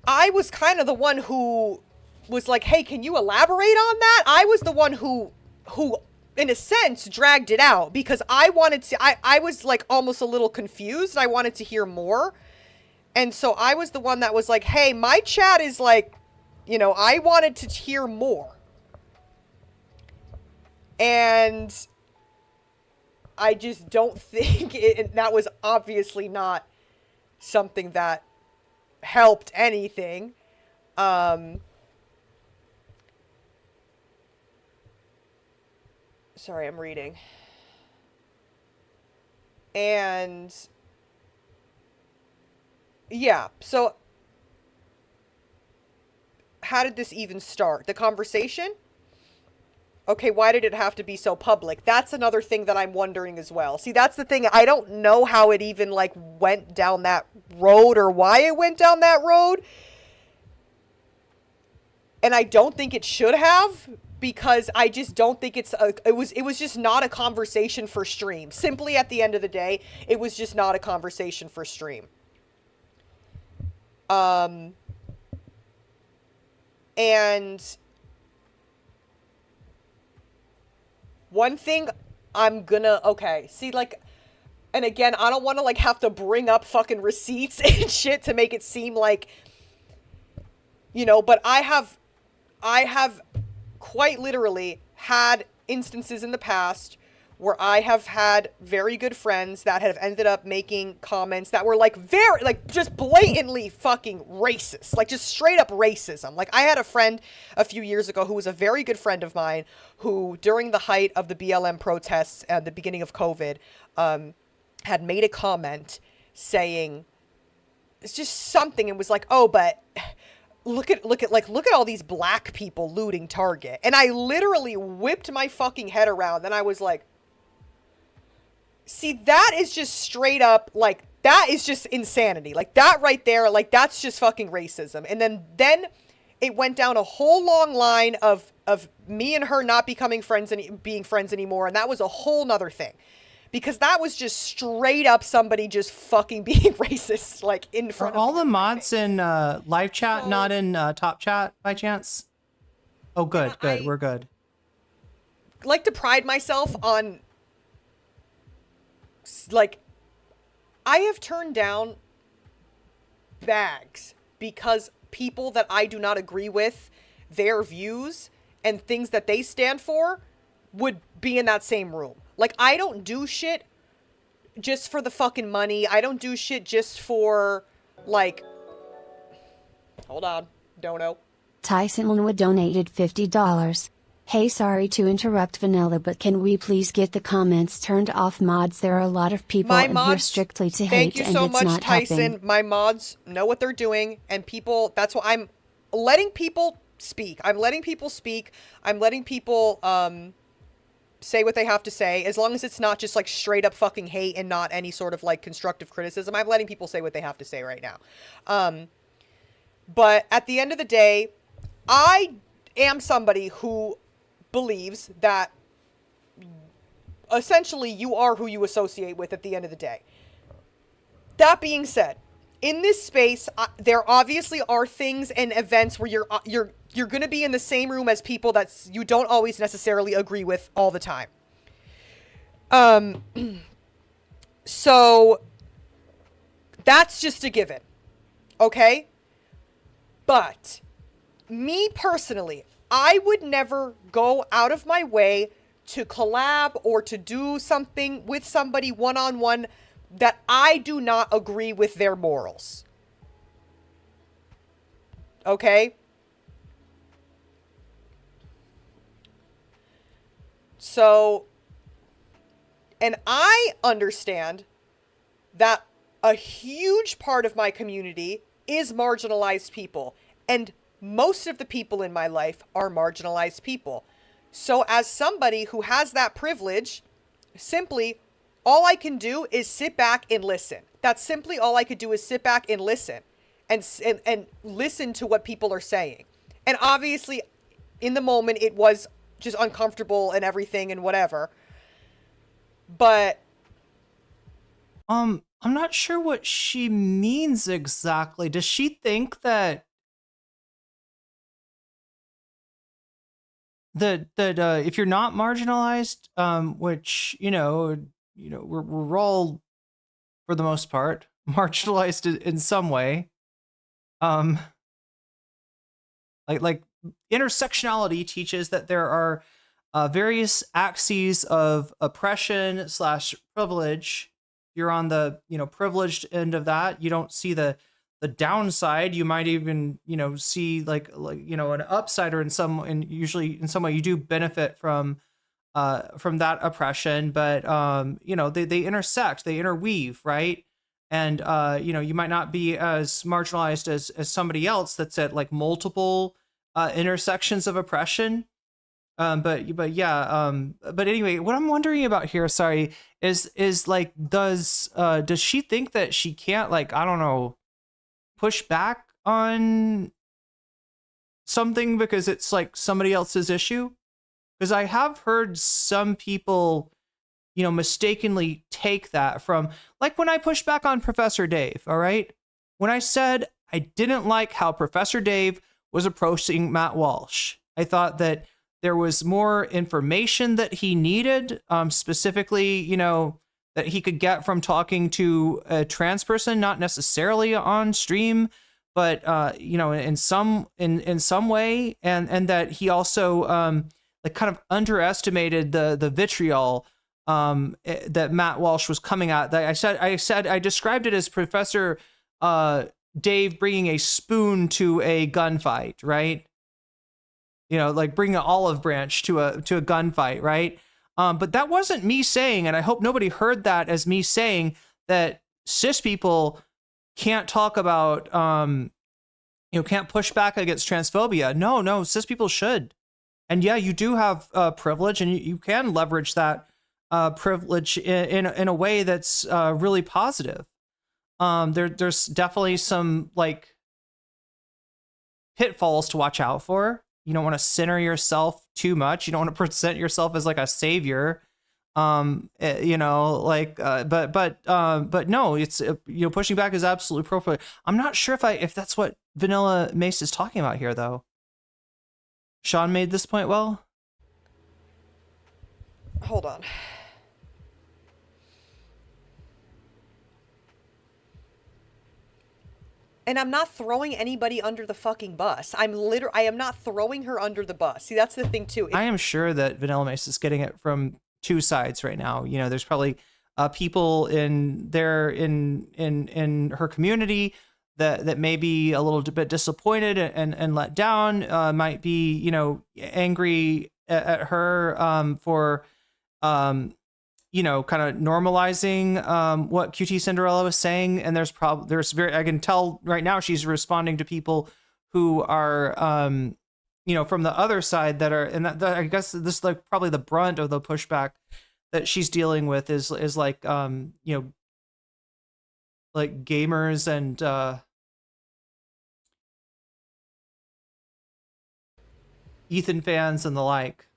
I was kind of the one who was like, hey, can you elaborate on that? I was the one who in a sense dragged it out, because I wanted to, I was like almost a little confused. I wanted to hear more. And so I was the one that was like, hey, my chat is like, you know, I wanted to hear more. And I just don't think that was obviously not something that helped anything. Sorry, I'm reading. And yeah, so how did this even start? The conversation? Okay, why did it have to be so public? That's another thing that I'm wondering as well. See, that's the thing. I don't know how it even like went down that road, or why it went down that road. And I don't think it should have, because I just don't think it was just not a conversation for stream. Simply, at the end of the day, it was just not a conversation for stream. And one thing I'm gonna, okay, see, like, and again, I don't want to like have to bring up fucking receipts and shit to make it seem like, you know, but I have quite literally had instances in the past where I have had very good friends that have ended up making comments that were like very, like just blatantly fucking racist, like just straight up racism. Like, I had a friend a few years ago who was a very good friend of mine, who during the height of the BLM protests at the beginning of COVID, had made a comment saying, it's just something, and was like, oh, but look at all these black people looting Target. And I literally whipped my fucking head around, and I was like, see, that is just straight up, like, that is just insanity. Like, that right there, like, that's just fucking racism. And then it went down a whole long line of me and her not becoming friends and being friends anymore, and that was a whole nother thing. Because that was just straight up somebody just fucking being racist, like in front of all the mods in live chat, not in top chat by chance? Oh, good, good. We're good. Like to pride myself on, like, I have turned down bags because people that I do not agree with, their views and things that they stand for would be in that same room. Like, I don't do shit just for the fucking money. I don't do shit just for, like... Hold on. Don't know. Tyson Linwood donated $50. Hey, sorry to interrupt Vanilla, but can we please get the comments turned off? Mods, there are a lot of people in here strictly to hate, and it's not Tyson. helping. My mods know what they're doing, and people... That's why I'm letting people speak. I'm letting people speak. I'm letting people, say what they have to say, as long as it's not just like straight up fucking hate and not any sort of like constructive criticism. I'm letting people say what they have to say right now. But at the end of the day, I am somebody who believes that essentially you are who you associate with at the end of the day. That being said, in this space, there obviously are things and events where you're going to be in the same room as people that you don't always necessarily agree with all the time. So that's just a given. Okay? But me personally, I would never go out of my way to collab or to do something with somebody one-on-one that I do not agree with their morals. Okay? So, and I understand that a huge part of my community is marginalized people, and most of the people in my life are marginalized people. So as somebody who has that privilege, simply all I can do is sit back and listen. That's simply all I could do, is sit back and listen and listen to what people are saying. And obviously in the moment it was just uncomfortable and everything and whatever. But I'm not sure what she means exactly. Does she think that if you're not marginalized, which we're all for the most part marginalized in some way, like intersectionality teaches that there are various axes of oppression / privilege. You're on the privileged end of that. You don't see the downside. You might even see like an upside, or usually in some way you do benefit from that oppression. But they intersect, they interweave, right? And you might not be as marginalized as somebody else that's at like multiple intersections of oppression. But anyway, what I'm wondering about here, sorry, is like, does she think that she can't, like, I don't know, push back on something because it's like somebody else's issue? Because I have heard some people, mistakenly take that from, like, when I pushed back on Professor Dave, all right? When I said I didn't like how Professor Dave was approaching Matt Walsh, I thought that there was more information that he needed, specifically, that he could get from talking to a trans person, not necessarily on stream, but in some way, and that he also like kind of underestimated the vitriol that Matt Walsh was coming at. I described it as Professor Dave bringing a spoon to a gunfight, right? Like bringing an olive branch to a gunfight, right? But that wasn't me saying, and I hope nobody heard that as me saying that cis people can't talk about, can't push back against transphobia. No, cis people should. And yeah, you do have privilege, and you can leverage that privilege in a way that's really positive. There's definitely some, like, pitfalls to watch out for. You don't want to center yourself too much. You don't want to present yourself as like a savior. You know, like, but no, it's, you know, pushing back is absolutely appropriate. I'm not sure if that's what VanillaMace is talking about here, though. Sean made this point well. Hold on. And I'm not throwing anybody under the fucking bus. I am not throwing her under the bus. See, that's the thing too. I am sure that VanillaMace is getting it from two sides right now. You know, there's probably people in her community that may be a little bit disappointed and let down, might be, you know, angry at her for you know, kind of normalizing what QTCinderella was saying. And there's I can tell right now she's responding to people who are you know, from the other side that are, and that I guess this is like probably the brunt of the pushback that she's dealing with is like you know, like gamers and ETHAN fans and the like.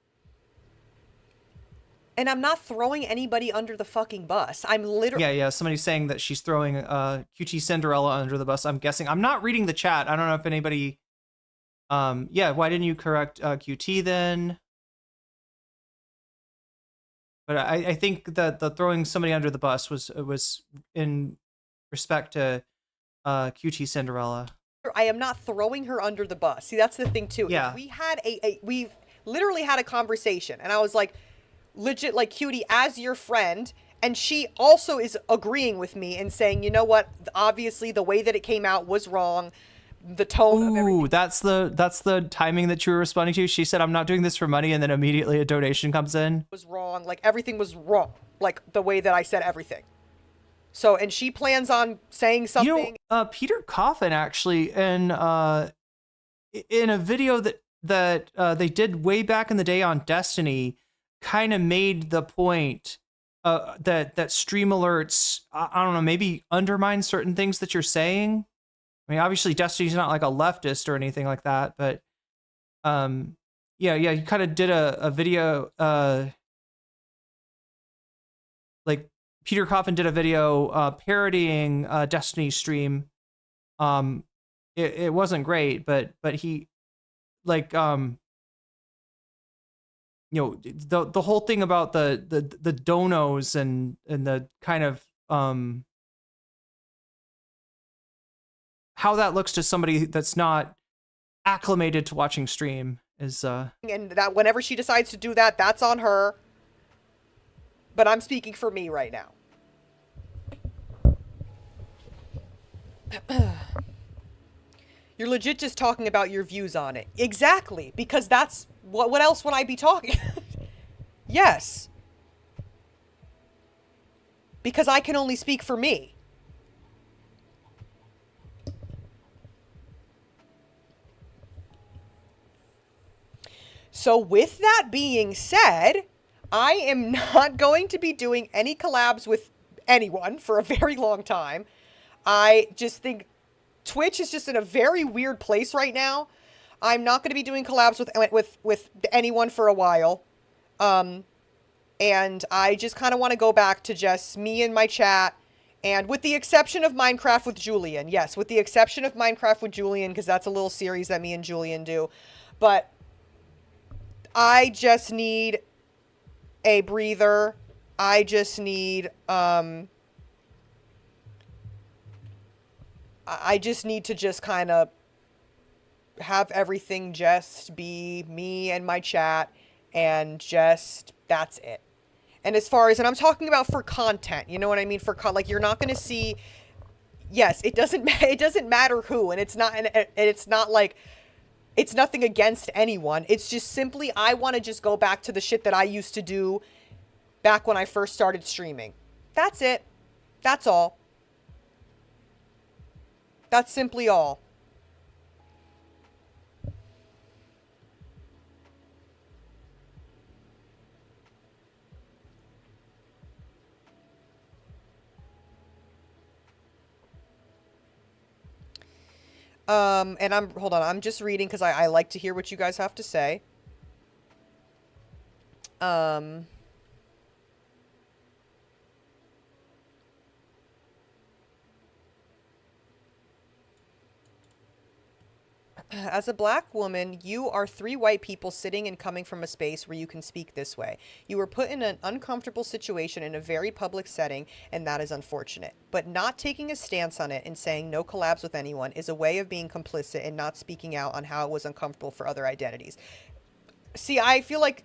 And I'm not throwing anybody under the fucking bus. I'm literally... Yeah, somebody's saying that she's throwing QTCinderella under the bus. I'm guessing. I'm not reading the chat. I don't know if anybody... yeah, why didn't you correct QT then? But I think that the throwing somebody under the bus was in respect to QTCinderella. I am not throwing her under the bus. See, that's the thing too. Yeah. We had we've literally had a conversation, and I was like, legit, like, Cutie, as your friend, and she also is agreeing with me and saying, you know what, obviously the way that it came out was wrong, the tone of everything. that's the timing that you were responding to. She said, I'm not doing this for money, and then immediately a donation comes in. Was wrong, like everything was wrong, like the way that I said everything. So, and she plans on saying something. You know, Peter Coffin actually, in a video that they did way back in the day on Destiny, kind of made the point that stream alerts, I don't know, maybe undermine certain things that you're saying. I mean, obviously Destiny's not like a leftist or anything like that, but yeah, you kind of did a video, like Peter Coffin did a video parodying Destiny's stream. It wasn't great, but he, like, you know, the whole thing about the donos and the kind of how that looks to somebody that's not acclimated to watching stream is and that whenever she decides to do that, that's on her. But I'm speaking for me right now. You're legit just talking about your views on it. Exactly, because that's what else would I be talking? Yes. Because I can only speak for me. So with that being said, I am not going to be doing any collabs with anyone for a very long time. I just think Twitch is just in a very weird place right now. I'm not going to be doing collabs with anyone for a while. And I just kind of want to go back to just me and my chat. And with the exception of Minecraft with Julian. Yes, with the exception of Minecraft with Julian, because that's a little series that me and Julian do. But I just need a breather. I just need, I just need to just kind of have everything just be me and my chat, and just, that's it. And as far as, and I'm talking about for content, you know what I mean? Like, you're not going to see, yes, it doesn't matter who, and it's not like, it's nothing against anyone. It's just simply, I want to just go back to the shit that I used to do back when I first started streaming. That's it. That's all. That's simply all. And hold on, I'm just reading because I like to hear what you guys have to say. As a black woman, you are 3 white people sitting and coming from a space where you can speak this way. You were put in an uncomfortable situation in a very public setting, and that is unfortunate. But not taking a stance on it and saying no collabs with anyone is a way of being complicit and not speaking out on how it was uncomfortable for other identities. See, I feel like,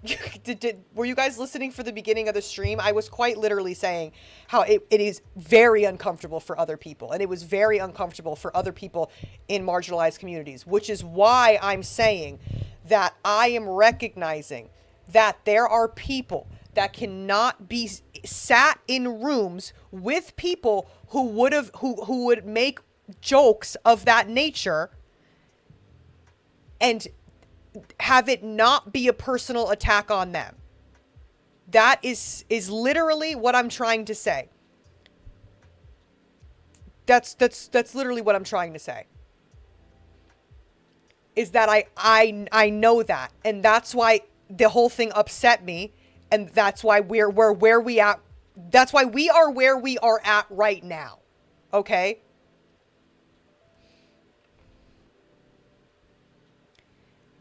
were you guys listening for the beginning of the stream? I was quite literally saying how it is very uncomfortable for other people. And it was very uncomfortable for other people in marginalized communities, which is why I'm saying that I am recognizing that there are people that cannot be sat in rooms with people who would make jokes of that nature and have it not be a personal attack on them. That is literally what I'm trying to say. That's literally what I'm trying to say. Is that I know that, and that's why the whole thing upset me, and that's why we're where we at. That's why we are where we are at right now. Okay?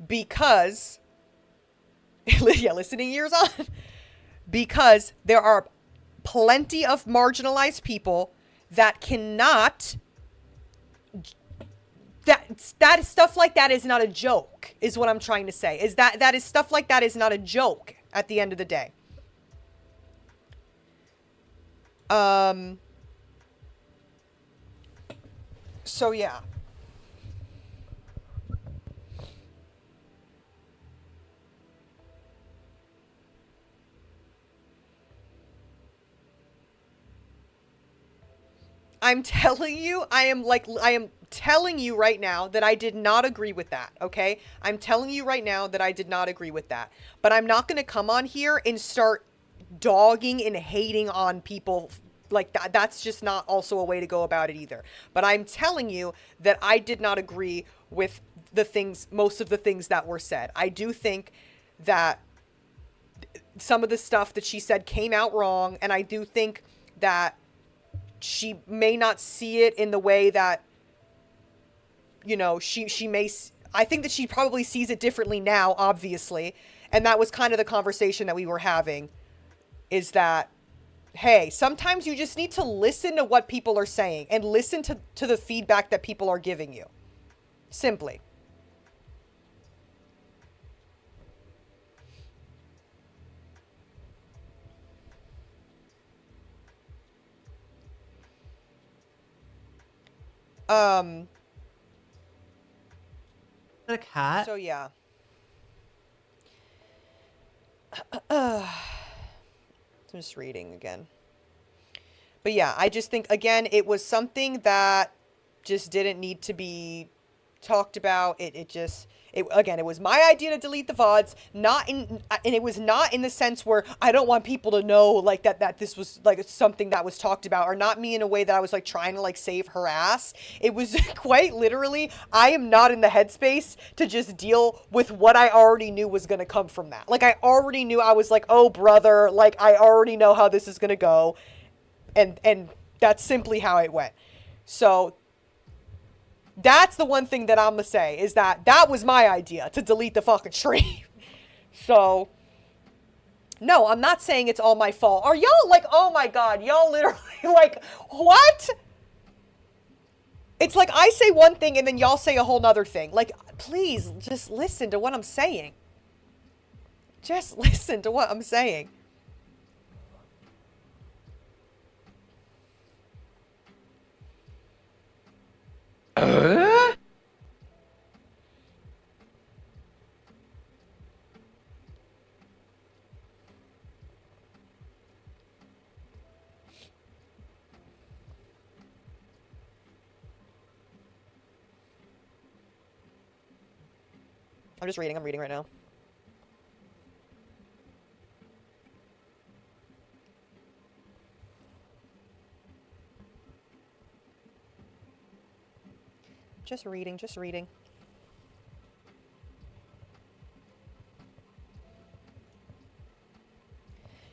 Because, yeah, listening years on, because there are plenty of marginalized people that cannot, that is stuff like that is not a joke, is what I'm trying to say, is that is stuff like that is not a joke at the end of the day. So yeah. I'm telling you, I am telling you right now that I did not agree with that, okay? I'm telling you right now that I did not agree with that. But I'm not going to come on here and start dogging and hating on people like that. That's just not also a way to go about it either. But I'm telling you that I did not agree with the things, most of the things that were said. I do think that some of the stuff that she said came out wrong, and I do think that she may not see it in the way that, you know, she may, I think that she probably sees it differently now, obviously. And that was kind of the conversation that we were having, is that, hey, sometimes you just need to listen to what people are saying and listen to the feedback that people are giving you. Simply. A cat? So yeah. I'm just reading again. But yeah, I just think, again, it was something that just didn't need to be talked about. Again, it was my idea to delete the VODs, and it was not in the sense where I don't want people to know, like, that this was, like, something that was talked about, or not me in a way that I was, like, trying to, like, save her ass. It was quite literally, I am not in the headspace to just deal with what I already knew was gonna come from that. Like, I already knew, I was like, oh, brother, like, I already know how this is gonna go, and that's simply how it went. So that's the one thing that I'm gonna say, is that was my idea, to delete the fucking stream. So, no, I'm not saying it's all my fault. Are y'all like, oh my god, y'all literally like, what? It's like I say one thing and then y'all say a whole nother thing. Like, please, just listen to what I'm saying. Just listen to what I'm saying. I'm just reading. I'm reading right now. Just reading, just reading.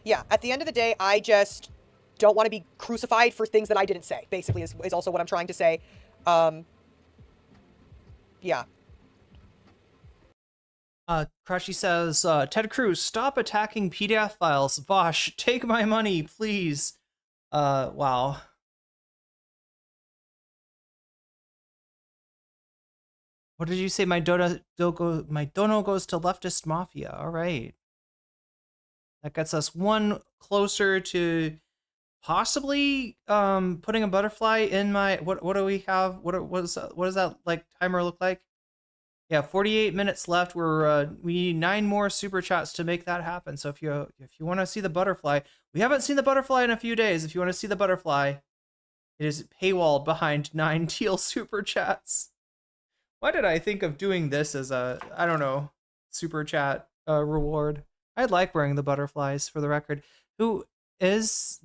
Yeah, at the end of the day, I just don't want to be crucified for things that I didn't say, basically, is also what I'm trying to say. Yeah. Crashy says, Ted Cruz, stop attacking PDF files. Vosh, take my money, please. Wow. What did you say? My dono goes to leftist mafia. All right. That gets us one closer to possibly putting a butterfly in my what do we have? What does that like timer look like? Yeah, 48 minutes left. We need 9 more super chats to make that happen. So if you want to see the butterfly, we haven't seen the butterfly in a few days. If you want to see the butterfly, it is paywalled behind 9 teal super chats. Why did I think of doing this as a, I don't know, super chat reward? I like wearing the butterflies, for the record. Who is...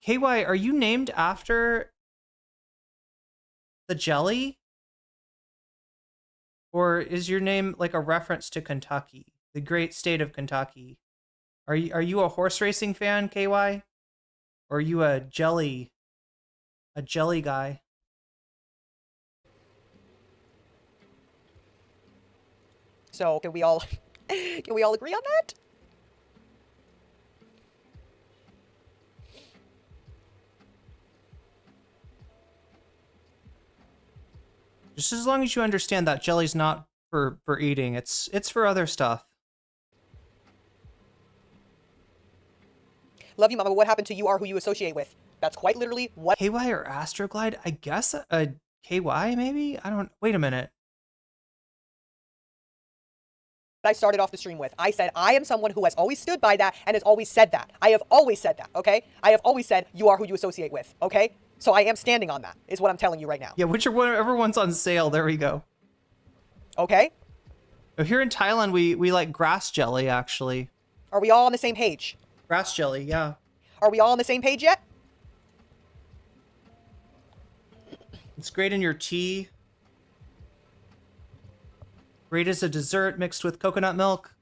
KY, are you named after the jelly? Or is your name like a reference to Kentucky, the great state of Kentucky? Are you a horse racing fan, KY? Or are you a jelly guy? So can we all agree on that? Just as long as you understand that jelly's not for eating, it's for other stuff. Love you, Mama, but what happened to you are who you associate with? That's quite literally what... KY or Astroglide? I guess a KY, maybe? I don't... Wait a minute. I started off the stream with. I said, I am someone who has always stood by that and has always said that. I have always said that, okay? I have always said, you are who you associate with, okay? So I am standing on that, is what I'm telling you right now. Yeah, whichever one's on sale, there we go. Okay. Here in Thailand, we like grass jelly, actually. Are we all on the same page? Grass jelly, yeah. Are we all on the same page yet? It's great in your tea. Great as a dessert mixed with coconut milk.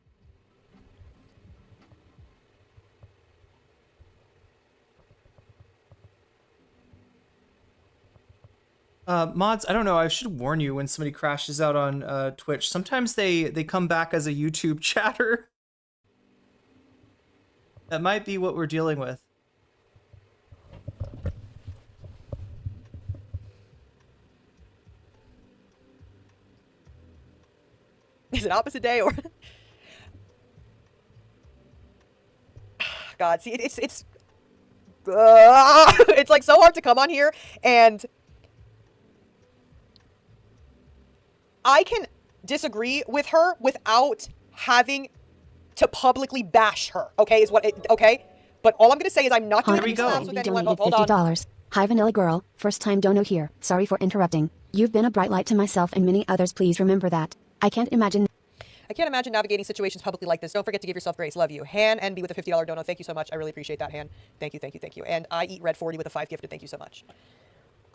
Mods, I don't know, I should warn you when somebody crashes out on Twitch. Sometimes they come back as a YouTube chatter. That might be what we're dealing with. Is it opposite day or... God, see, it's like so hard to come on here and I can disagree with her without having to publicly bash her. Okay, okay? But all I'm gonna say is I'm not doing this with anyone. Hold on. $50. Hi, Vanilla Girl. First time dono here. Sorry for interrupting. You've been a bright light to myself and many others. Please remember that. I can't imagine navigating situations publicly like this. Don't forget to give yourself grace. Love you. Han NB with a $50 dono. Thank you so much. I really appreciate that, Han. Thank you, thank you, thank you. And I eat red 40 with a 5 gifted. Thank you so much.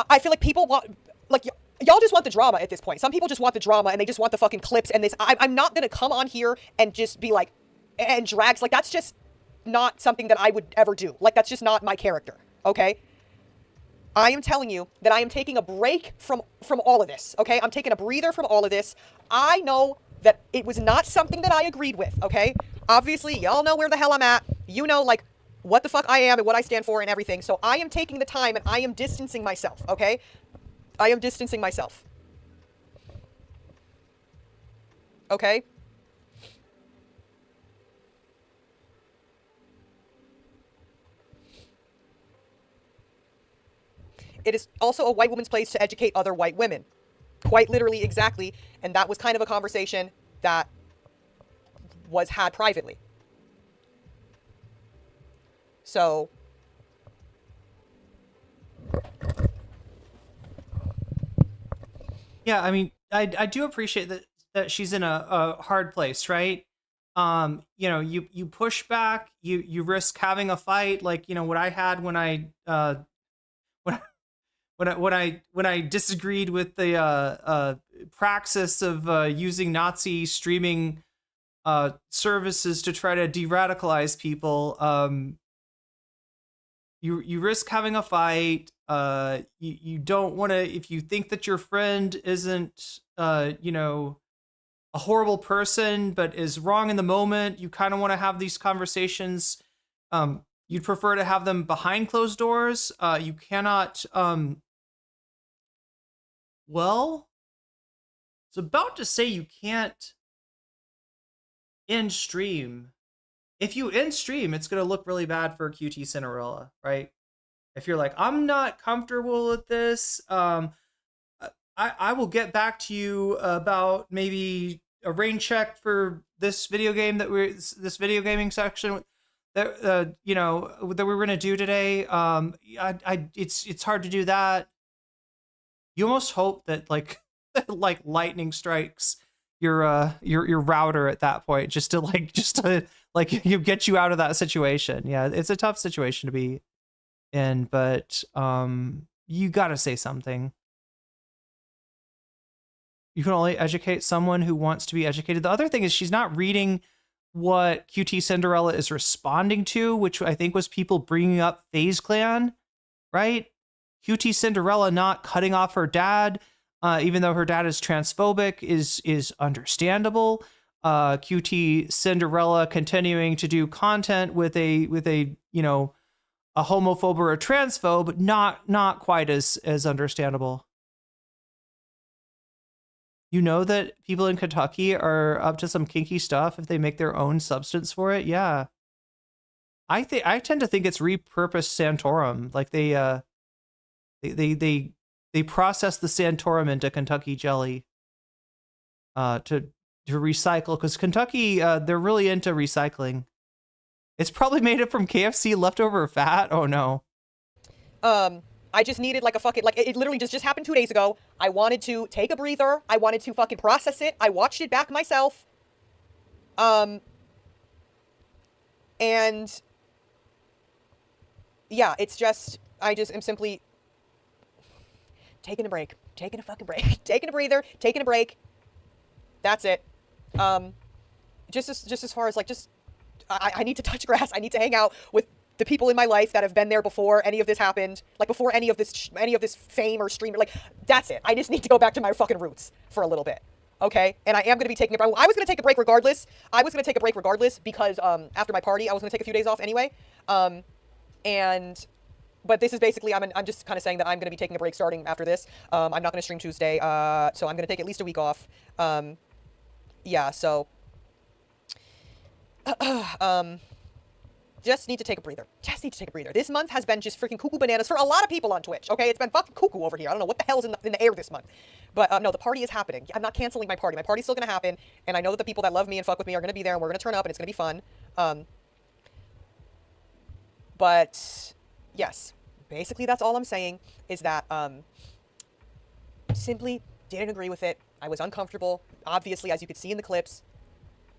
I feel like people want, like, y'all just want the drama at this point. Some people just want the drama and they just want the fucking clips and this. I'm not gonna come on here and just be like, and drags. Like, that's just not something that I would ever do. Like, that's just not my character, okay? I am telling you that I am taking a break from all of this, okay? I'm taking a breather from all of this. I know that it was not something that I agreed with, okay? Obviously, y'all know where the hell I'm at. You know, like, what the fuck I am and what I stand for and everything. So I am taking the time and I am distancing myself, okay? I am distancing myself. Okay? It is also a white woman's place to educate other white women. Quite literally, exactly. And that was kind of a conversation that was had privately. So... Yeah, I mean, I do appreciate that she's in a hard place, right? you know, you push back, you risk having a fight, like, you know, what I had when I when I disagreed with the praxis of using Nazi streaming services to try to de-radicalize people. You risk having a fight. You don't want to, if you think that your friend isn't you know, a horrible person but is wrong in the moment, you kind of want to have these conversations. You'd prefer to have them behind closed doors. You cannot well, it's about to say you can't end stream. If you end stream, it's going to look really bad for QTCinderella, right? If you're like, I'm not comfortable with this, I will get back to you about maybe a rain check for this video game this video gaming section that you know, that we were going to do today. It's hard to do that. You almost hope that like like lightning strikes your router at that point, just to you get you out of that situation. Yeah, it's a tough situation to be in, but you gotta say something. You can only educate someone who wants to be educated. The other thing is she's not reading what QTCinderella is responding to, which I think was people bringing up FaZe Clan, right? QTCinderella not cutting off her dad, even though her dad is transphobic, is understandable. QTCinderella continuing to do content with a you know, a homophobe or a transphobe, not quite as understandable. You know that people in Kentucky are up to some kinky stuff if they make their own substance for it. Yeah, I tend to think it's repurposed Santorum. Like they process the Santorum into Kentucky jelly to recycle, because Kentucky they're really into recycling. It's probably made it from KFC leftover fat. Oh no. I just needed like a fucking, like, it literally just happened 2 days ago. I wanted to take a breather. I wanted to fucking process it. I watched it back myself. And yeah, it's just, I just am simply taking a break, taking a fucking break, taking a breather, taking a break. That's it. Just as far as like, I need to touch grass. I need to hang out with the people in my life that have been there before any of this happened, like before any of this fame or stream, like, that's it. I just need to go back to my fucking roots for a little bit. Okay? And I am going to be taking a break. I was going to take a break regardless. Because after my party, I was going to take a few days off anyway. But this is basically, I'm just kind of saying that I'm going to be taking a break starting after this. I'm not going to stream Tuesday. So I'm going to take at least a week off. Yeah, so just need to take a breather. Just need to take a breather. This month has been just freaking cuckoo bananas for a lot of people on Twitch, okay? It's been fucking cuckoo over here. I don't know what the hell's in the air this month. But no, the party is happening. I'm not canceling my party. My party's still gonna happen, and I know that the people that love me and fuck with me are gonna be there, and we're gonna turn up, and it's gonna be fun. But yes, basically that's all I'm saying, is that simply didn't agree with it. I was uncomfortable, obviously, as you could see in the clips.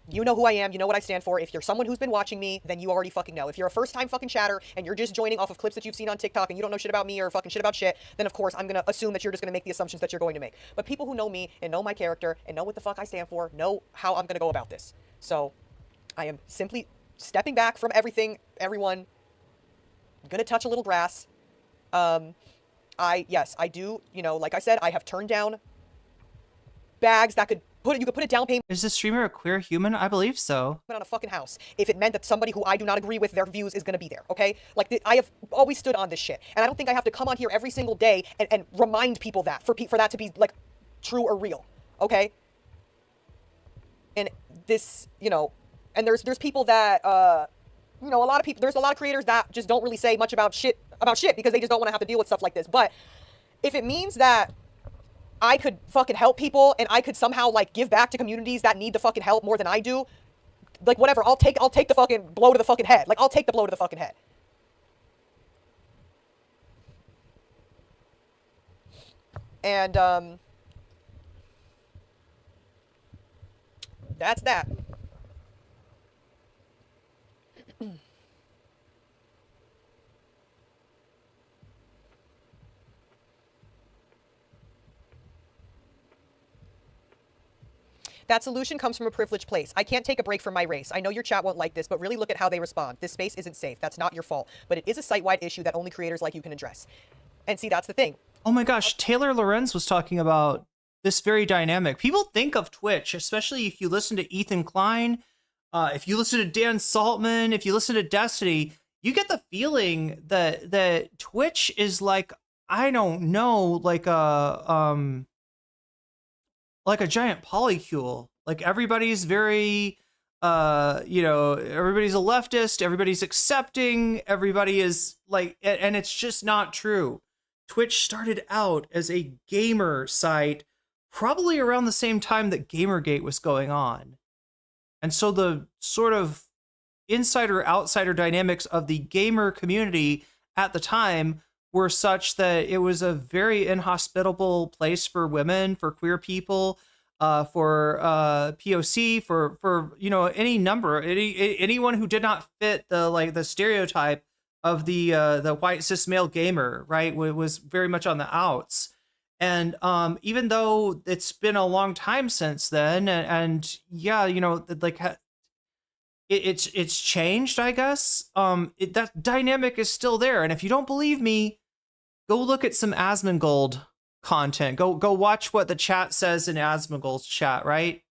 You know who I am, you know what I stand for. If you're someone who's been watching me, then you already fucking know. If you're a first-time fucking chatter and you're just joining off of clips that you've seen on TikTok and you don't know shit about me or fucking shit about shit, then of course I'm gonna assume that you're just gonna make the assumptions that you're going to make. But people who know me and know my character and know what the fuck I stand for know how I'm gonna go about this. So I am simply stepping back from everything, everyone. I'm gonna touch a little grass. Yes, I do, you know, like I said, I have turned down bags that you could put a down payment. Is the streamer a queer human? I believe so. On a fucking house, if it meant that somebody who I do not agree with their views is gonna be there, okay? Like, I have always stood on this shit, and I don't think I have to come on here every single day and remind people that for that to be like true or real, okay? And this, you know, and there's people that you know, there's a lot of creators that just don't really say much about shit because they just don't want to have to deal with stuff like this. But if it means that I could fucking help people and I could somehow like give back to communities that need the fucking help more than I do, like, whatever, I'll take the fucking blow to the fucking head. Like, I'll take the blow to the fucking head. And that's that. That solution comes from a privileged place. I can't take a break from my race. I know your chat won't like this, but really look at how they respond. This space isn't safe. That's not your fault. But it is a site-wide issue that only creators like you can address. And see, that's the thing. Oh my gosh, Taylor Lorenz was talking about this very dynamic. People think of Twitch, especially if you listen to ETHAN Klein, if you listen to Dan Saltman, if you listen to Destiny, you get the feeling that Twitch is like, I don't know, like a giant polycule. Like everybody's very everybody's a leftist, everybody's accepting, everybody is like, and it's just not true. Twitch started out as a gamer site probably around the same time that Gamergate was going on. And so the sort of insider-outsider dynamics of the gamer community at the time were such that it was a very inhospitable place for women, for queer people, for POC, for any number, anyone who did not fit the stereotype of the white cis male gamer, right, was very much on the outs. And even though it's been a long time since then, and yeah, it's changed, I guess. That dynamic is still there. And if you don't believe me, go look at some Asmongold content. Go watch what the chat says in Asmongold's chat, right?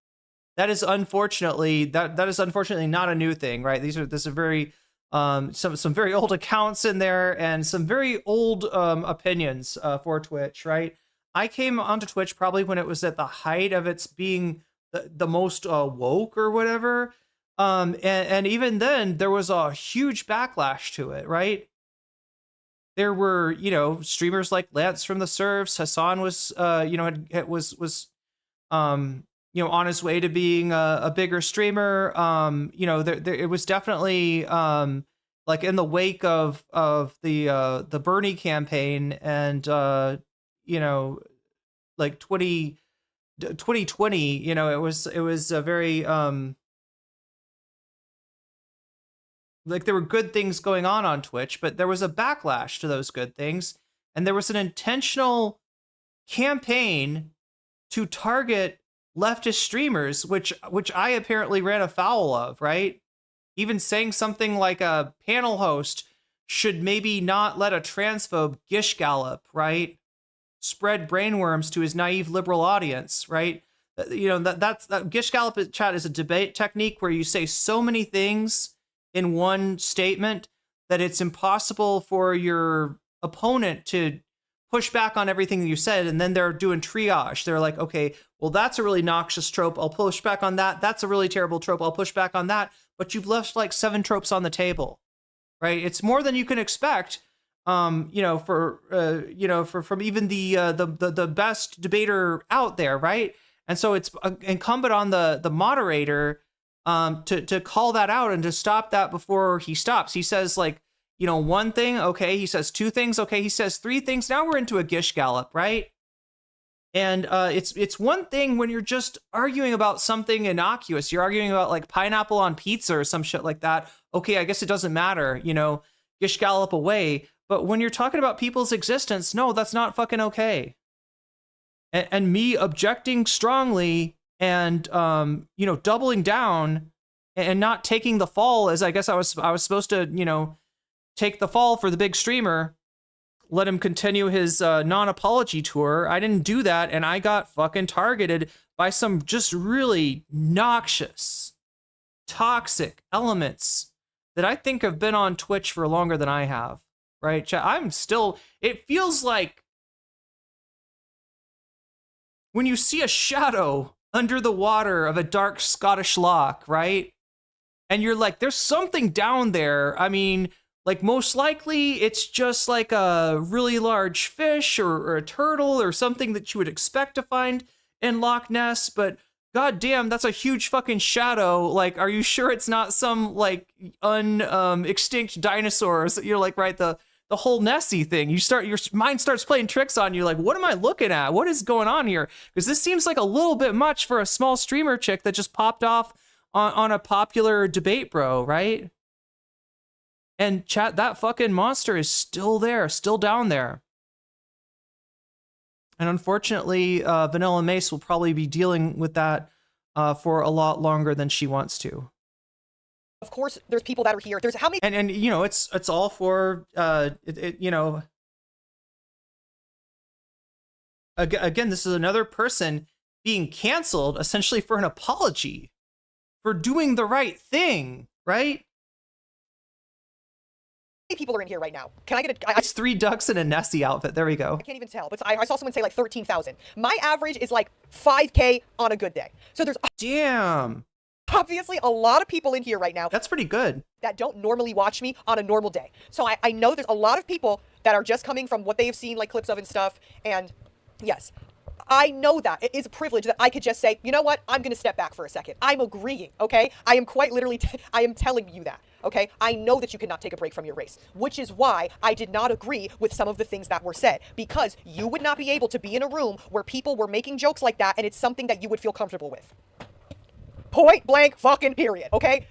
That is unfortunately not a new thing, right? This is very some very old accounts in there and some very old opinions for Twitch, right? I came onto Twitch probably when it was at the height of its being the most woke or whatever. And even then there was a huge backlash to it, right? There were, streamers like Lance from the Serfs. Hasan was, was on his way to being a bigger streamer. It was definitely like in the wake of the Bernie campaign and like 2020. It was a very like there were good things going on Twitch, but there was a backlash to those good things. And there was an intentional campaign to target leftist streamers, which I apparently ran afoul of, right? Even saying something like a panel host should maybe not let a transphobe gish gallop, right? Spread brainworms to his naive liberal audience, right? That gish gallop chat is a debate technique where you say so many things in one statement that it's impossible for your opponent to push back on everything that you said, and then they're doing triage. They're like, okay, well, that's a really noxious trope. I'll push back on that. That's a really terrible trope. I'll push back on that. But you've left like 7 tropes on the table, right? It's more than you can expect, from even the best debater out there, right? And so it's incumbent on the moderator to call that out and to stop that before he stops. He says like, one thing, okay. He says 2 things, okay. He says 3 things. Now we're into a gish gallop, right? And it's one thing when you're just arguing about something innocuous. You're arguing about like pineapple on pizza or some shit like that. Okay, I guess it doesn't matter, gish gallop away. But when you're talking about people's existence, no, that's not fucking okay. And me objecting strongly and doubling down and not taking the fall, as I guess I was supposed to take the fall for the big streamer, let him continue his non-apology tour. I didn't do that, and I got fucking targeted by some just really noxious, toxic elements that I think have been on Twitch for longer than I have, right? It feels like when you see a shadow under the water of a dark Scottish loch, right? And you're like, there's something down there. I mean, like most likely it's just like a really large fish or a turtle or something that you would expect to find in Loch Ness, but goddamn, that's a huge fucking shadow. Like, are you sure it's not some like extinct dinosaurs? You're like, right, the whole Nessie thing. Your mind starts playing tricks on you. Like, what am I looking at? What is going on here? Because this seems like a little bit much for a small streamer chick that just popped off on a popular debate, bro, right? And chat, that fucking monster is still there, still down there. And unfortunately, VanillaMace will probably be dealing with that for a lot longer than she wants to. Of course, there's people that are here. There's how many? And you know, it's all for you know. Again, this is another person being canceled essentially for an apology, for doing the right thing, right? How many people are in here right now? Can I get a? It's 3 ducks in a Nessie outfit. There we go. I can't even tell, but I saw someone say like 13,000. My average is like 5K on a good day. So there's damn. Obviously a lot of people in here right now. That's pretty good. That don't normally watch me on a normal day. So I know there's a lot of people that are just coming from what they have seen like clips of and stuff. And yes, I know that it is a privilege that I could just say, you know what? I'm going to step back for a second. I'm agreeing. Okay. I am quite literally, I am telling you that. Okay. I know that you cannot take a break from your race, which is why I did not agree with some of the things that were said, because you would not be able to be in a room where people were making jokes like that. And it's something that you would feel comfortable with. Point blank fucking period. Okay.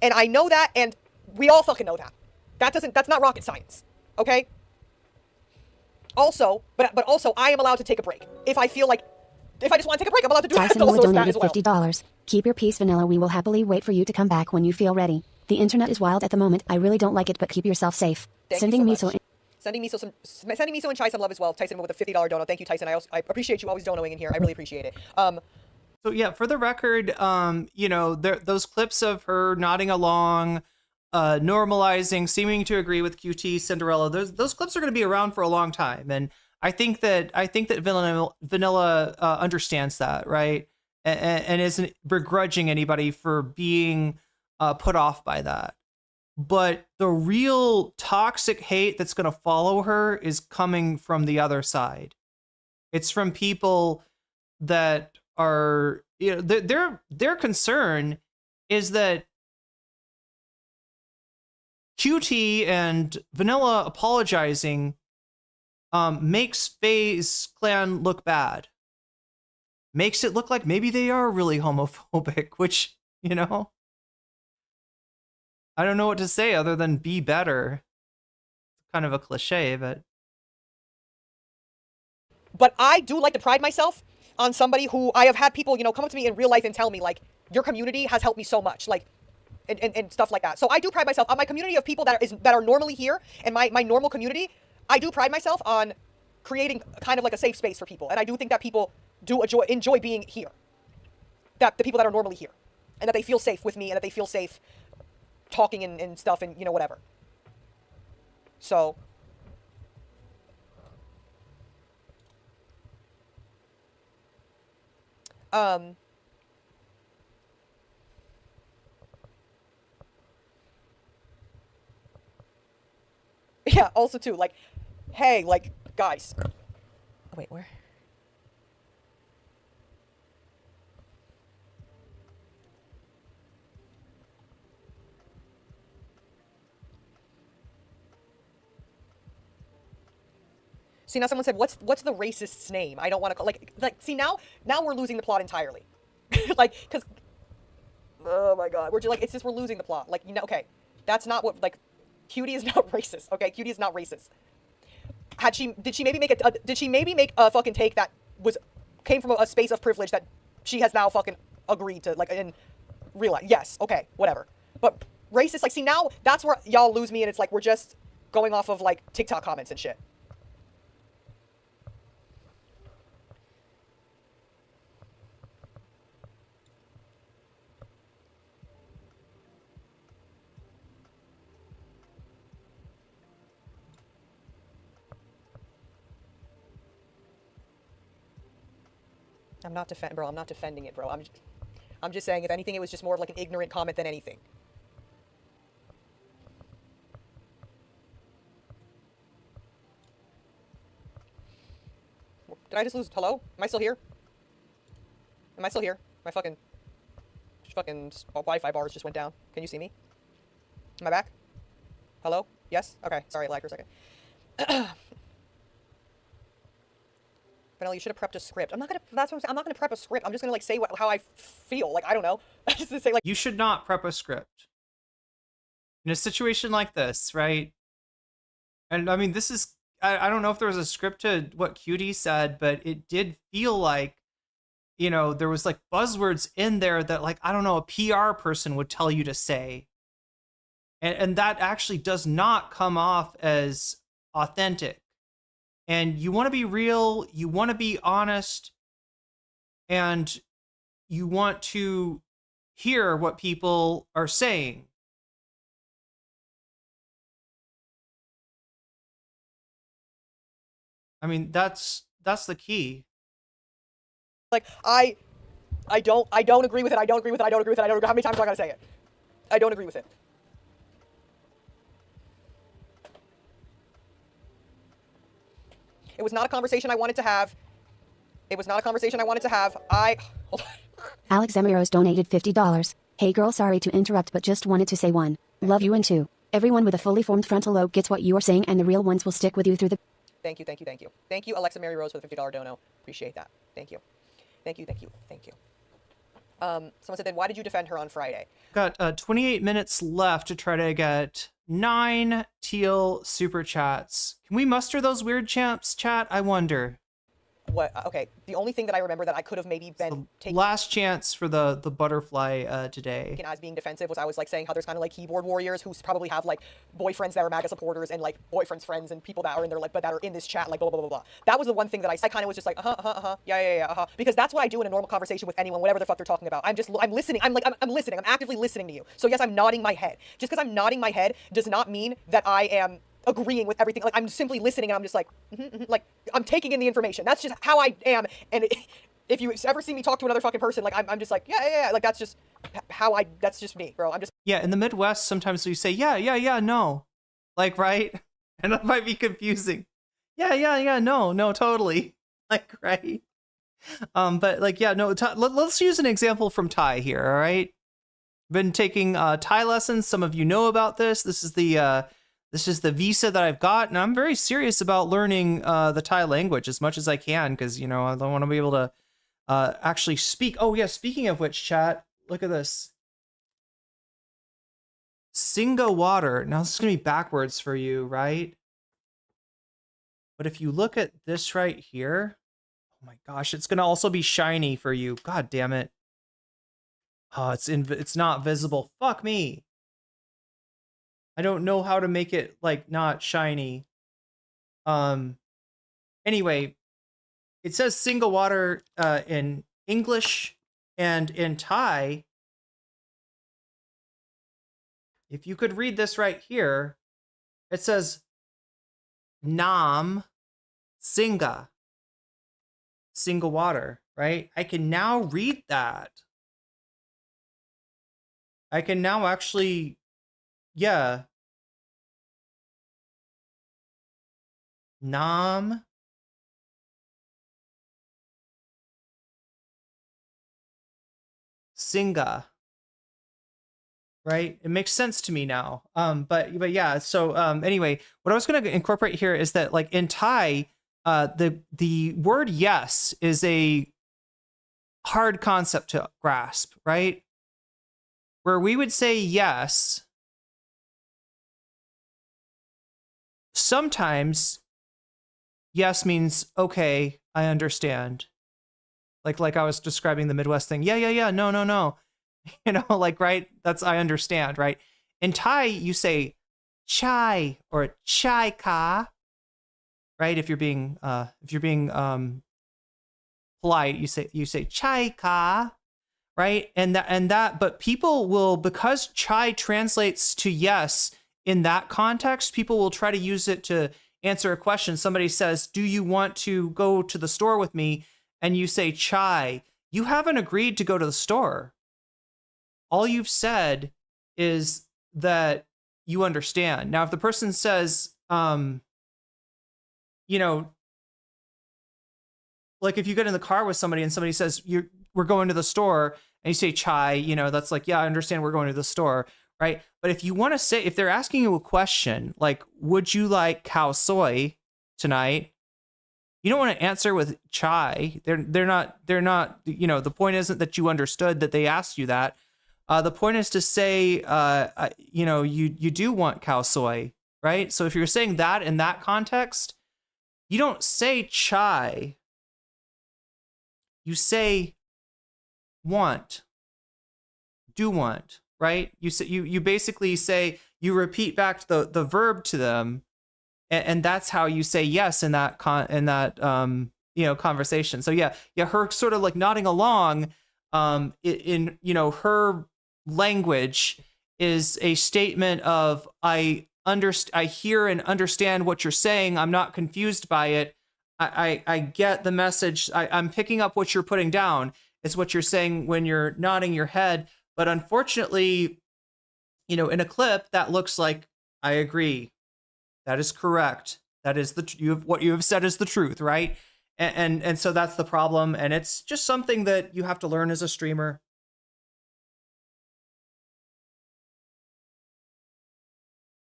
And I know that. And we all fucking know that. That's not rocket science. Okay. Also, but also, I am allowed to take a break. If I feel like, if I just want to take a break, I'm allowed to do that. Tyson Also donated that as well. $50. Keep your peace, Vanilla. We will happily wait for you to come back when you feel ready. The internet is wild at the moment. I really don't like it, but keep yourself safe. Sending Miso and Chai some love as well. Tyson with a $50 dono. Thank you, Tyson. I appreciate you always donoing in here. I really appreciate it. So yeah, for the record, you know, those clips of her nodding along, normalizing, seeming to agree with QTCinderella, those clips are going to be around for a long time, and I think that Vanilla understands that, right, and isn't begrudging anybody for being put off by that. But the real toxic hate that's going to follow her is coming from the other side. It's from people that are, you know, their concern is that QT and Vanilla apologizing makes FaZe Clan look bad. Makes it look like maybe they are really homophobic, which, you know, I don't know what to say other than be better. Kind of a cliche, but I do like to pride myself on somebody who I have had people, you know, come up to me in real life and tell me, like, your community has helped me so much, like, and stuff like that. So I do pride myself on my community of people that are normally here, and my normal community. I do pride myself on creating kind of like a safe space for people, and I do think that people do enjoy being here. That the people that are normally here, and that they feel safe with me, and that they feel safe talking and stuff, and you know, whatever. So. Yeah, also too, like, hey, like, guys. Oh, wait, where? See, now someone said, what's the racist's name? I don't want to call, like, see, now we're losing the plot entirely. Like, because, oh my god, we're just, like, it's just, we're losing the plot. Like, you know, okay, that's not what, like, Cutie is not racist, okay? Cutie is not racist. Did she maybe make a fucking take that came from a space of privilege that she has now fucking agreed to, like, and realize, yes, okay, whatever. But racist, like, see, now that's where y'all lose me, and it's like, we're just going off of, like, TikTok comments and shit. I'm not defending it, bro. I'm just saying, if anything, it was just more of like an ignorant comment than anything. Did I just lose? Hello? Am I still here? Am I still here? My fucking Wi-Fi bars just went down. Can you see me? Am I back? Hello? Yes? Okay. Sorry, I lagged for a second. Vanilla, you should have prepped a script. I'm not gonna prep a script. I'm just gonna, like, say how I feel. Like, I don't know. Just to say, like, you should not prep a script in a situation like this, right? And I mean, this is, I don't know if there was a script to what Cutie said, but it did feel like you know, there was like buzzwords in there that like, I don't know, a PR person would tell you to say. And that actually does not come off as authentic. And you want to be real, you want to be honest, and you want to hear what people are saying. I mean, that's the key. Like, I don't agree with it. I don't agree with it. I don't agree with it. I don't agree. How many times do I gotta say it? I don't agree with it. It was not a conversation I wanted to have. It was not a conversation I wanted to have. Hold on. Alex Emiros donated $50. Hey girl, sorry to interrupt, but just wanted to say one. Love you and two. Everyone with a fully formed frontal lobe gets what you are saying, and the real ones will stick with you through the... Thank you, thank you, thank you. Thank you, Alexa Mary Rose, for the $50 dono. Appreciate that. Thank you. Thank you, thank you, thank you. Someone said, then why did you defend her on Friday? Got 28 minutes left to try to get 9 teal super chats. Can we muster those weird champs, chat? I wonder. What? Okay, the only thing that I remember that I could have maybe been taking last chance for the butterfly today. As being defensive was I was like saying how there's kind of like keyboard warriors who probably have like boyfriends that are MAGA supporters and like boyfriends' friends and people that are in there like but that are in this chat like blah blah blah blah. That was the one thing that I kind of was just like yeah because that's what I do in a normal conversation with anyone, whatever the fuck they're talking about. I'm listening. I'm listening. I'm actively listening to you. So yes, I'm nodding my head. Just because I'm nodding my head does not mean that I am agreeing with everything. Like, I'm simply listening and I'm just like, like, I'm taking in the information. That's just how I am. And if you ever see me talk to another fucking person, like, I'm just like, yeah. Like, that's just how that's just me, bro. I'm just. Yeah, in the Midwest, sometimes we say, yeah, no. Like, right? And that might be confusing. Yeah, no, totally. Like, right? But, like, yeah, no, let's use an example from Thai here, all right? Been taking Thai lessons. Some of you know about this. This is the visa that I've got, and I'm very serious about learning the Thai language as much as I can because, you know, I want to be able to actually speak. Oh, yeah, speaking of which, chat, look at this. Singa water. Now, this is going to be backwards for you, right? But if you look at this right here, oh my gosh, it's going to also be shiny for you. God damn it. Oh, it's not visible. Fuck me. I don't know how to make it like not shiny. Anyway, it says single water in English and in Thai. If you could read this right here, it says Nam Singa. Single water, right? I can now read that. I can now actually, yeah. Nam Singa. Right? It makes sense to me now. But yeah, so anyway, what I was going to incorporate here is that like in Thai, the word yes is a hard concept to grasp, right? Where we would say yes, sometimes yes means okay, I understand. Like I was describing the Midwest thing. Yeah, no. You know, like, right? That's I understand, right? In Thai, you say chai or chai ka, right? If you're being polite, you say chai ka, right? And that, but people will, because chai translates to yes in that context, people will try to use it to answer a question. Somebody says, "Do you want to go to the store with me?" And you say chai. You haven't agreed to go to the store. All you've said is that you understand. Now, if the person says, you know, like if you get in the car with somebody and somebody says, we're going to the store, and you say chai, you know, that's like, yeah, I understand we're going to the store, right? But if you want to say, if they're asking you a question, like, would you like khao soy tonight? You don't want to answer with chai. They're not, you know, the point isn't that you understood that they asked you that. The point is to say, you know, you do want khao soy, right? So if you're saying that in that context, you don't say chai. You say want, do want, right? You say you basically say, you repeat back the verb to them, and that's how you say yes in that conversation. So yeah, her sort of like nodding along in her language is a statement of I hear and understand what you're saying. I'm not confused by it. I get the message. I'm picking up what you're putting down. Is what you're saying when you're nodding your head. But unfortunately, in a clip that looks like I agree. That is correct. That is what you have said is the truth, right? And so that's the problem. And it's just something that you have to learn as a streamer.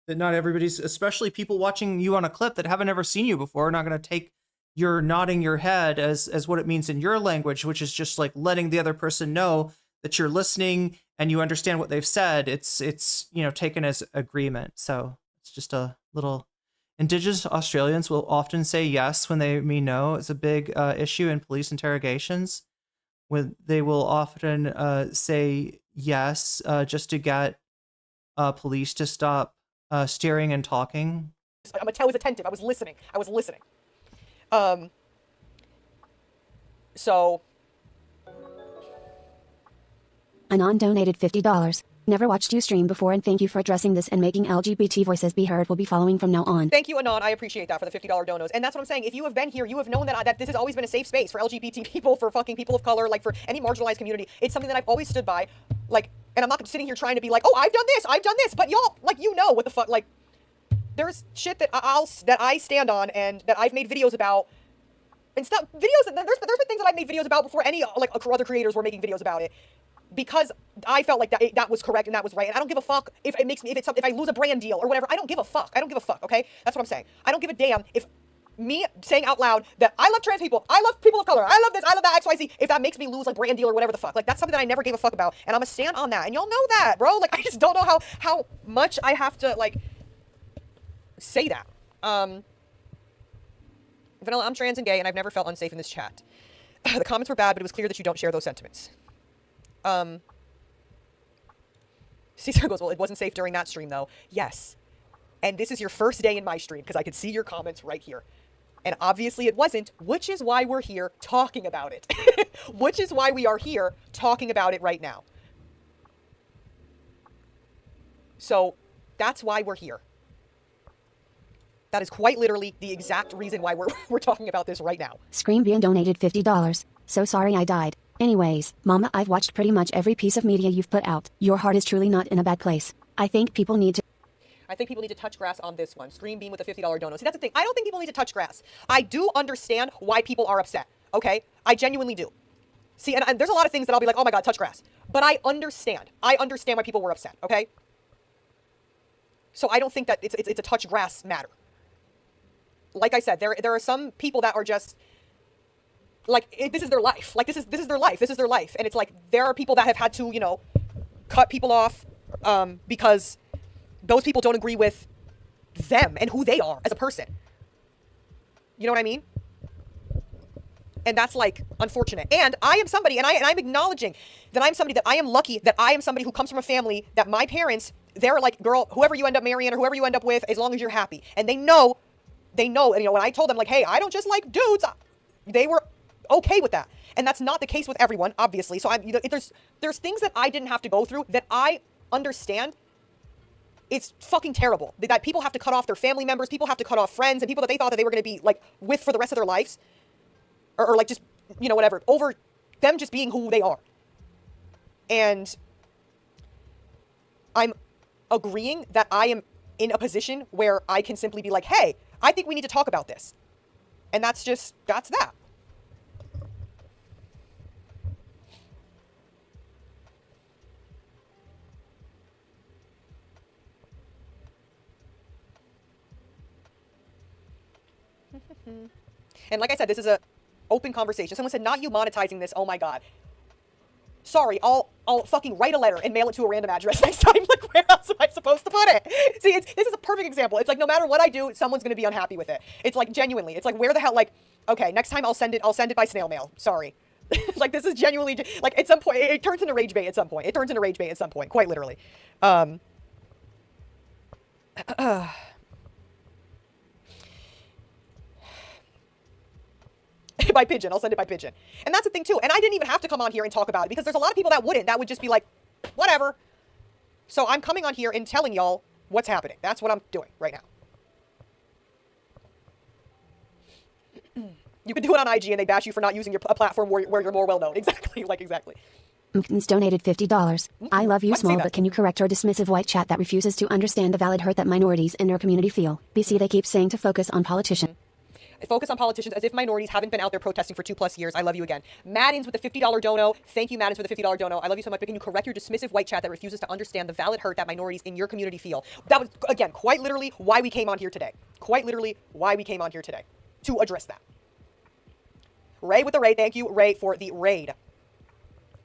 That not everybody's, especially people watching you on a clip that haven't ever seen you before, are not going to take your nodding your head as what it means in your language, which is just like letting the other person know that you're listening and you understand what they've said. It's taken as agreement. So it's just a little. Indigenous Australians will often say yes when they mean no. It's a big issue in police interrogations, when they will often say yes just to get police to stop staring and talking. I was attentive. I was listening. So. Anon donated $50. Never watched you stream before, and thank you for addressing this and making LGBT voices be heard. Will be following from now on. Thank you, Anon. I appreciate that for the $50 donos. And that's what I'm saying. If you have been here, you have known that this has always been a safe space for LGBT people, for fucking people of color, like for any marginalized community. It's something that I've always stood by. Like, and I'm not sitting here trying to be like, oh, I've done this, but y'all, like, what the fuck, like, there's shit that I stand on and that I've made videos about. And stuff, there's been things that I've made videos about before any other creators were making videos about it. Because I felt like that was correct and that was right, and I don't give a fuck if I lose a brand deal or whatever. I don't give a fuck. Okay, that's what I'm saying. I don't give a damn if me saying out loud that I love trans people, I love people of color, I love this, I love that, XYZ. If that makes me lose a brand deal or whatever the fuck, like that's something that I never gave a fuck about, and I'm gonna stand on that, and y'all know that, bro. Like I just don't know how much I have to like say that. Vanilla, I'm trans and gay, and I've never felt unsafe in this chat. The comments were bad, but it was clear that you don't share those sentiments. Caesar goes, well, it wasn't safe during that stream, though. Yes. And this is your first day in my stream, because I could see your comments right here. And obviously it wasn't, which is why we're here talking about it. Which is why we are here talking about it right now. So that's why we're here. That is quite literally the exact reason why we're talking about this right now. Scream being donated $50. So sorry I died. Anyways, Mama, I've watched pretty much every piece of media you've put out. Your heart is truly not in a bad place. I think people need to touch grass on this one. Scream Beam with a $50 dono. See, that's the thing. I don't think people need to touch grass. I do understand why people are upset, okay? I genuinely do. See, and there's a lot of things that I'll be like, oh my God, touch grass. But I understand. I understand why people were upset, okay? So I don't think that it's a touch grass matter. Like I said, there are some people that are just... this is their life. This is their life. This is their life. And it's like, there are people that have had to, cut people off because those people don't agree with them and who they are as a person. You know what I mean? And that's unfortunate. And I am somebody, and I'm acknowledging that I'm somebody that I am lucky that I am somebody who comes from a family that my parents, they're like, girl, whoever you end up marrying or whoever you end up with, as long as you're happy. And they know, and when I told them hey, I don't just like dudes, they were okay with that. And that's not the case with everyone, obviously. So there's things that I didn't have to go through that I understand. It's fucking terrible that people have to cut off their family members, people have to cut off friends, and people that they thought that they were going to be with for the rest of their lives, or just whatever, over them just being who they are. And I'm agreeing that I am in a position where I can simply be like, hey, I think we need to talk about this. And that's that. And like I said, this is a open conversation. Someone said, not you monetizing this. Oh my God. Sorry, I'll fucking write a letter and mail it to a random address next time. Where else am I supposed to put it? See, this is a perfect example. It's no matter what I do, someone's gonna be unhappy with it. It's genuinely. It's where the hell, okay, next time I'll send it by snail mail. Sorry. Like, this is genuinely, like, at some point, it turns into rage bait at some point. It turns into rage bait at some point, quite literally. By pigeon. I'll send it by pigeon. And that's the thing, too. And I didn't even have to come on here and talk about it, because there's a lot of people that wouldn't. That would just be like, whatever. So I'm coming on here and telling y'all what's happening. That's what I'm doing right now. You can do it on IG and they bash you for not using a platform where you're more well known. Exactly, like exactly. Mkins donated $50. I love you, small, but can you correct our dismissive white chat that refuses to understand the valid hurt that minorities in their community feel? BC, they keep saying to focus on politicians. Focus on politicians as if minorities haven't been out there protesting for 2+ years. I love you again. Madden's with the $50 dono. Thank you, Madden's, for the $50 dono. I love you so much, but can you correct your dismissive white chat that refuses to understand the valid hurt that minorities in your community feel? That was, again, quite literally why we came on here today. Quite literally why we came on here today. To address that. Ray with the raid. Thank you, Ray, for the raid.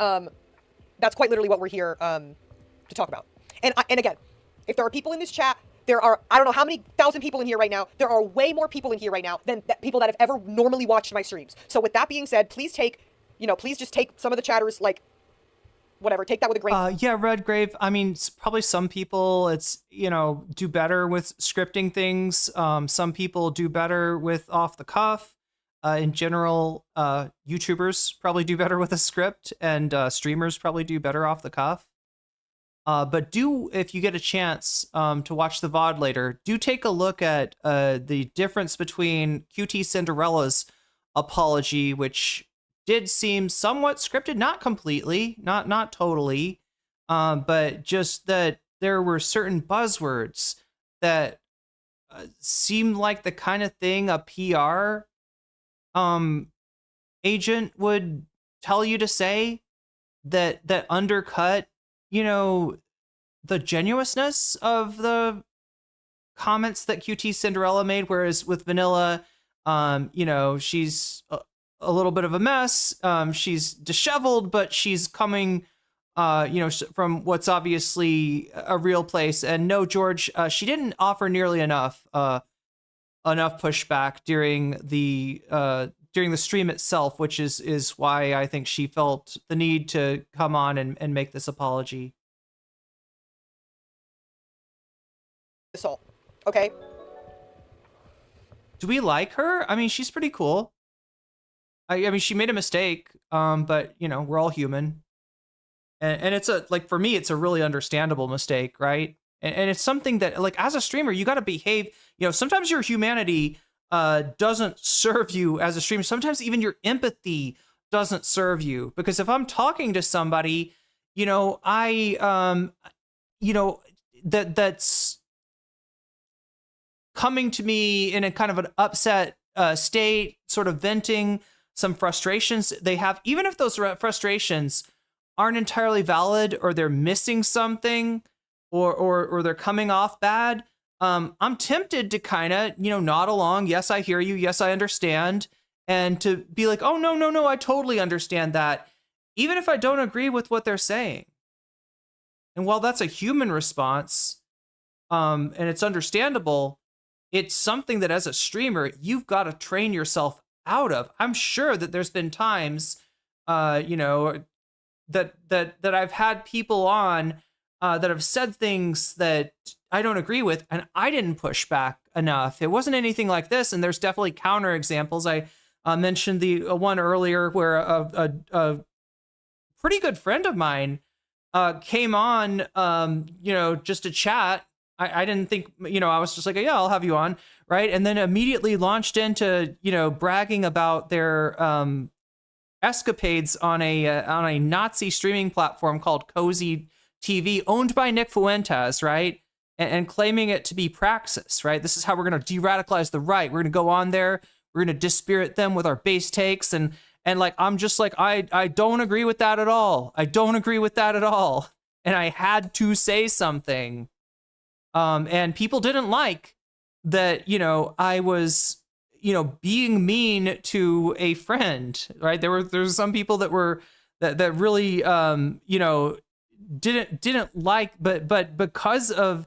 That's quite literally what we're here to talk about. And again, if there are people in this chat, there are, I don't know how many thousand people in here right now. There are way more people in here right now than people that have ever normally watched my streams. So with that being said, please take, please just take some of the chatters, like, whatever, take that with a grain. Yeah, Redgrave. I mean, probably some people, it's, do better with scripting things. Some people do better with off the cuff. In general, YouTubers probably do better with a script, and streamers probably do better off the cuff. But if you get a chance to watch the VOD later, do take a look at the difference between QTCinderella's apology, which did seem somewhat scripted, not completely, not totally, but just that there were certain buzzwords that seemed like the kind of thing a PR agent would tell you to say that undercut, the genuineness of the comments that QTCinderella made. Whereas with Vanilla, she's a little bit of a mess. She's disheveled, but she's coming, from what's obviously a real place. And no, George, she didn't offer nearly enough pushback during the stream itself, which is why I think she felt the need to come on and make this apology. Assault. Okay. Do we like her? I mean, she's pretty cool. I mean, she made a mistake, but we're all human. And it's for me, it's a really understandable mistake, right? And it's something that, like, as a streamer, you got to behave, sometimes your humanity doesn't serve you as a streamer. Sometimes even your empathy doesn't serve you, because if I'm talking to somebody, that's coming to me in a kind of an upset state, sort of venting some frustrations they have, even if those frustrations aren't entirely valid, or they're missing something, or they're coming off bad, I'm tempted to kind of, nod along. Yes, I hear you. Yes, I understand. And to be like, oh, no, I totally understand that, even if I don't agree with what they're saying. And while that's a human response, and it's understandable, it's something that as a streamer, you've got to train yourself out of. I'm sure that there's been times, that I've had people on that have said things that I don't agree with, and I didn't push back enough. It wasn't anything like this, and there's definitely counter examples. I mentioned the one earlier where a pretty good friend of mine came on, just to chat. I didn't think, I was just like, yeah, I'll have you on, right? And then immediately launched into, bragging about their escapades on a Nazi streaming platform called Cozy TV, owned by Nick Fuentes, right? And claiming it to be praxis, right? This is how we're going to de-radicalize the right. We're going to go on there. We're going to dispirit them with our base takes. And like, I'm just like, I don't agree with that at all. I don't agree with that at all. And I had to say something. And people didn't like that, I was, being mean to a friend, right? There's some people that were, that really, didn't like, but because of,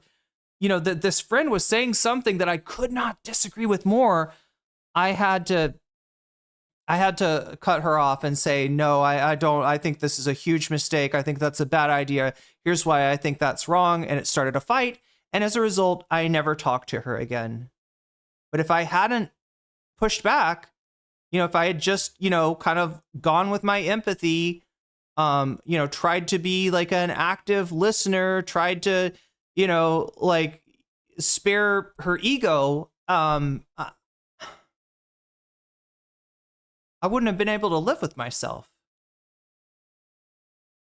that this friend was saying something that I could not disagree with more, I had to I had to cut her off and say, no, I don't. I think this is a huge mistake. I think that's a bad idea. Here's why I think that's wrong. And it started a fight. And as a result, I never talked to her again. But if I hadn't pushed back, if I had just, kind of gone with my empathy, tried to be like an active listener, tried to, like spare her ego, I wouldn't have been able to live with myself.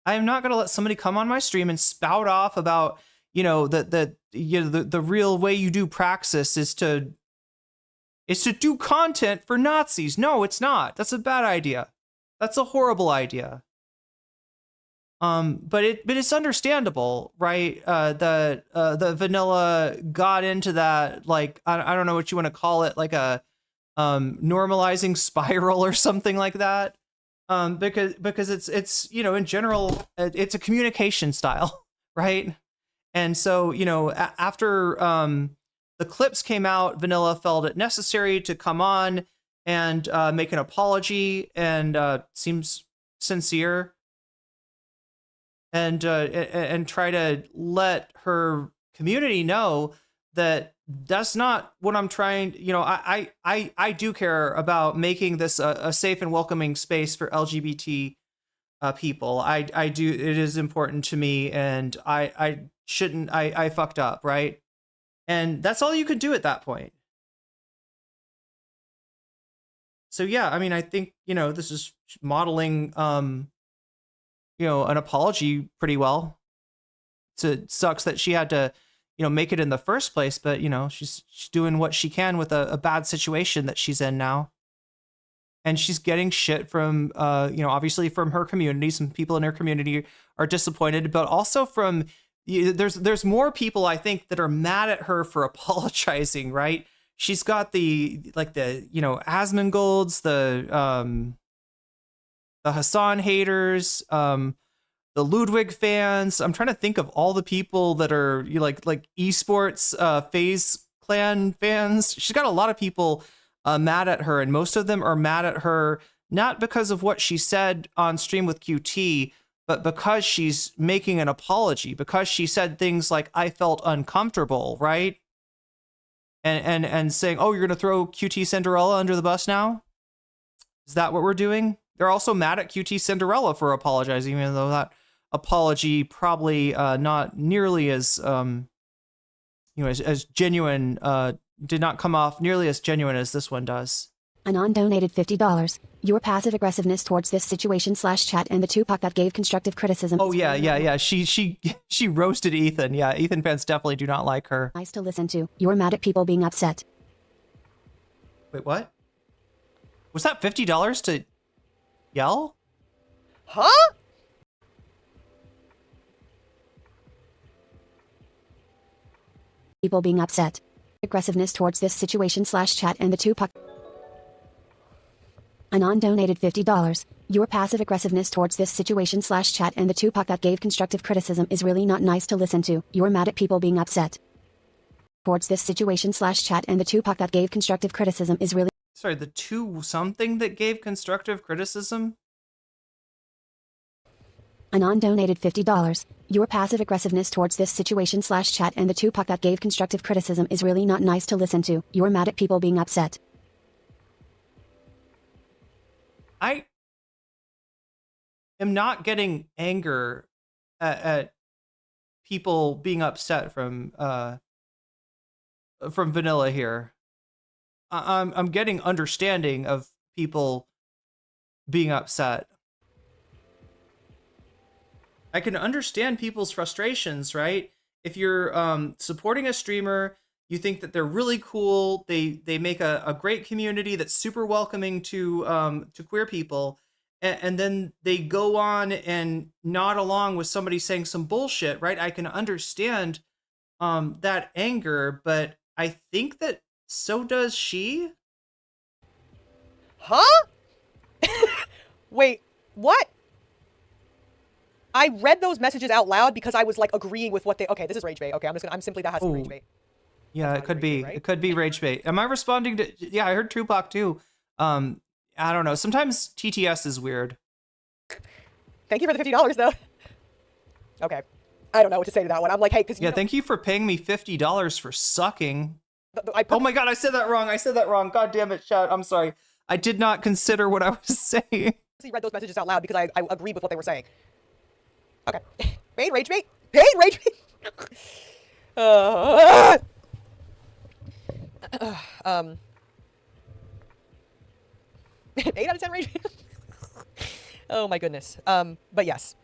I am not going to let somebody come on my stream and spout off about, the real way you do praxis is to do content for Nazis. No, it's not. That's a bad idea. That's a horrible idea. But it's understandable, right? The Vanilla got into that, like, I don't know what you want to call it, like a normalizing spiral or something like that. Because it's in general, it's a communication style, right? And so, after the clips came out, Vanilla felt it necessary to come on and make an apology, and seems sincere, and try to let her community know that that's not what I'm trying. I do care about making this a safe and welcoming space for LGBT people. I do. It is important to me, and I shouldn't. I fucked up, right? And that's all you could do at that point. So yeah, I mean, I think, this is modeling, an apology pretty well. It sucks that she had to, make it in the first place, but, she's doing what she can with a bad situation that she's in now. And she's getting shit from, obviously from her community. Some people in her community are disappointed, but also from, there's more people, I think, that are mad at her for apologizing, right? She's got the Asmongolds, the Hasan haters, the Ludwig fans. I'm trying to think of all the people that are like esports FaZe Clan fans. She's got a lot of people mad at her, and most of them are mad at her not because of what she said on stream with QT, but because she's making an apology, because she said things like, I felt uncomfortable, right? And saying, oh, you're going to throw QTCinderella under the bus now? Is that what we're doing? They're also mad at QTCinderella for apologizing, even though that apology probably not nearly as, as genuine, did not come off nearly as genuine as this one does. Anon donated $50. Your passive aggressiveness towards this situation /chat and the Tupac that gave constructive criticism. Oh yeah. She roasted Ethan. Yeah, Ethan fans definitely do not like her. Nice to listen to. You're mad at people being upset. Wait, what? Was that $50 to yell? Huh? People being upset. Aggressiveness towards this situation /chat and the Tupac. Anon donated $50. Your passive aggressiveness towards this situation /chat and the Tupac that gave constructive criticism is really not nice to listen to. You're mad at people being upset. Towards this situation /chat and the Tupac that gave constructive criticism is really. Sorry, the two something that gave constructive criticism? Anon donated $50. Your passive aggressiveness towards this situation /chat and the Tupac that gave constructive criticism is really not nice to listen to. You're mad at people being upset. I am not getting anger at people being upset from Vanilla here. I'm getting understanding of people being upset. I can understand people's frustrations, right? If you're supporting a streamer, you think that they're really cool. They make a great community that's super welcoming to queer people, and then they go on and nod along with somebody saying some bullshit, right? I can understand that anger, but I think that so does she. Huh? Wait, what? I read those messages out loud because I was like agreeing with what they. Okay, this is rage bait. Okay, I'm simply that has some rage bait. Yeah, it could be. Right? It could be rage bait. Am I responding to? Yeah, I heard Tupac too. I don't know. Sometimes TTS is weird. Thank you for the $50 though. Okay. I don't know what to say to that one. I'm like, hey, because yeah, thank you for paying me $50 for sucking. Oh my god, I said that wrong. I said that wrong. God damn it, chat. I'm sorry. I did not consider what I was saying. I read those messages out loud because I agreed with what they were saying. Okay. Paid rage bait. Paid rage bait. 8 out of 10 rage bait. Oh my goodness. But yes.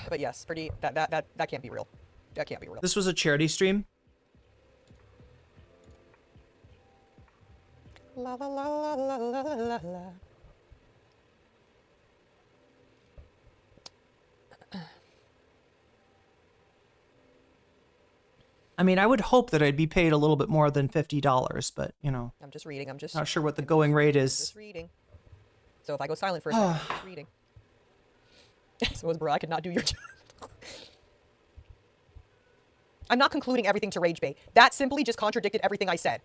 But yes, pretty that can't be real. That can't be real. This was a charity stream. La la la la la la la la. I mean, I would hope that I'd be paid a little bit more than $50, but you know. I'm just reading. I'm just not sure what the going rate is. Just reading. So if I go silent for a second, I'm just reading. So, bro, I could not do your job. I'm not concluding everything to rage bait. That simply just contradicted everything I said.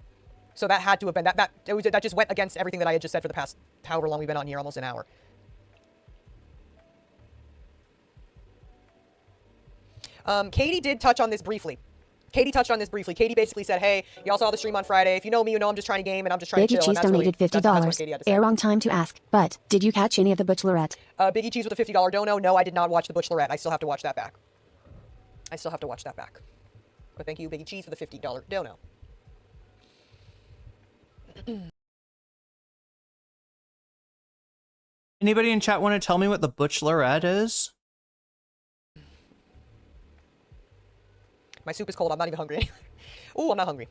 So that had to have been that just went against everything that I had just said for the past however long we've been on here, almost an hour. Katie did touch on this briefly. Katie basically said, hey, y'all saw the stream on Friday. If you know me, you know I'm just trying to game and I'm just trying to chill. Biggie Cheese donated $50. Wrong time to ask, but did you catch any of the Bachelorette? Biggie Cheese with a $50 dono. No, I did not watch the Bachelorette. I still have to watch that back. But thank you, Biggie Cheese, for the $50 dono. Anybody in chat want to tell me what the Bachelorette is? My soup is cold. I'm not even hungry. Ooh, I'm not hungry.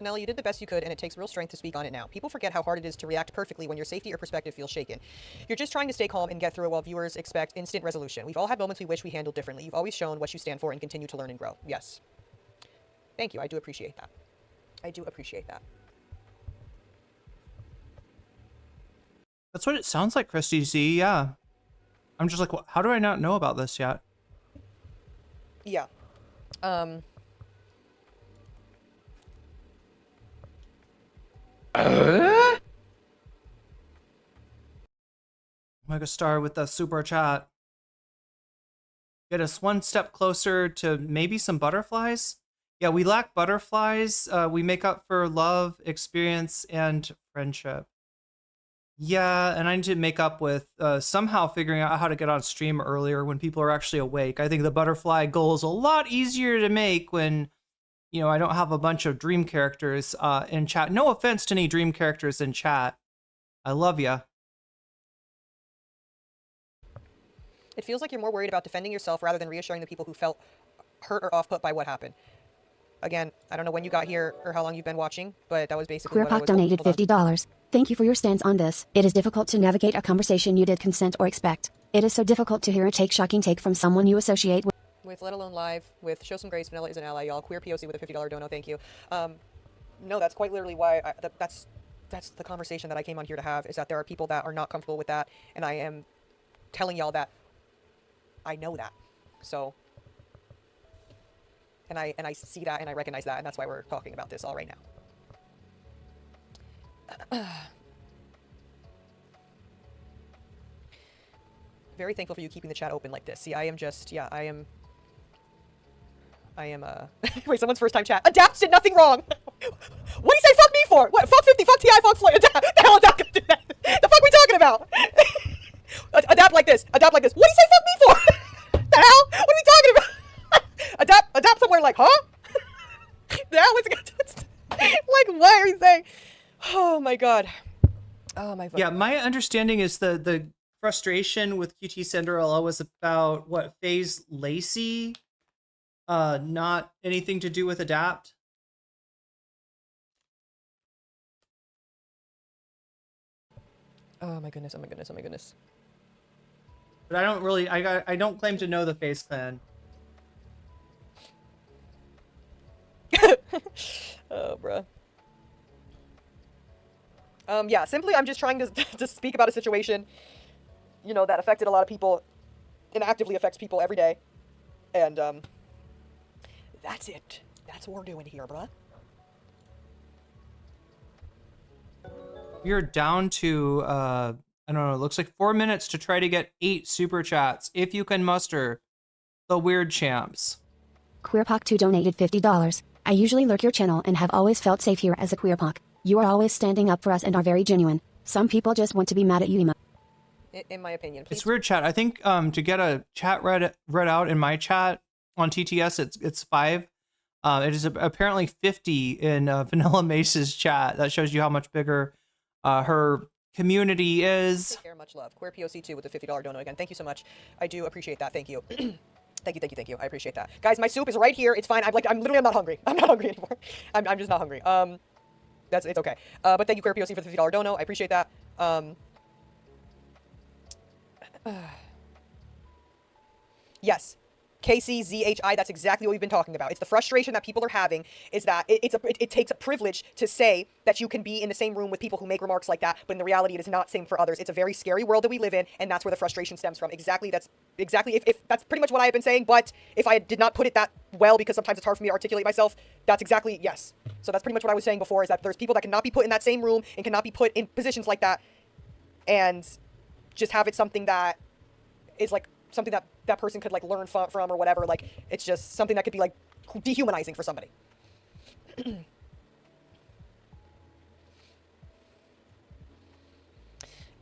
Nelly, you did the best you could, and it takes real strength to speak on it now. People forget how hard it is to react perfectly when your safety or perspective feels shaken. You're just trying to stay calm and get through it while viewers expect instant resolution. We've all had moments we wish we handled differently. You've always shown what you stand for and continue to learn and grow. Yes. Thank you. I do appreciate that. That's what it sounds like, Christy Z. Yeah. I'm just like, how do I not know about this yet? Yeah. Megastar with the super chat. Get us one step closer to maybe some butterflies. Yeah, we lack butterflies. We make up for love, experience, and friendship. Yeah, and I need to make up with somehow figuring out how to get on stream earlier when people are actually awake. I think the butterfly goal is a lot easier to make when, you know, I don't have a bunch of dream characters in chat. No offense to any dream characters in chat. I love ya. It feels like you're more worried about defending yourself rather than reassuring the people who felt hurt or off-put by what happened. Again, I don't know when you got here or how long you've been watching, but that was basically what I was... Queerpop donated $50. Thank you for your stance on this. It is difficult to navigate a conversation you did consent or expect. It is so difficult to hear a shocking take from someone you associate with, let alone live, with Show Some Grace, Vanilla is an ally, y'all. Queer POC with a $50 dono, thank you. No, that's quite literally why, that's the conversation that I came on here to have, is that there are people that are not comfortable with that, and I am telling y'all that I know that. So, and I see that and I recognize that, and that's why we're talking about this all right now. Very thankful for you keeping the chat open like this. See, I am just, yeah, I am, wait, someone's first time chat. Adapt did nothing wrong. What do you say fuck me for? What, fuck 50, fuck TI, fuck Floyd. Adapt, the hell Adapt gonna do that? The fuck we talking about? Adapt like this, adapt like this. What do you say fuck me for? The hell? What are we talking about? Adapt somewhere like, huh? The hell is it? Like, what are you saying? Oh my god. Oh my. Yeah, my understanding is the frustration with QTCinderella was about what, FaZe Lacey, not anything to do with Adapt. Oh my goodness, oh my goodness, oh my goodness. But I don't really, I don't claim to know the Face Clan. Oh, bruh. Yeah, simply I'm just trying to speak about a situation, you know, that affected a lot of people and actively affects people every day. And, that's it. That's what we're doing here, bruh. You're down to, I don't know, it looks like 4 minutes to try to get 8 super chats, if you can muster the weird champs. QueerPoc2 donated $50. I usually lurk your channel and have always felt safe here as a QueerPoc. You are always standing up for us and are very genuine. Some people just want to be mad at you, Ema. In my opinion, please. It's weird chat. I think to get a chat read out in my chat on TTS, it's 5. It is apparently 50 in VanillaMace's chat. That shows you how much bigger her community is. Take care, much love. Queer POC2 with the $50 dono again. Thank you so much. I do appreciate that. Thank you. Thank you. I appreciate that. Guys, my soup is right here. It's fine. I'm literally not hungry. I'm not hungry anymore. I'm just not hungry. It's okay. But thank you, Queer POC, for the $50 dono. I appreciate that. Yes. KCZHI, that's exactly what we've been talking about. It's the frustration that people are having is that it takes a privilege to say that you can be in the same room with people who make remarks like that, but in the reality it is not same for others. It's a very scary world that we live in, and that's where the frustration stems from. If that's pretty much what I have been saying, but if I did not put it that well, because sometimes it's hard for me to articulate myself, that's exactly, yes. So that's pretty much what I was saying before, is that there's people that cannot be put in that same room and cannot be put in positions like that, and just have it something that is like something that that person could like learn from or whatever. Like, it's just something that could be like dehumanizing for somebody.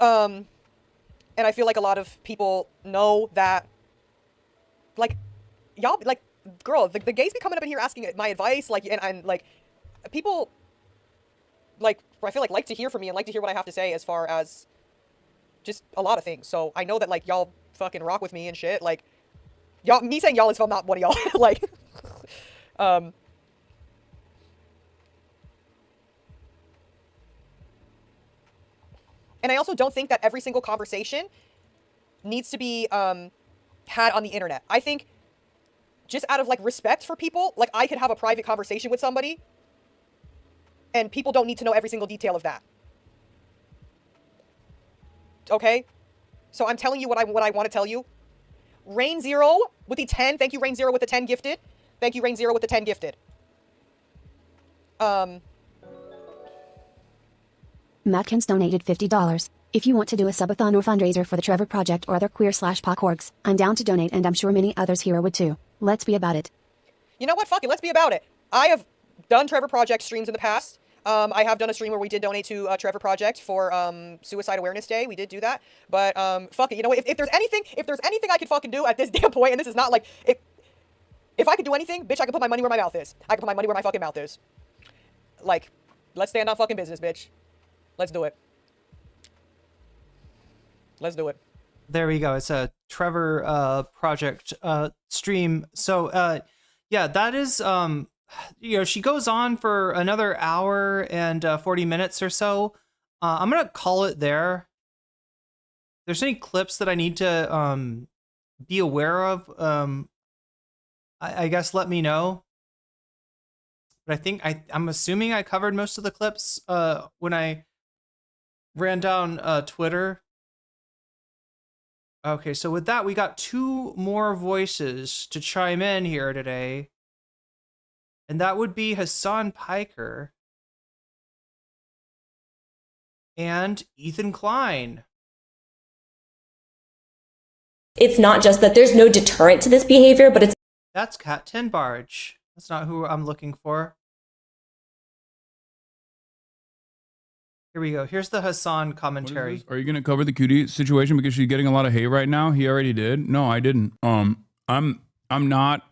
And I feel like a lot of people know that, like, y'all, like, girl, the gays be coming up in here asking my advice, like, and like, people, like, I feel like to hear from me and like to hear what I have to say as far as just a lot of things. So I know that, like, y'all fucking rock with me and shit. Like, y'all, me saying y'all is if I'm not one of y'all. Like, and I also don't think that every single conversation needs to be had on the internet. I think just out of like respect for people, like, I could have a private conversation with somebody and people don't need to know every single detail of that. Okay? So I'm telling you what I want to tell you. Rain Zero with the 10. Thank you, Rain Zero, with the 10 gifted. Thank you, Rain Zero, with the 10 gifted. Matkins donated $50. If you want to do a subathon or fundraiser for the Trevor Project or other queer/POC orgs, I'm down to donate, and I'm sure many others here would too. Let's be about it. You know what? Fuck it. Let's be about it. I have done Trevor Project streams in the past. I have done a stream where we did donate to Trevor Project for Suicide Awareness Day. We did do that. But fuck it. You know, if there's anything I could fucking do at this damn point, and this is not like, if I could do anything, bitch, I could put my money where my mouth is. I could put my money where my fucking mouth is. Like, let's stand on fucking business, bitch. Let's do it. Let's do it. There we go. It's a Trevor Project stream. So yeah, that is you know, she goes on for another hour and 40 minutes or so. I'm gonna call it there. If there's any clips that I need to be aware of, I guess let me know. But I think I'm assuming I covered most of the clips when I ran down Twitter. Okay, so with that, we got 2 more voices to chime in here today. And that would be Hasan Piker and ETHAN Klein. It's not just that there's no deterrent to this behavior, but it's... That's Cat Tinbarge. That's not who I'm looking for. Here we go. Here's the Hasan commentary. Are you going to cover the Cutie situation because she's getting a lot of hate right now? He already did. No, I didn't. I'm not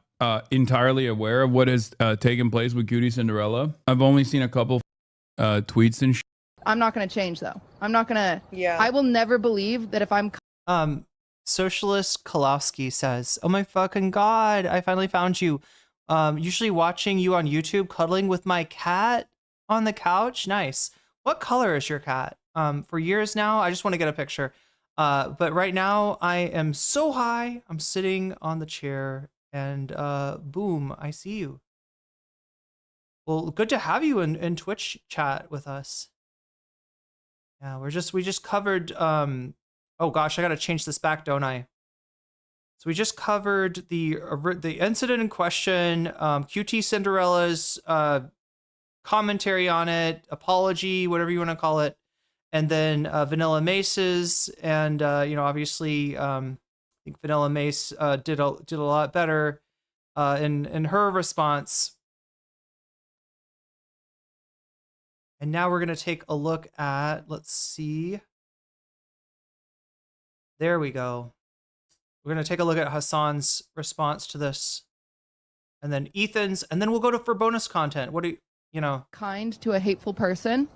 entirely aware of what has taken place with QTCinderella. I've only seen a couple tweets and I'm not going to change, though. I'm not going to... Yeah. I will never believe that if I'm... Socialist Kolowski says, "Oh my fucking god, I finally found you. Usually watching you on YouTube cuddling with my cat on the couch. Nice. What color is your cat? For years now, I just want to get a picture. But right now I am so high. I'm sitting on the chair and boom, I see you. Well, good to have you in Twitch chat with us. Yeah, we just covered oh gosh, I gotta change this back, don't I? So we just covered the incident in question, QTCinderella's commentary on it, apology, whatever you want to call it, and then VanillaMace's, and obviously I think VanillaMace did a lot better in her response. And now we're gonna take a look at, let's see. There we go. We're gonna take a look at Hasan's response to this, and then Ethan's, and then we'll go for bonus content. What do you know? Kind to a hateful person,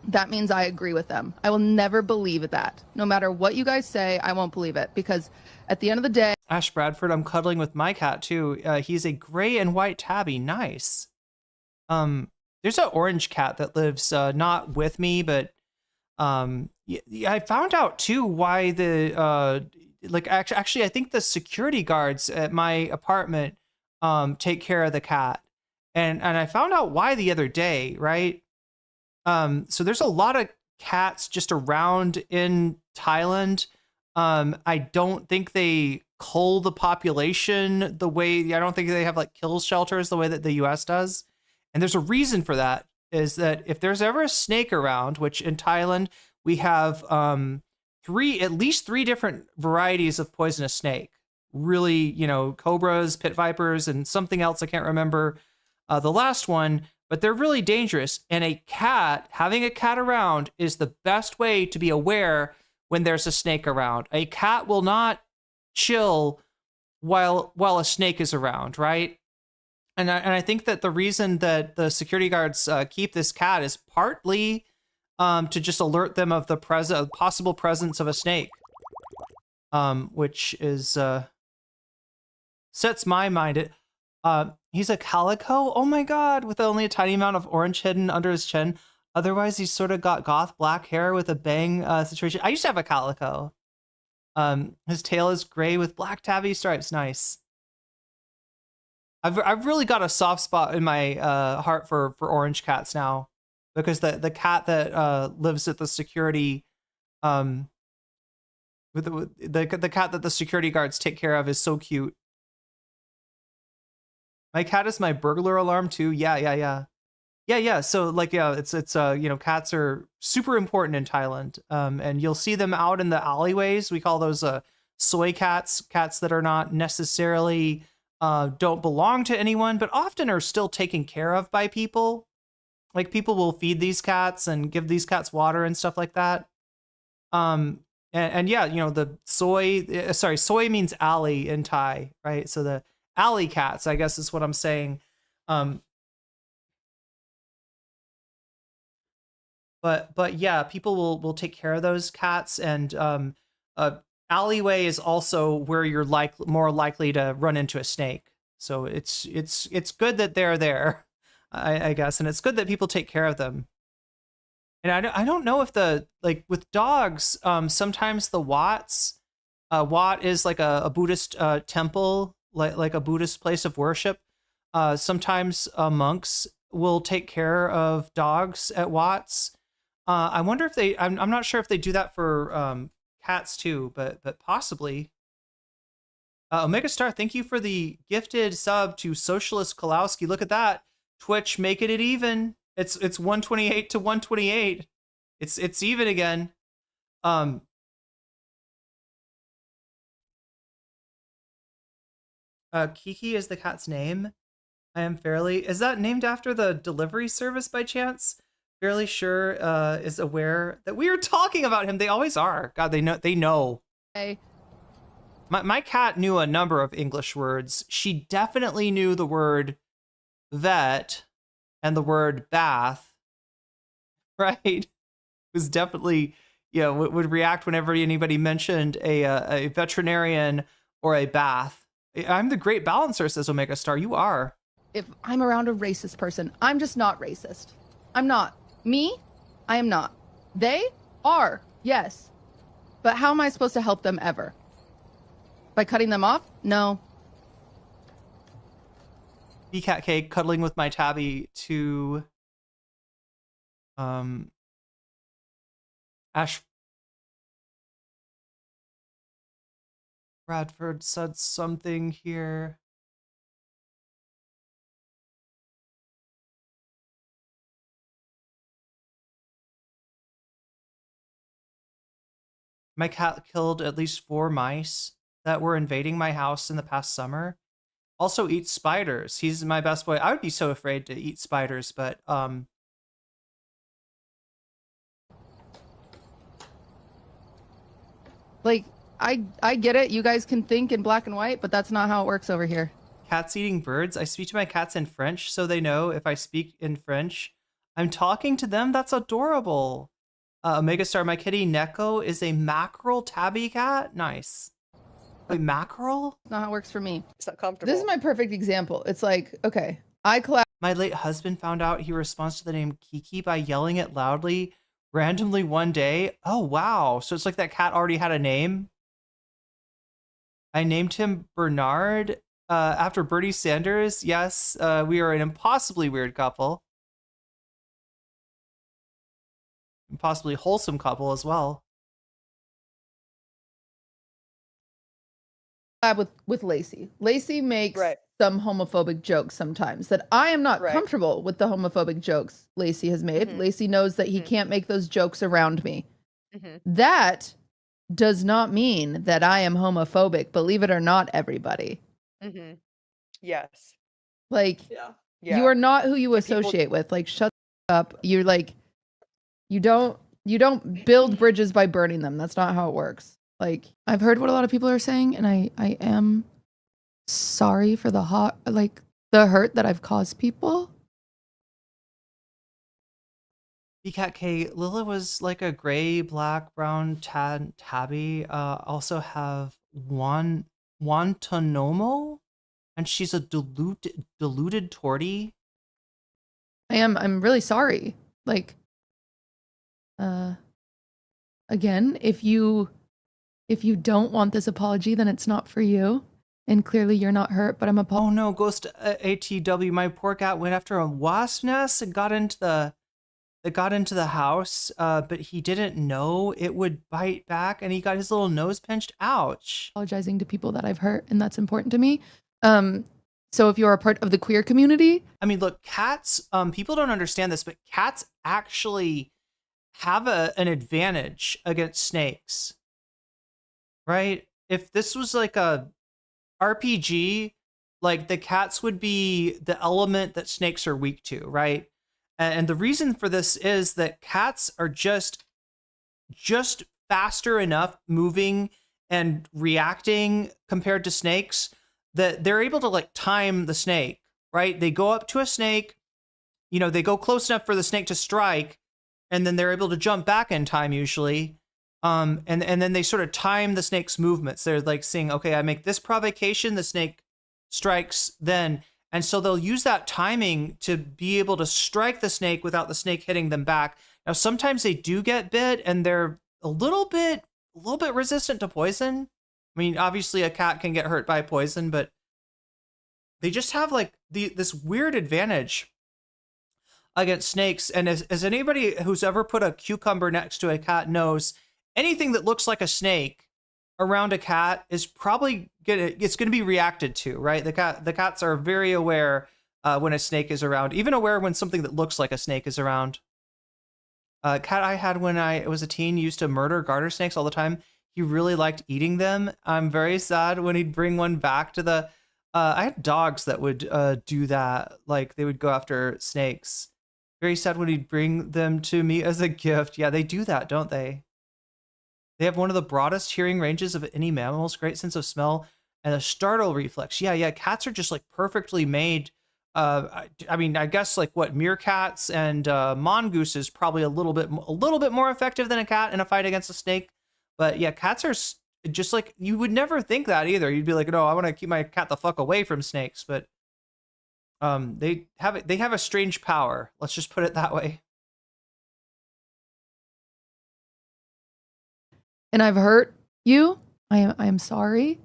that means I agree with them. I will never believe that. No matter what you guys say, I won't believe it, because at the end of the day... Ash Bradford, I'm cuddling with my cat too. He's a gray and white tabby. Nice. There's an orange cat that lives not with me, but I found out too why the actually I think the security guards at my apartment take care of the cat, and I found out why the other day, right? So there's a lot of cats just around in Thailand. I don't think they cull the population the way, I don't think they have like kill shelters the way that the US does. And there's a reason for that, is that if there's ever a snake around, which in Thailand we have at least three different varieties of poisonous snake. Really, cobras, pit vipers, and something else I can't remember the last one, but they're really dangerous. And having a cat around is the best way to be aware when there's a snake around. A cat will not chill while a snake is around, right? And I think that the reason that the security guards keep this cat is partly to just alert them of the possible presence of a snake, which is sets my mind. He's a calico. Oh my god, with only a tiny amount of orange hidden under his chin. Otherwise, he's sort of got goth black hair with a bang situation. I used to have a calico. His tail is gray with black tabby stripes. Nice. I've really got a soft spot in my heart for orange cats now, because the cat that lives at the security with the cat that the security guards take care of is so cute. My cat is my burglar alarm too. Yeah. So it's cats are super important in Thailand. And you'll see them out in the alleyways. We call those soy cats that are not necessarily don't belong to anyone, but often are still taken care of by people. Like, people will feed these cats and give these cats water and stuff like that. The soy means alley in Thai, right? So the alley cats, I guess is what I'm saying. But yeah, people will take care of those cats, and alleyway is also where you're more likely to run into a snake. So it's good that they're there, I guess, and it's good that people take care of them. And I don't know if with dogs, sometimes the Wats, Wat is like a Buddhist temple, like a Buddhist place of worship. Sometimes monks will take care of dogs at Wats. I wonder if I'm not sure if they do that for cats too, but possibly. Omega Star, thank you for the gifted sub to Socialist Kalowski. Look at that. Twitch making it even. It's 128 to 128. It's even again. Kiki is the cat's name. Is that named after the delivery service by chance? Fairly sure is aware that we are talking about him. They always are. God, they know. Hey. My cat knew a number of English words. She definitely knew the word vet and the word bath, right? It was definitely, would react whenever anybody mentioned a veterinarian or a bath. I'm the great balancer, says Omega Star. You are. If I'm around a racist person, I'm just not racist. I'm not. Me, I am not. They are, yes. But how am I supposed to help them ever? By cutting them off? No. BCatK cuddling with my tabby to Ash Bradford said something here. My cat killed at least 4 mice that were invading my house in the past summer. Also eats spiders. He's my best boy. I would be so afraid to eat spiders, but like I get it. You guys can think in black and white, but that's not how it works over here. Cats eating birds. I speak to my cats in French so they know if I speak in French, I'm talking to them. That's adorable. Omega Star, my kitty Neko is a mackerel tabby cat. Nice. A mackerel? That's not how it works for me. It's not comfortable. This is my perfect example. It's like, okay, my late husband found out he responds to the name Kiki by yelling it loudly randomly one day. Oh, wow. So it's like that cat already had a name. I named him Bernard after Bernie Sanders. Yes, we are an impossibly weird couple. Possibly wholesome couple as well. With Lacey. Lacey makes some homophobic jokes sometimes that I am not comfortable with the homophobic jokes Lacey has made. Lacey knows that he can't make those jokes around me. That does not mean that I am homophobic. Believe it or not, everybody. Yes. Like, you are not who you associate with. Like, shut up. You're like, you don't build bridges by burning them. That's not how it works. Like, I've heard what a lot of people are saying, and I am sorry for the hurt that I've caused people. BCatK, Lila was like a gray, black, brown, tan tabby. Also have Guantanamo, and she's a diluted tortie. I'm really sorry. Like, again, if you don't want this apology, then it's not for you. And clearly you're not hurt, but I'm Oh no, Ghost ATW, my poor cat went after a wasp nest and got into the house, but he didn't know it would bite back and he got his little nose pinched. Ouch. Apologizing to people that I've hurt, and that's important to me. So if you're a part of the queer community. I mean, look, cats, people don't understand this, but cats actually have an advantage against snakes, right? If this was like a RPG, like the cats would be the element that snakes are weak to, right? And the reason for this is that cats are just faster enough moving and reacting compared to snakes that they're able to like time the snake, right? They go up to a snake, you know, they go close enough for the snake to strike, and then they're able to jump back in time usually. And then they sort of time the snake's movements. They're like saying, okay, I make this provocation, the snake strikes then. And so they'll use that timing to be able to strike the snake without the snake hitting them back. Now, sometimes they do get bit and they're a little bit resistant to poison. I mean, obviously a cat can get hurt by poison, but they just have like this weird advantage against snakes. And as anybody who's ever put a cucumber next to a cat knows, anything that looks like a snake around a cat is probably gonna be reacted to, right? The cats are very aware when a snake is around, even aware when something that looks like a snake is around. Cat I had when I was a teen used to murder garter snakes all the time. He really liked eating them. I'm very sad when he'd bring one back to the. I had dogs that would do that, like they would go after snakes. Very sad when he'd bring them to me as a gift. Yeah, they do that, don't they? They have one of the broadest hearing ranges of any mammals, great sense of smell, and a startle reflex. Yeah, cats are just like perfectly made. I mean, I guess like what meerkats and mongoose is probably a little bit more effective than a cat in a fight against a snake. But yeah, cats are just like, you would never think that either. You'd be like, no, I want to keep my cat the fuck away from snakes. But they have a strange power. Let's just put it that way. and I've hurt you, I am sorry.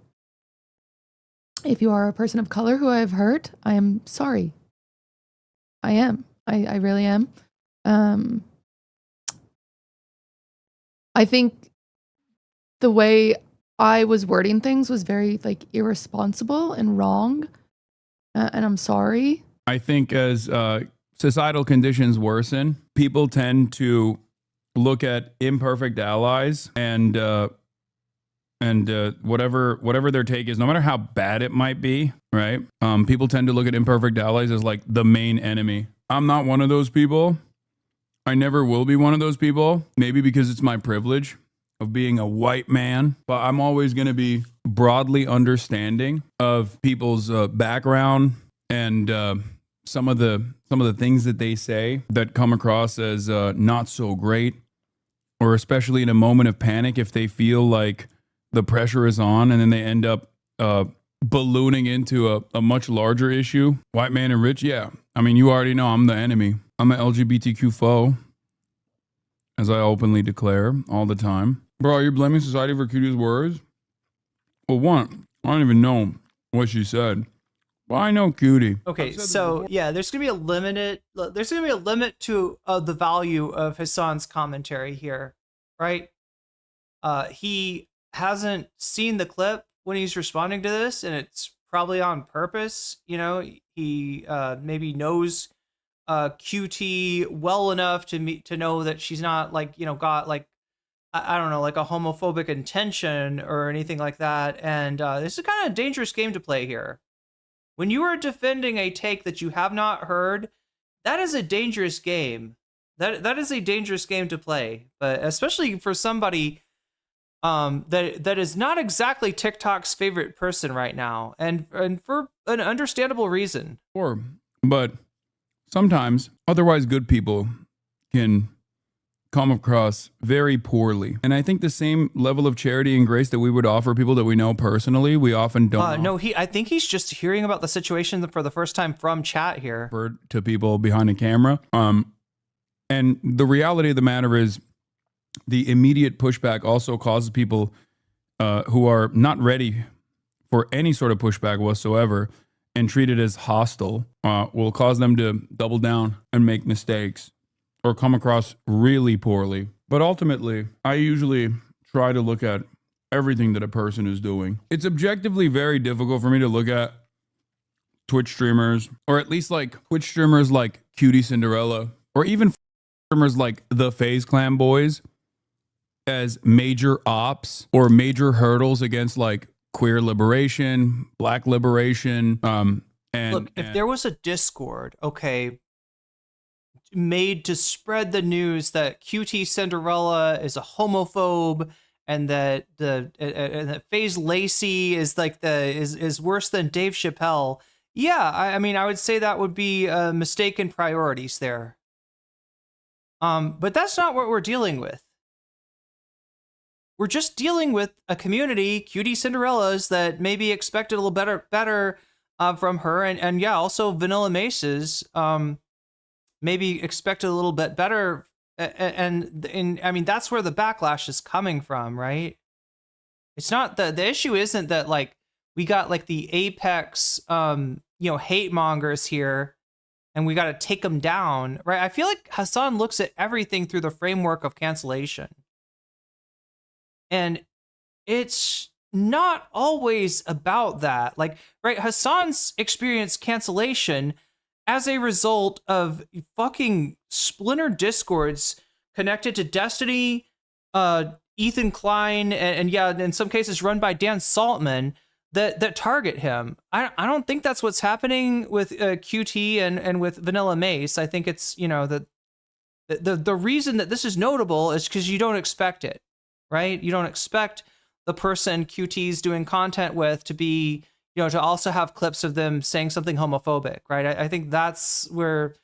If you are a person of color who I have hurt, I am sorry. I am. I really am. I think the way I was wording things was very like irresponsible and wrong, and I'm sorry. I think as societal conditions worsen, people tend to look at imperfect allies and whatever their take is, no matter how bad it might be, right? People tend to look at imperfect allies as like the main enemy. I'm not one of those people. I never will be one of those people. Maybe because it's my privilege of being a white man, but I'm always going to be broadly understanding of people's background and some of the things that they say that come across as not so great, or especially in a moment of panic if they feel like the pressure is on and then they end up ballooning into a much larger issue. White man and rich, yeah. I mean, you already know I'm the enemy. I'm an LGBTQ foe, as I openly declare all the time. Bro, are you blaming society for Cutie's words? Well, one, I don't even know what she said. Well, I know Cutie. Okay, so yeah, there's gonna be a limit to the value of Hasan's commentary here, right? He hasn't seen the clip when he's responding to this, and it's probably on purpose. You know, he maybe knows QT well enough to know that she's not like, you know, got like, I don't know, like a homophobic intention or anything like that. And this is kind of a dangerous game to play here. When you are defending a take that you have not heard, that is a dangerous game. That is a dangerous game to play, but especially for somebody that is not exactly TikTok's favorite person right now, and for an understandable reason. But sometimes otherwise good people can come across very poorly. And I think the same level of charity and grace that we would offer people that we know personally, we often don't. No, I think he's just hearing about the situation for the first time from chat here. To people behind a camera. And the reality of the matter is the immediate pushback also causes people who are not ready for any sort of pushback whatsoever and treat it as hostile, will cause them to double down and make mistakes or come across really poorly. But ultimately, I usually try to look at everything that a person is doing. It's objectively very difficult for me to look at Twitch streamers, or at least like Twitch streamers like QTCinderella, or even streamers like the FaZe Clan boys, as major ops or major hurdles against like queer liberation, black liberation. And look, if there was a Discord, okay, made to spread the news that QTCinderella is a homophobe and that that FaZe Lacey is like is worse than Dave Chappelle, yeah, I mean, I would say that would be mistaken priorities there. But that's not what we're dealing with. We're just dealing with a community, QTCinderellas, that maybe expected a little better from her, and yeah, also VanillaMace's maybe expected a little bit better, and I mean, that's where the backlash is coming from, right? It's not the issue isn't that like we got like the apex hate mongers here and we got to take them down, right? I feel like Hasan looks at everything through the framework of cancellation, and it's not always about that. Like, right, Hasan's experienced cancellation as a result of fucking splinter discords connected to Destiny, ETHAN Klein, and yeah, in some cases run by Dan Saltman that target him. I don't think that's what's happening with QT and with VanillaMace. I think it's, you know, the reason that this is notable is because you don't expect it, right? You don't expect the person QT's doing content with to be, you know, to also have clips of them saying something homophobic, right? I think that's where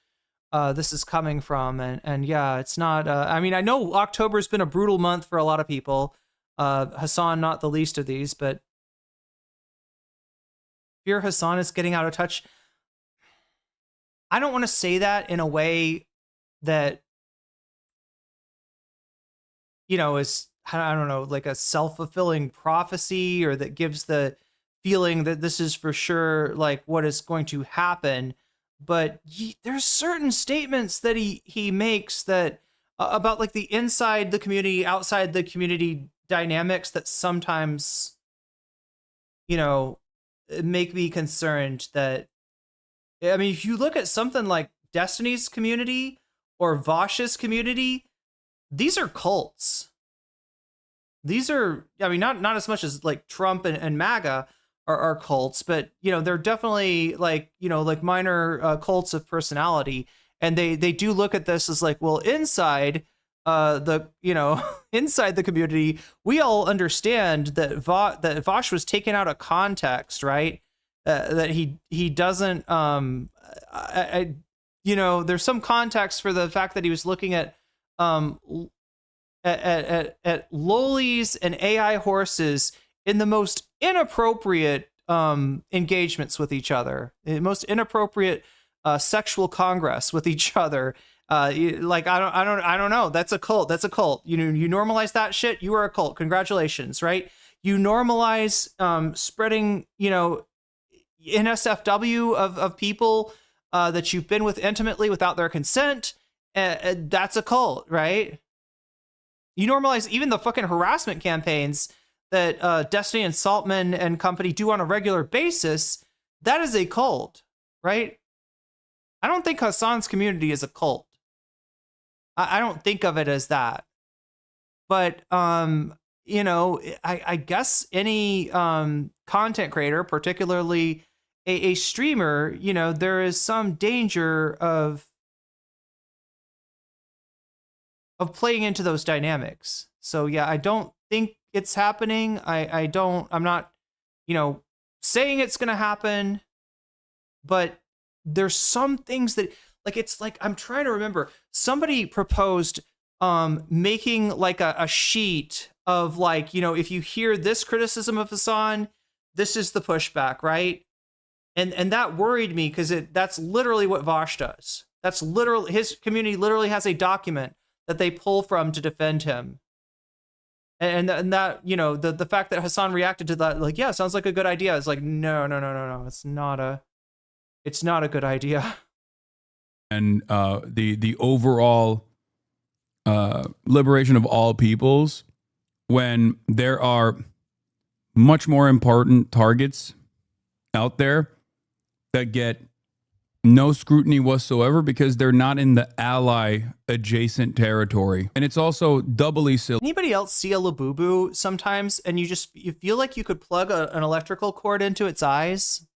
this is coming from, and yeah, it's not. I mean, I know October's been a brutal month for a lot of people. Hasan, not the least of these, but fear Hasan is getting out of touch. I don't want to say that in a way that, you know, is I don't know, like a self-fulfilling prophecy, or that gives the feeling that this is for sure like what is going to happen. But there's certain statements that he makes that about like the inside the community, outside the community dynamics that sometimes, you know, make me concerned. That, I mean, if you look at something like Destiny's community or Vosh's community, these are cults. These are, I mean, not as much as like Trump and MAGA are cults, but, you know, they're definitely like, you know, like minor cults of personality. And they do look at this as like, well, inside the, you know, inside the community, we all understand that Vosh was taken out of context, right? That he doesn't, you know, there's some context for the fact that he was looking at lolies and AI horses in the most inappropriate engagements with each other, the most inappropriate sexual congress with each other. Like, I don't know. That's a cult. That's a cult. You know, you normalize that shit, you are a cult. Congratulations, right? You normalize spreading, you know, NSFW of people that you've been with intimately without their consent. That's a cult, right? You normalize even the fucking harassment campaigns that Destiny and Saltman and company do on a regular basis. That is a cult, right? I don't think Hasan's community is a cult. I don't think of it as that. But, you know, I guess any content creator, particularly a streamer, you know, there is some danger of playing into those dynamics. So yeah, I don't think it's happening. I'm not, you know, saying it's going to happen, but there's some things that, like, it's like, I'm trying to remember, somebody proposed making like a sheet of like, you know, if you hear this criticism of Hasan, this is the pushback, right? And that worried me, because that's literally what Vosh does. That's literally, his community literally has a document that they pull from to defend him. And that, you know, the fact that Hasan reacted to that, like, yeah, sounds like a good idea. It's like, no, it's not a good idea. And the overall liberation of all peoples, when there are much more important targets out there that get no scrutiny whatsoever because they're not in the ally adjacent territory. And it's also doubly silly. Anybody else see a Labubu sometimes and you feel like you could plug an electrical cord into its eyes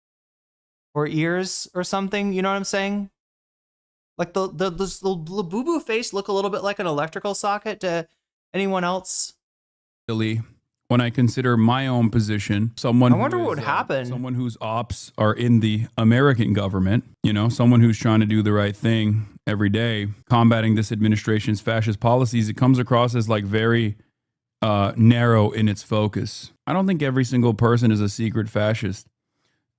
or ears or something? You know what I'm saying? Like the Labubu face look a little bit like an electrical socket to anyone else? When I consider my own position, someone, I wonder what would happen. Someone whose ops are in the American government, you know, someone who's trying to do the right thing every day, combating this administration's fascist policies, it comes across as like very narrow in its focus. I don't think every single person is a secret fascist,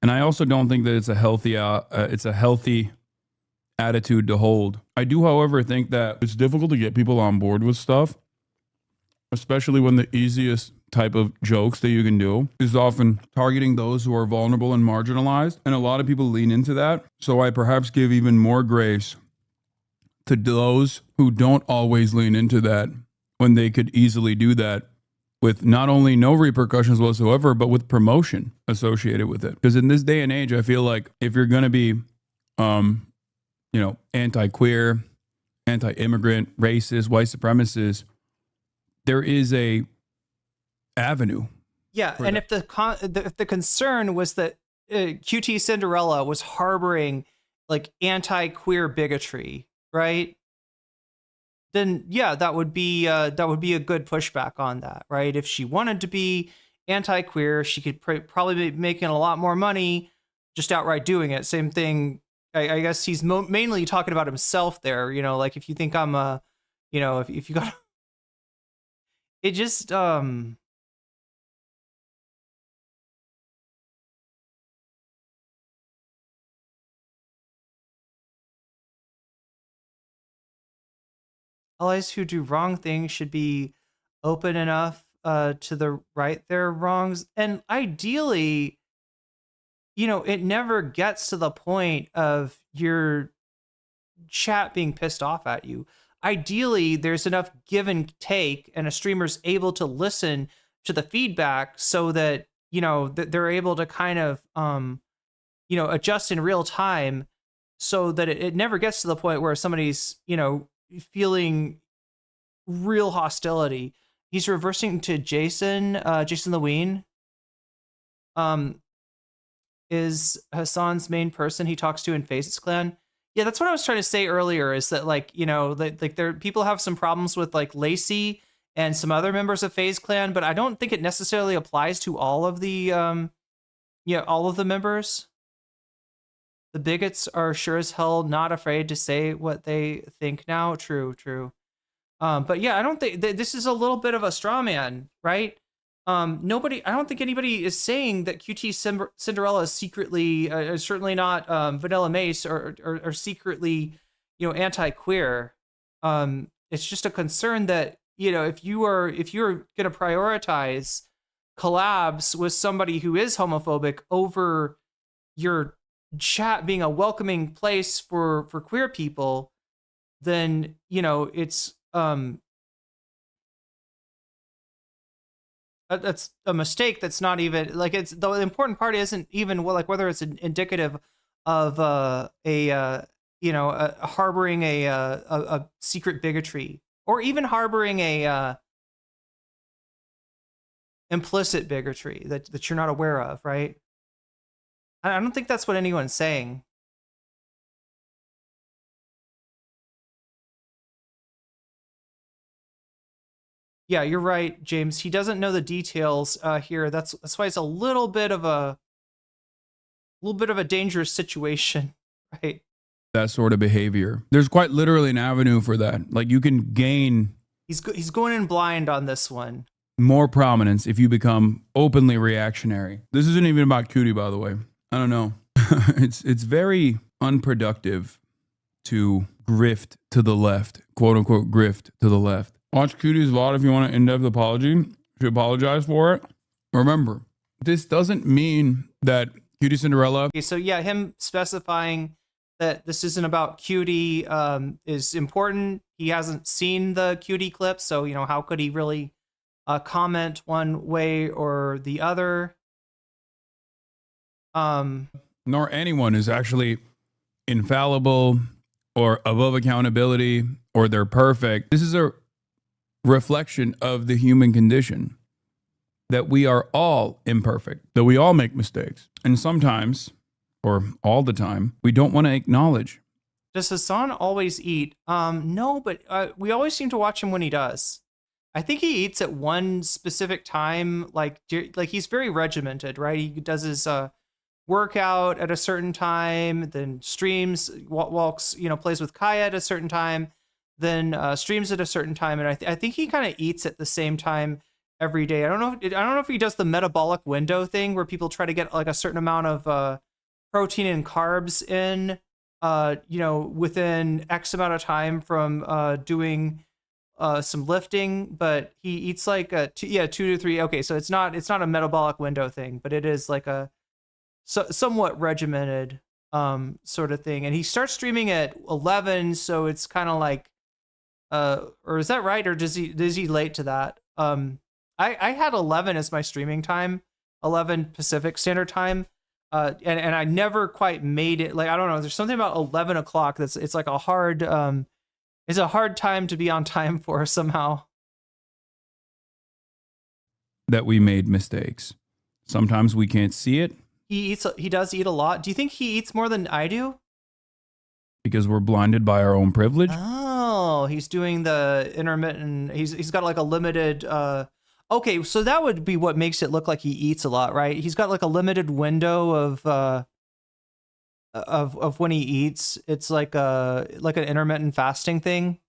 and I also don't think that it's a healthy attitude to hold. I do, however, think that it's difficult to get people on board with stuff, especially when the easiest type of jokes that you can do is often targeting those who are vulnerable and marginalized. And a lot of people lean into that. So I perhaps give even more grace to those who don't always lean into that when they could easily do that with not only no repercussions whatsoever, but with promotion associated with it. Because in this day and age, I feel like if you're going to be, you know, anti-queer, anti-immigrant, racist, white supremacist, there is a avenue. Yeah, and if the concern was that QTCinderella was harboring like anti-queer bigotry, right? Then yeah, that would be a good pushback on that, right? If she wanted to be anti-queer, she could probably be making a lot more money just outright doing it. Same thing. I guess he's mainly talking about himself there. You know, like if you think I'm a, you know, if you got, it just allies who do wrong things should be open enough to the right their wrongs. And ideally, you know, it never gets to the point of your chat being pissed off at you. Ideally, there's enough give and take, and a streamer's able to listen to the feedback so that, you know, that they're able to kind of, you know, adjust in real time so that it never gets to the point where somebody's, you know, feeling real hostility. He's reversing to Jason, Jason the Ween. Is Hasan's main person he talks to in Faces Clan. Yeah, that's what I was trying to say earlier, is that, like, you know, like there people have some problems with like Lacey and some other members of FaZe Clan, but I don't think it necessarily applies to all of the all of the members. The bigots are sure as hell not afraid to say what they think now. True. But yeah, I don't think this is a little bit of a straw man, right? I don't think anybody is saying that QTCinderella is secretly, certainly not VanillaMace or secretly, you know, anti-queer. It's just a concern that, you know, if you're going to prioritize collabs with somebody who is homophobic over your chat being a welcoming place for queer people, then, you know, it's that's a mistake. That's not even like, it's the important part isn't even like whether it's indicative of harboring a secret bigotry, or even harboring a implicit bigotry that you're not aware of, right? I don't think that's what anyone's saying. Yeah, you're right, James. He doesn't know the details here. That's why it's a little bit of a dangerous situation, right? That sort of behavior. There's quite literally an avenue for that. Like, you can gain. He's going in blind on this one. More prominence if you become openly reactionary. This isn't even about Cutie, by the way. I don't know. It's very unproductive to grift to the left, quote unquote grift to the left. Watch Cutie's VOD if you want an in-depth apology. She apologized for it. Remember, this doesn't mean that QTCinderella. Okay, so yeah, him specifying that this isn't about Cutie is important. He hasn't seen the Cutie clip, so, you know, how could he really comment one way or the other? Nor anyone is actually infallible or above accountability or they're perfect. This is a reflection of the human condition, that we are all imperfect, that we all make mistakes. And sometimes, or all the time, we don't want to acknowledge. Does Hasan always eat? No, but we always seem to watch him when he does. I think he eats at one specific time, like he's very regimented, right? He does his workout at a certain time, then streams, walks, you know, plays with Kaya at a certain time, then streams at a certain time, and I think he kind of eats at the same time every day. I don't know if he does the metabolic window thing where people try to get like a certain amount of protein and carbs in, you know, within X amount of time from doing some lifting, but he eats like 2 to 3. Okay, so it's not a metabolic window thing, but it is like a somewhat regimented sort of thing. And he starts streaming at 11, so it's kind of like. Or is that right? Or is he late to that? I had 11 as my streaming time, 11 Pacific Standard Time. And I never quite made it. Like, I don't know, there's something about 11 o'clock it's like a hard, it's a hard time to be on time for somehow. That we made mistakes. Sometimes we can't see it. He does eat a lot. Do you think he eats more than I do? Because we're blinded by our own privilege. Oh, he's doing the intermittent. He's got like a limited. Okay, so that would be what makes it look like he eats a lot, right? He's got like a limited window of when he eats. It's like an intermittent fasting thing.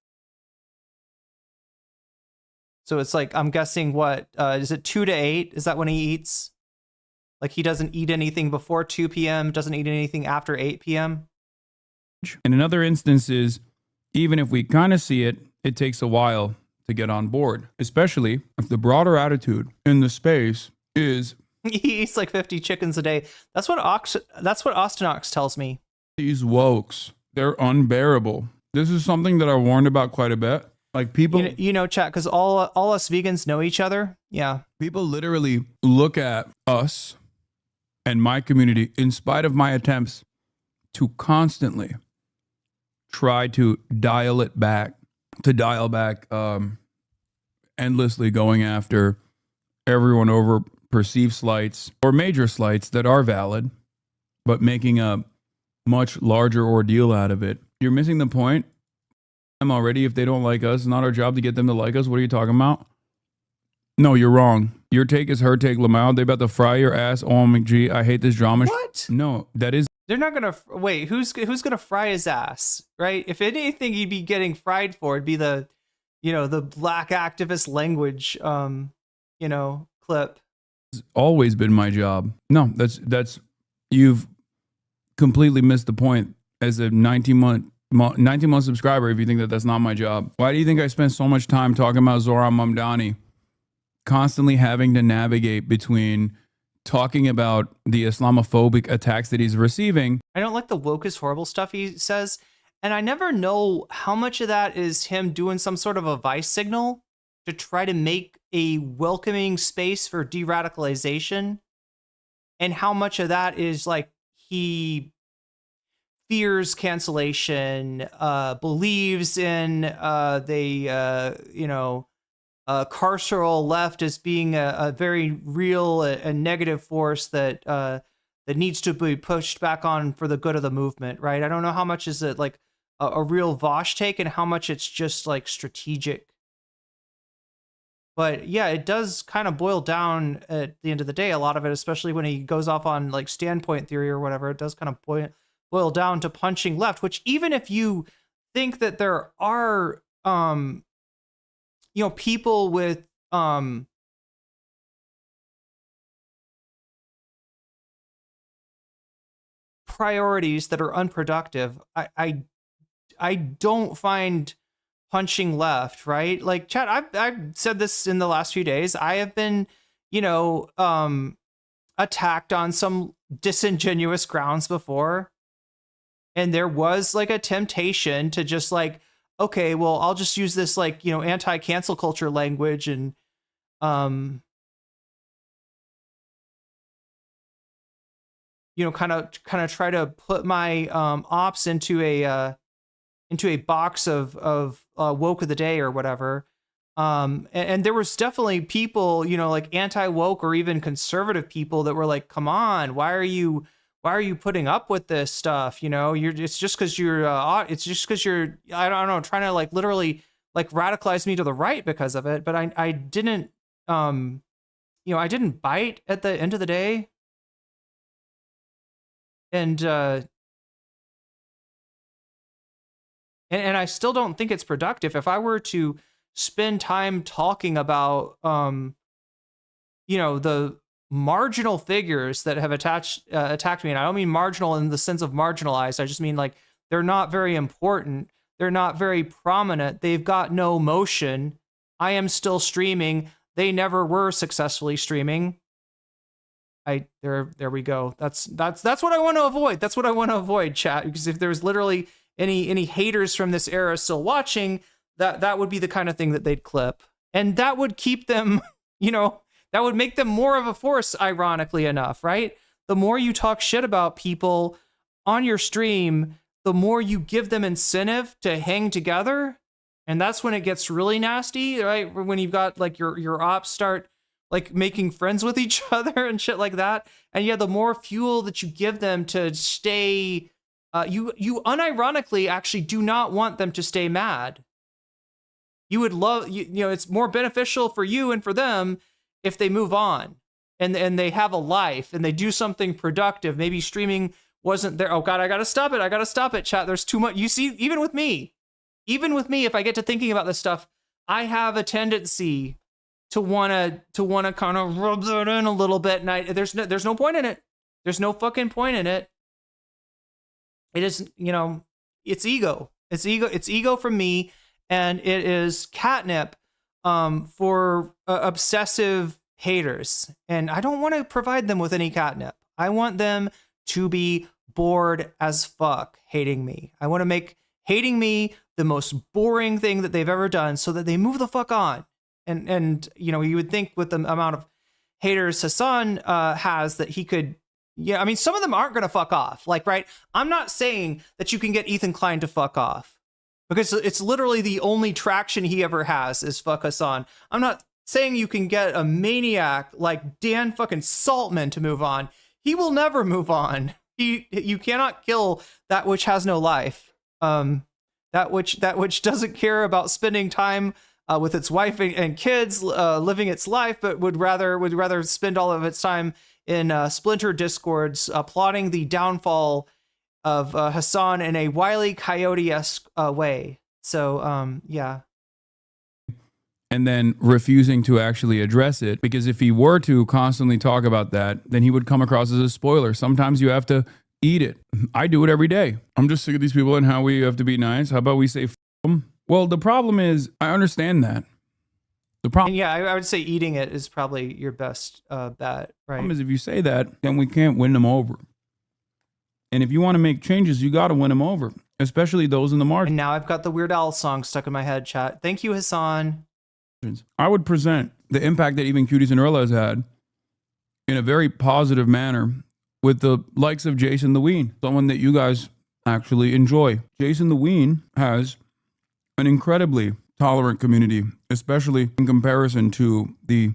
So it's like, I'm guessing, what is it, 2 to 8? Is that when he eats? Like, he doesn't eat anything before 2 p.m. Doesn't eat anything after 8 p.m. And in other instances, even if we kind of see it, it takes a while to get on board, especially if the broader attitude in the space is he eats like 50 chickens a day. That's what Austin Ox tells me. These wokes, they're unbearable. This is something that I warned about quite a bit. Like people, you know, chat, because all us vegans know each other. Yeah. People literally look at us and my community, in spite of my attempts to constantly try to dial back, endlessly going after everyone over perceived slights or major slights that are valid, but making a much larger ordeal out of it. You're missing the point. I'm already, if they don't like us, it's not our job to get them to like us. What are you talking about? No, you're wrong. Your take is her take, Lamau. They about to fry your ass. OMG, I hate this drama. What? No, that is. They're not gonna wait. Who's gonna fry his ass, right? If anything, he'd be getting fried for. It'd be the, you know, the black activist language, you know, clip. It's always been my job. No, that's you've completely missed the point. As a 19-month subscriber, if you think that that's not my job, why do you think I spend so much time talking about Zoran Mamdani, constantly having to navigate between talking about the Islamophobic attacks that he's receiving? I don't like the woke is horrible stuff he says, and I never know how much of that is him doing some sort of a vice signal to try to make a welcoming space for de-radicalization, and how much of that is like he fears cancellation, believes in carceral left as being a very real and negative force that that needs to be pushed back on for the good of the movement, right? I don't know how much is it like a real Vosh take and how much it's just like strategic. But yeah, it does kind of boil down at the end of the day, a lot of it, especially when he goes off on like standpoint theory or whatever, it does kind of boil down to punching left, which even if you think that there are, you know, people with, priorities that are unproductive, I don't find punching left, right? Like, chat, I've said this in the last few days. I have been, you know, attacked on some disingenuous grounds before. And there was like a temptation to just like, okay, well, I'll just use this like, you know, anti-cancel culture language and, you know, kind of try to put my ops into a box of woke of the day or whatever. And there was definitely people, you know, like anti-woke or even conservative people that were like, come on, why are you putting up with this stuff? You know, it's just because you're I don't know, trying to like literally like radicalize me to the right because of it. But I didn't, you know, I didn't bite at the end of the day. And I still don't think it's productive. If I were to spend time talking about, you know, the marginal figures that have attacked me, and I don't mean marginal in the sense of marginalized. I just mean like they're not very important. They're not very prominent. They've got no motion. I am still streaming. They never were successfully streaming. There we go. That's what I want to avoid. That's what I want to avoid, chat. Because if there's literally any haters from this era still watching, that would be the kind of thing that they'd clip, and that would keep them, you know, that would make them more of a force, ironically enough, right? The more you talk shit about people on your stream, the more you give them incentive to hang together. And that's when it gets really nasty, right? When you've got like your ops start like making friends with each other and shit like that. And yeah, the more fuel that you give them to stay, you unironically actually do not want them to stay mad. You would love, you know, it's more beneficial for you and for them if they move on and they have a life and they do something productive. Maybe streaming wasn't there. Oh God, I gotta stop it, chat. There's too much. You see, even with me, if I get to thinking about this stuff, I have a tendency to wanna kind of rub that in a little bit. And there's no point in it. There's no fucking point in it. It is, you know, it's ego. It's ego from me, and it is catnip for obsessive haters, and I don't want to provide them with any catnip. I want them to be bored as fuck hating me. I want to make hating me the most boring thing that they've ever done so that they move the fuck on. And you know, you would think with the amount of haters Hasan has that he could, yeah, I mean, some of them aren't going to fuck off. Like, right? I'm not saying that you can get ETHAN Klein to fuck off, because it's literally the only traction he ever has is fuck Hasan. I'm not saying you can get a maniac like Dan fucking Saltman to move on. He will never move on. You cannot kill that which has no life. That which doesn't care about spending time with its wife and kids, living its life, but would rather spend all of its time in splinter discords, plotting the downfall of Hasan in a Wile E. Coyote-esque way. So, yeah. And then refusing to actually address it, because if he were to constantly talk about that, then he would come across as a spoiler. Sometimes you have to eat it. I do it every day. I'm just sick of these people and how we have to be nice. How about we say f them? Well, the problem is, I understand that. The problem, yeah, I would say eating it is probably your best bet, right? Problem is, if you say that, then we can't win them over. And if you want to make changes, you got to win them over, especially those in the margin. And now I've got the Weird Al song stuck in my head, chat. Thank you, Hasan. I would present the impact that even QTCinderella has had in a very positive manner with the likes of Jason the Ween, someone that you guys actually enjoy. Jason the Ween has an incredibly tolerant community, especially in comparison to the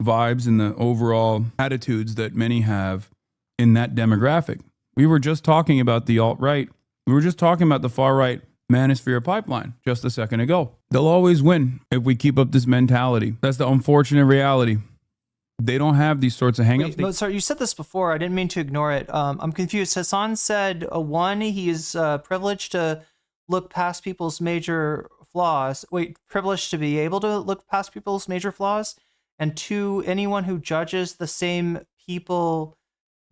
vibes and the overall attitudes that many have in that demographic. We were just talking about the alt-right. We were just talking about the far-right manosphere pipeline just a second ago. They'll always win if we keep up this mentality. That's the unfortunate reality. They don't have these sorts of hangups. Wait, sorry, you said this before. I didn't mean to ignore it. I'm confused. Hasan said, one, he is privileged to look past people's major flaws. Wait, privileged to be able to look past people's major flaws? And two, anyone who judges the same people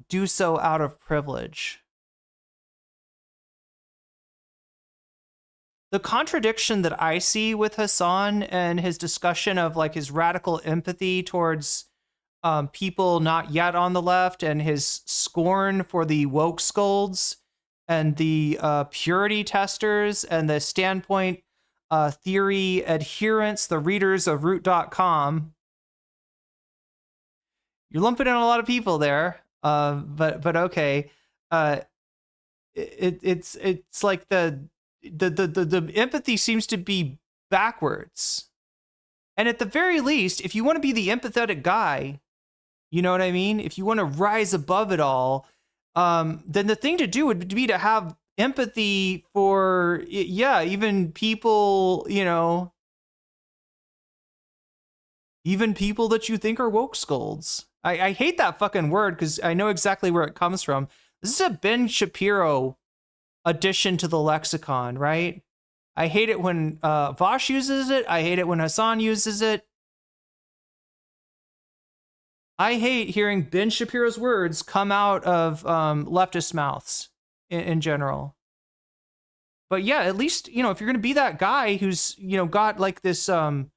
do so out of privilege. The contradiction that I see with Hasan and his discussion of like his radical empathy towards people not yet on the left, and his scorn for the woke scolds and the purity testers and the standpoint theory adherents, the readers of root.com. You're lumping in a lot of people there, but okay. It's like the empathy seems to be backwards. And at the very least, if you want to be the empathetic guy, you know what I mean? If you want to rise above it all, then the thing to do would be to have empathy for, yeah, even people, you know, even people that you think are woke scolds. I hate that fucking word because I know exactly where it comes from. This is a Ben Shapiro addition to the lexicon, right? I hate it when Vosh uses it. I hate it when Hasan uses it. I hate hearing Ben Shapiro's words come out of leftist mouths in general. But yeah, at least, you know, if you're going to be that guy who's, you know, got like this, you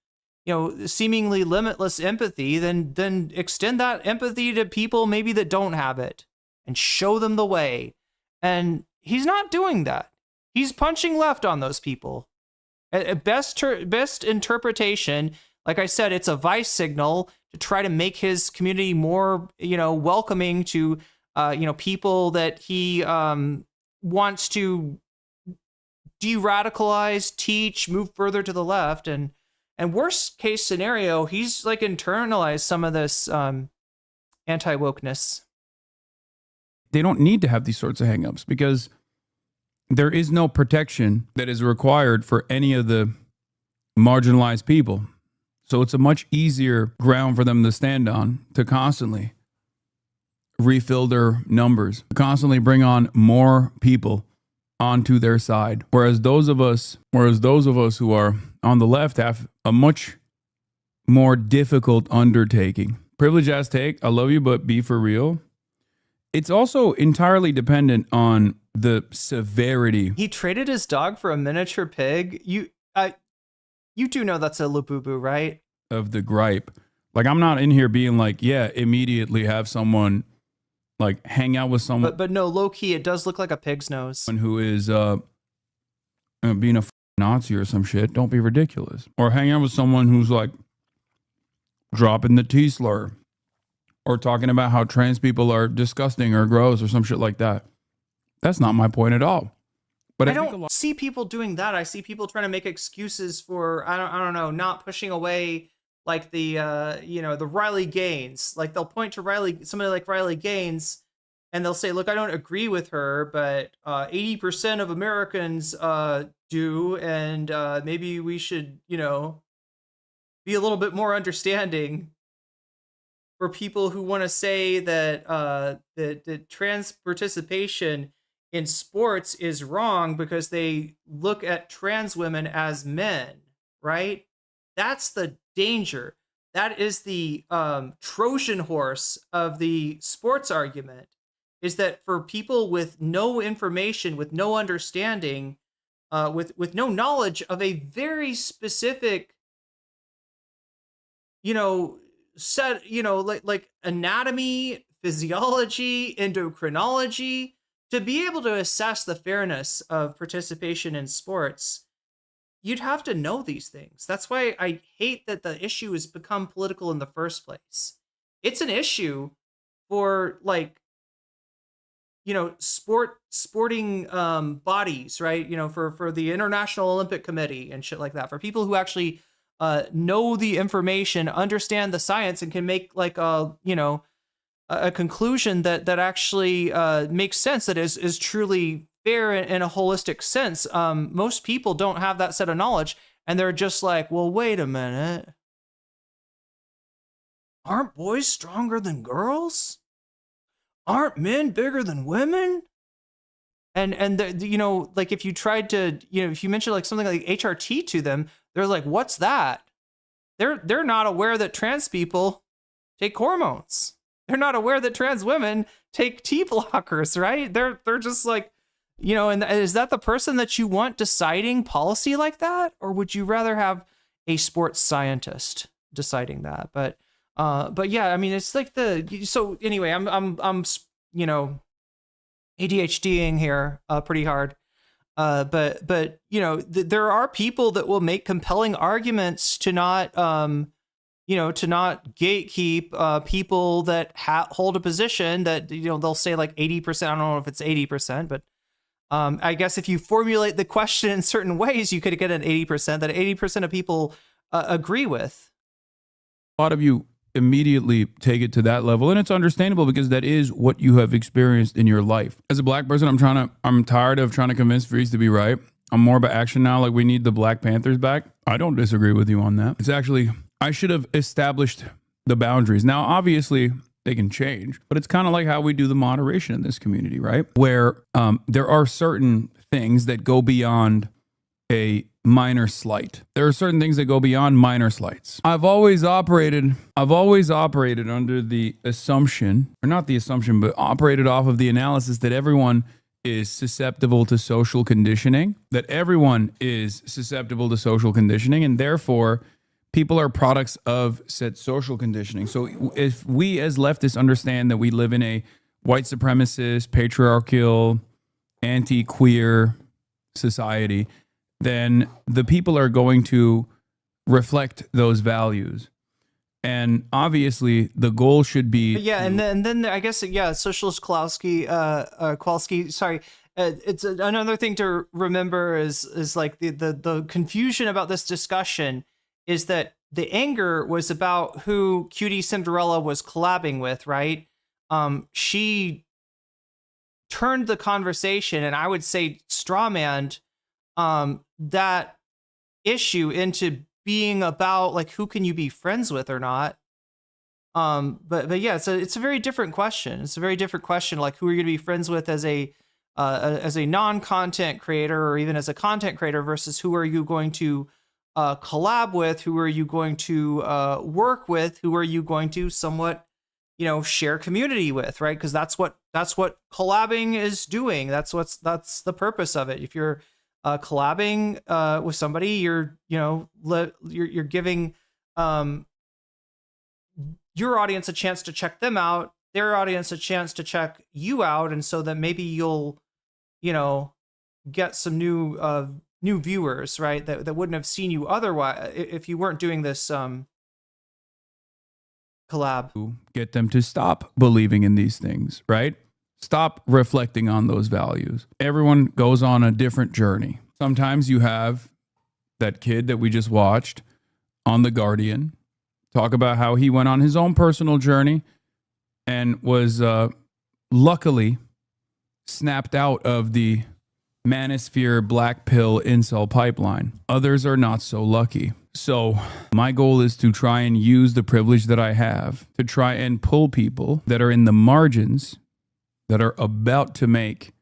know, seemingly limitless empathy, then extend that empathy to people maybe that don't have it and show them the way. And he's not doing that. He's punching left on those people. At best interpretation, like I said, it's a vice signal to try to make his community more, you know, welcoming to, you know, people that he wants to de-radicalize, teach, move further to the left. And worst case scenario, he's like internalized some of this anti-wokeness. They don't need to have these sorts of hangups because there is no protection that is required for any of the marginalized people. So it's a much easier ground for them to stand on, to constantly refill their numbers, constantly bring on more people onto their side. Whereas those of us who are on the left have a much more difficult undertaking. Privilege ass take, I love you, but be for real. It's also entirely dependent on the severity. He traded his dog for a miniature pig. You You do know that's a Labubu, right? Of the gripe. Like, I'm not in here being like, yeah, immediately have someone like hang out with someone. But no, low key, it does look like a pig's nose. Who is being a Nazi or some shit. Don't be ridiculous. Or hang out with someone who's like dropping the T slur or talking about how trans people are disgusting or gross or some shit like that. That's not my point at all. But I don't see people doing that. I see people trying to make excuses for I don't know, not pushing away like the the Riley Gaines. Like they'll point to somebody like Riley Gaines, and they'll say, "Look, I don't agree with her, but 80% of Americans do, and maybe we should, be a little bit more understanding for people who want to say that that trans participation in sports is wrong because they look at trans women as men, right? That's the danger. That is the Trojan horse of the sports argument, is that for people with no information, with no understanding, with no knowledge of a very specific, set, like anatomy, physiology, endocrinology, to be able to assess the fairness of participation in sports, you'd have to know these things. That's why I hate that the issue has become political in the first place. It's an issue for sporting bodies, right? For the International Olympic Committee and shit like that. For people who actually know the information, understand the science, and can make a conclusion that actually makes sense, that is truly fair in a holistic sense. Most people don't have that set of knowledge, and they're just like, well, wait a minute. Aren't boys stronger than girls? Aren't men bigger than women? And if you tried to, if you mentioned like something like HRT to them, they're like, what's that? They're not aware that trans people take hormones. They're not aware that trans women take T blockers, right? They're just like, and is that the person that you want deciding policy like that? Or would you rather have a sports scientist deciding that? But yeah, I mean, it's like so anyway, I'm ADHDing here pretty hard. But there are people that will make compelling arguments to not gatekeep people that hold a position that, they'll say like 80%. I don't know if it's 80%, but I guess if you formulate the question in certain ways, you could get an 80% that 80% of people agree with. A lot of you immediately take it to that level, and it's understandable because that is what you have experienced in your life. As a black person, I'm tired of trying to convince Freeze to be right. I'm more about action now. Like, we need the Black Panthers back. I don't disagree with you on that. It's actually, I should have established the boundaries. Now, obviously, they can change, but it's kind of like how we do the moderation in this community, right? Where there are certain things that go beyond a minor slight. There are certain things that go beyond minor slights. I've always operated under the assumption, or not the assumption, but operated off of the analysis that everyone is susceptible to social conditioning, and therefore people are products of said social conditioning. So if we as leftists understand that we live in a white supremacist, patriarchal, anti-queer society, then the people are going to reflect those values. And obviously the goal should be and then I guess Socialist Kowalski, sorry, it's another thing to remember is like the confusion about this discussion is that the anger was about who QTCinderella was collabing with, right? She turned the conversation, and I would say strawmanned that issue into being about like who can you be friends with or not. But yeah, it's a very different question. It's a very different question, like who are you going to be friends with as a non-content creator or even as a content creator versus who are you going to collab with, who are you going to work with, who are you going to somewhat share community with, right? Because that's what collabing is doing. That's the purpose of it. If you're collabing with somebody, you're giving your audience a chance to check them out, their audience a chance to check you out, and so that maybe you'll get some new viewers, right, that wouldn't have seen you otherwise if you weren't doing this collab. Get them to stop believing in these things, right? Stop reflecting on those values. Everyone goes on a different journey. Sometimes you have that kid that we just watched on The Guardian talk about how he went on his own personal journey and was luckily snapped out of the manosphere black pill incel pipeline. Others are not so lucky. So my goal is to try and use the privilege that I have to try and pull people that are in the margins, that are about to make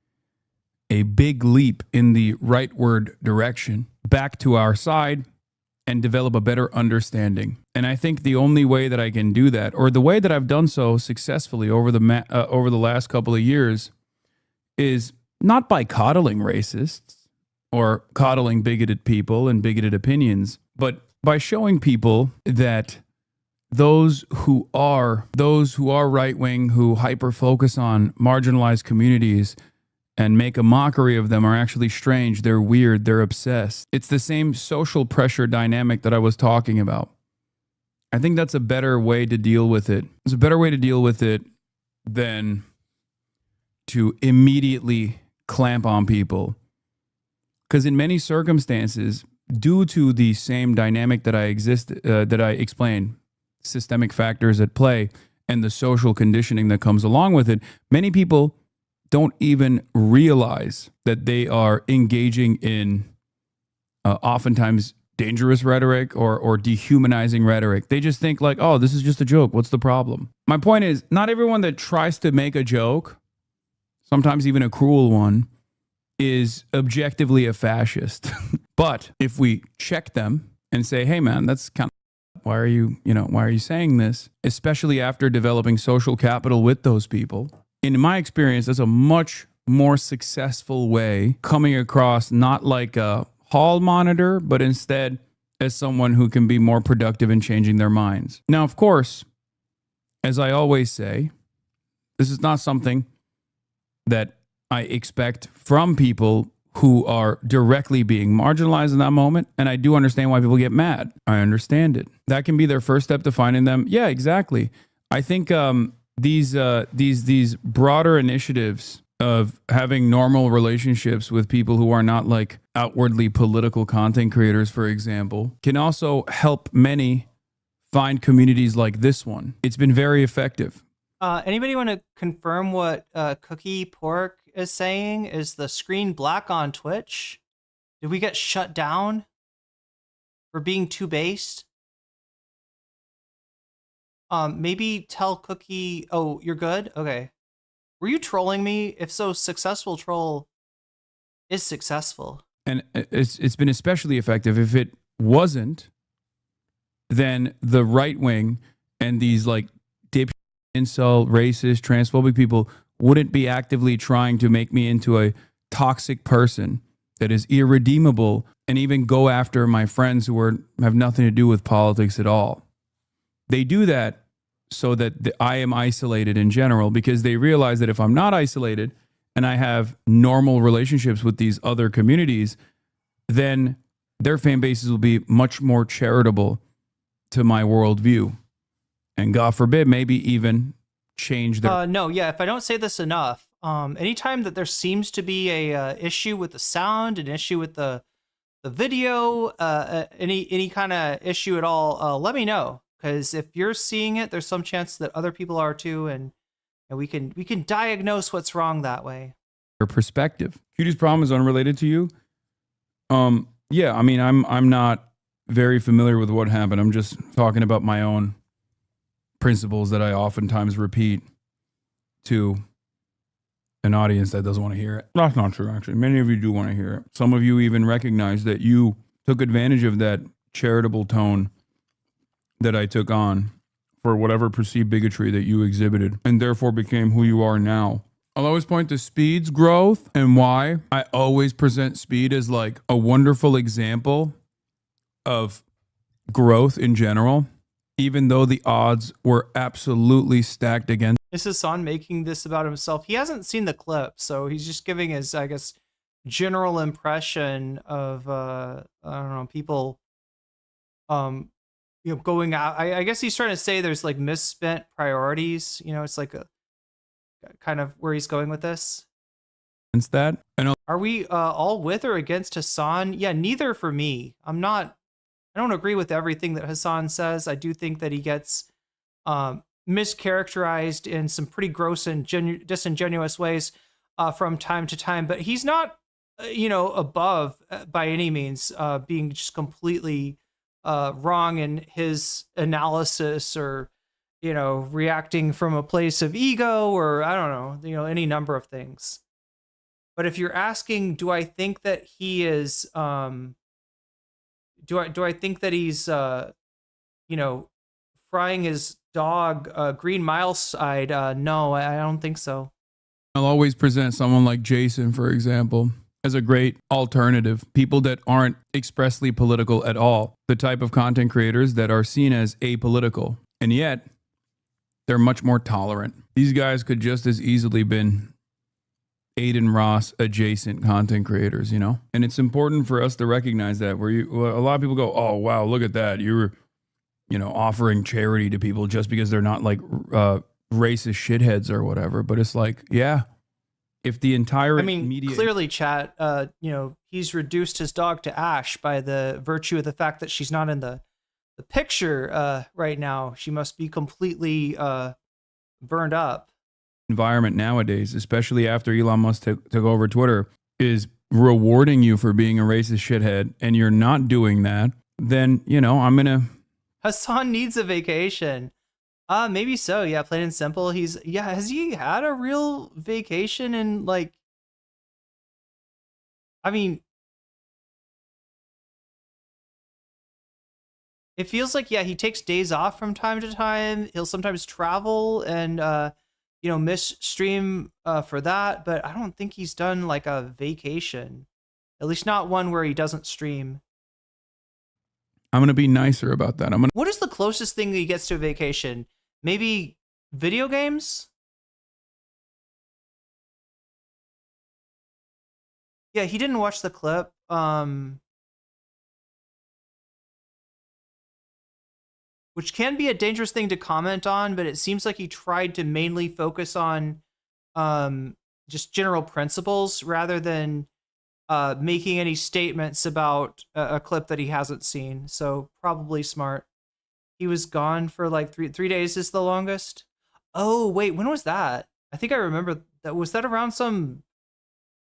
a big leap in the rightward direction, back to our side and develop a better understanding. And I think the only way that I can do that, or the way that I've done so successfully over the last couple of years, is not by coddling racists or coddling bigoted people and bigoted opinions, but by showing people that those who are right-wing, who hyper-focus on marginalized communities and make a mockery of them, are actually strange, they're weird, they're obsessed. It's the same social pressure dynamic that I was talking about. I think that's a better way to deal with it. It's a better way to deal with it than to immediately clamp on people. Because in many circumstances, due to the same dynamic that I explained, systemic factors at play, and the social conditioning that comes along with it, many people don't even realize that they are engaging in oftentimes dangerous rhetoric or dehumanizing rhetoric. They just think like, oh, this is just a joke. What's the problem? My point is, not everyone that tries to make a joke, sometimes even a cruel one, is objectively a fascist. But if we check them and say, hey man, that's kind of, why are you saying this? Especially after developing social capital with those people. In my experience, that's a much more successful way, coming across not like a hall monitor, but instead as someone who can be more productive in changing their minds. Now, of course, as I always say, this is not something that I expect from people who are directly being marginalized in that moment. And I do understand why people get mad. I understand it. That can be their first step to finding them. Yeah, exactly. I think these broader initiatives of having normal relationships with people who are not like outwardly political content creators, for example, can also help many find communities like this one. It's been very effective. Anybody want to confirm what Cookie Pork is saying? Is the screen black on Twitch? Did we get shut down for being too based? Maybe tell Cookie, oh, you're good? Okay. Were you trolling me? If so, successful troll is successful. And it's been especially effective. If it wasn't, then the right wing and these like dip, incel, racist, transphobic people wouldn't be actively trying to make me into a toxic person that is irredeemable and even go after my friends who have nothing to do with politics at all. They do that so that I am isolated in general, because they realize that if I'm not isolated and I have normal relationships with these other communities, then their fan bases will be much more charitable to my worldview. And God forbid, maybe even change their... No, yeah, if I don't say this enough, anytime that there seems to be a issue with the sound, an issue with the video, any kind of issue at all, let me know. Because if you're seeing it, there's some chance that other people are too, and we can diagnose what's wrong that way. Their perspective. Cutie's problem is unrelated to you. Yeah, I mean, I'm not very familiar with what happened. I'm just talking about my own principles that I oftentimes repeat to an audience that doesn't want to hear it. That's not true, actually. Many of you do want to hear it. Some of you even recognize that you took advantage of that charitable tone that I took on for whatever perceived bigotry that you exhibited, and therefore became who you are now. I'll always point to Speed's growth and why I always present Speed as like a wonderful example of growth in general, even though the odds were absolutely stacked against. Is Hasan making this about himself? He hasn't seen the clip, so he's just giving his, I guess, general impression of I don't know, people you know, going out. I guess he's trying to say there's like misspent priorities, you know, it's like a kind of where he's going with this. That. Are we all with or against Hasan? Yeah, neither for me. I don't agree with everything that Hasan says. I do think that he gets mischaracterized in some pretty gross and disingenuous ways from time to time, but he's not you know, above by any means being just completely wrong in his analysis, or, you know, reacting from a place of ego, or I don't know, you know, any number of things. But if you're asking, do I think that he is, do I think that he's, you know, frying his dog Green Mile side? No, I don't think so. I'll always present someone like Jason, for example, as a great alternative. People that aren't expressly political at all. The type of content creators that are seen as apolitical. And yet, they're much more tolerant. These guys could just as easily been Aiden Ross adjacent content creators, you know? And it's important for us to recognize that, where a lot of people go, oh, wow, look at that. You're, you know, offering charity to people just because they're not like racist shitheads or whatever. But it's like, yeah, if the entire media... clearly, chat, you know, he's reduced his dog to ash by the virtue of the fact that she's not in the picture right now. She must be completely burned up. Environment nowadays, especially after Elon Musk took over Twitter, is rewarding you for being a racist shithead, and you're not doing that, then, you know, I'm gonna... Hasan needs a vacation. Maybe so. Yeah, plain and simple. Has he had a real vacation? And like, I mean, it feels like, yeah, he takes days off from time to time. He'll sometimes travel and, you know, miss stream for that. But I don't think he's done like a vacation, at least not one where he doesn't stream. I'm going to be nicer about that. What is the closest thing he gets to a vacation? Maybe video games? Yeah, he didn't watch the clip. Which can be a dangerous thing to comment on, but it seems like he tried to mainly focus on just general principles rather than making any statements about a clip that he hasn't seen. So probably smart. He was gone for like three days is the longest. Oh, wait, when was that? I think I remember that. Was that around some...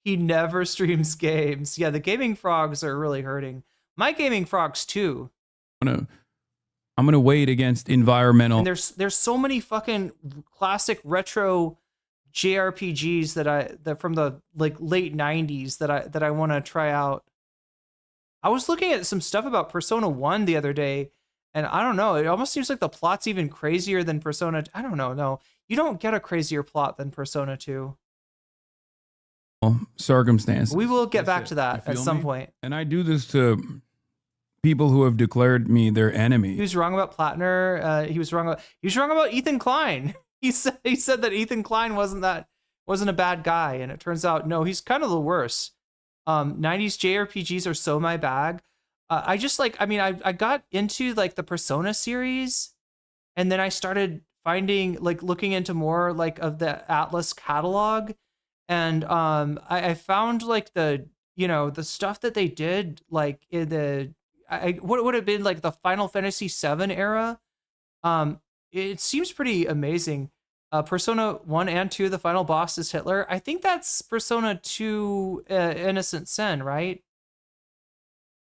He never streams games. Yeah, the gaming frogs are really hurting. My gaming frogs too. I'm gonna wait against environmental. And there's so many fucking classic retro JRPGs that from the like late 90s that I want to try out. I was looking at some stuff about Persona 1 the other day, and I don't know, it almost seems like the plot's even crazier than Persona. I don't know. No, you don't get a crazier plot than Persona 2. Circumstances. We will get back to that at some point. And I do this to people who have declared me their enemy. He was wrong about Plattner. He was wrong about ETHAN Klein. He said that ETHAN Klein wasn't a bad guy, and it turns out no, he's kind of the worst. 90s JRPGs are so my bag. I got into like the Persona series, and then I started looking into more like of the Atlas catalog, and I found like the stuff that they did like in the what would have been like the Final Fantasy VII era. It seems pretty amazing. Persona 1 and 2, the final boss is Hitler. I think that's Persona 2 Innocent Sin, right?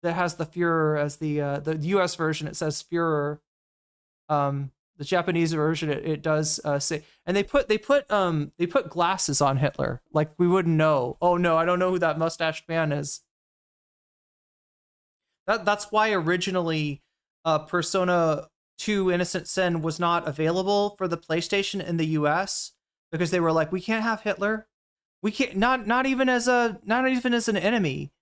That has the Führer as the US version. It says Führer. The Japanese version it does say, and they put glasses on Hitler, like we wouldn't know. Oh no, I don't know who that mustached man is. That's why originally Persona 2 Innocent Sin was not available for the PlayStation in the US, because they were like, we can't have Hitler. We can't, not even as an enemy.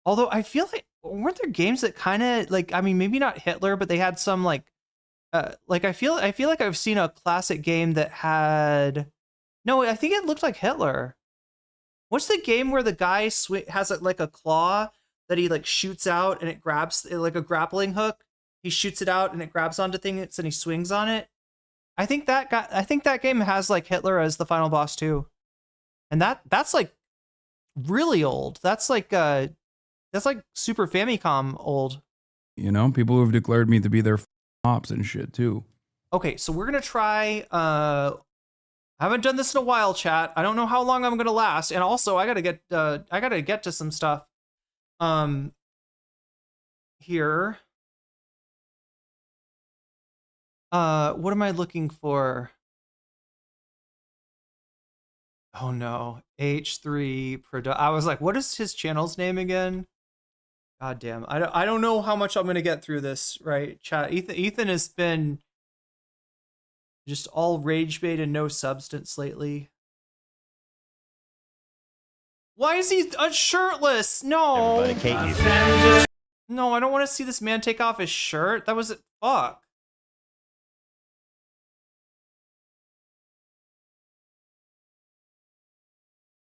Although I feel weren't there games that kind of like, I mean, maybe not Hitler, but they had some like I feel like I've seen a classic game that had, no, I think it looked like Hitler. What's the game where the guy has like a claw that he like shoots out and it grabs like a grappling hook? He shoots it out and it grabs onto things and he swings on it. I think that game has like Hitler as the final boss too. And that's like really old. That's like Super Famicom old. You know, people who have declared me to be their ops and shit too. Okay, so we're gonna try. I haven't done this in a while, chat. I don't know how long I'm gonna last, and also I gotta get to some stuff. Here. What am I looking for? Oh no, H3 I was like, what is his channel's name again? God damn, I don't know how much I'm gonna get through this, right? Chat. Ethan has been just all rage bait and no substance lately. Why is he shirtless? No. Everybody, Kate, No, I don't want to see this man take off his shirt. That was fuck.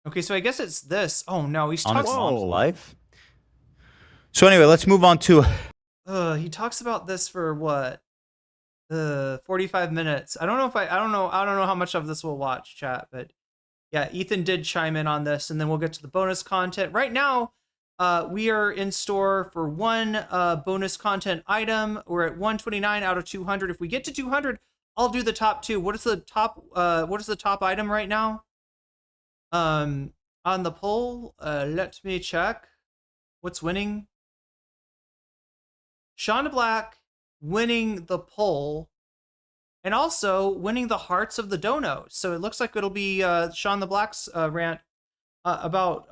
Okay, so I guess it's this. Oh no, he's on talking its mom's life. So anyway, let's move on to. He talks about this for what? 45 minutes. I don't know how much of this we'll watch, chat, but yeah, Ethan did chime in on this, and then we'll get to the bonus content. Right now, we are in store for one bonus content item. We're at 129 out of 200. If we get to 200, I'll do the top two. What is the top item right now? On the poll, let me check. What's winning? Shonda Black winning the poll, and also winning the hearts of the donos. So it looks like it'll be Sean the Black's rant about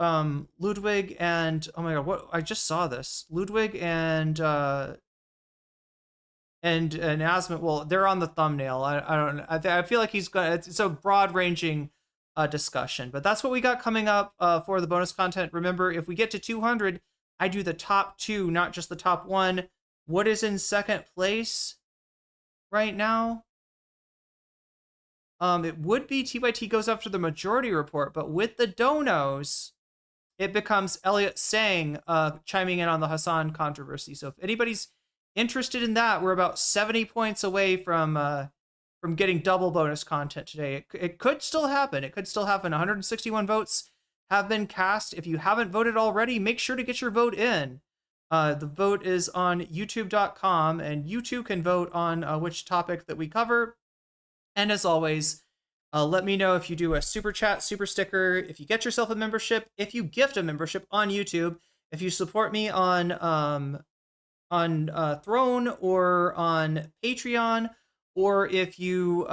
Ludwig and, oh my god, what, I just saw this. Ludwig and Asmit. Well, they're on the thumbnail. I feel like he's gonna. It's a broad ranging discussion, but that's what we got coming up for the bonus content. Remember, if we get to 200, I do the top two, not just the top one. What is in second place right now? It would be TYT goes after the majority report, but with the donos, it becomes Elliot Sang chiming in on the Hasan controversy. So if anybody's interested in that, we're about 70 points away from getting double bonus content today. It could still happen. It could still happen. 161 votes have been cast. If you haven't voted already, make sure to get your vote in. The vote is on youtube.com, and you too can vote on which topic that we cover. And as always, let me know if you do a super chat, super sticker, if you get yourself a membership, if you gift a membership on YouTube, if you support me on Throne or on Patreon, or if you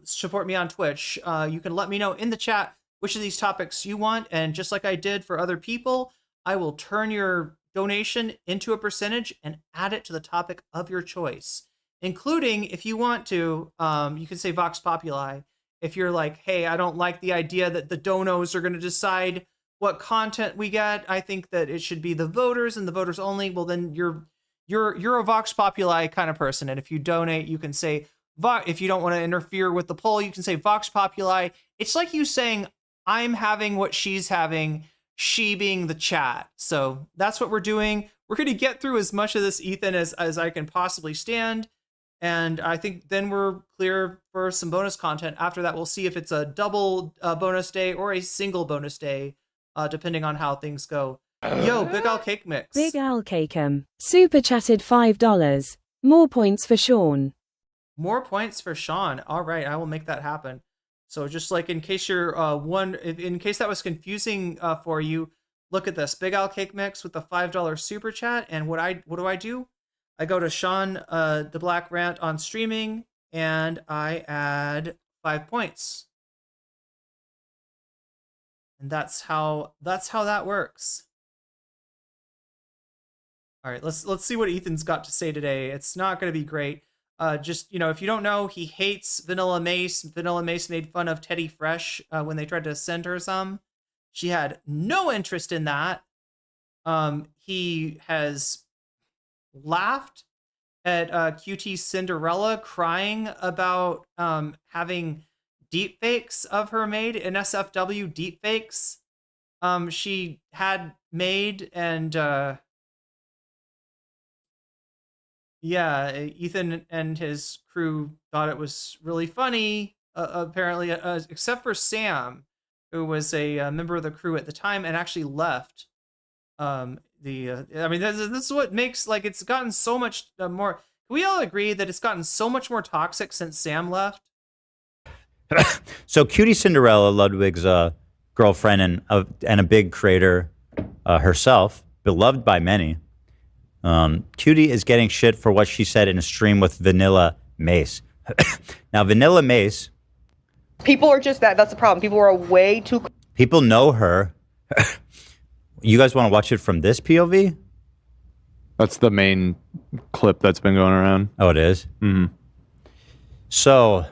support me on Twitch. You can let me know in the chat which of these topics you want, and just like I did for other people, I will turn your donation into a percentage and add it to the topic of your choice, including, if you want to, you can say Vox Populi. If you're like, hey, I don't like the idea that the donos are going to decide what content we get, I think that it should be the voters and the voters only, well, then you're a Vox Populi kind of person. And if you donate, you can say, if you don't want to interfere with the poll, you can say Vox Populi. It's like you saying, I'm having what she's having, she being the chat. So that's what we're doing. We're going to get through as much of this, Ethan, as I can possibly stand. And I think then we're clear for some bonus content. After that, we'll see if it's a double bonus day or a single bonus day, depending on how things go. Yo, Big Al Cake Mix. Big Al Cake'em. Super chatted $5. More points for Sean. More points for Sean. All right, I will make that happen. So just like in case you're in case that was confusing for you, look at this. Big Al Cake Mix with the $5 super chat. And what do I do? I go to Sean the Black Rant on streaming, and I add 5 points. And that's how that works. All right, let's see what Ethan's got to say today. It's not going to be great. Just, you know, if you don't know, he hates VanillaMace. VanillaMace made fun of Teddy Fresh when they tried to send her some. She had no interest in that. He has laughed at QTCinderella crying about having deepfakes of her made, NSFW deepfakes she had made, and yeah, Ethan and his crew thought it was really funny, apparently, except for Sam, who was a member of the crew at the time and actually left. I mean, this is what makes, like, it's gotten so much more. Can we all agree that it's gotten so much more toxic since Sam left? So QTCinderella, Ludwig's girlfriend and a big creator herself, beloved by many. Cutie is getting shit for what she said in a stream with VanillaMace. Now, VanillaMace. People are just that's the problem. People are way too. People know her. You guys want to watch it from this POV? That's the main clip that's been going around. Oh, it is? Mm-hmm. So.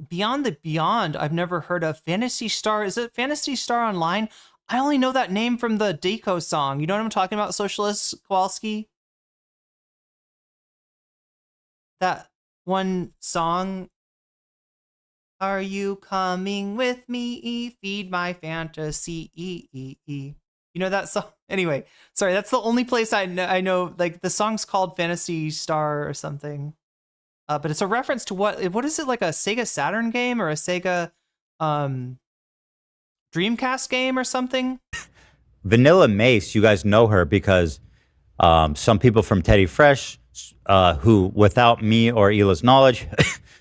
Beyond the Beyond, I've never heard of. Fantasy Star, is it Fantasy Star Online? I only know that name from the Deco song. You know what I'm talking about, Socialist Kowalski? That one song. Are you coming with me? Feed my fantasy. You know that song? Anyway, sorry, that's the only place I know. Like, the song's called Fantasy Star or something. But it's a reference to what is it, like a Sega Saturn game or a Sega Dreamcast game or something? VanillaMace, you guys know her because some people from Teddy Fresh, who without me or Hila's knowledge,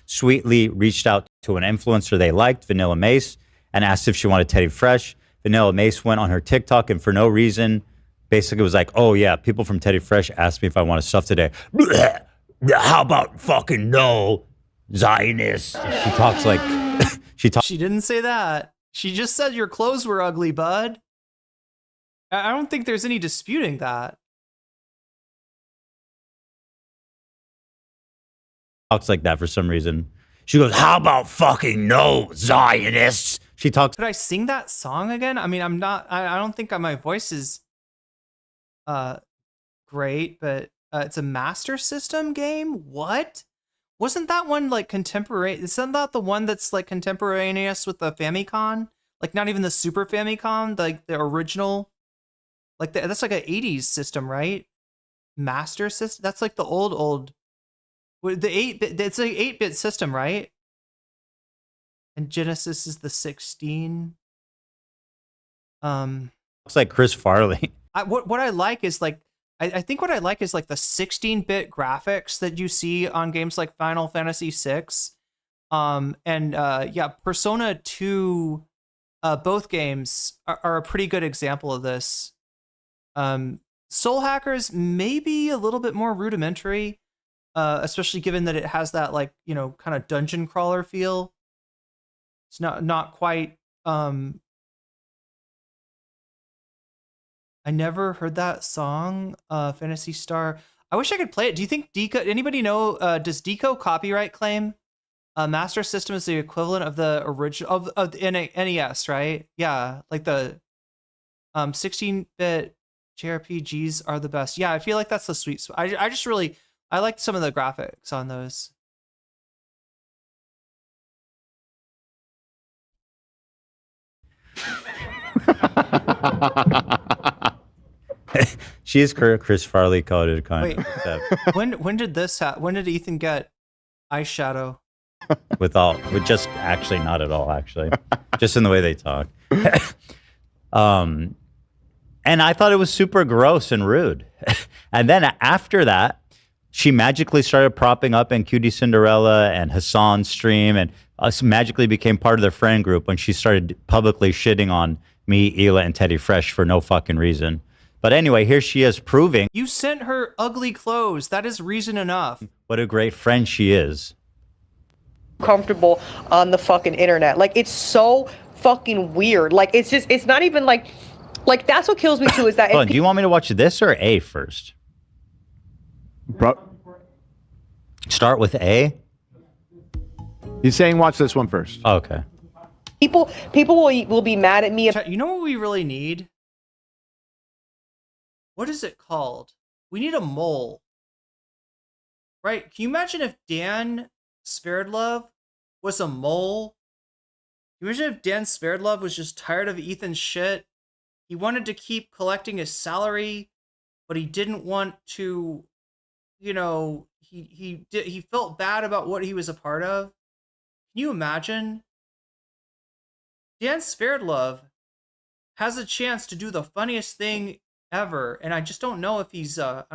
sweetly reached out to an influencer they liked, VanillaMace, and asked if she wanted Teddy Fresh. VanillaMace went on her TikTok and for no reason, basically was like, oh yeah, people from Teddy Fresh asked me if I wanted stuff today. How about fucking no, Zionist? She talks like she didn't say that. She just said your clothes were ugly, bud. I don't think there's any disputing that. Talks like that for some reason. She goes, how about fucking no, Zionists? She talks. Could I sing that song again? I mean, I don't think my voice is great, but it's a Master System game? What? Wasn't that one like contemporary? Isn't that the one that's like contemporaneous with the Famicom? Like not even the Super Famicom, like the original. Like that's like an 80s system, right? Master System? That's like the old. The 8-bit, it's an 8-bit system, right? And Genesis is the 16. Looks like Chris Farley. What I like is like, I think what I like is like the 16-bit graphics that you see on games like Final Fantasy VI. Yeah, Persona 2, both games are a pretty good example of this. Soul Hackers maybe a little bit more rudimentary, especially given that it has that like, you know, kind of dungeon crawler feel. It's not quite. I never heard that song, Fantasy Star. I wish I could play it. Do you think Deco? Anybody know? Does Deco copyright claim? Master System is the equivalent of the original of the NES, right? Yeah, like the 16-bit JRPGs are the best. Yeah, I feel like that's the sweet spot. I just really like some of the graphics on those. She is Chris Farley coded kind. Wait, when did this happen? When did Ethan get eyeshadow? With just actually not at all, actually. Just in the way they talk. And I thought it was super gross and rude. And then after that, she magically started propping up in QTCinderella and Hasan's stream and magically became part of their friend group when she started publicly shitting on me, Hila, and Teddy Fresh for no fucking reason. But anyway, here she is proving. You sent her ugly clothes. That is reason enough. What a great friend she is. Comfortable on the fucking internet. Like, it's so fucking weird. Like, it's not even like that's what kills me too is that. Hold on, do you want me to watch this or A first? Bro. Start with A. He's saying watch this one first. Oh, okay. People will be mad at me. You know what we really need? What is it called? We need a mole. Right? Can you imagine if Dan Sverdlov was a mole? Can you imagine if Dan Sverdlov was just tired of Ethan's shit? He wanted to keep collecting his salary, but he didn't want to, you know, he felt bad about what he was a part of. Can you imagine? Dan Sverdlov has a chance to do the funniest thing ever, and I just don't know if he's up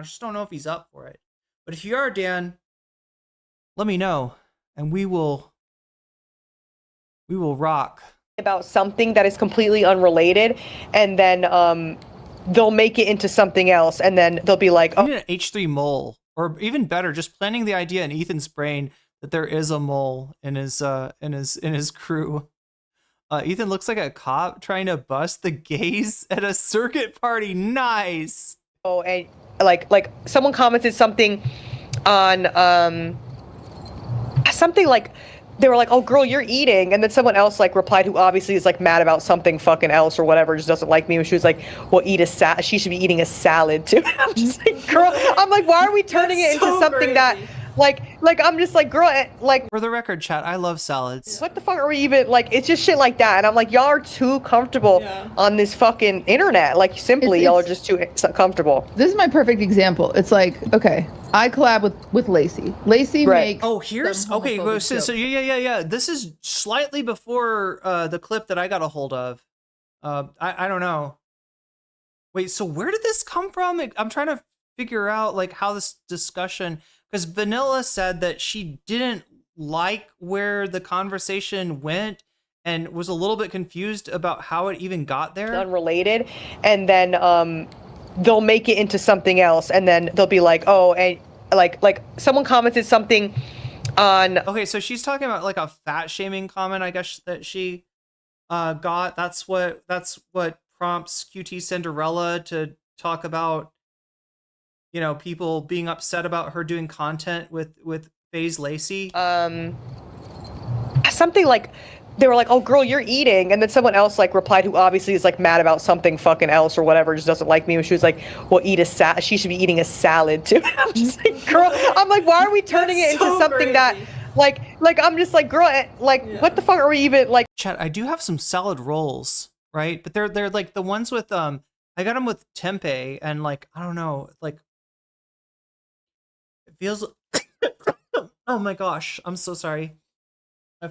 for it. But if you are, Dan, let me know, and we will rock. About something that is completely unrelated, and then they'll make it into something else, and then they'll be like, "Oh, an H3 mole," or even better, just planting the idea in Ethan's brain that there is a mole in his crew. Ethan looks like a cop trying to bust the gays at a circuit party. Nice. Oh, and like someone commented something on something like, they were like, "Oh, girl, you're eating," and then someone else like replied, who obviously is like mad about something fucking else or whatever, just doesn't like me. And she was like, "Well, she should be eating a salad too." I'm just like, girl, I'm like, why are we turning it into something that, like I'm just like, girl, like. For the record, chat, I love salads. What the fuck are we even like? It's just shit like that, and I'm like, y'all are too comfortable on this fucking internet. Like, simply, y'all are just too comfortable. This is my perfect example. It's like, okay, I collab with Lacey. Lacey makes. Oh, here's okay. So yeah. This is slightly before the clip that I got a hold of. I don't know. Wait, so where did this come from? I'm trying to figure out like how this discussion, because Vanilla said that she didn't like where the conversation went and was a little bit confused about how it even got there. Unrelated, and then they'll make it into something else, and then they'll be like, "Oh," and like someone commented something on. Okay, so she's talking about like a fat shaming comment, I guess, that she got. That's what prompts QTCinderella to talk about, you know, people being upset about her doing content with FaZe Lacey. Something like, they were like, "Oh, girl, you're eating," and then someone else like replied, who obviously is like mad about something fucking else or whatever, just doesn't like me. And she was like, "Well, she should be eating a salad too." I'm just like, girl, I'm like, why are we turning it into something that, like I'm just like, girl, like what the fuck are we even like? Chat, I do have some salad rolls, right? But they're like the ones with I got them with tempeh, and like I don't know, like it feels. Oh my gosh, I'm so sorry.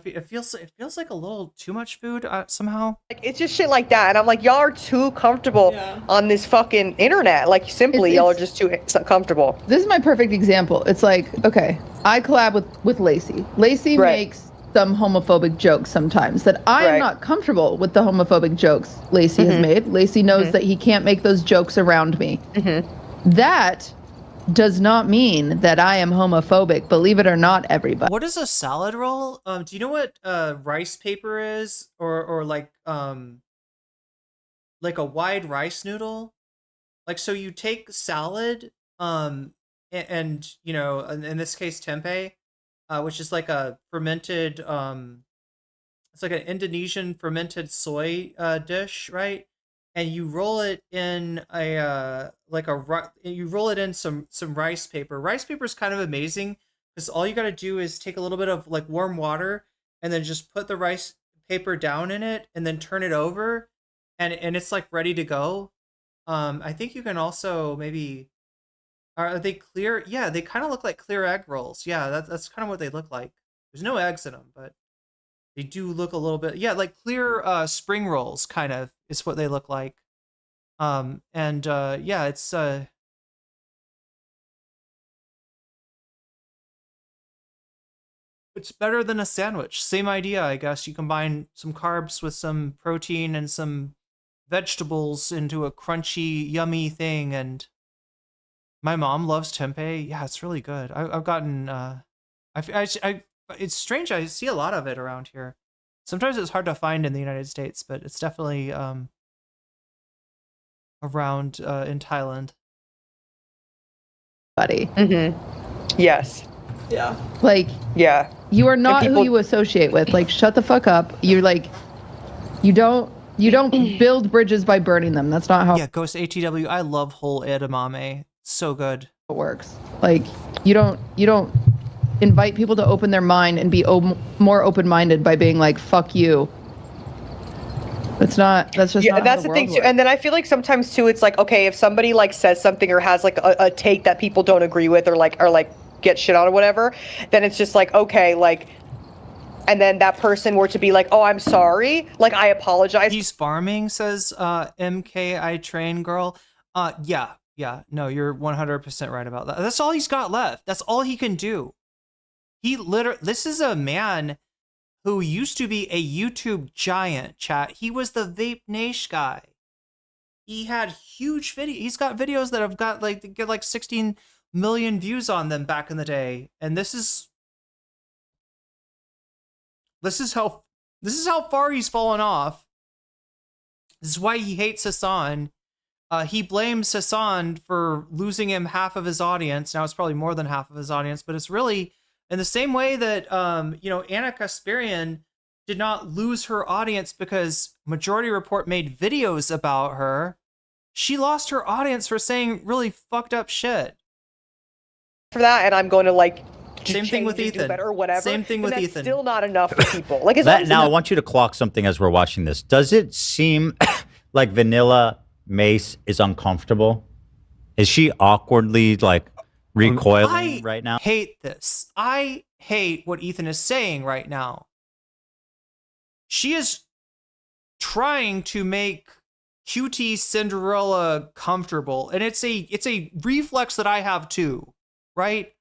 It feels like a little too much food somehow. Like, it's just shit like that, and I'm like, y'all are too comfortable on this fucking internet. Like, simply, y'all are just too comfortable. This is my perfect example. It's like, okay, I collab with Lacey. Lacey makes some homophobic jokes sometimes that I am not comfortable with the homophobic jokes Lacey has made. Lacey knows that he can't make those jokes around me. That does not mean that I am homophobic. Believe it or not, everybody. What is a salad roll? Do you know what rice paper is, or like a wide rice noodle? Like, so you take salad, and you know, in this case tempeh, which is like a fermented, it's like an Indonesian fermented soy dish, right? And you roll it in you roll it in some rice paper. Rice paper is kind of amazing because all you got to do is take a little bit of like warm water and then just put the rice paper down in it and then turn it over, and it's like ready to go. I think you can also maybe, are they clear? Yeah, they kind of look like clear egg rolls. Yeah, that's kind of what they look like. There's no eggs in them, but they do look a little bit, like clear spring rolls kind of is what they look like. Yeah, it's better than a sandwich. Same idea, I guess. You combine some carbs with some protein and some vegetables into a crunchy, yummy thing. And my mom loves tempeh. Yeah, it's really good. I've gotten it's strange. I see a lot of it around here. Sometimes it's hard to find in the United States, but it's definitely around in Thailand. Buddy. Yes. Yeah. Like, yeah, you are not people- who you associate with. Like, shut the fuck up. You're like, you don't build bridges by burning them. That's not how Yeah, Ghost ATW. I love whole edamame. So good. it works. Like, you don't invite people to open their mind and be more open-minded by being like, fuck you. That's just yeah, not that's how the thing world too. works. And then I feel like sometimes too, it's like, okay, if somebody like says something or has like a take that people don't agree with or like get shit on or whatever, then it's just like, okay, like, and then that person were to be like, oh, I'm sorry, like, I apologize. He's farming, says MKI Train Girl. Yeah, no, you're 100% right about that. That's all he's got left. That's all he can do. This is a man who used to be a YouTube giant, chat. He was the Vape Nation guy. He had huge videos. He's got videos that have got get 16 million views on them back in the day. And this is how far he's fallen off. This is why he hates Hasan. He blames Hasan for losing him half of his audience. Now it's probably more than half of his audience, but it's really in the same way that Anna Kasparian did not lose her audience because Majority Report made videos about her. She lost her audience for saying really fucked up shit. For that, and I'm going to like same thing with Ethan. Do better or whatever. Same thing with that's Ethan. Still not enough for people. Like Now I want you to clock something as we're watching this. Does it seem like Vanilla Mace is uncomfortable? Is she awkwardly like recoiling right now? I hate this. I hate what Ethan is saying right now. She is trying to make QTCinderella comfortable, and it's a reflex that I have too, right?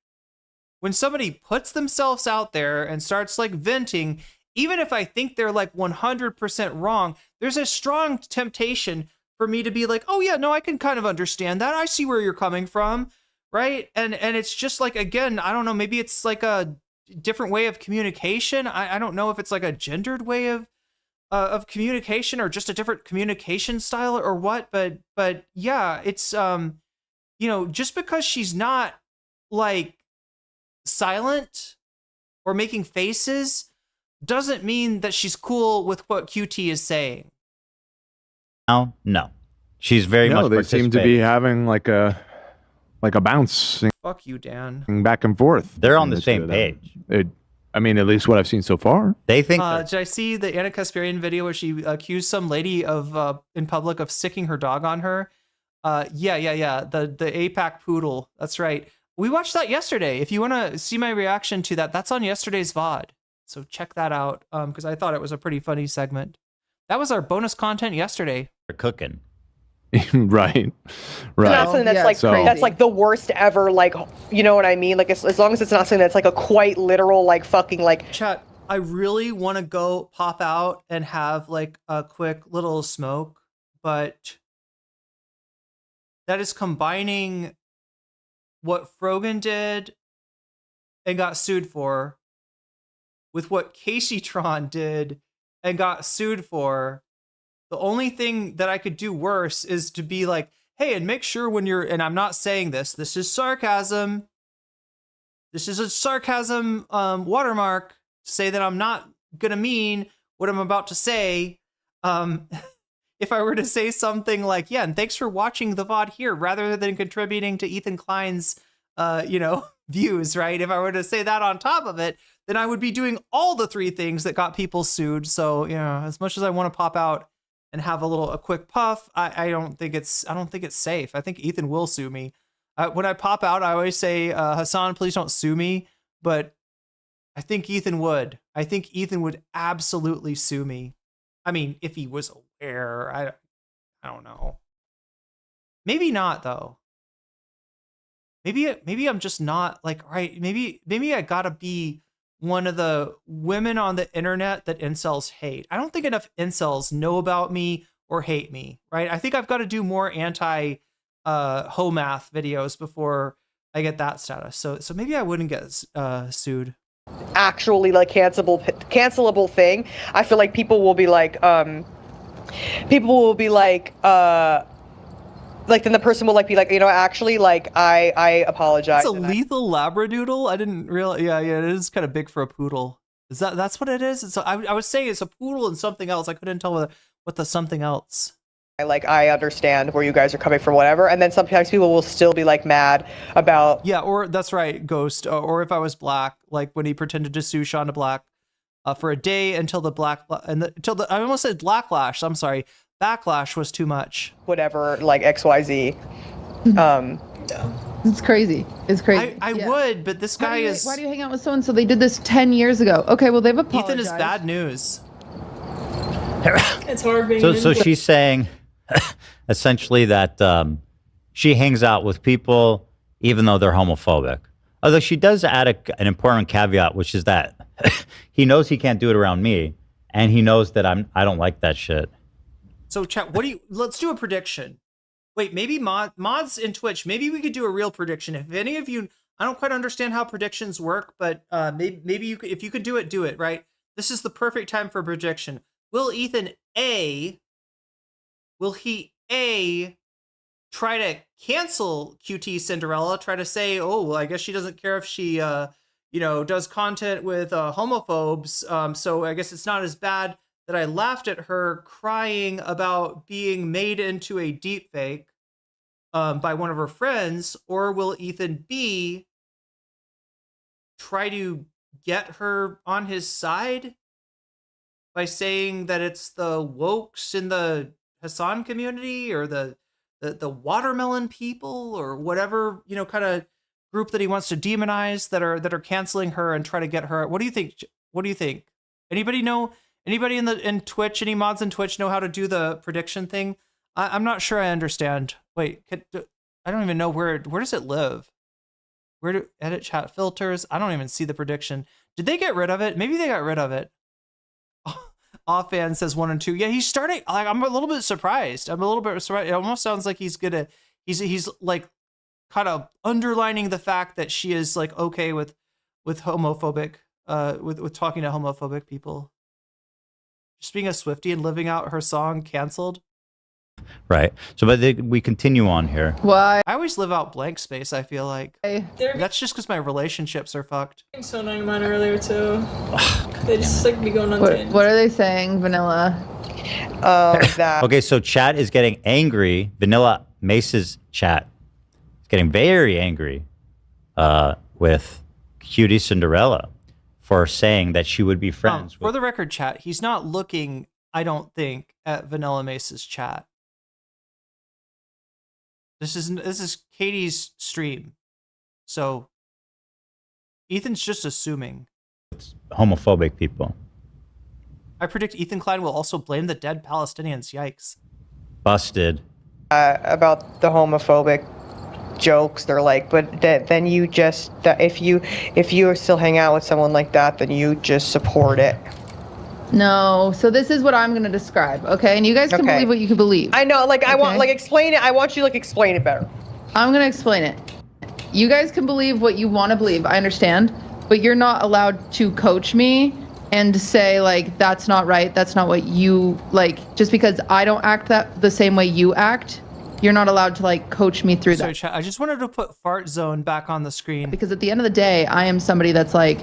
When somebody puts themselves out there and starts like venting, even if I think they're like 100% wrong, there's a strong temptation for me to be like, oh yeah, no, I can kind of understand that. I see where you're coming from, right? And it's just like, again, I don't know, maybe it's like a different way of communication. I don't know if it's like a gendered way of communication or just a different communication style or what, but yeah, it's just because she's not like silent or making faces doesn't mean that she's cool with what QT is saying. No. She's very much they seem to be having like a bounce. Fuck you, Dan. Back and forth. They're on the same page. I mean, at least what I've seen so far. They think. Did I see the Anna Kasparian video where she accused some lady of in public of sicking her dog on her? Yeah. The APAC poodle. That's right. We watched that yesterday. If you want to see my reaction to that, that's on yesterday's VOD. So check that out because I thought it was a pretty funny segment. That was our bonus content yesterday. For cooking. Right. Not something that's that's like the worst ever. Like, you know what I mean? Like as long as it's not something that's like a quite literal like fucking like. Chat. I really want to go pop out and have like a quick little smoke, but that is combining what Frogan did and got sued for with what Casey Tron did and got sued for. The only thing that I could do worse is to be like, hey, and make sure when you're, and I'm not saying this is sarcasm. This is a sarcasm watermark to say that I'm not gonna mean what I'm about to say. If I were to say something like, yeah, and thanks for watching the VOD here, rather than contributing to ETHAN Klein's, views, right? If I were to say that on top of it, then I would be doing all the three things that got people sued. So, as much as I want to pop out and have a quick puff, I don't think it's safe. I think Ethan will sue me. When I pop out, I always say, Hasan, please don't sue me. But I think Ethan would. I think Ethan would absolutely sue me. I mean, if he was aware, I don't know. Maybe not though. Maybe I'm just not like, right. Maybe I gotta be one of the women on the internet that incels hate. I don't think enough incels know about me or hate me, right? I think I've got to do more anti homath videos before I get that status. So maybe I wouldn't get sued. Actually like cancelable thing. I feel like people will be like like then the person will like be like, you know, actually, like I apologize. It's a lethal labradoodle. I didn't realize. Yeah, it is kind of big for a poodle. That's what it is? It's I was saying it's a poodle and something else. I couldn't tell what the something else. I understand where you guys are coming from, whatever. And then sometimes people will still be like mad about. Yeah, or that's right, Ghost. Or if I was black, like when he pretended to sue Shonda Black for a day until the I almost said blacklash. I'm sorry, backlash was too much. Whatever, like XYZ. It's crazy. It's crazy. I would, but this guy is. Why do you hang out with so and so? They did this 10 years ago. Okay, well they've apologized. Ethan is bad news. It's hard being. So she's saying, essentially that she hangs out with people even though they're homophobic. Although she does add an important caveat, which is that he knows he can't do it around me, and he knows that I don't like that shit. So chat, let's do a prediction. Wait, maybe mods in Twitch, maybe we could do a real prediction. If any of you, I don't quite understand how predictions work, but maybe you could, if you could do it, right? This is the perfect time for a prediction. Will Ethan try to cancel QTCinderella, try to say, oh, well, I guess she doesn't care if she, does content with homophobes. So I guess it's not as bad that I laughed at her crying about being made into a deepfake by one of her friends, or will Ethan B try to get her on his side by saying that it's the wokes in the Hasan community or the watermelon people or whatever, kind of group that he wants to demonize that are canceling her and try to get her. What do you think? Anybody know? Anybody in Twitch, any mods in Twitch know how to do the prediction thing? I'm not sure I understand. Wait, I don't even know where does it live? Where do edit chat filters? I don't even see the prediction. Did they get rid of it? Maybe they got rid of it. Offhand says 1 and 2. Yeah, he's starting. Like, I'm a little bit surprised. It almost sounds like he's like kind of underlining the fact that she is like okay with homophobic, with talking to homophobic people. Just being a Swiftie and living out her song canceled. Right. So, but we continue on here. Why? I always live out blank space, I feel like. That's just because my relationships are fucked. So annoying mine earlier too. They just like be going on tangents. What are they saying, Vanilla? Okay, so chat is getting angry. Vanilla Mace's chat is getting very angry with QTCinderella for saying that she would be friends with. For the record, chat, he's not looking, I don't think, at VanillaMace's chat. This is Katie's stream. So Ethan's just assuming. It's homophobic people. I predict ETHAN Klein will also blame the dead Palestinians. Yikes. Busted. About the homophobic jokes, they're like, but then you just, if you still hang out with someone like that, then you just support it. No, so this is what I'm going to describe, okay? And you guys can believe what you can believe. I know, like, I want, like, explain it. I want you to, like, explain it better. I'm going to explain it. You guys can believe what you want to believe, I understand, but you're not allowed to coach me and say, like, that's not right, that's not what you, like, just because I don't act the same way you act, you're not allowed to, like, coach me through that. Sorry, I just wanted to put Fart Zone back on the screen. Because at the end of the day, I am somebody that's like,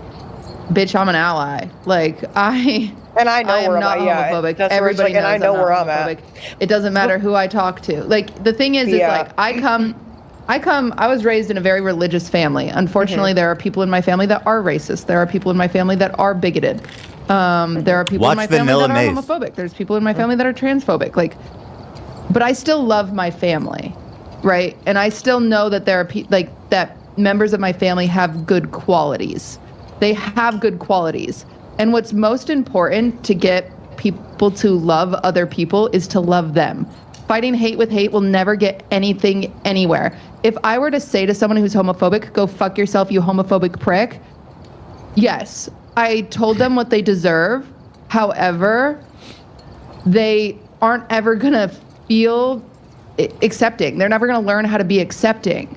bitch, I'm an ally. Like, I am not homophobic. That's Everybody knows I know where I'm at. It doesn't matter who I talk to. Like, the thing is like, I was raised in a very religious family. Unfortunately, there are people in my family that are racist. There are people in my family that are bigoted. There are people in my family that are homophobic. There's people in my family that are transphobic. Like, but I still love my family, right? And I still know that there are that members of my family have good qualities. They have good qualities. And what's most important to get people to love other people is to love them. Fighting hate with hate will never get anything anywhere. If I were to say to someone who's homophobic, go fuck yourself, you homophobic prick, yes, I told them what they deserve. However, they aren't ever going to feel accepting. They're never going to learn how to be accepting.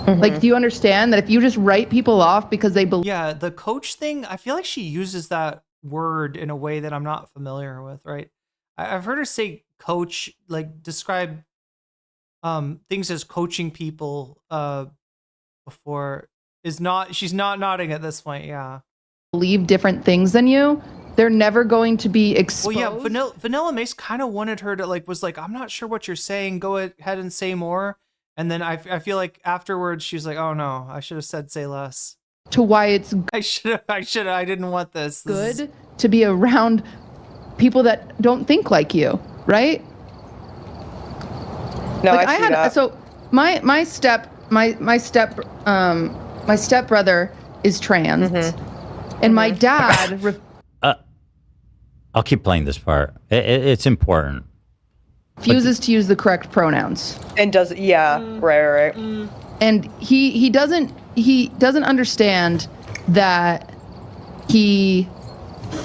Like, do you understand that if you just write people off because they believe? Yeah, the coach thing, I feel like she uses that word in a way that I'm not familiar with, right? I've heard her say coach, like describe things as coaching people before is not. She's not nodding at this point. Yeah. Believe different things than you, they're never going to be exposed. Well, yeah, VanillaMace kind of wanted her to was like, I'm not sure what you're saying. Go ahead and say more. And then I feel like afterwards she's like, oh no, I should have said say less. To why it's I didn't want this. Good to be around people that don't think like you, right? No, like I see that. So my stepbrother is trans, and my dad. I'll keep playing this part. It's important. Refuses to use the correct pronouns. And does right. And he doesn't understand that he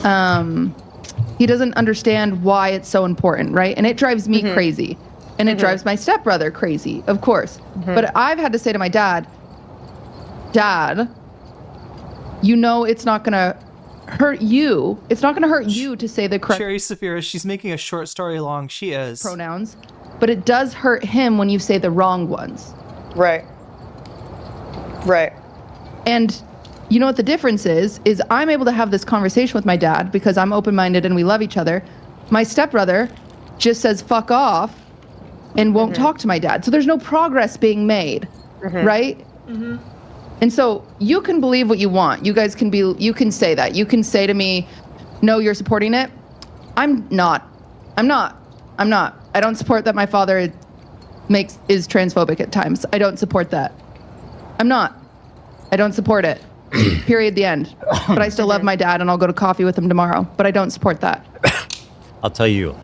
doesn't understand why it's so important, right? And it drives me crazy. And it drives my stepbrother crazy, of course. But I've had to say to my dad, you know it's not gonna hurt you. It's not gonna hurt you to say the correct Cherry Saphira, she's making a short story long. She is. Pronouns. But it does hurt him when you say the wrong ones. Right. And you know what the difference is I'm able to have this conversation with my dad because I'm open-minded and we love each other. My stepbrother just says fuck off and won't talk to my dad. So there's no progress being made, right? And so you can believe what you want. You guys can you can say that. You can say to me, no, you're supporting it. I'm not. I don't support that my father is transphobic at times. I don't support that. I'm not. I don't support it. Period, the end. But I still love my dad and I'll go to coffee with him tomorrow. But I don't support that. I'll tell you,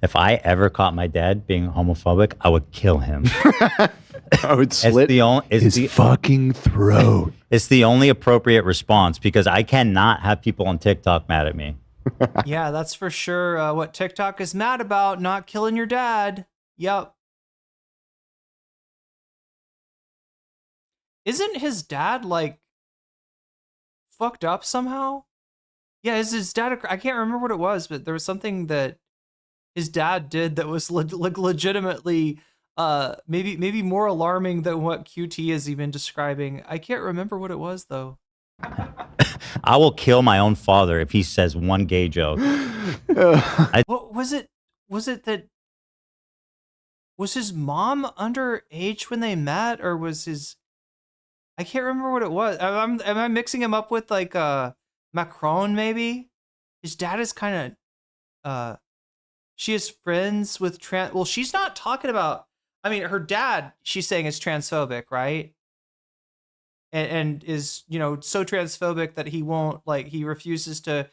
if I ever caught my dad being homophobic, I would kill him. I would slit his fucking throat. It's the only appropriate response because I cannot have people on TikTok mad at me. Yeah, that's for sure. What TikTok is mad about, not killing your dad. Yep. Isn't his dad fucked up somehow? Yeah, is his dad? I can't remember what it was, but there was something that his dad did that was legitimately maybe more alarming than what QT is even describing. I can't remember what it was though. I will kill my own father if he says one gay joke. What was it? Was his mom underage when they met, or was his? I can't remember what it was. Am I mixing him up with Macron? Maybe his dad is kind of. She is friends with trans. Well, she's not talking about. I mean, her dad. She's saying is transphobic, right? And is so transphobic that he won't he refuses to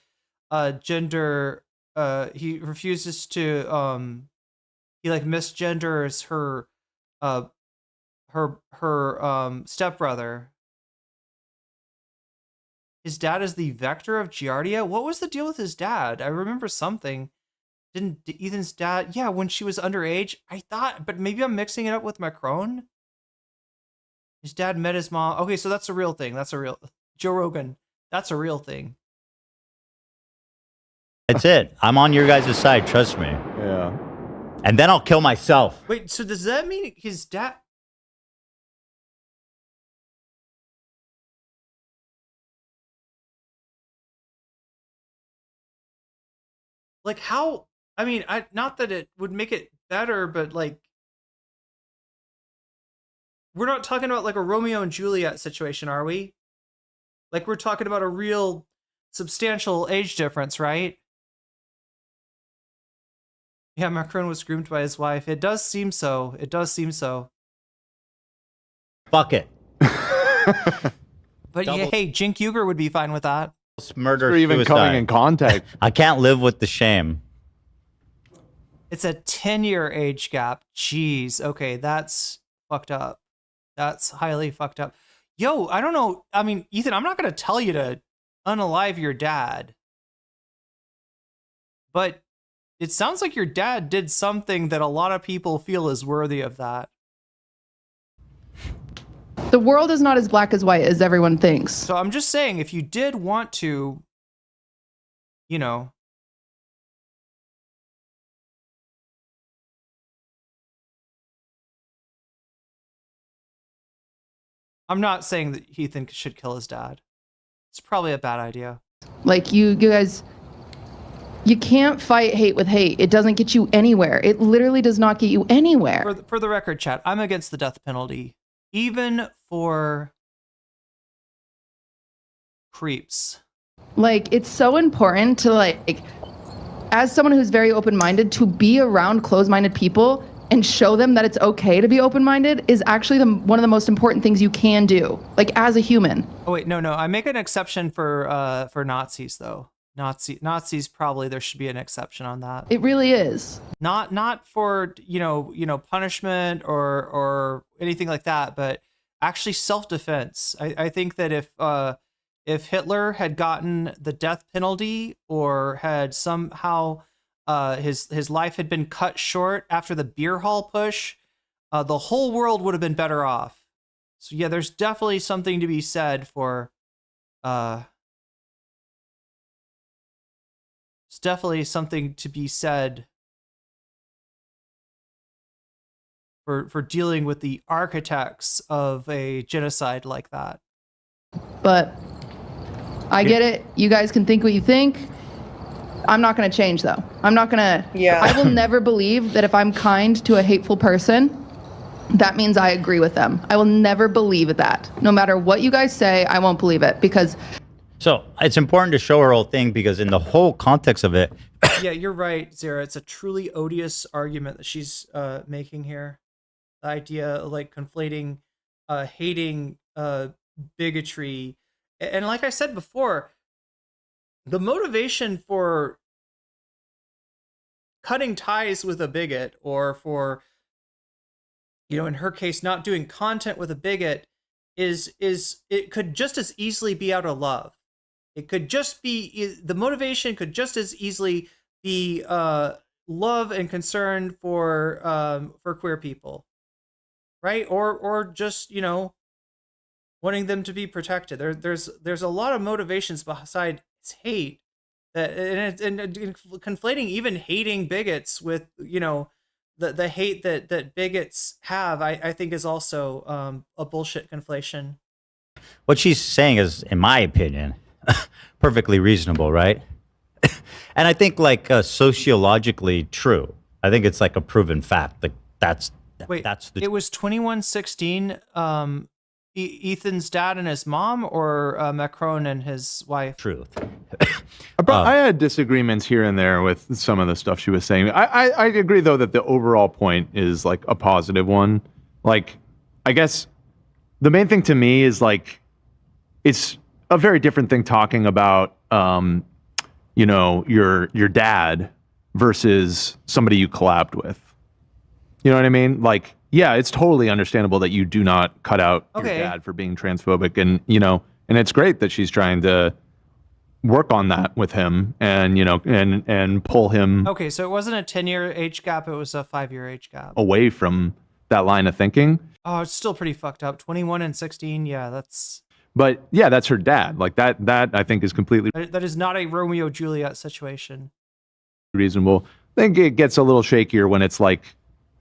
gender. He refuses to he misgenders her stepbrother. His dad is the vector of Giardia. What was the deal with his dad? I remember something. Didn't Ethan's dad? Yeah, when she was underage. I thought, but maybe I'm mixing it up with Macron. His dad met his mom. Okay, so that's a real thing. That's a real Joe Rogan. That's a real thing. That's it. I'm on your guys' side. Trust me. Yeah. And then I'll kill myself. Wait, so does that mean his dad? How? I mean, not that it would make it better, but we're not talking about a Romeo and Juliet situation, are we? We're talking about a real substantial age difference, right? Yeah, Macron was groomed by his wife. It does seem so. It does seem so. Fuck it. But yeah, hey, Jink Uger would be fine with that. Murder, or even suicide. coming in contact. I can't live with the shame. It's a 10-year age gap. Jeez. Okay, that's fucked up. That's highly fucked up. Yo, I don't know. I mean, Ethan, I'm not going to tell you to unalive your dad. But it sounds like your dad did something that a lot of people feel is worthy of that. The world is not as black as white as everyone thinks. So I'm just saying, if you did want to, I'm not saying that Ethan should kill his dad. It's probably a bad idea. Like you guys, you can't fight hate with hate. It doesn't get you anywhere. It literally does not get you anywhere. For the record, chat, I'm against the death penalty, even for creeps. Like, it's so important to, like, as someone who's very open-minded, to be around closed-minded people and show them that it's okay to be open-minded is actually one of the most important things you can do, like, as a human. Oh wait, no, I make an exception for Nazis though. Nazis probably there should be an exception on that. It really is. Not for punishment or anything like that, but actually self-defense. I think that if Hitler had gotten the death penalty or had somehow his life had been cut short after the beer hall push, the whole world would have been better off. So yeah, there's definitely something to be said for it's definitely something to be said for dealing with the architects of a genocide like that. But I get it. You guys can think what you think. I'm not going to change, though. I'm not going to. Yeah. I will never believe that if I'm kind to a hateful person, that means I agree with them. I will never believe that. No matter what you guys say, I won't believe it because. So it's important to show her whole thing because in the whole context of it. Yeah, you're right, Zara. It's a truly odious argument that she's making here. The idea of like conflating hating bigotry. And like I said before, the motivation for cutting ties with a bigot or for, in her case, not doing content with a bigot is it could just as easily be out of love. It could just be, the motivation could just as easily be love and concern for queer people, right? Or just, wanting them to be protected. There's a lot of motivations beside hate that and conflating even hating bigots with the hate that bigots have. I think is also a bullshit conflation. What she's saying is, in my opinion, perfectly reasonable, right? And I think like sociologically true. I think it's like a proven fact. Like that's the. It was 2116. Ethan's dad and his mom, or Macron and his wife? Truth. I had disagreements here and there with some of the stuff she was saying. I agree, though, that the overall point is like a positive one. Like, I guess the main thing to me is like, it's a very different thing talking about, your dad versus somebody you collabed with. You know what I mean? Like, yeah, it's totally understandable that you do not cut out your dad for being transphobic, and and it's great that she's trying to work on that with him, and and pull him. Okay, so it wasn't a 10-year age gap; it was a 5-year age gap. Away from that line of thinking. Oh, it's still pretty fucked up. 21 and 16, yeah, that's. But yeah, that's her dad. Like that I think is completely. That is not a Romeo Juliet situation. Reasonable. I think it gets a little shakier when it's like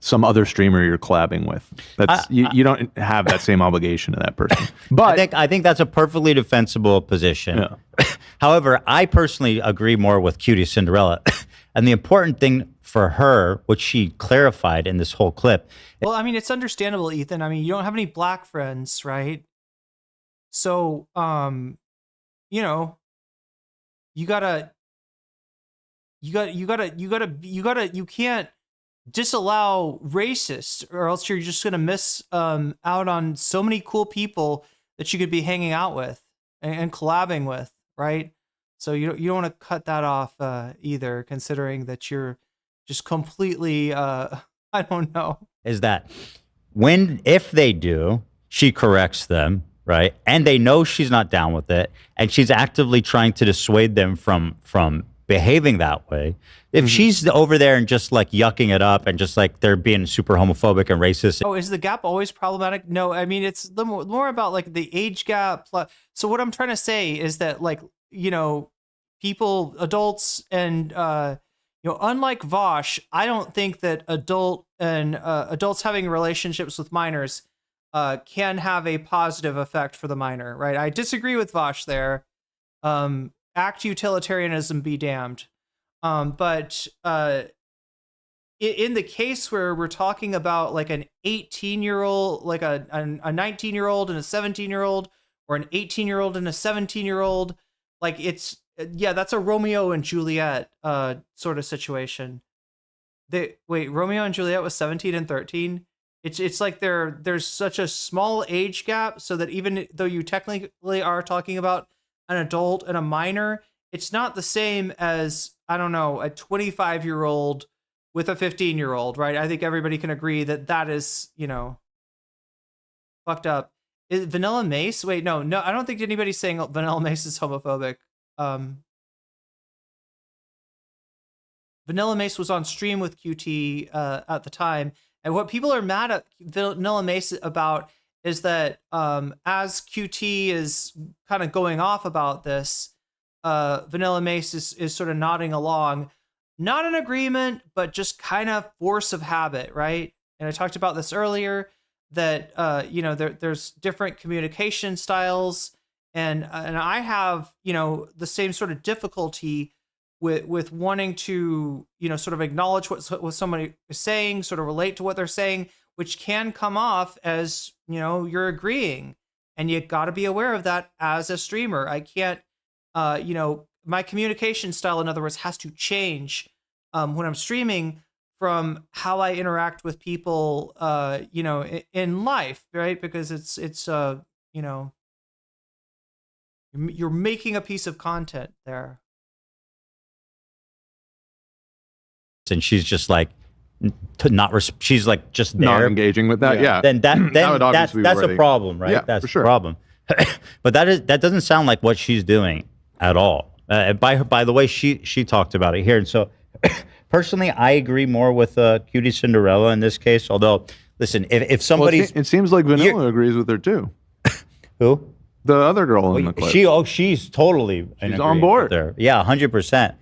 some other streamer you're collabing with. That's you don't have that same obligation to that person. But I think that's a perfectly defensible position. Yeah. However, I personally agree more with QTCinderella. And the important thing for her, which she clarified in this whole clip. Well, I mean, it's understandable, Ethan. I mean, you don't have any black friends, right? So, you can't disallow racist, or else you're just gonna miss out on so many cool people that you could be hanging out with and collabing with, right? So you don't want to cut that off either, considering that you're just completely I don't know. Is that if they do, she corrects them, right? And they know she's not down with it, and she's actively trying to dissuade them from behaving that way. If she's over there and just like yucking it up and just like they're being super homophobic and racist. Oh, is the gap always problematic? No, I mean, it's more about like the age gap. So what I'm trying to say is that like, people, adults and, unlike Vosh, I don't think that adults having relationships with minors can have a positive effect for the minor, right? I disagree with Vosh there. Act utilitarianism be damned. But in the case where we're talking about like an 18-year-old, like a 19-year-old and a 17-year-old, or an 18-year-old and a 17-year-old, like it's, yeah, that's a Romeo and Juliet sort of situation. Wait, Romeo and Juliet was 17 and 13? It's like there's such a small age gap, so that even though you technically are talking about an adult and a minor, it's not the same as, I don't know, a 25-year-old with a 15-year-old, right? I think everybody can agree that that is, you know, fucked up. Is VanillaMace? Wait, no, I don't think anybody's saying VanillaMace is homophobic. VanillaMace was on stream with QT at the time, and what people are mad at VanillaMace about is that as QT is kind of going off about this, VanillaMace is sort of nodding along, not in agreement, but just kind of force of habit, right? And I talked about this earlier, that you know, there's different communication styles, and I have, you know, the same sort of difficulty with wanting to, you know, sort of acknowledge what somebody is saying, sort of relate to what they're saying, which can come off as, you know, you're agreeing, and you got to be aware of that as a streamer. I can't, you know, my communication style, in other words, has to change when I'm streaming from how I interact with people, you know, in life, right? Because it's you know, you're making a piece of content there. And she's just like she's like just there, not engaging with that. Yeah. Then that's a problem, right? Yeah, that's for sure. a problem. But that doesn't sound like what she's doing at all. By the way, she talked about it here, and so personally, I agree more with QTCinderella in this case. Although, listen, if somebody's, it seems like Vanilla agrees with her too. Who? The other girl in the clip. She's totally she's on board there. Yeah, 100%.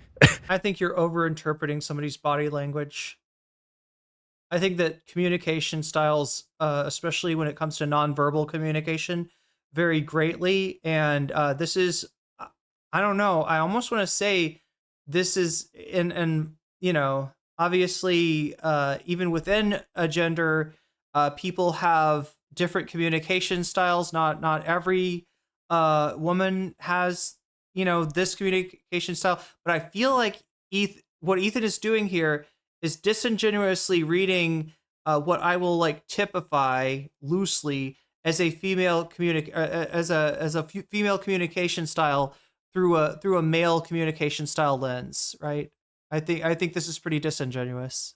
I think you're overinterpreting somebody's body language. I think that communication styles, especially when it comes to nonverbal communication, vary greatly. And this is, I don't know, I almost want to say this is, and you know, obviously, even within a gender, people have different communication styles. Not every woman has, you know, this communication style, but I feel like what Ethan is doing here is disingenuously reading what I will like typify loosely as a female female communication style through a male communication style lens, right? I think this is pretty disingenuous,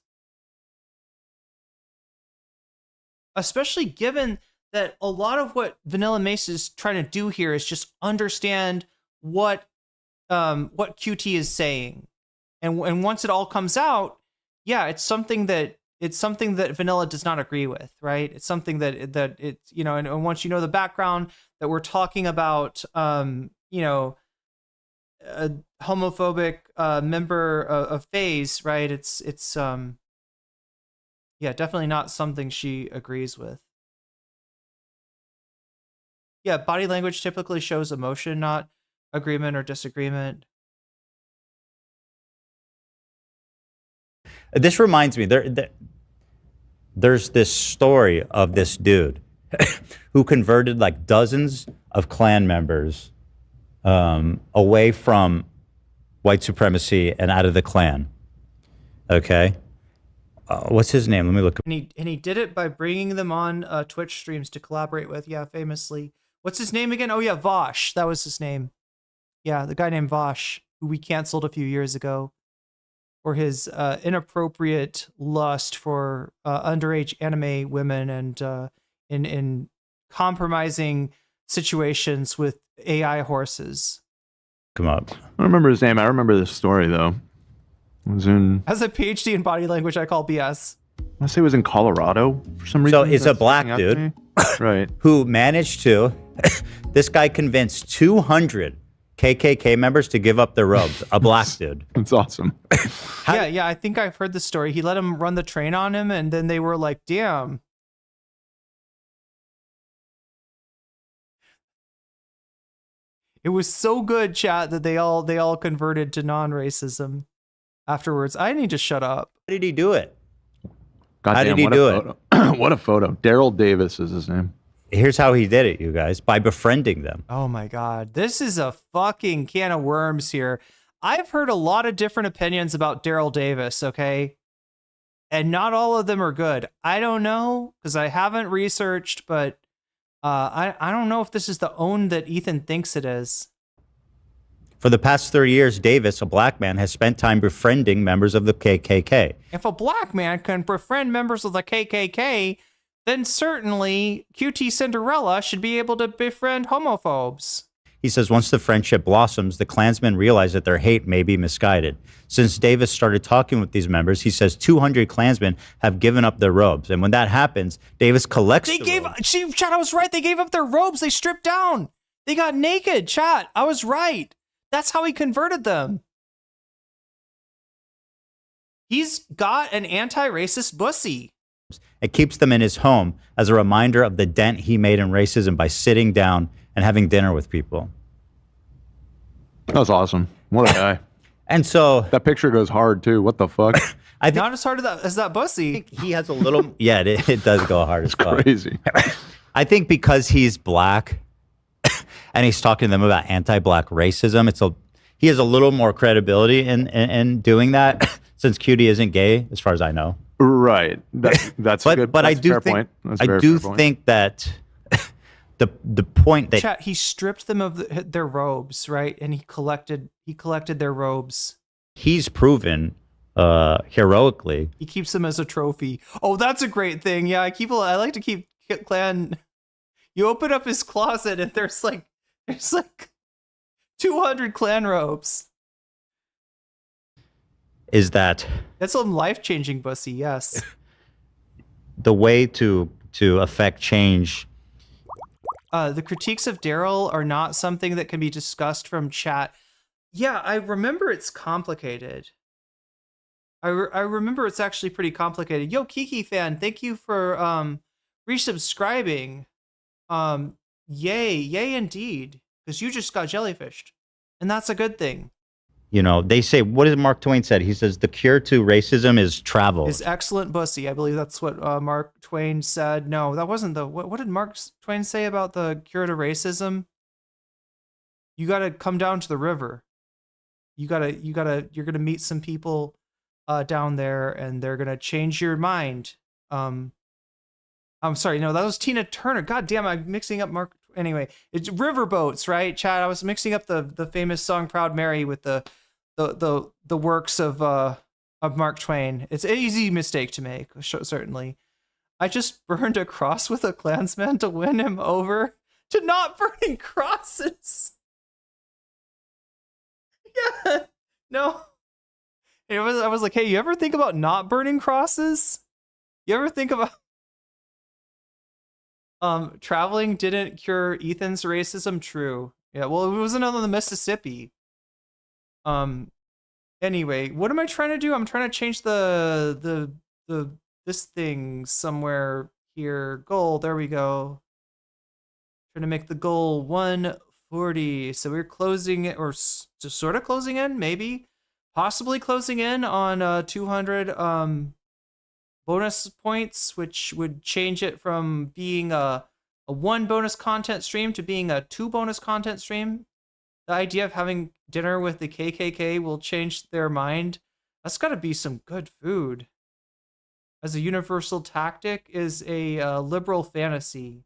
especially given that a lot of what VanillaMace is trying to do here is just understand what QT is saying, and once it all comes out, yeah, it's something that Vanilla does not agree with, right? It's something that it's, you know, and once you know the background, that we're talking about, you know, a homophobic member of FaZe, right? It's yeah, definitely not something she agrees with. Yeah, body language typically shows emotion, not agreement or disagreement. This reminds me, there's this story of this dude who converted like dozens of clan members away from white supremacy and out of the clan. Okay, what's his name? Let me look. And he did it by bringing them on Twitch streams to collaborate with. Yeah, famously. What's his name again? Oh yeah, Vosh. That was his name. Yeah, the guy named Vosh, who we canceled a few years ago for his inappropriate lust for underage anime women and in compromising situations with AI horses. Come up. I don't remember his name. I remember this story though. It was in. Has a PhD in body language. I call BS. I say it was in Colorado for some reason. So it's a black dude, right? Who managed to. This guy convinced 200 KKK members to give up their robes. A black dude. That's awesome. Yeah, I think I've heard the story. He let him run the train on him, and then they were like, "Damn, It was so good, chat, that they all converted to non-racism afterwards. I need to shut up. How did he do it? Goddamn, how did he do it? What a photo. Daryl Davis is his name. Here's how he did it, you guys, by befriending them. Oh my God. This is a fucking can of worms here. I've heard a lot of different opinions about Daryl Davis, okay? And not all of them are good. I don't know, because I haven't researched, but I don't know if this is the own that Ethan thinks it is. For the past 30 years, Davis, a black man, has spent time befriending members of the KKK. If a black man can befriend members of the KKK, then certainly QTCinderella should be able to befriend homophobes. He says once the friendship blossoms, the Klansmen realize that their hate may be misguided. Since Davis started talking with these members, he says 200 Klansmen have given up their robes. And when that happens, Davis collects Chat, I was right. They gave up their robes. They stripped down. They got naked, chat. I was right. That's how he converted them. He's got an anti-racist bussy. It keeps them in his home as a reminder of the dent he made in racism by sitting down and having dinner with people. That was awesome. What a guy. And so that picture goes hard too. What the fuck? Not as hard as that bussy. I think he has a little. Yeah, it does go hard as fuck. Crazy. I think because he's black and he's talking to them about anti-black racism, he has a little more credibility in doing that since Cutie isn't gay, as far as I know. Right. That's a good. But that's I do a fair think point. That's a I very do fair point. think that the point that Chat, he stripped them of their robes, right? And he collected their robes. he's proven heroically. He keeps them as a trophy. Oh, that's a great thing. Yeah, I like to keep clan. You open up his closet and there's like 200 clan robes. Is that That's some life-changing bussy, yes. the way to affect change? The critiques of Daryl are not something that can be discussed from chat. Yeah, I remember it's complicated. I remember it's actually pretty complicated. Yo, Kiki fan, thank you for resubscribing. Yay indeed, because you just got jellyfished, and that's a good thing. You know, they say, what did Mark Twain said? He says the cure to racism is travel. Is excellent bussy. I believe that's what Mark Twain said. No, that wasn't the. What did Mark Twain say about the cure to racism? You got to come down to the river. You're gonna meet some people down there, and they're gonna change your mind. I'm sorry, no, that was Tina Turner. God damn, I'm mixing up Mark. Anyway, it's riverboats, right, Chad? I was mixing up the famous song "Proud Mary" with the works of Mark Twain. It's an easy mistake to make, certainly. I just burned a cross with a Klansman to win him over to not burning crosses. Yeah, no. I was like, hey, you ever think about not burning crosses? You ever think about traveling didn't cure Ethan's racism? True. Yeah, well, it wasn't on the Mississippi. Anyway, what am I trying to do? I'm trying to change the this thing somewhere here. Goal, there we go. Trying to make the goal 140. So we're closing it, or just sort of closing in, maybe, possibly closing in on 200 bonus points, which would change it from being a 1 bonus content stream to being a 2 bonus content stream. The idea of having dinner with the KKK will change their mind. That's got to be some good food. As a universal tactic is a liberal fantasy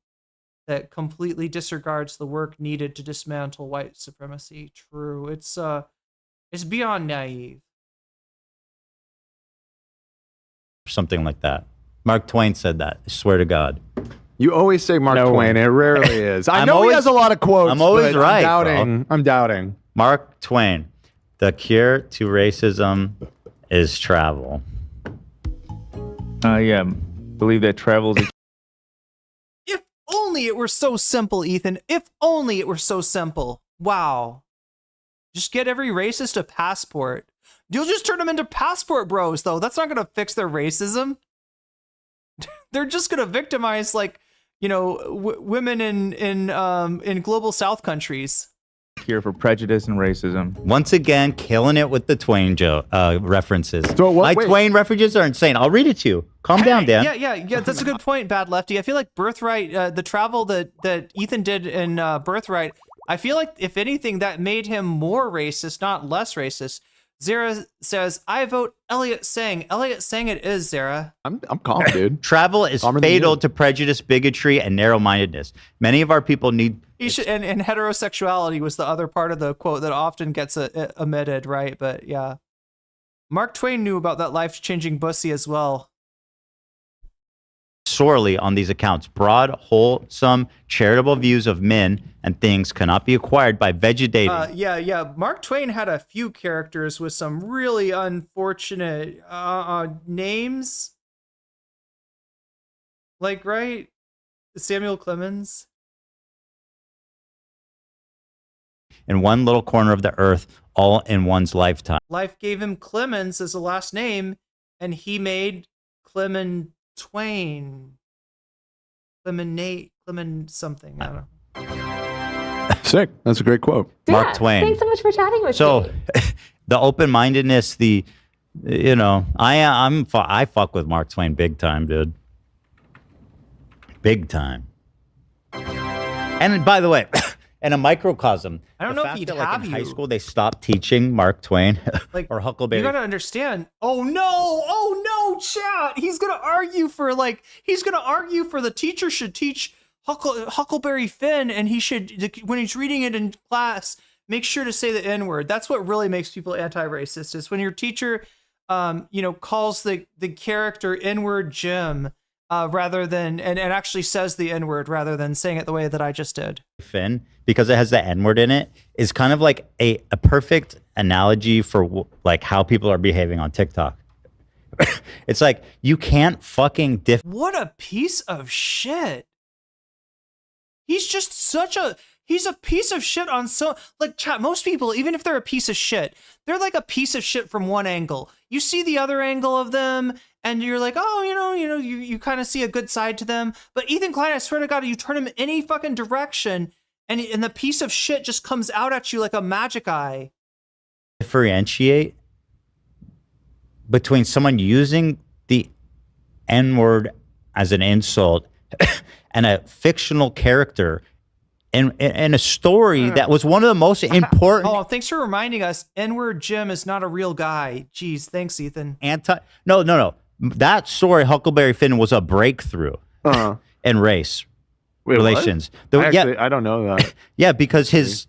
that completely disregards the work needed to dismantle white supremacy. True. It's beyond naive. Something like that. Mark Twain said that. I swear to God. You always say Mark Twain. It rarely is. I know he has a lot of quotes. I'm always but right. I'm doubting. Mark Twain. The cure to racism is travel. Yeah. Believe that travel is. If only it were so simple, Ethan. If only it were so simple. Wow. Just get every racist a passport. You'll just turn them into passport bros, though. That's not going to fix their racism. They're just going to victimize, like, you know, women in global South countries. here for prejudice and racism. Once again, killing it with the Twain references. So My Twain references are insane. I'll read it to you. Calm down, Dan. Yeah. That's a good point, Bad Lefty. I feel like Birthright, the travel that Ethan did in Birthright, I feel like if anything, that made him more racist, not less racist. Zara says, I vote Elliot Sang. Elliot Sang it is, Zara. I'm calm, dude. Travel is fatal to prejudice, bigotry, and narrow-mindedness. Many of our people need... And heterosexuality was the other part of the quote that often gets omitted, right? But yeah. Mark Twain knew about that life-changing bussy as well. Sorely on these accounts. Broad, wholesome, charitable views of men and things cannot be acquired by vegetating. Yeah. Mark Twain had a few characters with some really unfortunate names. Like, right? Samuel Clemens. In one little corner of the earth, all in one's lifetime. Life gave him Clemens as a last name, and he made Clement Twain. Clement something. I don't know. Sick. That's a great quote. Mark Twain. Thanks so much for chatting with me. So, the open-mindedness, I fuck with Mark Twain big time, dude. Big time. And by the way, in a microcosm, I don't know if he'd have in high school they stopped teaching Mark Twain or Huckleberry. You gotta understand. Oh no, chat. He's gonna argue for the teacher should teach Huckleberry Finn, and he should, when he's reading it in class, make sure to say the N-word. That's what really makes people anti-racist, is when your teacher calls the character N-word Jim rather than and actually says the N-word rather than saying it the way that I just did. Finn, because it has the N-word in it, is kind of like a perfect analogy for like how people are behaving on TikTok. It's like, you can't fucking What a piece of shit. He's just he's a piece of shit on chat. Most people, even if they're a piece of shit, they're like a piece of shit from one angle. You see the other angle of them and you're like, oh, you kind of see a good side to them. But Ethan Klein, I swear to God, you turn him any fucking direction and the piece of shit just comes out at you like a magic eye. Differentiate between someone using the N-word as an insult and a fictional character in a story that was one of the most important. Oh, thanks for reminding us. N-word Jim is not a real guy. Jeez, thanks, Ethan. No. That story, Huckleberry Finn, was a breakthrough in race relations. I don't know that. Yeah, because his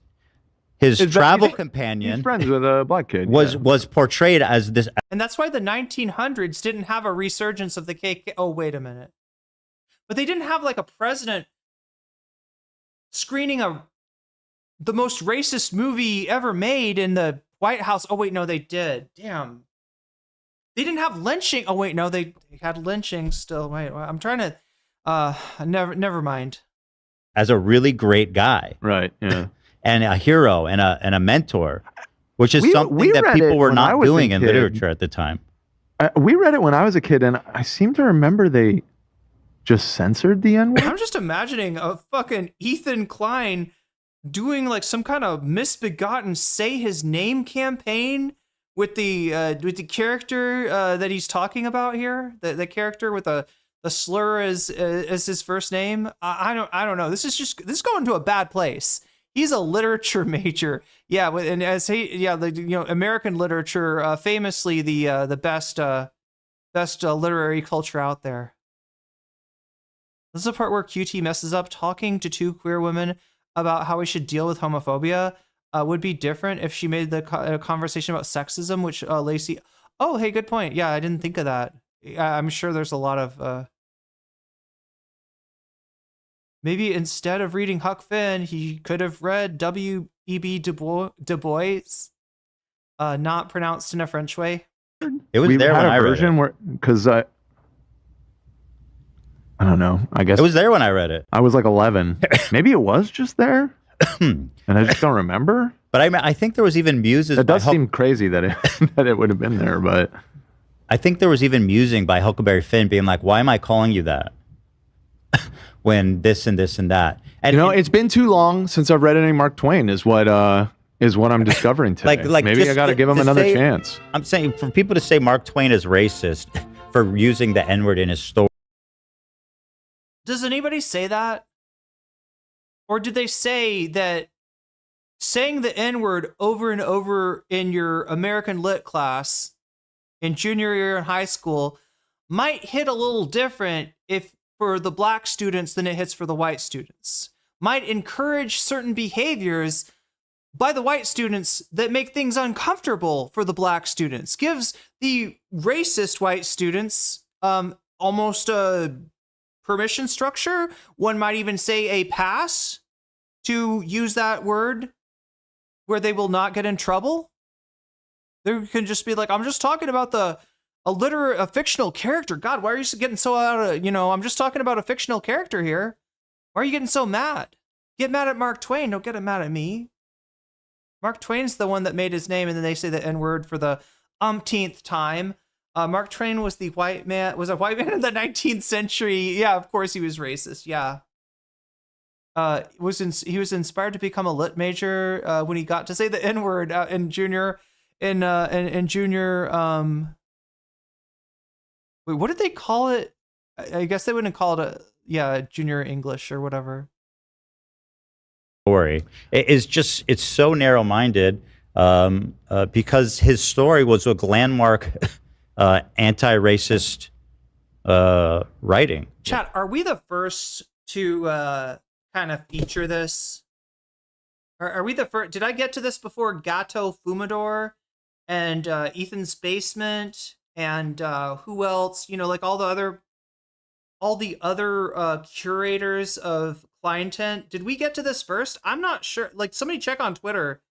travel companion, he's friends with a black kid, was portrayed as this. And that's why the 1900s didn't have a resurgence of the KKK. Oh, wait a minute. But they didn't have like a president screening the most racist movie ever made in the White House. Oh, wait, no, they did. Damn. They didn't have lynching. Oh, wait, no, they had lynching still. Wait, I'm trying to, never mind. As a really great guy. Right, yeah. And a hero and a mentor, which is something that people were not doing in literature at the time. We read it when I was a kid, and I seem to remember they just censored the N-word. I'm just imagining a fucking Ethan Klein doing like some kind of misbegotten say his name campaign with the character that he's talking about here. The character with the slur as his first name. I don't know. This is going to a bad place. He's a literature major. Yeah, and American literature, famously the best literary culture out there. This is the part where QT messes up. Talking to two queer women about how we should deal with homophobia would be different if she made the conversation about sexism, which Lacey... Oh, hey, good point. Yeah, I didn't think of that. I'm sure there's a lot of... Maybe instead of reading Huck Finn, he could have read W.E.B. Du Bois, not pronounced in a French way. It was there when I read it. Because I don't know. I guess it was there when I read it. I was like 11. Maybe it was just there, and I just don't remember. But I think there was even muses. It does seem crazy that it would have been there, but I think there was even musing by Huckleberry Finn being like, "Why am I calling you that? when this and this and that. And you know, it's been too long since I've read any Mark Twain. Is what I'm discovering today. like maybe I got to give him another chance. I'm saying for people to say Mark Twain is racist for using the N-word in his story. Does anybody say that? Or did they say that saying the N-word over and over in your American Lit class in junior year in high school might hit a little different for the black students than it hits for the white students? Might encourage certain behaviors by the white students that make things uncomfortable for the black students. Gives the racist white students almost a permission structure. One might even say a pass to use that word where they will not get in trouble. They can just be like, I'm just talking about a fictional character. God, why are you getting so out of, I'm just talking about a fictional character here. Why are you getting so mad? Get mad at Mark Twain. Don't get mad at me. Mark Twain's the one that made his name, and then they say the N-word for the umpteenth time. Mark Twain was a white man in the 19th century. Yeah, of course he was racist. Yeah. He was inspired to become a lit major when he got to say the N-word in junior. Wait, what did they call it? I guess they wouldn't call it junior English or whatever. Story. It's so narrow-minded because his story was a landmark anti-racist writing. Chat, are we the first to kind of feature this? Are we the first? Did I get to this before Gato Fumador and Ethan's Basement and who else? Like all the other curators of Klein Tent. Did we get to this first? I'm not sure. Like, somebody check on Twitter.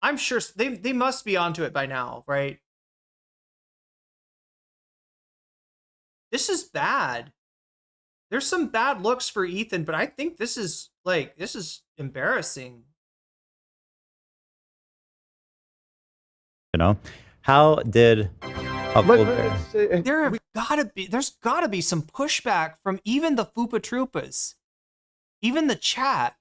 I'm sure they must be onto it by now, right? This is bad. There's some bad looks for Ethan, but I think this is embarrassing. How did there's gotta be some pushback from even the Fupa Troopas, even the chat,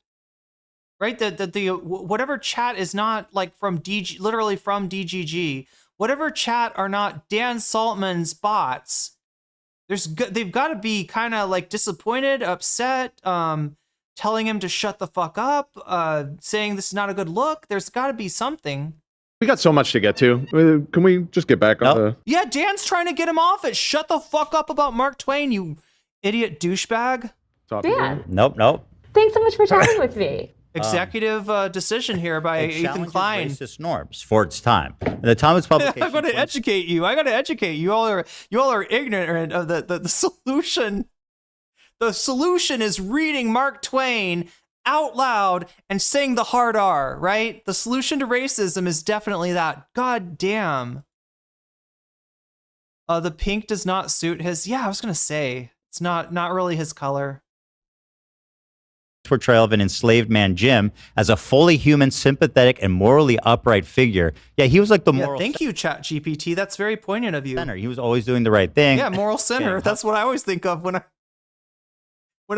right? The whatever chat is not like from literally from DGG, whatever chat are not Dan Saltman's bots. They've got to be kind of like disappointed, upset, telling him to shut the fuck up, saying this is not a good look. There's got to be something. We got so much to get to. Can we just get back on the... Yeah, Dan's trying to get him off it. Shut the fuck up about Mark Twain, you idiot douchebag. Dan. Nope. Thanks so much for chatting with me. Executive decision here by Ethan Klein. Racist norms for its time. At the time of its publication, I'm going to educate you. I got to educate you. You all are ignorant of the solution. The solution is reading Mark Twain out loud and saying the hard R, right? The solution to racism is definitely that. God damn. The pink does not suit his. Yeah, I was going to say it's not really his color. Portrayal of an enslaved man, Jim, as a fully human, sympathetic, and morally upright figure. Yeah, he was like the moral. Thank you, ChatGPT. That's very poignant of you. Center. He was always doing the right thing. Yeah, moral center. That's what I always think of when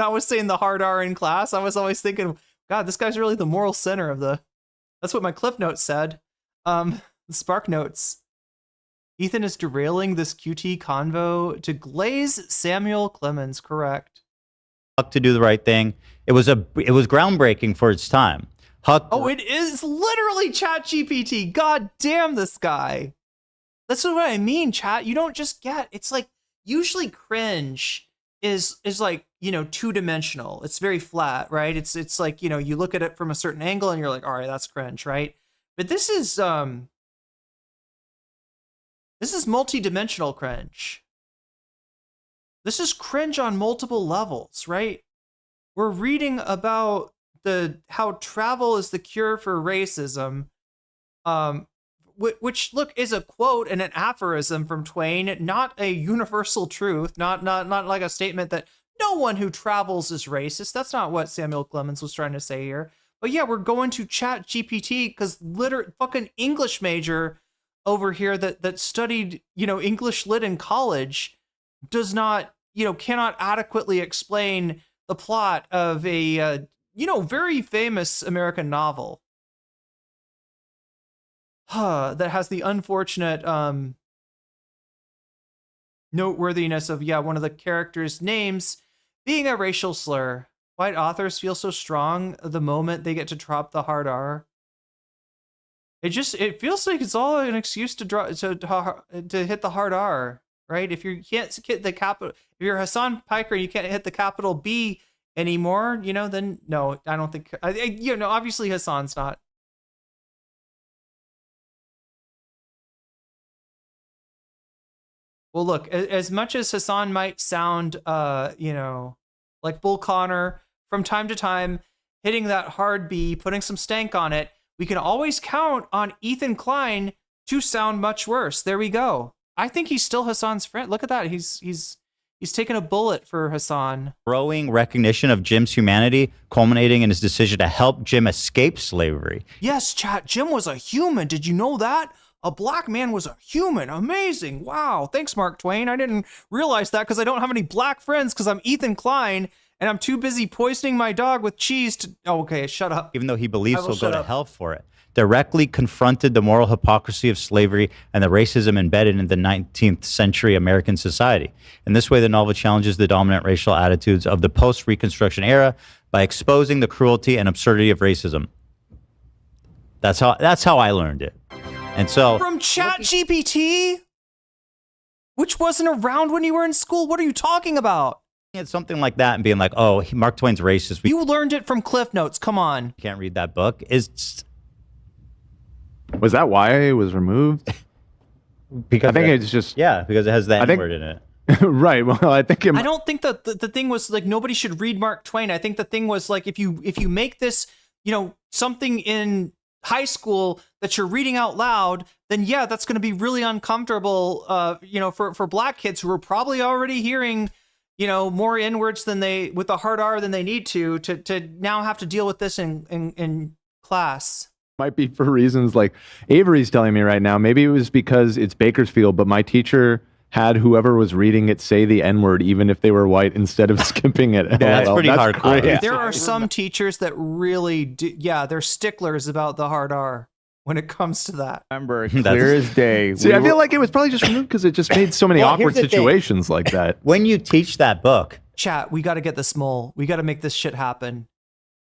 I was saying the hard R in class. I was always thinking, God, this guy's really the moral center of the. That's what my Cliff Notes said. The Spark Notes. Ethan is derailing this QT convo to glaze Samuel Clemens. Correct. Huck to do the right thing. It was groundbreaking for its time. Huck. Oh, it is literally ChatGPT. God damn this guy. That's what I mean, chat. You don't just get. It's like usually cringe is like, two-dimensional. It's very flat, right? It's like, you look at it from a certain angle and you're like, all right, that's cringe, right? But this is multi-dimensional cringe. This is cringe on multiple levels, right? We're reading about how travel is the cure for racism, which look is a quote and an aphorism from Twain, not a universal truth, not like a statement that no one who travels is racist. That's not what Samuel Clemens was trying to say here. But yeah, we're going to chat GPT because fucking English major over here that studied, English lit in college does not, cannot adequately explain the plot of a very famous American novel that has the unfortunate noteworthiness of one of the characters' names being a racial slur. White authors feel so strong the moment they get to drop the hard R. It feels like it's all an excuse to hit the hard R, right? If you can't hit the capital, if you're Hasan Piker and you can't hit the capital B anymore, then no, I don't think. Obviously Hasan's not. Well, look, as much as Hasan might sound, like Bull Connor from time to time, hitting that hard B, putting some stank on it, we can always count on ETHAN Klein to sound much worse. There we go. I think he's still Hasan's friend. Look at that. He's taken a bullet for Hasan. Growing recognition of Jim's humanity, culminating in his decision to help Jim escape slavery. Yes, chat. Jim was a human. Did you know that? A black man was a human. Amazing. Wow. Thanks, Mark Twain. I didn't realize that because I don't have any black friends because I'm ETHAN Klein and I'm too busy poisoning my dog with cheese to... Oh, okay, shut up. Even though he believes he'll go to hell for it. Directly confronted the moral hypocrisy of slavery and the racism embedded in the 19th century American society. In this way, the novel challenges the dominant racial attitudes of the post-Reconstruction era by exposing the cruelty and absurdity of racism. That's how I learned it. And so from ChatGPT, which wasn't around when you were in school. What are you talking about? It's something like that and being like, oh, Mark Twain's racist. You learned it from Cliff Notes. Come on. Can't read that book. Was that why it was removed? Because I think it's just because it has that word in it. Right. Well, I think I don't think that the thing was like nobody should read Mark Twain. I think the thing was like if you make this something in high school that you're reading out loud, then that's going to be really uncomfortable. For black kids who are probably already hearing more N-words than with a hard R than they need to now have to deal with this in class. Might be for reasons like Avery's telling me right now. Maybe it was because it's Bakersfield, but my teacher had whoever was reading it say the N-word even if they were white instead of skipping it. That's pretty hardcore. There are some teachers that really do, they're sticklers about the hard R when it comes to that. Remember, clear as day. See, I feel like it was probably just removed because it just made so many awkward situations like that. When you teach that book. Chat, we got to get this mole. We got to make this shit happen.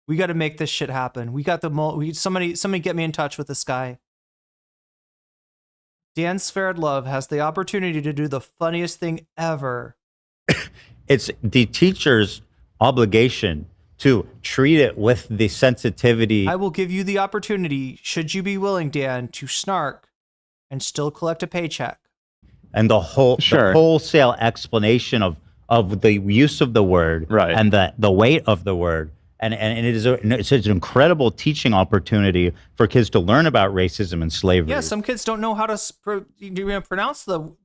We got to make this shit happen. We got the mole. Somebody get me in touch with this guy. Dan Sverdlov has the opportunity to do the funniest thing ever. It's the teacher's obligation to treat it with the sensitivity. I will give you the opportunity, should you be willing, Dan, to snark and still collect a paycheck. And the wholesale explanation of the use of the word and the weight of the word. And it's an incredible teaching opportunity for kids to learn about racism and slavery. Yeah, some kids don't know how to pronounce the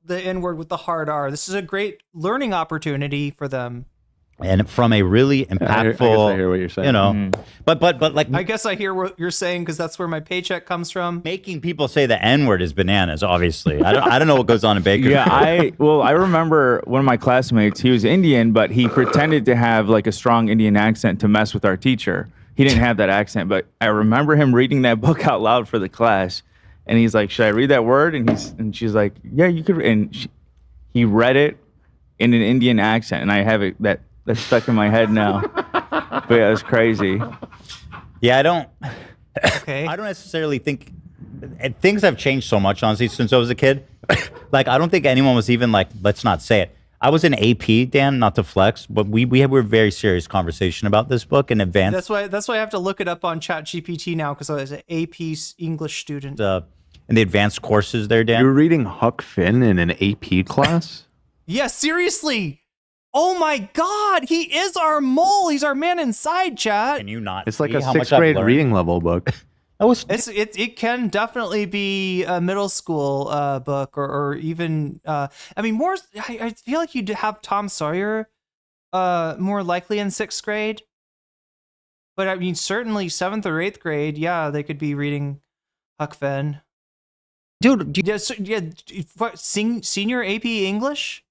N-word with the hard R. This is a great learning opportunity for them. And from a really impactful, I guess I hear what you're saying. But like, I guess I hear what you're saying because that's where my paycheck comes from. Making people say the N-word is bananas. Obviously, I don't know what goes on in Bakersfield. Yeah, I remember one of my classmates. He was Indian, but he pretended to have like a strong Indian accent to mess with our teacher. He didn't have that accent, but I remember him reading that book out loud for the class, and he's like, "Should I read that word?" And she's like, "Yeah, you could." And he read it in an Indian accent, and I have it that's stuck in my head now. But yeah, it was crazy. Yeah, I don't necessarily think things have changed so much, honestly, since I was a kid. Like, I don't think anyone was even like, let's not say it. I was in AP, Dan, not to flex, but we were a very serious conversation about this book in advance. That's why I have to look it up on ChatGPT now because I was an AP English student. In the advanced courses there, Dan. You were reading Huck Finn in an AP class? Yeah, seriously. Oh my God, he is our mole. He's our man inside, chat. Can you not? It's like a 6th grade reading level book. It can definitely be a middle school book or even I feel like you'd have Tom Sawyer more likely in 6th grade. But I mean, certainly 7th or 8th grade, yeah, they could be reading Huck Finn. Dude, senior AP English?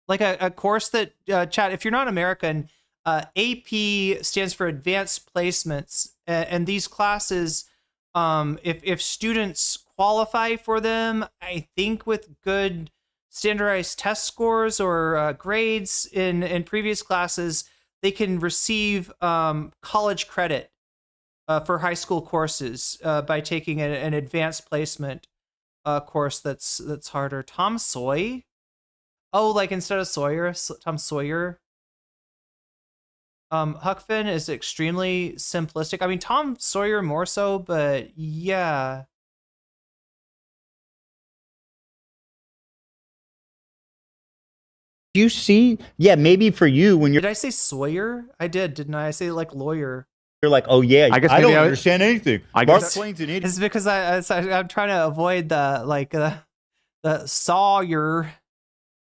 Like a course that, chat, if you're not American, AP stands for Advanced Placements, and these classes, if students qualify for them, I think with good standardized test scores or grades in previous classes, they can receive college credit for high school courses by taking an advanced placement course that's harder. Tom Sawyer? Oh, like instead of Sawyer, Tom Sawyer. Huck Finn is extremely simplistic. I mean, Tom Sawyer more so, but yeah. You see? Yeah, maybe for you when you're. Did I say Sawyer? I did, didn't I? I say like lawyer. You're like, oh yeah, I guess I don't maybe understand anything. I Mark guess- Twain's an idiot. It's because I'm trying to avoid the Sawyer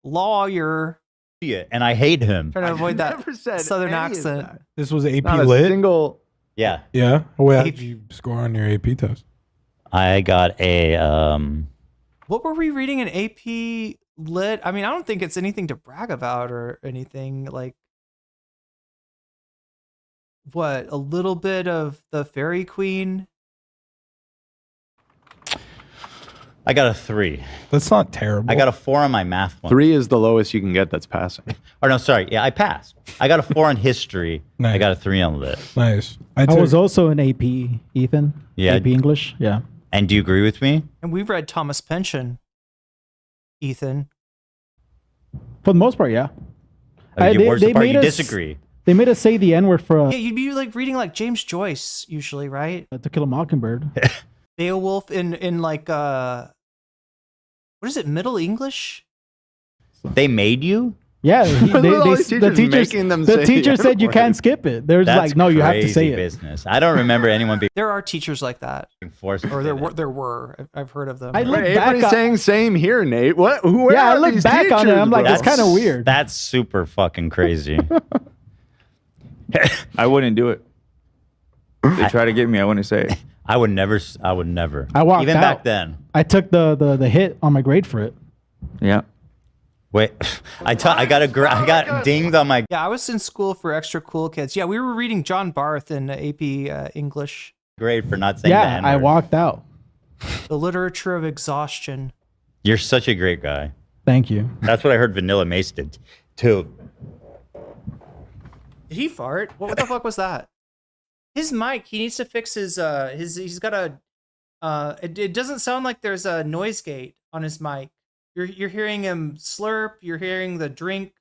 lawyer. And I hate him. Trying to avoid that never said southern any of accent. that. This was AP Not a lit. single. Yeah. Yeah. Well, how did you score on your AP test? I got a What were we reading in AP Lit? I mean, I don't think it's anything to brag about or anything. Like, what, a little bit of the Fairy Queen? I got a 3. That's not terrible. I got a 4 on my math one. 3 is the lowest you can get that's passing. Or no, sorry. Yeah, I passed. I got a 4 on history. Nice. I got a 3 on lit. Nice. I was also an AP, Ethan. Yeah. AP English. Yeah. And do you agree with me? And we read Thomas Pynchon, Ethan. For the most part, yeah. Where's the part made you us- disagree? They made us say the N-word for Yeah, you'd be like reading like James Joyce usually, right? To Kill a Mockingbird. Beowulf in like what is it, Middle English? They made you? Yeah, the teacher said you can't skip it. They're just That's like, no, you have to crazy say it. business. I don't remember anyone being There are teachers like that, forced. or there were. I've heard of them. I look back Avery's on- saying same here, Nate. What? Where Yeah, I are look these back on it, teachers, I'm like, bro? it's kind of weird. That's super fucking crazy. I wouldn't do it. They try to get me. I wouldn't say it. I would never. I would never. I walked Even out. back then. I took the hit on my grade for it. Yeah. Wait, I got dinged on my. Yeah, I was in school for extra cool kids. Yeah, we were reading John Barth in AP English. grade for not saying Yeah, the I N-word. walked out. The Literature of Exhaustion. You're such a great guy. Thank you. That's what I heard VanillaMace did too. Did he fart? What the fuck was that? His mic. He needs to fix his. He's got a. It doesn't sound like there's a noise gate on his mic. You're hearing him slurp. You're hearing the drink,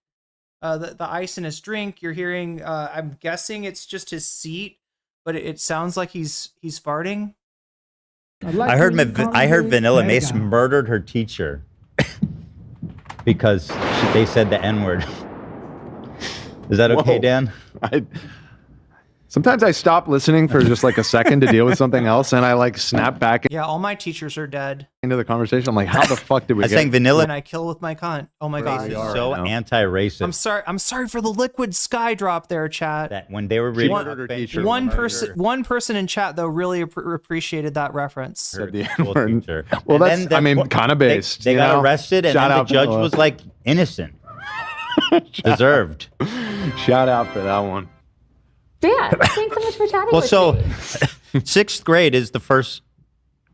the ice in his drink. You're hearing. I'm guessing it's just his seat, but it sounds like he's farting. I heard VanillaMace murdered her teacher because they said the N-word. Is that okay, Whoa. Dan? Sometimes I stop listening for just like a second to deal with something else, and I like snap back Yeah, all my teachers are dead. into the conversation. I'm like, how the fuck did we I was get saying vanilla And I kill with my cunt. Oh my god. so anti-racist. I'm sorry for the liquid sky drop there, chat. that when they were reading One person in chat though really appreciated that reference. Well, that's, I mean, kind of based. They you got know? arrested, and Shout then the out judge Vanilla. was like innocent, deserved. Shout out for that one. Dan, thanks so much for chatting Well, with so me. 6th grade is the first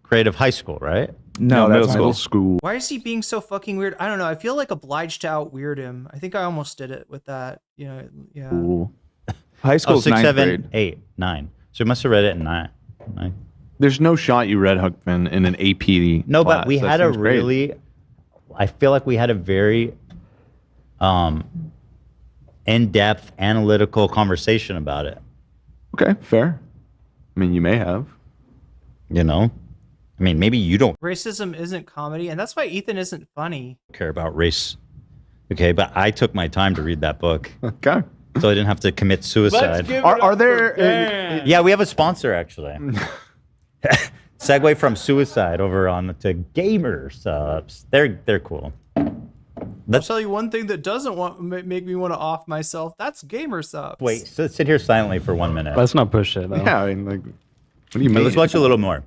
grade of high school, right? No, that's middle middle school. school. Why is he being so fucking weird? I don't know. I feel like obliged to out-weird him. I think I almost did it with that. You know, yeah. Cool. High school, 6, 9th 7, grade. 8, 9. So you must have read it in 9. There's no shot you read Huck Finn in an AP. No, class. but we That had a seems great. really. I feel like we had a very in-depth analytical conversation about it. Okay, fair. I mean, you may have. You know, I mean, maybe you don't Racism isn't comedy, and that's why Ethan isn't funny. care about race. Okay, but I took my time to read that book. Okay. So I didn't have to commit suicide. Are there? Yeah, we have a sponsor actually. Segue from suicide over on to gamer subs. They're cool. I'll tell you one thing that doesn't make me want to off myself. That's gamer subs. Wait, sit here silently for 1 minute. Let's not push it. Though. Yeah, I mean, like, what do you mean? Let's watch a little more,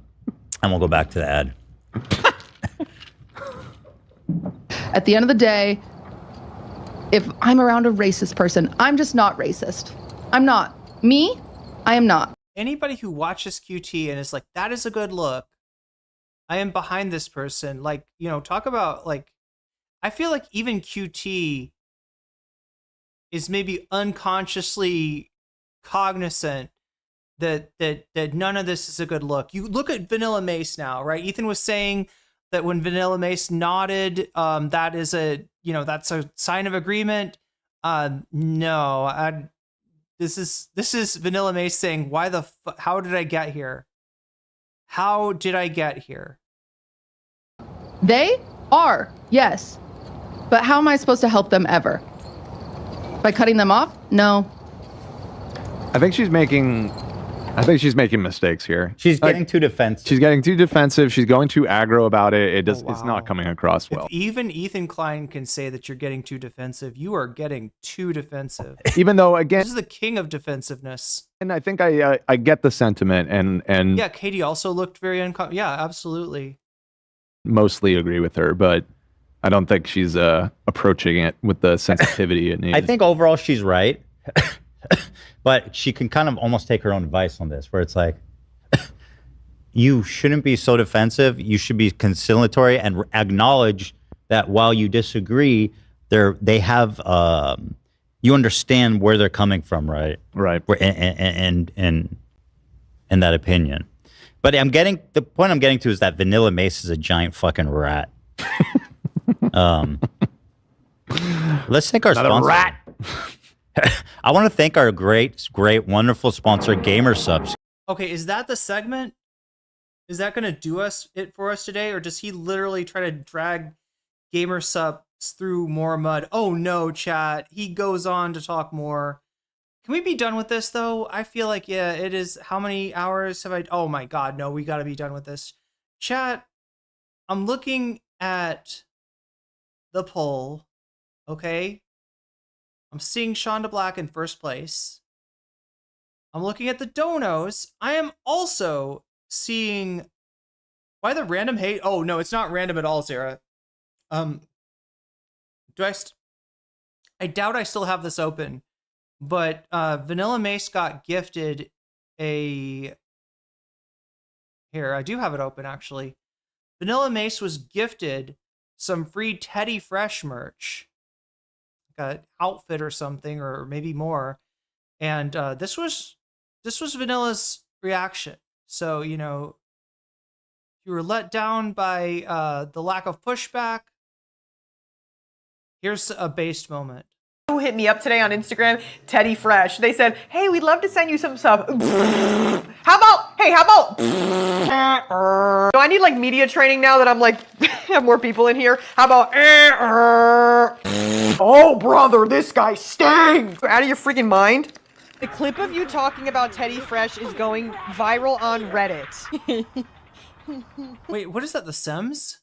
and we'll go back to the ad. At the end of the day, if I'm around a racist person. I'm just not racist. I'm not. Me, I am not. Anybody who watches QT and is like, that is a good look, I am behind this person. Like, you know, talk about like, I feel like even QT is maybe unconsciously cognizant that none of this is a good look. You look at VanillaMace now, right? Ethan was saying that when VanillaMace nodded, that is that's a sign of agreement. No, this is VanillaMace saying, why the how did I get here? How did I get here? They are, yes. But how am I supposed to help them ever? By cutting them off? No. I think she's making mistakes here. She's getting too defensive. She's getting too defensive. She's going too aggro about it. It's not coming across well. If even ETHAN Klein can say that you're getting too defensive, you are getting too defensive. Even though, again, this is the king of defensiveness. And I think I get the sentiment and yeah, Katie also looked very yeah, absolutely. Mostly agree with her, but I don't think she's approaching it with the sensitivity it needs. I think overall she's right. But she can kind of almost take her own advice on this, where it's like, you shouldn't be so defensive. You should be conciliatory and acknowledge that while you disagree, they have you understand where they're coming from, right? Right. And that opinion. But the point I'm getting to is that VanillaMace is a giant fucking rat. Let's thank our sponsor. Rat. I want to thank our great, wonderful sponsor, GamerSubs. Okay, is that the segment? Is that going to do it for us today, or does he literally try to drag GamerSubs through more mud? Oh no, chat. He goes on to talk more. Can we be done with this though? I feel like, yeah, it is. How many hours have I? Oh my God, no, we got to be done with this. Chat, I'm looking at the poll. Okay. I'm seeing Shonda Black in first place. I'm looking at the donos. I am also seeing why the random hate. Oh no, it's not random at all, Sarah. I doubt I still have this open, but VanillaMace got gifted a. Here, I do have it open actually. VanillaMace was gifted some free Teddy Fresh merch. An outfit or something, or maybe more, and this was Vanilla's reaction. So, you know, you were let down by the lack of pushback. Here's a based moment. Who hit me up today on Instagram? Teddy Fresh. They said, hey, we'd love to send you some stuff. How about do I need like media training now that I'm like have more people in here? How about oh brother, this guy stinks. Out of your freaking mind. The clip of you talking about Teddy Fresh is going viral on Reddit. Wait, what is that? The Sims?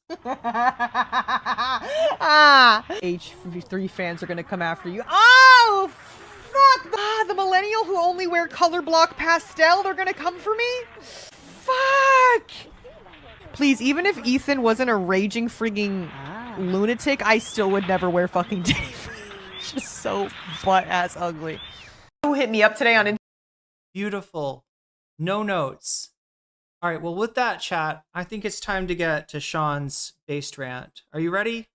H3 fans are gonna come after you. Oh, fuck! The millennial who only wear color block pastel, they're gonna come for me? Fuck! Please, even if Ethan wasn't a raging frigging lunatic, I still would never wear fucking Teddy Fresh. Just so butt-ass ugly. Who hit me up today on Instagram? Beautiful. No notes. All right, well, with that, chat, I think it's time to get to Sean's based rant. Are you ready?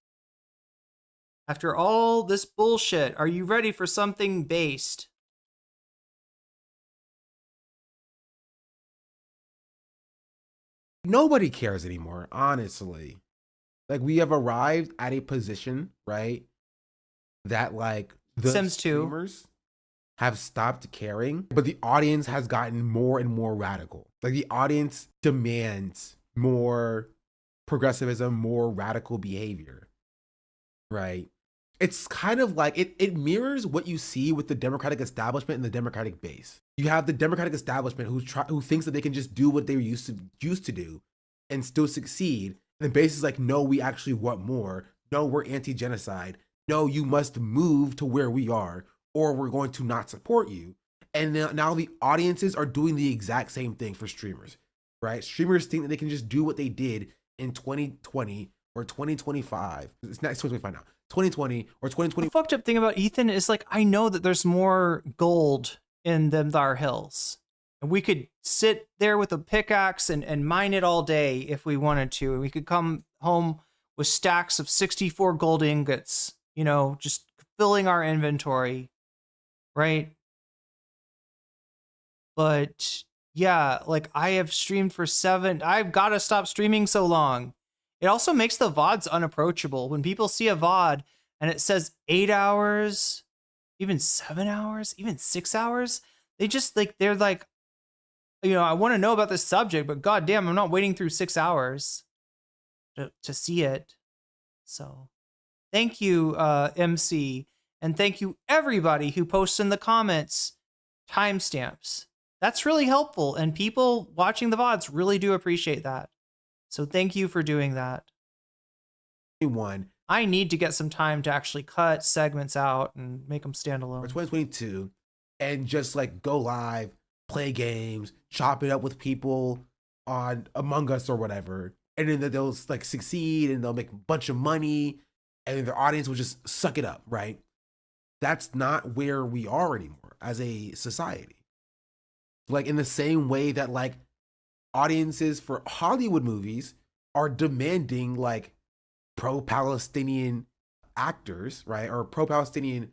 After all this bullshit, are you ready for something based? Nobody cares anymore, honestly. Like, we have arrived at a position, right, that, like, the Sims 2 streamers have stopped caring, but the audience has gotten more and more radical. Like, the audience demands more progressivism, more radical behavior, right? It's kind of like, it mirrors what you see with the Democratic establishment and the Democratic base. You have the Democratic establishment who thinks that they can just do what they used to do and still succeed. And the base is like, no, we actually want more. No, we're anti-genocide. No, you must move to where we are, or we're going to not support you. And now the audiences are doing the exact same thing for streamers, right? Streamers think that they can just do what they did in 2020 or 2025. It's not 2025 now. 2020 or 2020. The fucked up thing about Ethan is like, I know that there's more gold in them Thar Hills. And we could sit there with a pickaxe and mine it all day if we wanted to. And we could come home with stacks of 64 gold ingots, you know, just filling our inventory, right? But yeah, like I have streamed for 7. I've got to stop streaming so long. It also makes the VODs unapproachable. When people see a VOD and it says 8 hours, even 7 hours, even 6 hours, they just like, they're like, you know, I want to know about this subject, but goddamn, I'm not waiting through 6 hours to see it. So thank you, MC. And thank you everybody who posts in the comments timestamps. That's really helpful. And people watching the VODs really do appreciate that. So thank you for doing that. I need to get some time to actually cut segments out and make them stand alone. Or 2022 and just like go live, play games, chop it up with people on Among Us or whatever. And then they'll like succeed and they'll make a bunch of money and then their audience will just suck it up, right? That's not where we are anymore as a society. Like in the same way that like audiences for Hollywood movies are demanding like pro-Palestinian actors, right? Or pro-Palestinian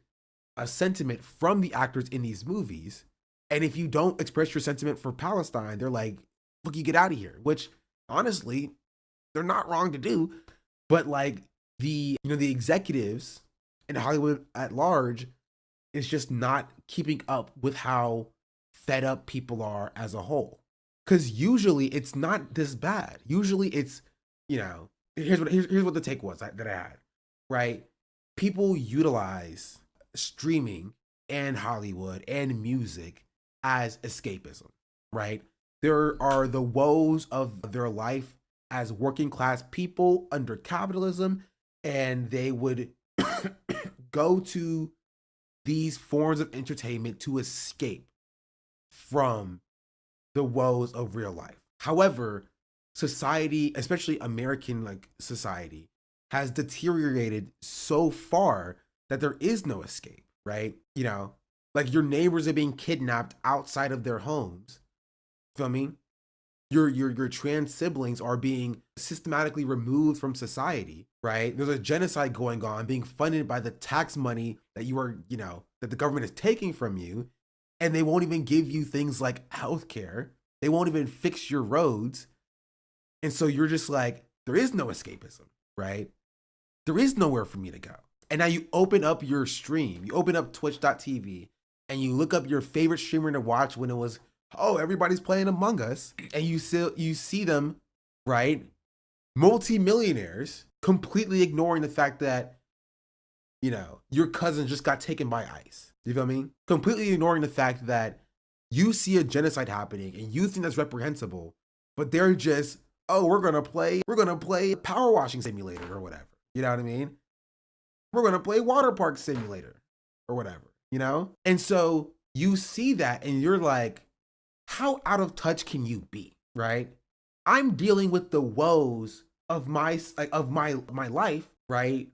sentiment from the actors in these movies. And if you don't express your sentiment for Palestine, they're like, look, you get out of here, which honestly, they're not wrong to do. But like the executives in Hollywood at large is just not keeping up with how fed up people are as a whole. Because usually it's not this bad. Usually it's, you know, here's what the take was that I had, right? People utilize streaming and Hollywood and music as escapism, right? There are the woes of their life as working class people under capitalism, and they would go to these forms of entertainment to escape from the woes of real life. However, society, especially American like society, has deteriorated so far that there is no escape, right? You know, like your neighbors are being kidnapped outside of their homes. Feel me? Your trans siblings are being systematically removed from society, right? There's a genocide going on, being funded by the tax money that you are, you know, that the government is taking from you. And they won't even give you things like healthcare. They won't even fix your roads. And so you're just like, there is no escapism, right? There is nowhere for me to go. And now you open up your stream, you open up twitch.tv and you look up your favorite streamer to watch when it was, oh, everybody's playing Among Us. And you see them, right? Multi-millionaires completely ignoring the fact that, you know, your cousin just got taken by ICE. You feel me? Completely ignoring the fact that you see a genocide happening and you think that's reprehensible, but they're just, oh, we're gonna play power washing simulator or whatever. You know what I mean? We're gonna play water park simulator or whatever, you know? And so you see that and you're like, how out of touch can you be, right? I'm dealing with the woes of my life, right?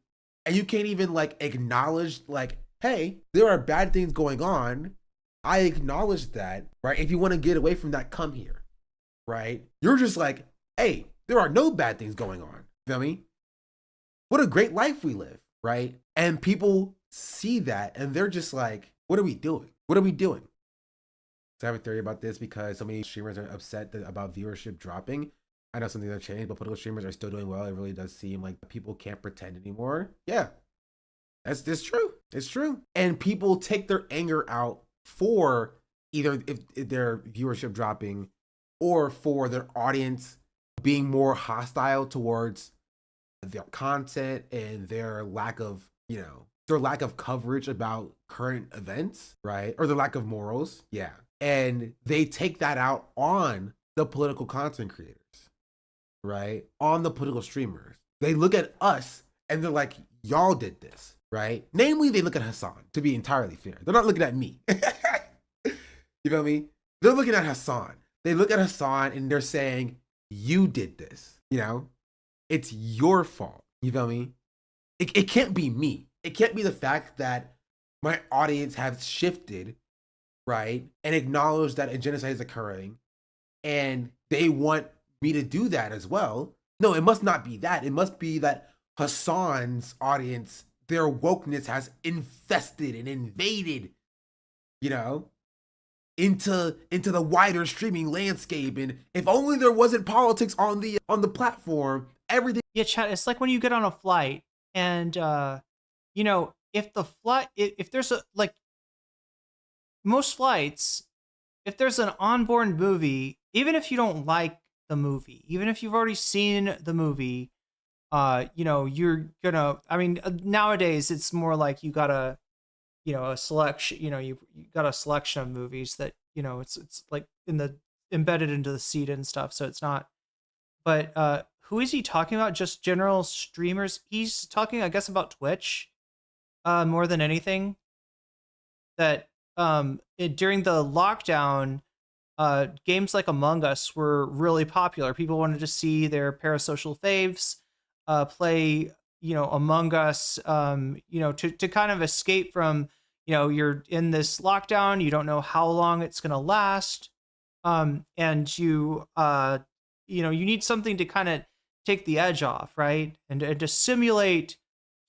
And you can't even like acknowledge like, hey, there are bad things going on. I acknowledge that, right? If you want to get away from that, come here, right? You're just like, hey, there are no bad things going on. Feel me? What a great life we live, right? And people see that and they're just like, what are we doing? What are we doing? So I have a theory about this because so many streamers are upset about viewership dropping. I know something that changed, but political streamers are still doing well. It really does seem like people can't pretend anymore. Yeah. That's true. It's true. And people take their anger out for either if their viewership dropping or for their audience being more hostile towards their content and their lack of, you know, their lack of coverage about current events, right? Or their lack of morals. Yeah. And they take that out on the political content creators, right? On the political streamers. They look at us and they're like, y'all did this. Right? Namely, they look at Hasan, to be entirely fair. They're not looking at me. You feel me? They're looking at Hasan. They look at Hasan and they're saying, you did this. You know? It's your fault. You feel me? it can't be me. It can't be the fact that my audience has shifted, right, and acknowledged that a genocide is occurring, and they want me to do that as well. No, it must not be that. It must be that Hasan's audience, their wokeness has infested and invaded, into the wider streaming landscape. And if only there wasn't politics on the platform, everything. Yeah, chat. It's like when you get on a flight, and if the flight, if there's most flights, if there's an onboard movie, even if you don't like the movie, even if you've already seen the movie, you're gonna, nowadays it's more like you got a selection, you got a selection of movies that, it's like embedded into the seat and stuff. So it's not, but who is he talking about? Just general streamers? He's talking, I guess, about Twitch more than anything. That during the lockdown, games like Among Us were really popular. People wanted to see their parasocial faves play, Among Us, to kind of escape from, you're in this lockdown, you don't know how long it's going to last. And you need something to kind of take the edge off, right? And to simulate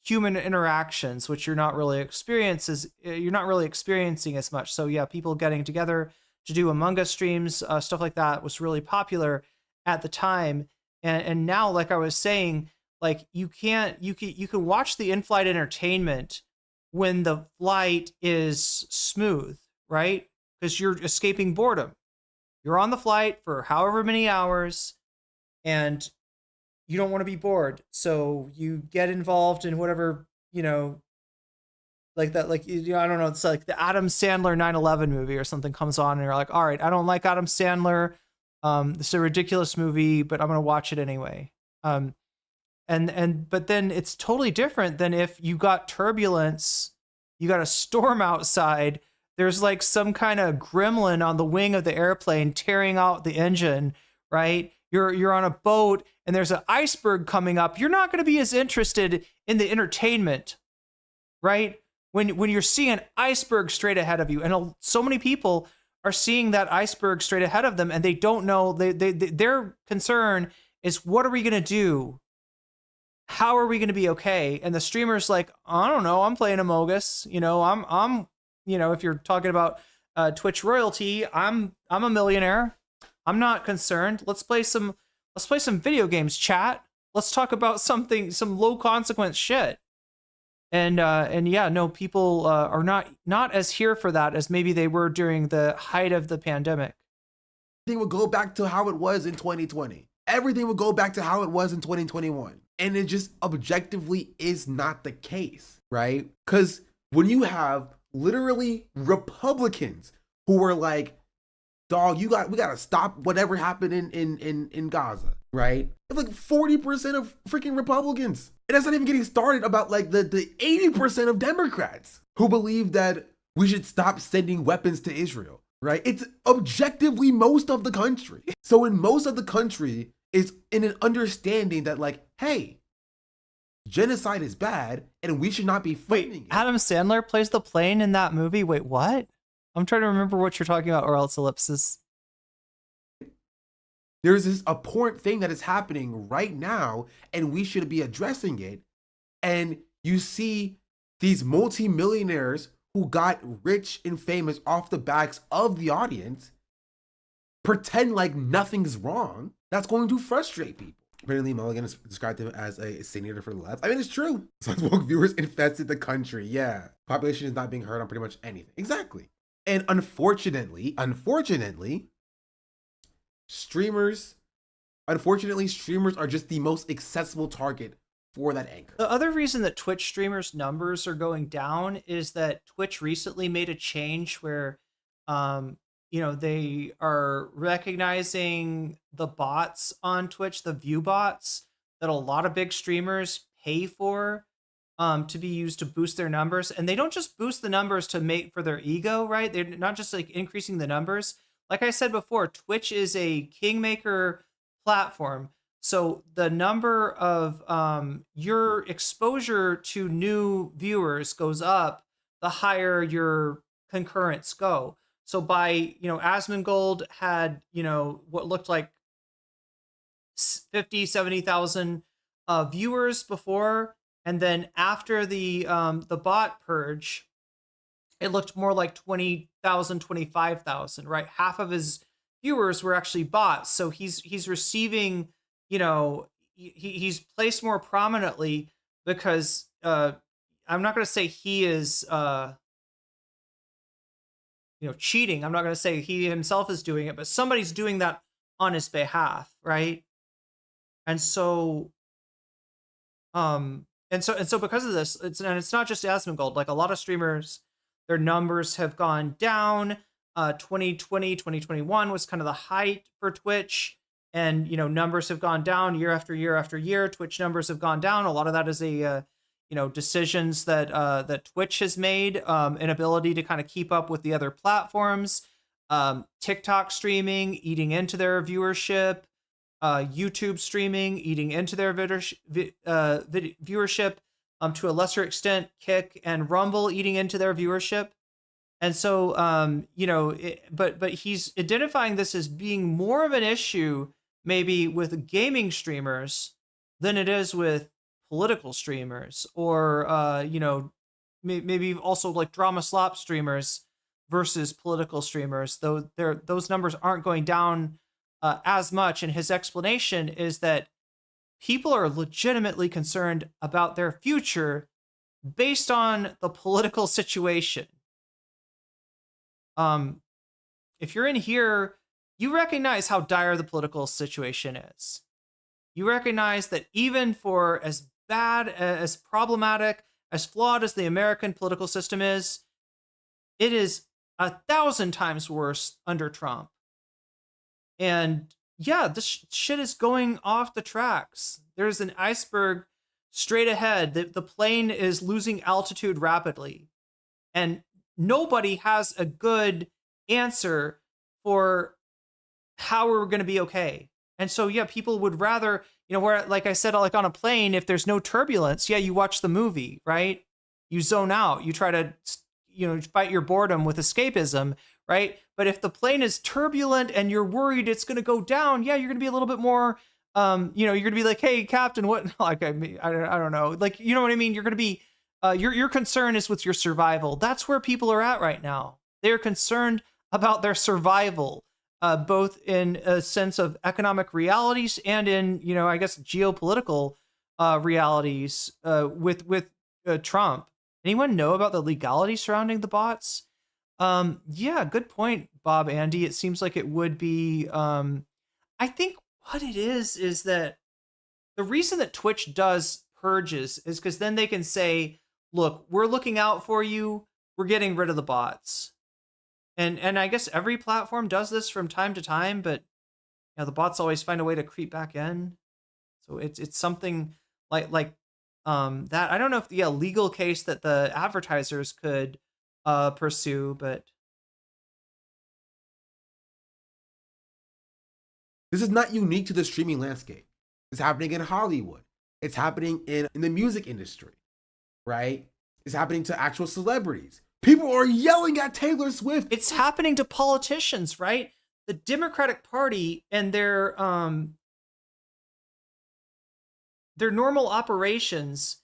human interactions, which you're not really experiencing as much. So yeah, people getting together to do Among Us streams, stuff like that was really popular at the time. And now, like I was saying, like you can watch the in-flight entertainment when the flight is smooth, right? Because you're escaping boredom. You're on the flight for however many hours, and you don't want to be bored, so you get involved in whatever, like that, like, I don't know, it's like the Adam Sandler 9/11 movie or something comes on, and you're like, all right, I don't like Adam Sandler, this is a ridiculous movie, but I'm gonna watch it anyway. But then it's totally different than if you got turbulence, you got a storm outside, there's like some kind of gremlin on the wing of the airplane tearing out the engine, right? You're on a boat and there's an iceberg coming up. You're not going to be as interested in the entertainment, right? When you're seeing an iceberg straight ahead of you, and so many people are seeing that iceberg straight ahead of them, and they don't know. Their concern is, what are we going to do? How are we going to be okay? And the streamer's like, I don't know. I'm playing Among Us. I'm if you're talking about Twitch royalty, I'm a millionaire. I'm not concerned. Let's play some video games, chat. Let's talk about some low consequence shit. And yeah, no, people are not as here for that as maybe they were during the height of the pandemic. Everything will go back to how it was in 2020. Everything will go back to how it was in 2021. And it just objectively is not the case, right? Because when you have literally Republicans who were like, dog, we gotta stop whatever happened in Gaza, right? It's like 40% of freaking Republicans. And that's not even getting started about like the 80% of Democrats who believe that we should stop sending weapons to Israel, right? It's objectively most of the country. So in most of the country is in an understanding that like, hey, genocide is bad and we should not be funding it. Adam Sandler plays the plane in that movie? Wait, what? I'm trying to remember what you're talking about, or else ellipsis. There's this abhorrent thing that is happening right now, and we should be addressing it. And you see these multimillionaires who got rich and famous off the backs of the audience pretend like nothing's wrong. That's going to frustrate people. Apparently, Mulligan has described him as a senator for the left. I mean, it's true. Some woke viewers infested the country. Yeah. Population is not being heard on pretty much anything. Exactly. And unfortunately, streamers are just the most accessible target for that anger. The other reason that Twitch streamers' numbers are going down is that Twitch recently made a change where, they are recognizing the bots on Twitch, the view bots that a lot of big streamers pay for, to be used to boost their numbers. And they don't just boost the numbers to make for their ego, right? They're not just like increasing the numbers. Like I said before, Twitch is a kingmaker platform. So the number of your exposure to new viewers goes up the higher your concurrents go. So by, Asmongold had, what looked like 50, 70,000 viewers before. And then after the bot purge, it looked more like 20,000, 25,000, right? Half of his viewers were actually bots. So he's receiving, he's placed more prominently because I'm not going to say he is, cheating. I'm not going to say he himself is doing it, but somebody's doing that on his behalf, right? And so, and so because of this, it's not just Asmongold. Like a lot of streamers, their numbers have gone down. 2020, 2021 was kind of the height for Twitch, and numbers have gone down year after year after year. Twitch numbers have gone down. A lot of that is decisions that Twitch has made, inability to kind of keep up with the other platforms, TikTok streaming eating into their viewership, YouTube streaming eating into their viewership, to a lesser extent, Kick and Rumble eating into their viewership. And so, but he's identifying this as being more of an issue maybe with gaming streamers than it is with political streamers, or maybe also like drama slop streamers versus political streamers. Though those numbers aren't going down as much. And his explanation is that people are legitimately concerned about their future based on the political situation. If you're in here, you recognize how dire the political situation is. You recognize that even for as bad, as problematic, as flawed as the American political system is, it is 1,000 times worse under Trump. And yeah, this shit is going off the tracks. There's an iceberg straight ahead. The plane is losing altitude rapidly. And nobody has a good answer for how we're going to be okay. And so, yeah, people would rather, where, like I said, like on a plane, if there's no turbulence, yeah, you watch the movie, right? You zone out. You try to, fight your boredom with escapism, right? But if the plane is turbulent and you're worried it's going to go down, yeah, you're going to be a little bit more, you're going to be like, hey, Captain, what? Like, I don't know. Like, you know what I mean? You're going to be, your concern is with your survival. That's where people are at right now. They're concerned about their survival, both in a sense of economic realities and in, I guess, geopolitical realities with Trump. Anyone know about the legality surrounding the bots? Yeah, good point, Bob Andy. It seems like it would be. I think what it is that the reason that Twitch does purges is because then they can say, look, we're looking out for you. We're getting rid of the bots. And I guess every platform does this from time to time, but the bots always find a way to creep back in. So it's something like that. I don't know if the legal case that the advertisers could pursue, but this is not unique to the streaming landscape. It's happening in Hollywood. It's happening in the music industry, right? It's happening to actual celebrities. People are yelling at Taylor Swift. It's happening to politicians, right? The Democratic Party and their normal operations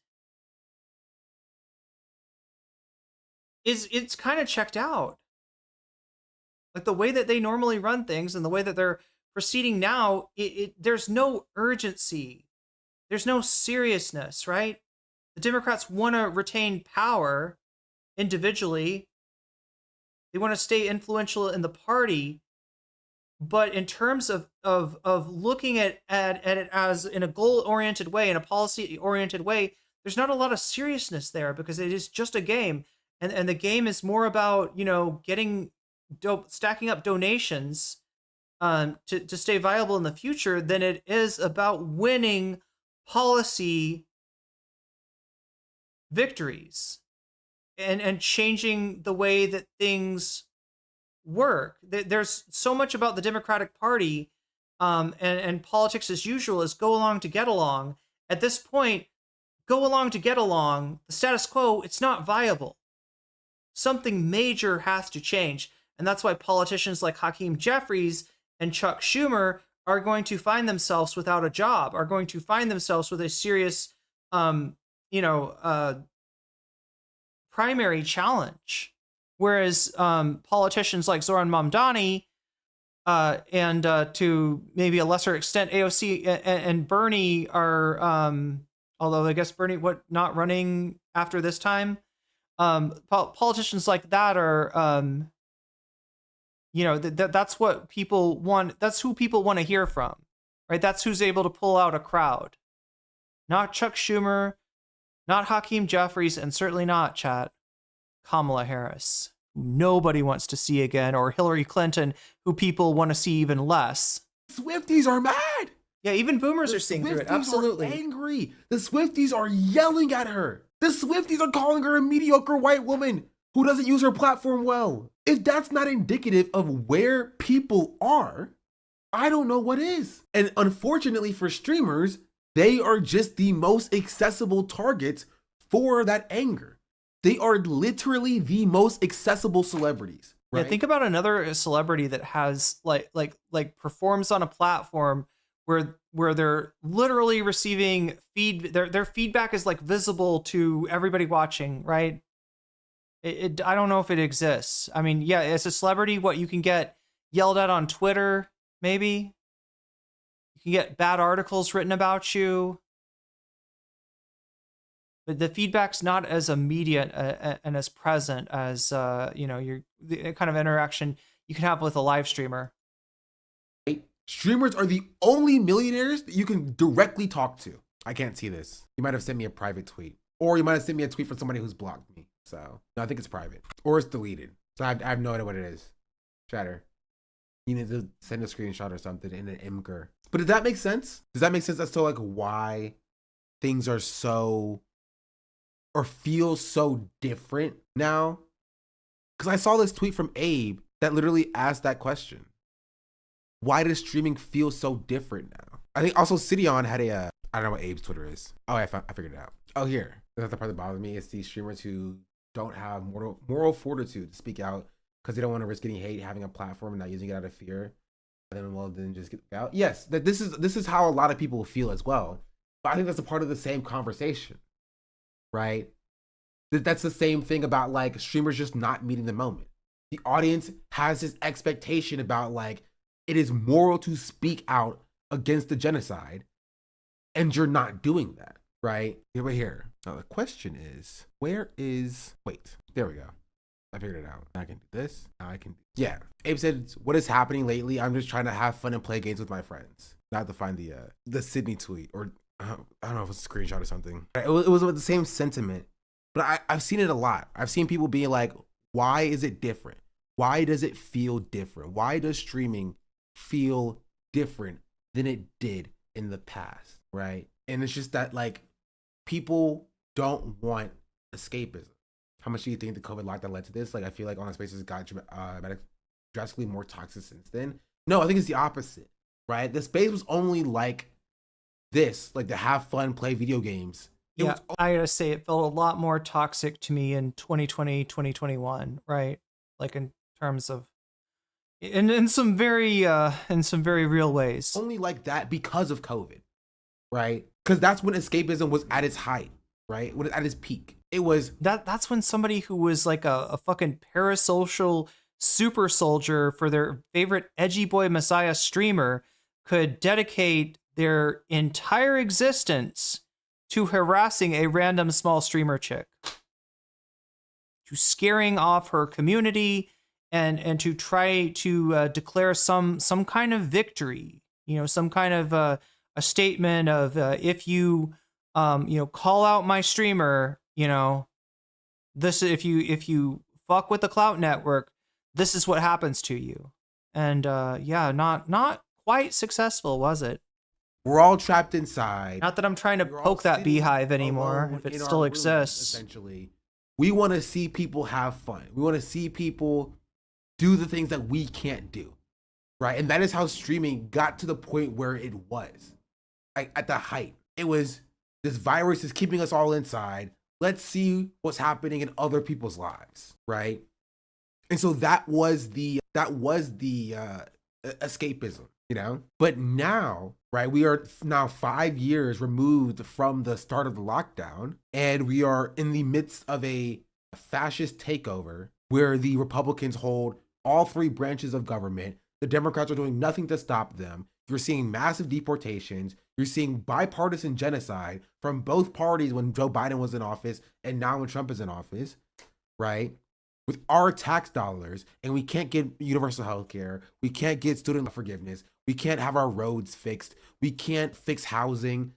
it's kind of checked out. Like the way that they normally run things and the way that they're proceeding now, there's no urgency. There's no seriousness, right? The Democrats want to retain power individually. They want to stay influential in the party, but in terms of looking at it as in a goal-oriented way, in a policy-oriented way, there's not a lot of seriousness there because it is just a game, and the game is more about stacking up donations to stay viable in the future than it is about winning policy victories and changing the way that things work. There's so much about the Democratic Party and politics as usual is go along to get along. At this point, go along to get along. The status quo, it's not viable. Something major has to change. And that's why politicians like Hakeem Jeffries and Chuck Schumer are going to find themselves without a job, are going to find themselves with a serious, primary challenge. Whereas politicians like Zoran Mamdani and to maybe a lesser extent AOC and Bernie are, although I guess Bernie not running after this time. Politicians like that are, that's what people want. That's who people want to hear from, right? That's who's able to pull out a crowd. Not Chuck Schumer, not Hakeem Jeffries, and certainly not, chat, Kamala Harris, who nobody wants to see again, or Hillary Clinton, who people want to see even less. Swifties are mad. Yeah, even boomers are seeing through it. Absolutely. Are angry. The Swifties are yelling at her. The Swifties are calling her a mediocre white woman who doesn't use her platform well. If that's not indicative of where people are, I don't know what is. And unfortunately for streamers, they are just the most accessible targets for that anger. They are literally the most accessible celebrities. Right? Yeah, think about another celebrity that has like performs on a platform where they're literally receiving their feedback is like visible to everybody watching, right? I don't know if it exists. I mean, yeah, as a celebrity, what you can get yelled at on Twitter, maybe. You can get bad articles written about you. But the feedback's not as immediate and as present as the kind of interaction you can have with a live streamer. Streamers are the only millionaires that you can directly talk to. I can't see this. You might have sent me a private tweet, or you might have sent me a tweet from somebody who's blocked me. So no, I think it's private, or it's deleted. So I have no idea what it is. Chatter. You need to send a screenshot or something in an imgur. But does that make sense? Does that make sense as to like why things are so or feel so different now? Because I saw this tweet from Abe that literally asked that question. Why does streaming feel so different now? I think also Cidion had I don't know what Abe's Twitter is. Oh, I figured it out. Oh, here. That's the part that bothers me. It's these streamers who don't have moral fortitude to speak out because they don't want to risk getting hate, having a platform and not using it out of fear. And then just get out. Yes, that this is how a lot of people feel as well. But I think that's a part of the same conversation, right? That's the same thing about like streamers just not meeting the moment. The audience has this expectation about like, it is moral to speak out against the genocide, and you're not doing that, right? We're here. Now the question is, wait, there we go. I figured it out. I can do this. Now I can. Yeah. Abe said, what is happening lately? I'm just trying to have fun and play games with my friends. Now I have to find the Sydney tweet, or I don't know if it's a screenshot or something. It was with the same sentiment, but I've seen it a lot. I've seen people being like, why is it different? Why does it feel different? Why does streaming feel different than it did in the past, right? And it's just that like people don't want escapism. How much do you think the COVID lockdown led to this? Like I feel like online spaces got drastically more toxic since then. No, I think it's the opposite, right? The space was only like this, like to have fun, play video games. I gotta say it felt a lot more toxic to me in 2020, 2021, right? Like in terms of in some very real ways. Only like that because of COVID, right? Because that's when escapism was at its height, right? When at its peak. It was that's when somebody who was like a fucking parasocial super soldier for their favorite edgy boy messiah streamer could dedicate their entire existence to harassing a random small streamer chick, to scaring off her community, and to try to declare some kind of victory, some kind of a statement of if you call out my streamer, this if you fuck with the Clout Network, this is what happens to you. And not quite successful, was it? We're all trapped inside. Not that I'm trying to poke that beehive anymore, if it still exists. Essentially, we want to see people have fun. We want to see people do the things that we can't do, right? And that is how streaming got to the point where it was. Like at the height. It was, this virus is keeping us all inside. Let's see what's happening in other people's lives, right? And so that was the escapism, you know? But now, right, we are now 5 years removed from the start of the lockdown, and we are in the midst of a fascist takeover where the Republicans hold all three branches of government. The Democrats are doing nothing to stop them. You're seeing massive deportations. You're seeing bipartisan genocide from both parties when Joe Biden was in office and now when Trump is in office, right? With our tax dollars, and we can't get universal health care. We can't get student forgiveness. We can't have our roads fixed. We can't fix housing,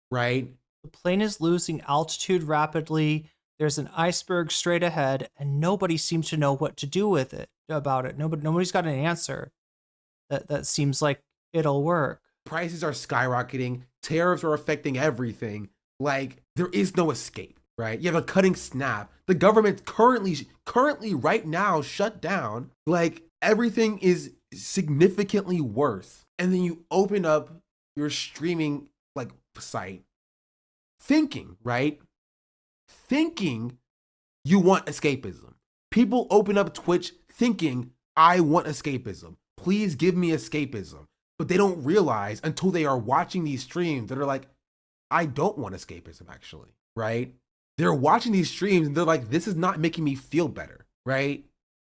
right? The plane is losing altitude rapidly. There's an iceberg straight ahead, and nobody seems to know what to do with it about it. Nobody's got an answer that seems like it'll work. Prices are skyrocketing. Tariffs are affecting everything. Like, there is no escape, right? You have a cutting snap. The government currently right now shut down. Like, everything is significantly worse. And then you open up your streaming like site thinking, right? Thinking you want escapism. People open up Twitch thinking, I want escapism. Please give me escapism. But they don't realize until they are watching these streams that are like, I don't want escapism actually, right? They're watching these streams and they're like, this is not making me feel better, right?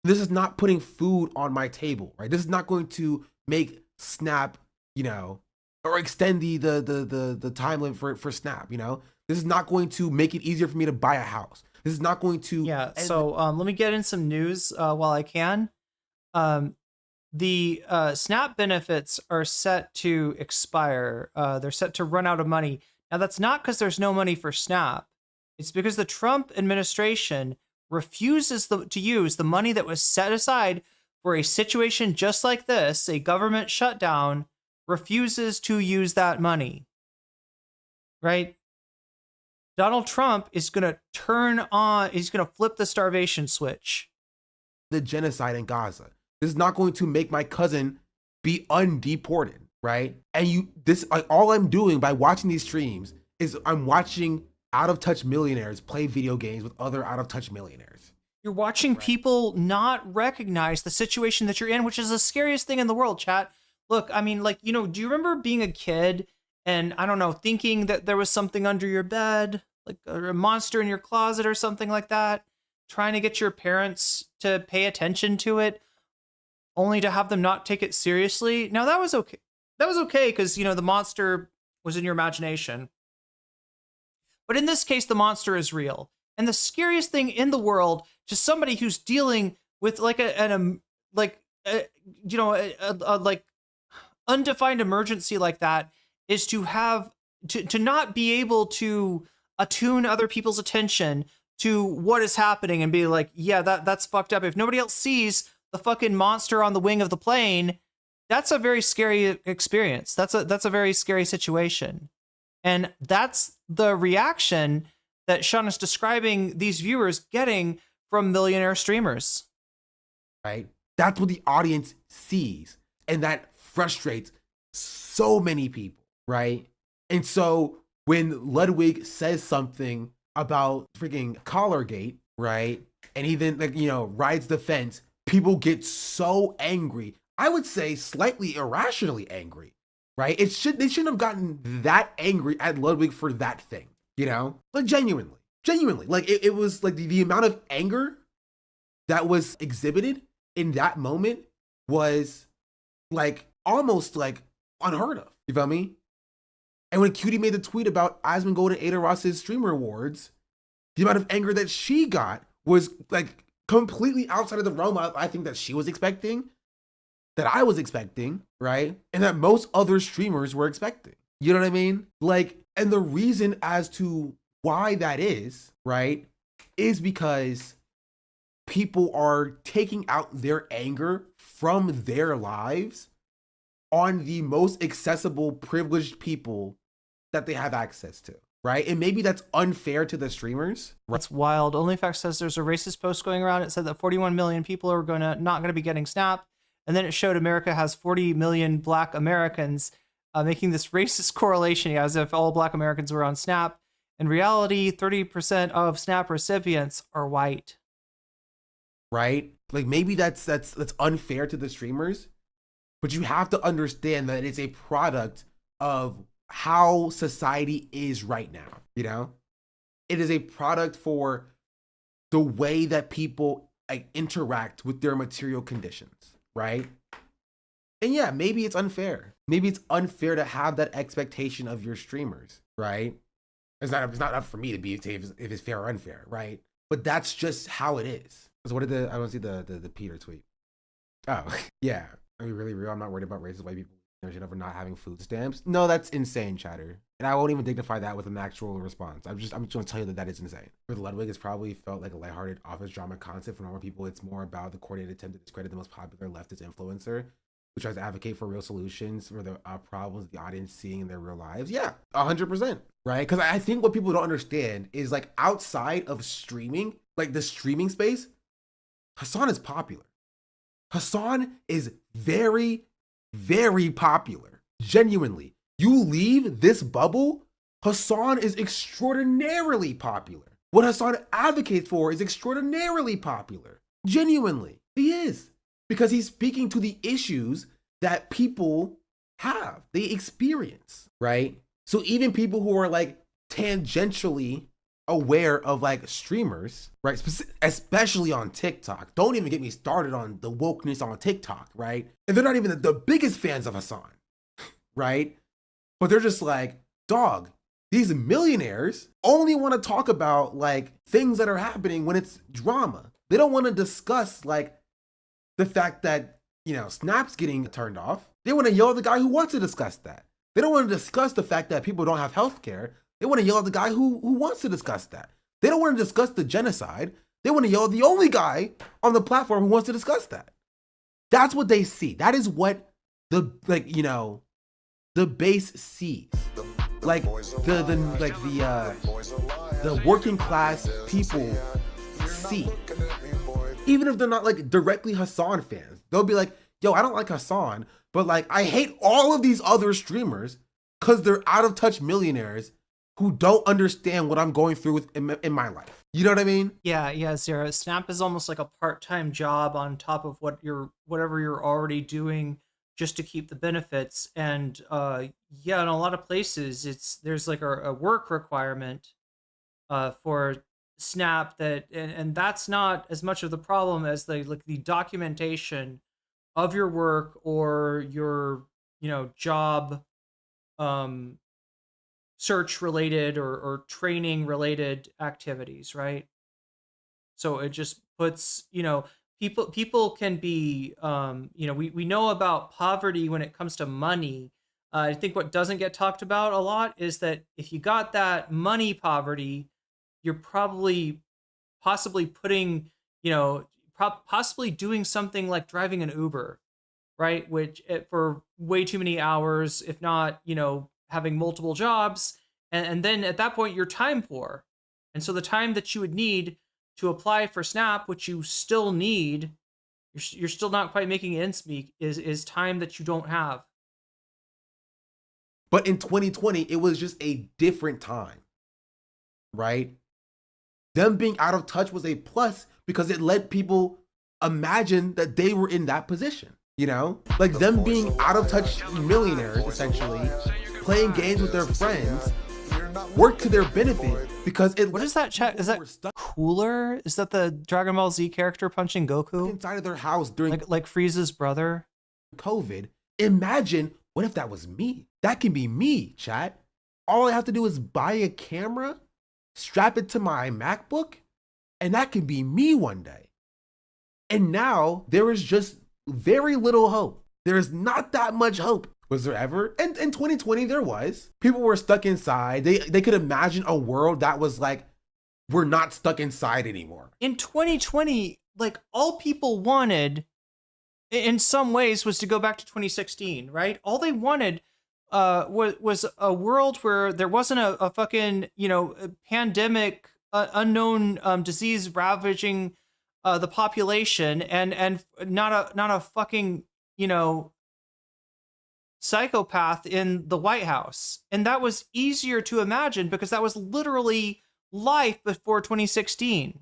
This is not putting food on my table, right? This is not going to make Snap, you know, or extend the time limit for Snap, you know? This is not going to make it easier for me to buy a house. This is not going to... Yeah, so let me get in some news while I can. The SNAP benefits are set to expire. They're set to run out of money. Now, that's not because there's no money for SNAP. It's because the Trump administration refuses to use the money that was set aside for a situation just like this, a government shutdown, refuses to use that money. Right? Donald Trump is going to he's going to flip the starvation switch. The genocide in Gaza. This is not going to make my cousin be undeported, right? And all I'm doing by watching these streams is I'm watching out-of-touch millionaires play video games with other out-of-touch millionaires. You're watching people not recognize the situation that you're in, which is the scariest thing in the world, chat. Look, I mean, like, you know, do you remember being a kid and, I don't know, thinking that there was something under your bed, like a monster in your closet or something like that, trying to get your parents to pay attention to it, only to have them not take it seriously? Now, that was okay. That was okay because, you know, the monster was in your imagination. But in this case, the monster is real. And the scariest thing in the world to somebody who's dealing with like undefined emergency like that is to have to not be able to attune other people's attention to what is happening and be like, yeah, that's fucked up. If nobody else sees the fucking monster on the wing of the plane, that's a very scary experience. That's a very scary situation. And that's the reaction that Sean is describing these viewers getting from millionaire streamers. Right? That's what the audience sees. And that frustrates so many people, right? And so when Ludwig says something about freaking Collargate, right? And he then, like, you know, rides the fence, people get so angry. I would say slightly irrationally angry, right? They shouldn't have gotten that angry at Ludwig for that thing, you know? Like genuinely. Like it was like the amount of anger that was exhibited in that moment was like almost like unheard of. You feel me? And when Cutie made the tweet about Asmongold and Ada Ross's streamer awards, the amount of anger that she got was like completely outside of the realm I think that she was expecting, that I was expecting, right? And that most other streamers were expecting. You know what I mean? Like, and the reason as to why that is, right, is because people are taking out their anger from their lives on the most accessible, privileged people that they have access to, right? And maybe that's unfair to the streamers. That's wild. OnlyFacts says there's a racist post going around. It said that 41 million people are not going to be getting Snap, And then it showed America has 40 million Black Americans, making this racist correlation as if all Black Americans were on Snap. In reality, 30% of Snap recipients are white. Right? Like maybe that's unfair to the streamers, but you have to understand that it's a product of how society is right now, you know? It is a product for the way that people like interact with their material conditions, right? And yeah, maybe it's unfair. Maybe it's unfair to have that expectation of your streamers, right? It's not up for me to say if it's fair or unfair, right? But that's just how it is. So what did I want to see the Peter tweet. Oh, yeah. Are we really real? I'm not worried about racist white people over not having food stamps. No, that's insane, chatter. And I won't even dignify that with an actual response. I'm just going to tell you that is insane. For Ludwig, it's probably felt like a lighthearted office drama concept. For normal people, it's more about the coordinated attempt to discredit the most popular leftist influencer, who tries to advocate for real solutions for the problems the audience seeing in their real lives. Yeah, 100%, right? Because I think what people don't understand is like outside of streaming, like the streaming space, Hasan is popular. Hasan is very, very popular. Genuinely. You leave this bubble, Hasan is extraordinarily popular. What Hasan advocates for is extraordinarily popular. Genuinely. He is. Because he's speaking to the issues that people have, they experience, right? So even people who are like tangentially aware of like streamers, right? Especially on TikTok. Don't even get me started on the wokeness on TikTok, right? And they're not even the biggest fans of Hasan, right? But they're just like, dog, these millionaires only want to talk about like things that are happening when it's drama. They don't want to discuss like the fact that, you know, Snap's getting turned off. They want to yell at the guy who wants to discuss that. They don't want to discuss the fact that people don't have health care. They want to yell at the guy who wants to discuss that. They don't want to discuss the genocide. They want to yell at the only guy on the platform who wants to discuss that. That's what they see. That is what the, like, you know, the base sees. Like the working class people see. Even if they're not like directly Hasan fans, they'll be like, yo, I don't like Hasan, but like I hate all of these other streamers because they're out of touch millionaires who don't understand what I'm going through with in my life. You know what I mean? Yeah, Zara. Snap is almost like a part-time job on top of whatever you're already doing just to keep the benefits. And yeah, in a lot of places there's like a work requirement for Snap that and that's not as much of the problem as the documentation of your work or your, you know, job search related or training related activities, right? So it just puts, you know, people can be you know, we know about poverty when it comes to money. I think what doesn't get talked about a lot is that if you got that money poverty, you're possibly putting, you know, possibly doing something like driving an Uber, right? Which for way too many hours, if not, you know, having multiple jobs. And then at that point, you're time poor. And so the time that you would need to apply for Snap, which you still need, you're still not quite making ends meet, is time that you don't have. But in 2020, it was just a different time, right? Them being out of touch was a plus because it let people imagine that they were in that position, you know? Like them being out of touch millionaires, essentially, playing games with their friends, work to their benefit because it... What is that chat? Is that Cooler? Is that the Dragon Ball Z character punching Goku? Inside of their house during... Like Frieza's brother? COVID. Imagine, what if that was me? That can be me, chat. All I have to do is buy a camera, strap it to my MacBook, and that can be me one day. And now there is just very little hope. There is not that much hope. Was there ever? And in 2020, there was. People were stuck inside. They could imagine a world that was like, we're not stuck inside anymore. In 2020, like all people wanted in some ways was to go back to 2016, right? All they wanted was a world where there wasn't a fucking, you know, pandemic, unknown disease ravaging the population and not a fucking psychopath in the White House. And that was easier to imagine because that was literally life before 2016.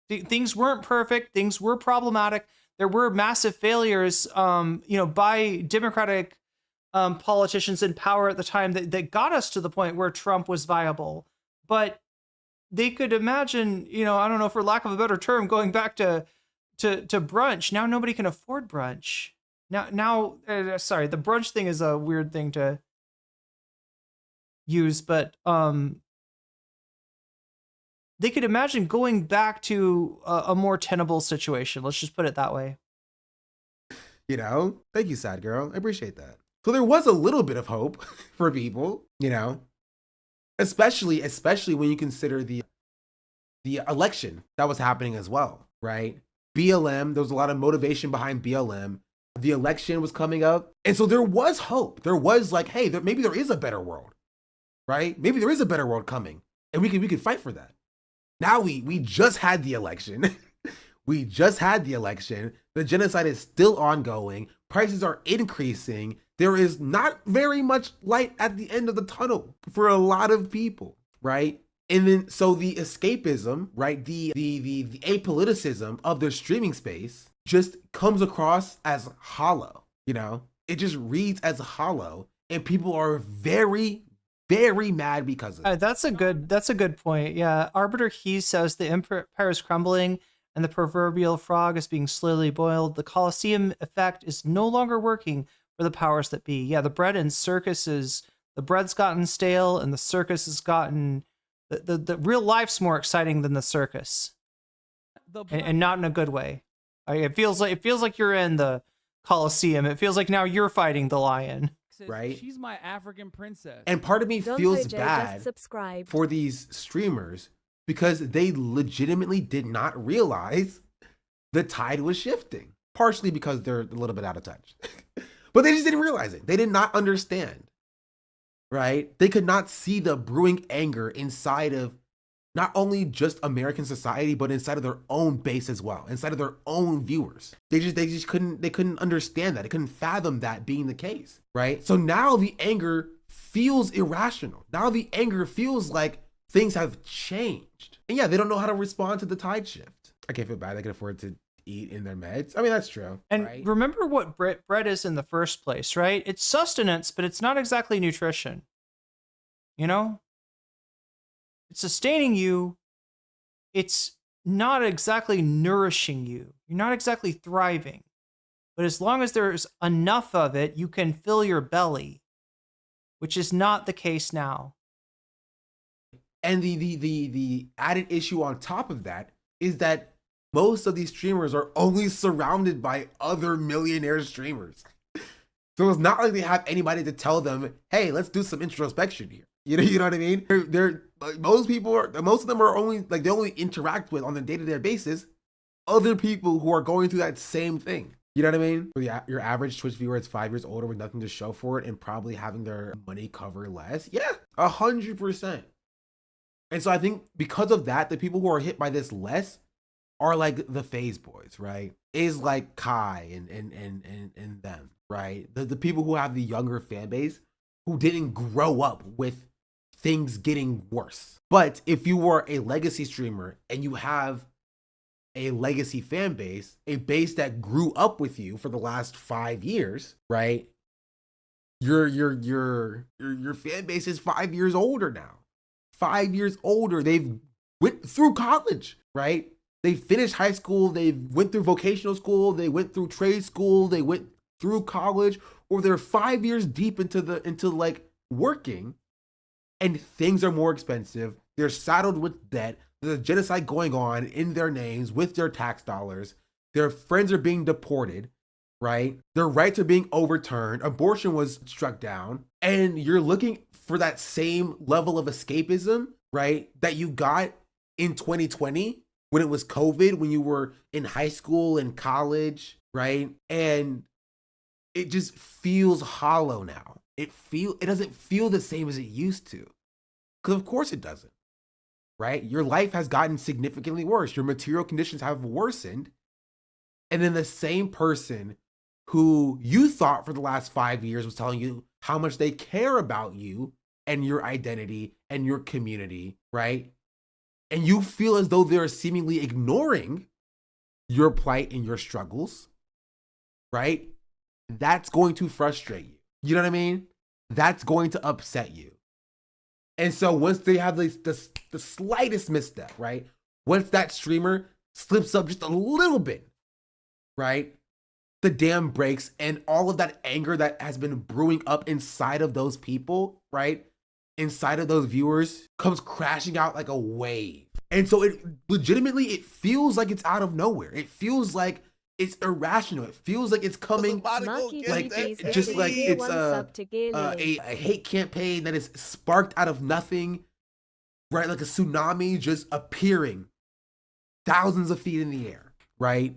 Things weren't perfect. Things were problematic. There were massive failures, by Democratic politicians in power at the time that got us to the point where Trump was viable. But they could imagine, I don't know, for lack of a better term, going back to brunch. Now nobody can afford brunch. Sorry, the brunch thing is a weird thing to use, but they could imagine going back to a more tenable situation. Let's just put it that way. Thank you, sad girl. I appreciate that. So there was a little bit of hope for people, especially when you consider the election that was happening as well, right? BLM, there was a lot of motivation behind BLM. The election was coming up. And so there was hope. There was like, hey, maybe there is a better world, right? Maybe there is a better world coming and we could fight for that. Now we just had the election. We just had the election. The genocide is still ongoing. Prices are increasing. There is not very much light at the end of the tunnel for a lot of people, right? And then so the escapism, right? The apoliticism of their streaming space just comes across as hollow, It just reads as hollow, and people are very, very mad because of it. That's a good point. Yeah, Arbiter Keys says the empire is crumbling and the proverbial frog is being slowly boiled. The Colosseum effect is no longer working for the powers that be. Yeah, the bread and circuses, the bread's gotten stale and the circus has gotten, the real life's more exciting than the circus, and not in a good way. It feels like you're in the Colosseum. It feels like now you're fighting the lion. Right? She's my African princess. And part of me feels bad for these streamers because they legitimately did not realize the tide was shifting. Partially because they're a little bit out of touch. But they just didn't realize it. They did not understand. Right? They could not see the brewing anger inside of not only just American society, but inside of their own base as well, inside of their own viewers. They just couldn't understand that. They couldn't fathom that being the case, right? So now the anger feels irrational. Now the anger feels like things have changed. And yeah, they don't know how to respond to the tide shift. I can't feel bad. They can afford to eat in their meds. I mean, that's true. And right? Remember what bread is in the first place, right? It's sustenance, but it's not exactly nutrition. It's sustaining you. It's not exactly nourishing you. You're not exactly thriving. But as long as there's enough of it, you can fill your belly, which is not the case now. And the added issue on top of that is that most of these streamers are only surrounded by other millionaire streamers. So it's not like they have anybody to tell them, hey, let's do some introspection here. You know what I mean? They're like, most of them are only like they only interact with on a day-to-day basis other people who are going through that same thing. You know what I mean? Your average Twitch viewer is 5 years older with nothing to show for it and probably having their money cover less. Yeah, 100%. And so I think because of that, the people who are hit by this less are like the phase boys, right? Is like Kai and them, right? The people who have the younger fan base who didn't grow up with things getting worse. But if you were a legacy streamer and you have a legacy fan base, a base that grew up with you for the last 5 years, right? Your fan base is 5 years older now. 5 years older. They've went through college, right? They finished high school. They went through vocational school. They went through trade school. They went through college, or they're 5 years deep into like working, and things are more expensive. They're saddled with debt. There's a genocide going on in their names with their tax dollars. Their friends are being deported, right? Their rights are being overturned. Abortion was struck down. And you're looking for that same level of escapism, right? That you got in 2020 when it was COVID, when you were in high school and college, right? And it just feels hollow now. It doesn't feel the same as it used to. Because of course it doesn't, right? Your life has gotten significantly worse. Your material conditions have worsened. And then the same person who you thought for the last 5 years was telling you how much they care about you and your identity and your community, right? And you feel as though they're seemingly ignoring your plight and your struggles, right? That's going to frustrate you. You know what I mean? That's going to upset you. And so once they have the slightest misstep, right? Once that streamer slips up just a little bit, right? The dam breaks, and all of that anger that has been brewing up inside of those people, right? Inside of those viewers comes crashing out like a wave. And so it feels like it's out of nowhere. It feels like it's irrational. It feels like it's coming like just like it's a hate campaign that is sparked out of nothing, right? Like a tsunami just appearing thousands of feet in the air, right?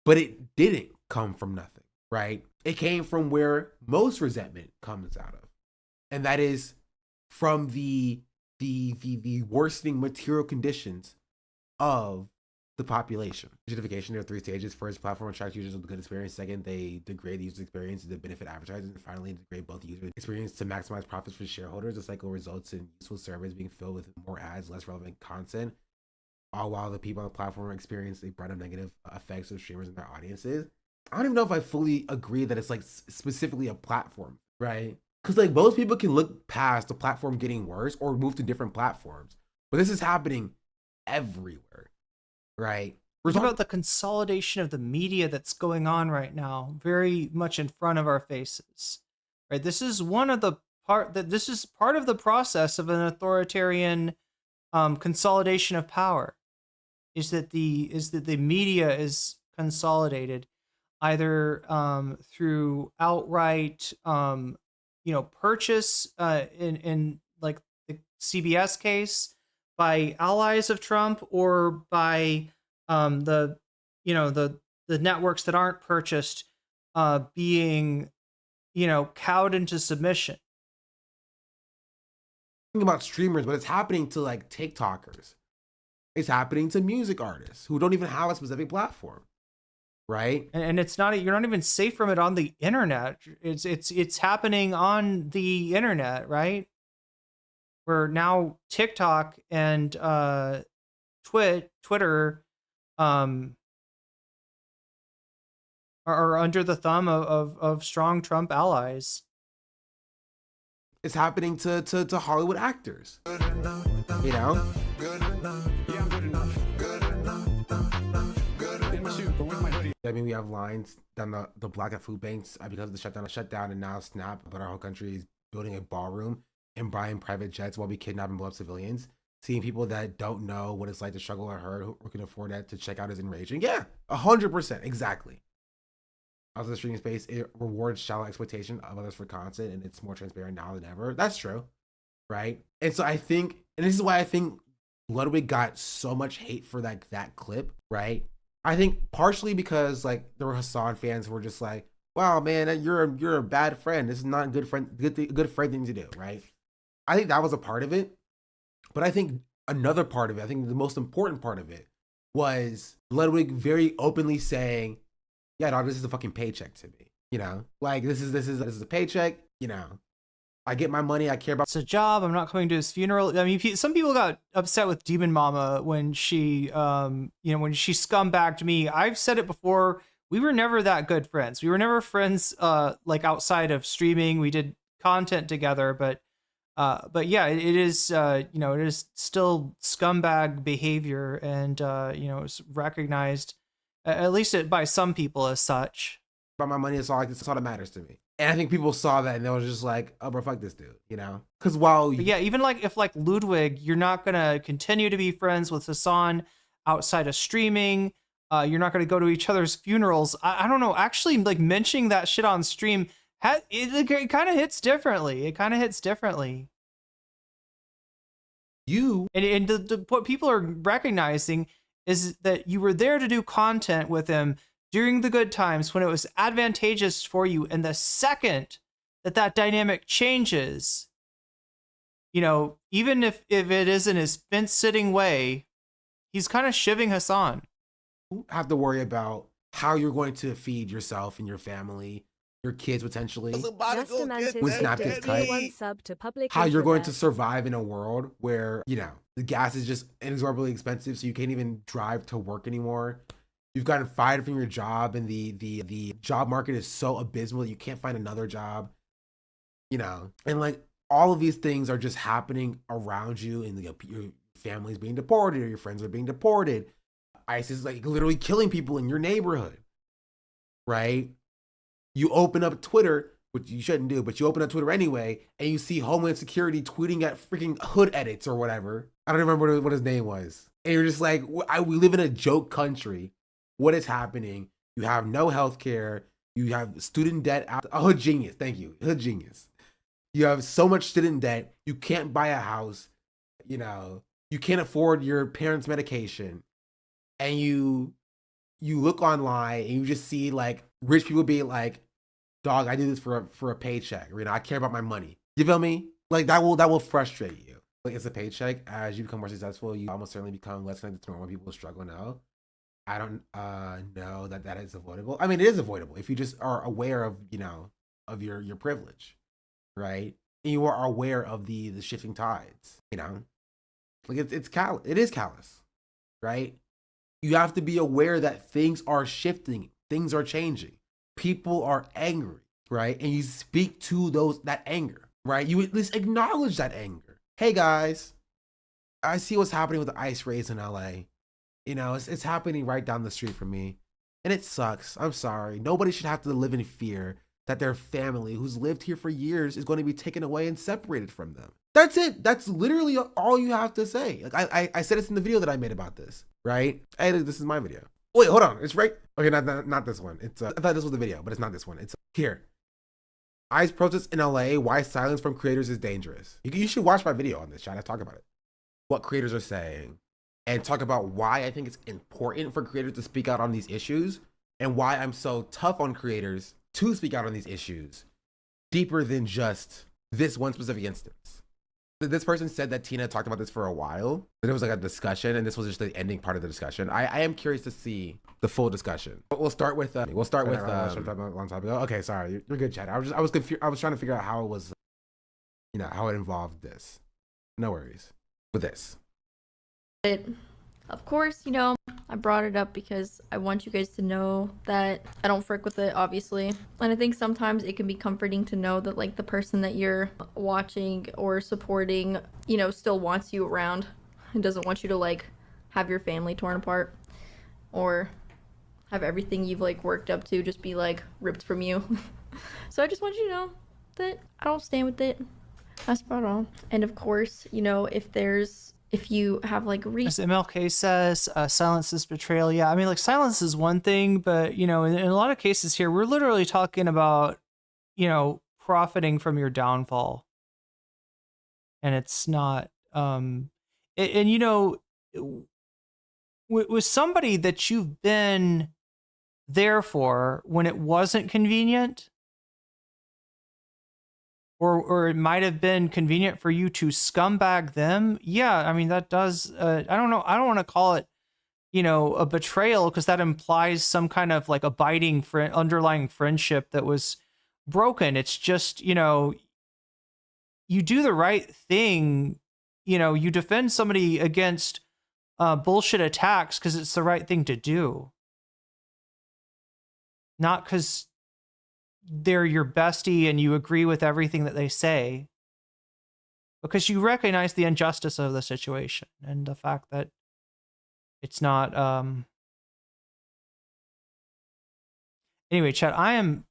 But it didn't come from nothing, right? It came from where most resentment comes out of, and that is from the worsening material conditions of the population. Gentrification, there are 3 stages. First, platform attracts users with a good experience. Second, they degrade the user experience to benefit advertisers. And finally, degrade both the user experience to maximize profits for shareholders. The cycle results in useful surveys being filled with more ads, less relevant content, all while the people on the platform experience the brunt of negative effects of streamers and their audiences. I don't even know if I fully agree that it's like specifically a platform, right? Because like most people can look past the platform getting worse or move to different platforms, but this is happening everywhere, right? We're talking about the consolidation of the media that's going on right now, very much in front of our faces, right? This is this is part of the process of an authoritarian consolidation of power. Is that the media is consolidated either through outright purchase in like the CBS case by allies of Trump, or by the networks that aren't purchased being cowed into submission. Think about streamers, but it's happening to like TikTokers. It's happening to music artists who don't even have a specific platform, right? And it's not, you're not even safe from it on the internet. It's happening on the internet, right? Where now TikTok and Twitter are under the thumb of strong Trump allies. It's happening to Hollywood actors, you know? I mean, we have lines down the block at food banks because of the shutdown, and now Snap, but our whole country is building a ballroom and buying private jets while we kidnap and blow up civilians. Seeing people that don't know what it's like to struggle or hurt, who can afford that to check out is enraging. Yeah, 100%, exactly. Also, the streaming space, it rewards shallow exploitation of others for content, and it's more transparent now than ever. That's true, right? And so I think, and this is why I think Ludwig got so much hate for that clip, right? I think partially because like there were Hasan fans who were just like, "Wow, man, you're a bad friend. This is not a good friend thing to do," right? I think that was a part of it, but I think another part of it, I think the most important part of it, was Ludwig very openly saying, "Yeah, dog, this is a fucking paycheck to me. You know, like this is a paycheck. You know, I get my money. I care about. It's a job. I'm not coming to his funeral." I mean, some people got upset with Demon Mama when she, when she scumbagged me. I've said it before. We were never that good friends. We were never friends, like outside of streaming. We did content together, but yeah, it is, it is still scumbag behavior, and it's recognized, at least by some people, as such. About my money, it's all that matters to me. And I think people saw that and they were just like, "Oh, bro, fuck this dude," you know? Because even like if like Ludwig, you're not gonna continue to be friends with Hasan outside of streaming. You're not gonna go to each other's funerals. I don't know. Actually, like mentioning that shit on stream, it kind of hits differently. It kind of hits differently. What people are recognizing is that you were there to do content with him during the good times when it was advantageous for you, and the second that dynamic changes, even if it is in his fence-sitting way, he's kind of shivving Hasan. Have to worry about how you're going to feed yourself and your family, your kids potentially, when Snap gets cut, how you're going to survive in a world where, you know, the gas is just inexorbitantly expensive, so you can't even drive to work anymore. You've gotten fired from your job, and the job market is so abysmal that you can't find another job, you know, and like all of these things are just happening around you, and your family's being deported, or your friends are being deported. ISIS is like literally killing people in your neighborhood, right? You open up Twitter, which you shouldn't do, but you open up Twitter anyway, and you see Homeland Security tweeting at freaking Hood Edits or whatever. I don't remember what his name was. And you're just like, we live in a joke country. What is happening? You have no health care. You have student debt. Hood genius. Thank you. Hood genius. You have so much student debt. You can't buy a house. You know, you can't afford your parents' medication. And you look online and you just see like rich people being like, dog, I do this for a paycheck. You know, I care about my money. You feel me? Like that will frustrate you. Like it's a paycheck. As you become more successful, you almost certainly become less connected to normal people who struggle now. I don't know that is avoidable. I mean, it is avoidable if you just are aware of, you know, of your privilege, right? And you are aware of the shifting tides, you know? Like it is callous, right? You have to be aware that things are shifting, things are changing. People are angry, right? And you speak to that anger, right? You at least acknowledge that anger. Hey guys, I see what's happening with the ICE raids in LA. You know, it's happening right down the street from me. And it sucks. I'm sorry. Nobody should have to live in fear that their family who's lived here for years is going to be taken away and separated from them. That's it. That's literally all you have to say. Like I said this in the video that I made about this, right? Hey, this is my video. Wait, hold on. It's right. Okay, not this one. It's I thought this was the video, but it's not this one. It's here. ICE protests in LA. Why silence from creators is dangerous. You should watch my video on this, chat. I talk about it. What creators are saying, and talk about why I think it's important for creators to speak out on these issues, and why I'm so tough on creators to speak out on these issues, deeper than just this one specific instance. This person said that Tina talked about this for a while, that it was like a discussion, and this was just the ending part of the discussion. I am curious to see the full discussion. But we'll start with a long time ago. Okay, sorry, you're good, Chad. I was confused. I was trying to figure out how it was, you know, how it involved this. No worries with this. Of course, you know, I brought it up because I want you guys to know that I don't frick with it, obviously. And I think sometimes it can be comforting to know that, like, the person that you're watching or supporting, you know, still wants you around and doesn't want you to, like, have your family torn apart or have everything you've, like, worked up to just be, like, ripped from you. So I just want you to know that I don't stand with it. That's about all. And of course, you know, if you have like as MLK says, silence is betrayal. Yeah, I mean, like, silence is one thing, but, you know, in a lot of cases here, we're literally talking about, you know, profiting from your downfall. And it's not, and you know, with somebody that you've been there for when it wasn't convenient, or it might have been convenient for you to scumbag them. Yeah, I mean, that does, I don't know, I don't want to call it, you know, a betrayal, because that implies some kind of like abiding underlying friendship that was broken. It's just, you know, you do the right thing, you know, you defend somebody against bullshit attacks because it's the right thing to do. Not because they're your bestie and you agree with everything that they say, because you recognize the injustice of the situation and the fact that it's not anyway, chat, I am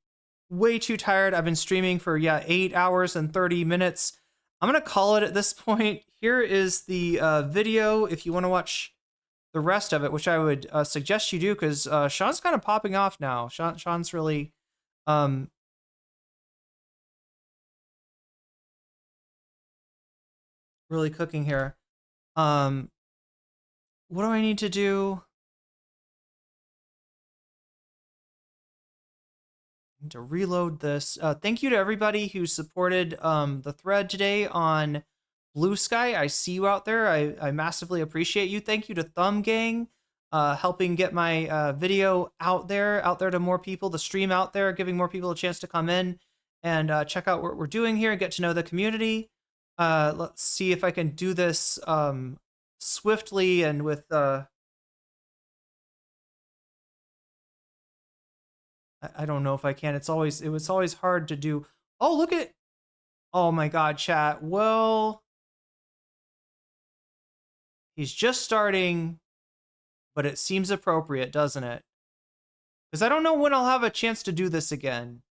way too tired. I've been streaming for 8 hours and 30 minutes. I'm gonna call it at this point. Here is the video if you want to watch the rest of it, which I would suggest you do, because Sean's kind of popping off now. Sean's really really cooking here. What do I need to do? I need to reload this. Thank you to everybody who supported the thread today on Blue Sky. I see you out there. I massively appreciate you. Thank you to Thumb Gang helping get my video out there to more people, the stream out there, giving more people a chance to come in and check out what we're doing here and get to know the community. Let's see if I can do this swiftly and with I don't know if I can. It was always hard to do. Oh, look at, oh my God, chat. Well, he's just starting, but it seems appropriate, doesn't it? Because I don't know when I'll have a chance to do this again.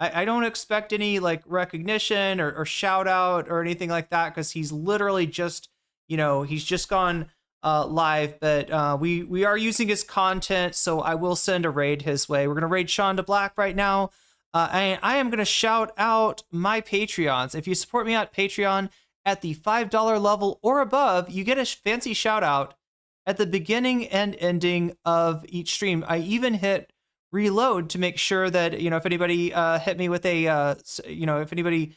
I don't expect any like recognition or shout out or anything like that, because he's literally just, he's just gone live, but we are using his content, so I will send a raid his way. We're gonna raid Sean to Black right now. I am gonna shout out my Patreons. If you support me at Patreon at the $5 level or above, you get a fancy shout out at the beginning and ending of each stream. I even hit reload to make sure that, if anybody hit me with a, if anybody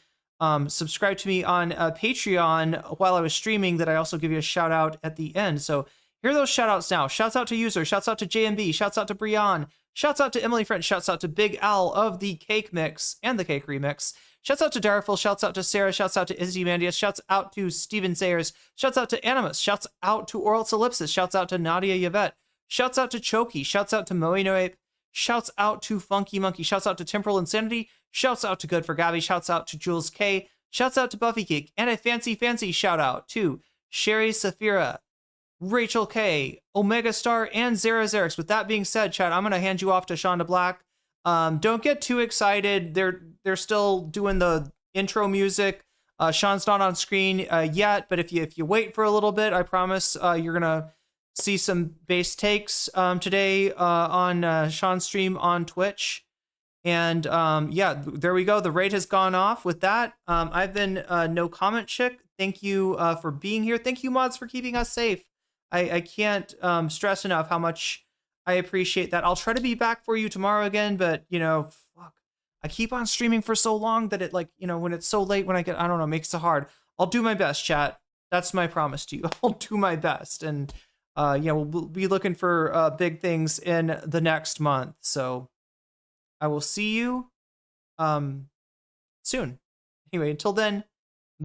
subscribe to me on Patreon while I was streaming, that I also give you a shout out at the end. So here are those shout outs now. Shouts out to User, shouts out to JMB, shouts out to Brian, shouts out to Emily French, shouts out to Big Al of the Cake Mix and the Cake Remix, shouts out to Darful, shouts out to Sarah, shouts out to Izzy Mandius, shouts out to Steven Sayers, shouts out to Animus, shouts out to Oral Solipsis, shouts out to Nadia Yvette, shouts out to Choki, shouts out to Moe Noape, shouts out to Funky Monkey, shouts out to Temporal Insanity, shouts out to Good for Gabby, shouts out to Jules K, shouts out to Buffy Geek, and a fancy shout out to Sherry Safira, Rachel K, Omega Star, and Zara Xerix. With that being said, chat, I'm gonna hand you off to Shonda Black. Don't get too excited. They're still doing the intro music. Sean's not on screen yet, but if you wait for a little bit, I promise you're gonna see some base takes today on Sean's stream on Twitch. And yeah, there we go. The raid has gone off. With that, I've been nocommentchick. Thank you for being here. Thank you, mods, for keeping us safe. I can't stress enough how much I appreciate that. I'll try to be back for you tomorrow again, but fuck, I keep on streaming for so long that it when it's so late, when I don't know, makes it hard. I'll do my best, chat. That's my promise to you. I'll do my best. And we'll be looking for big things in the next month. So I will see you soon. Anyway, until then,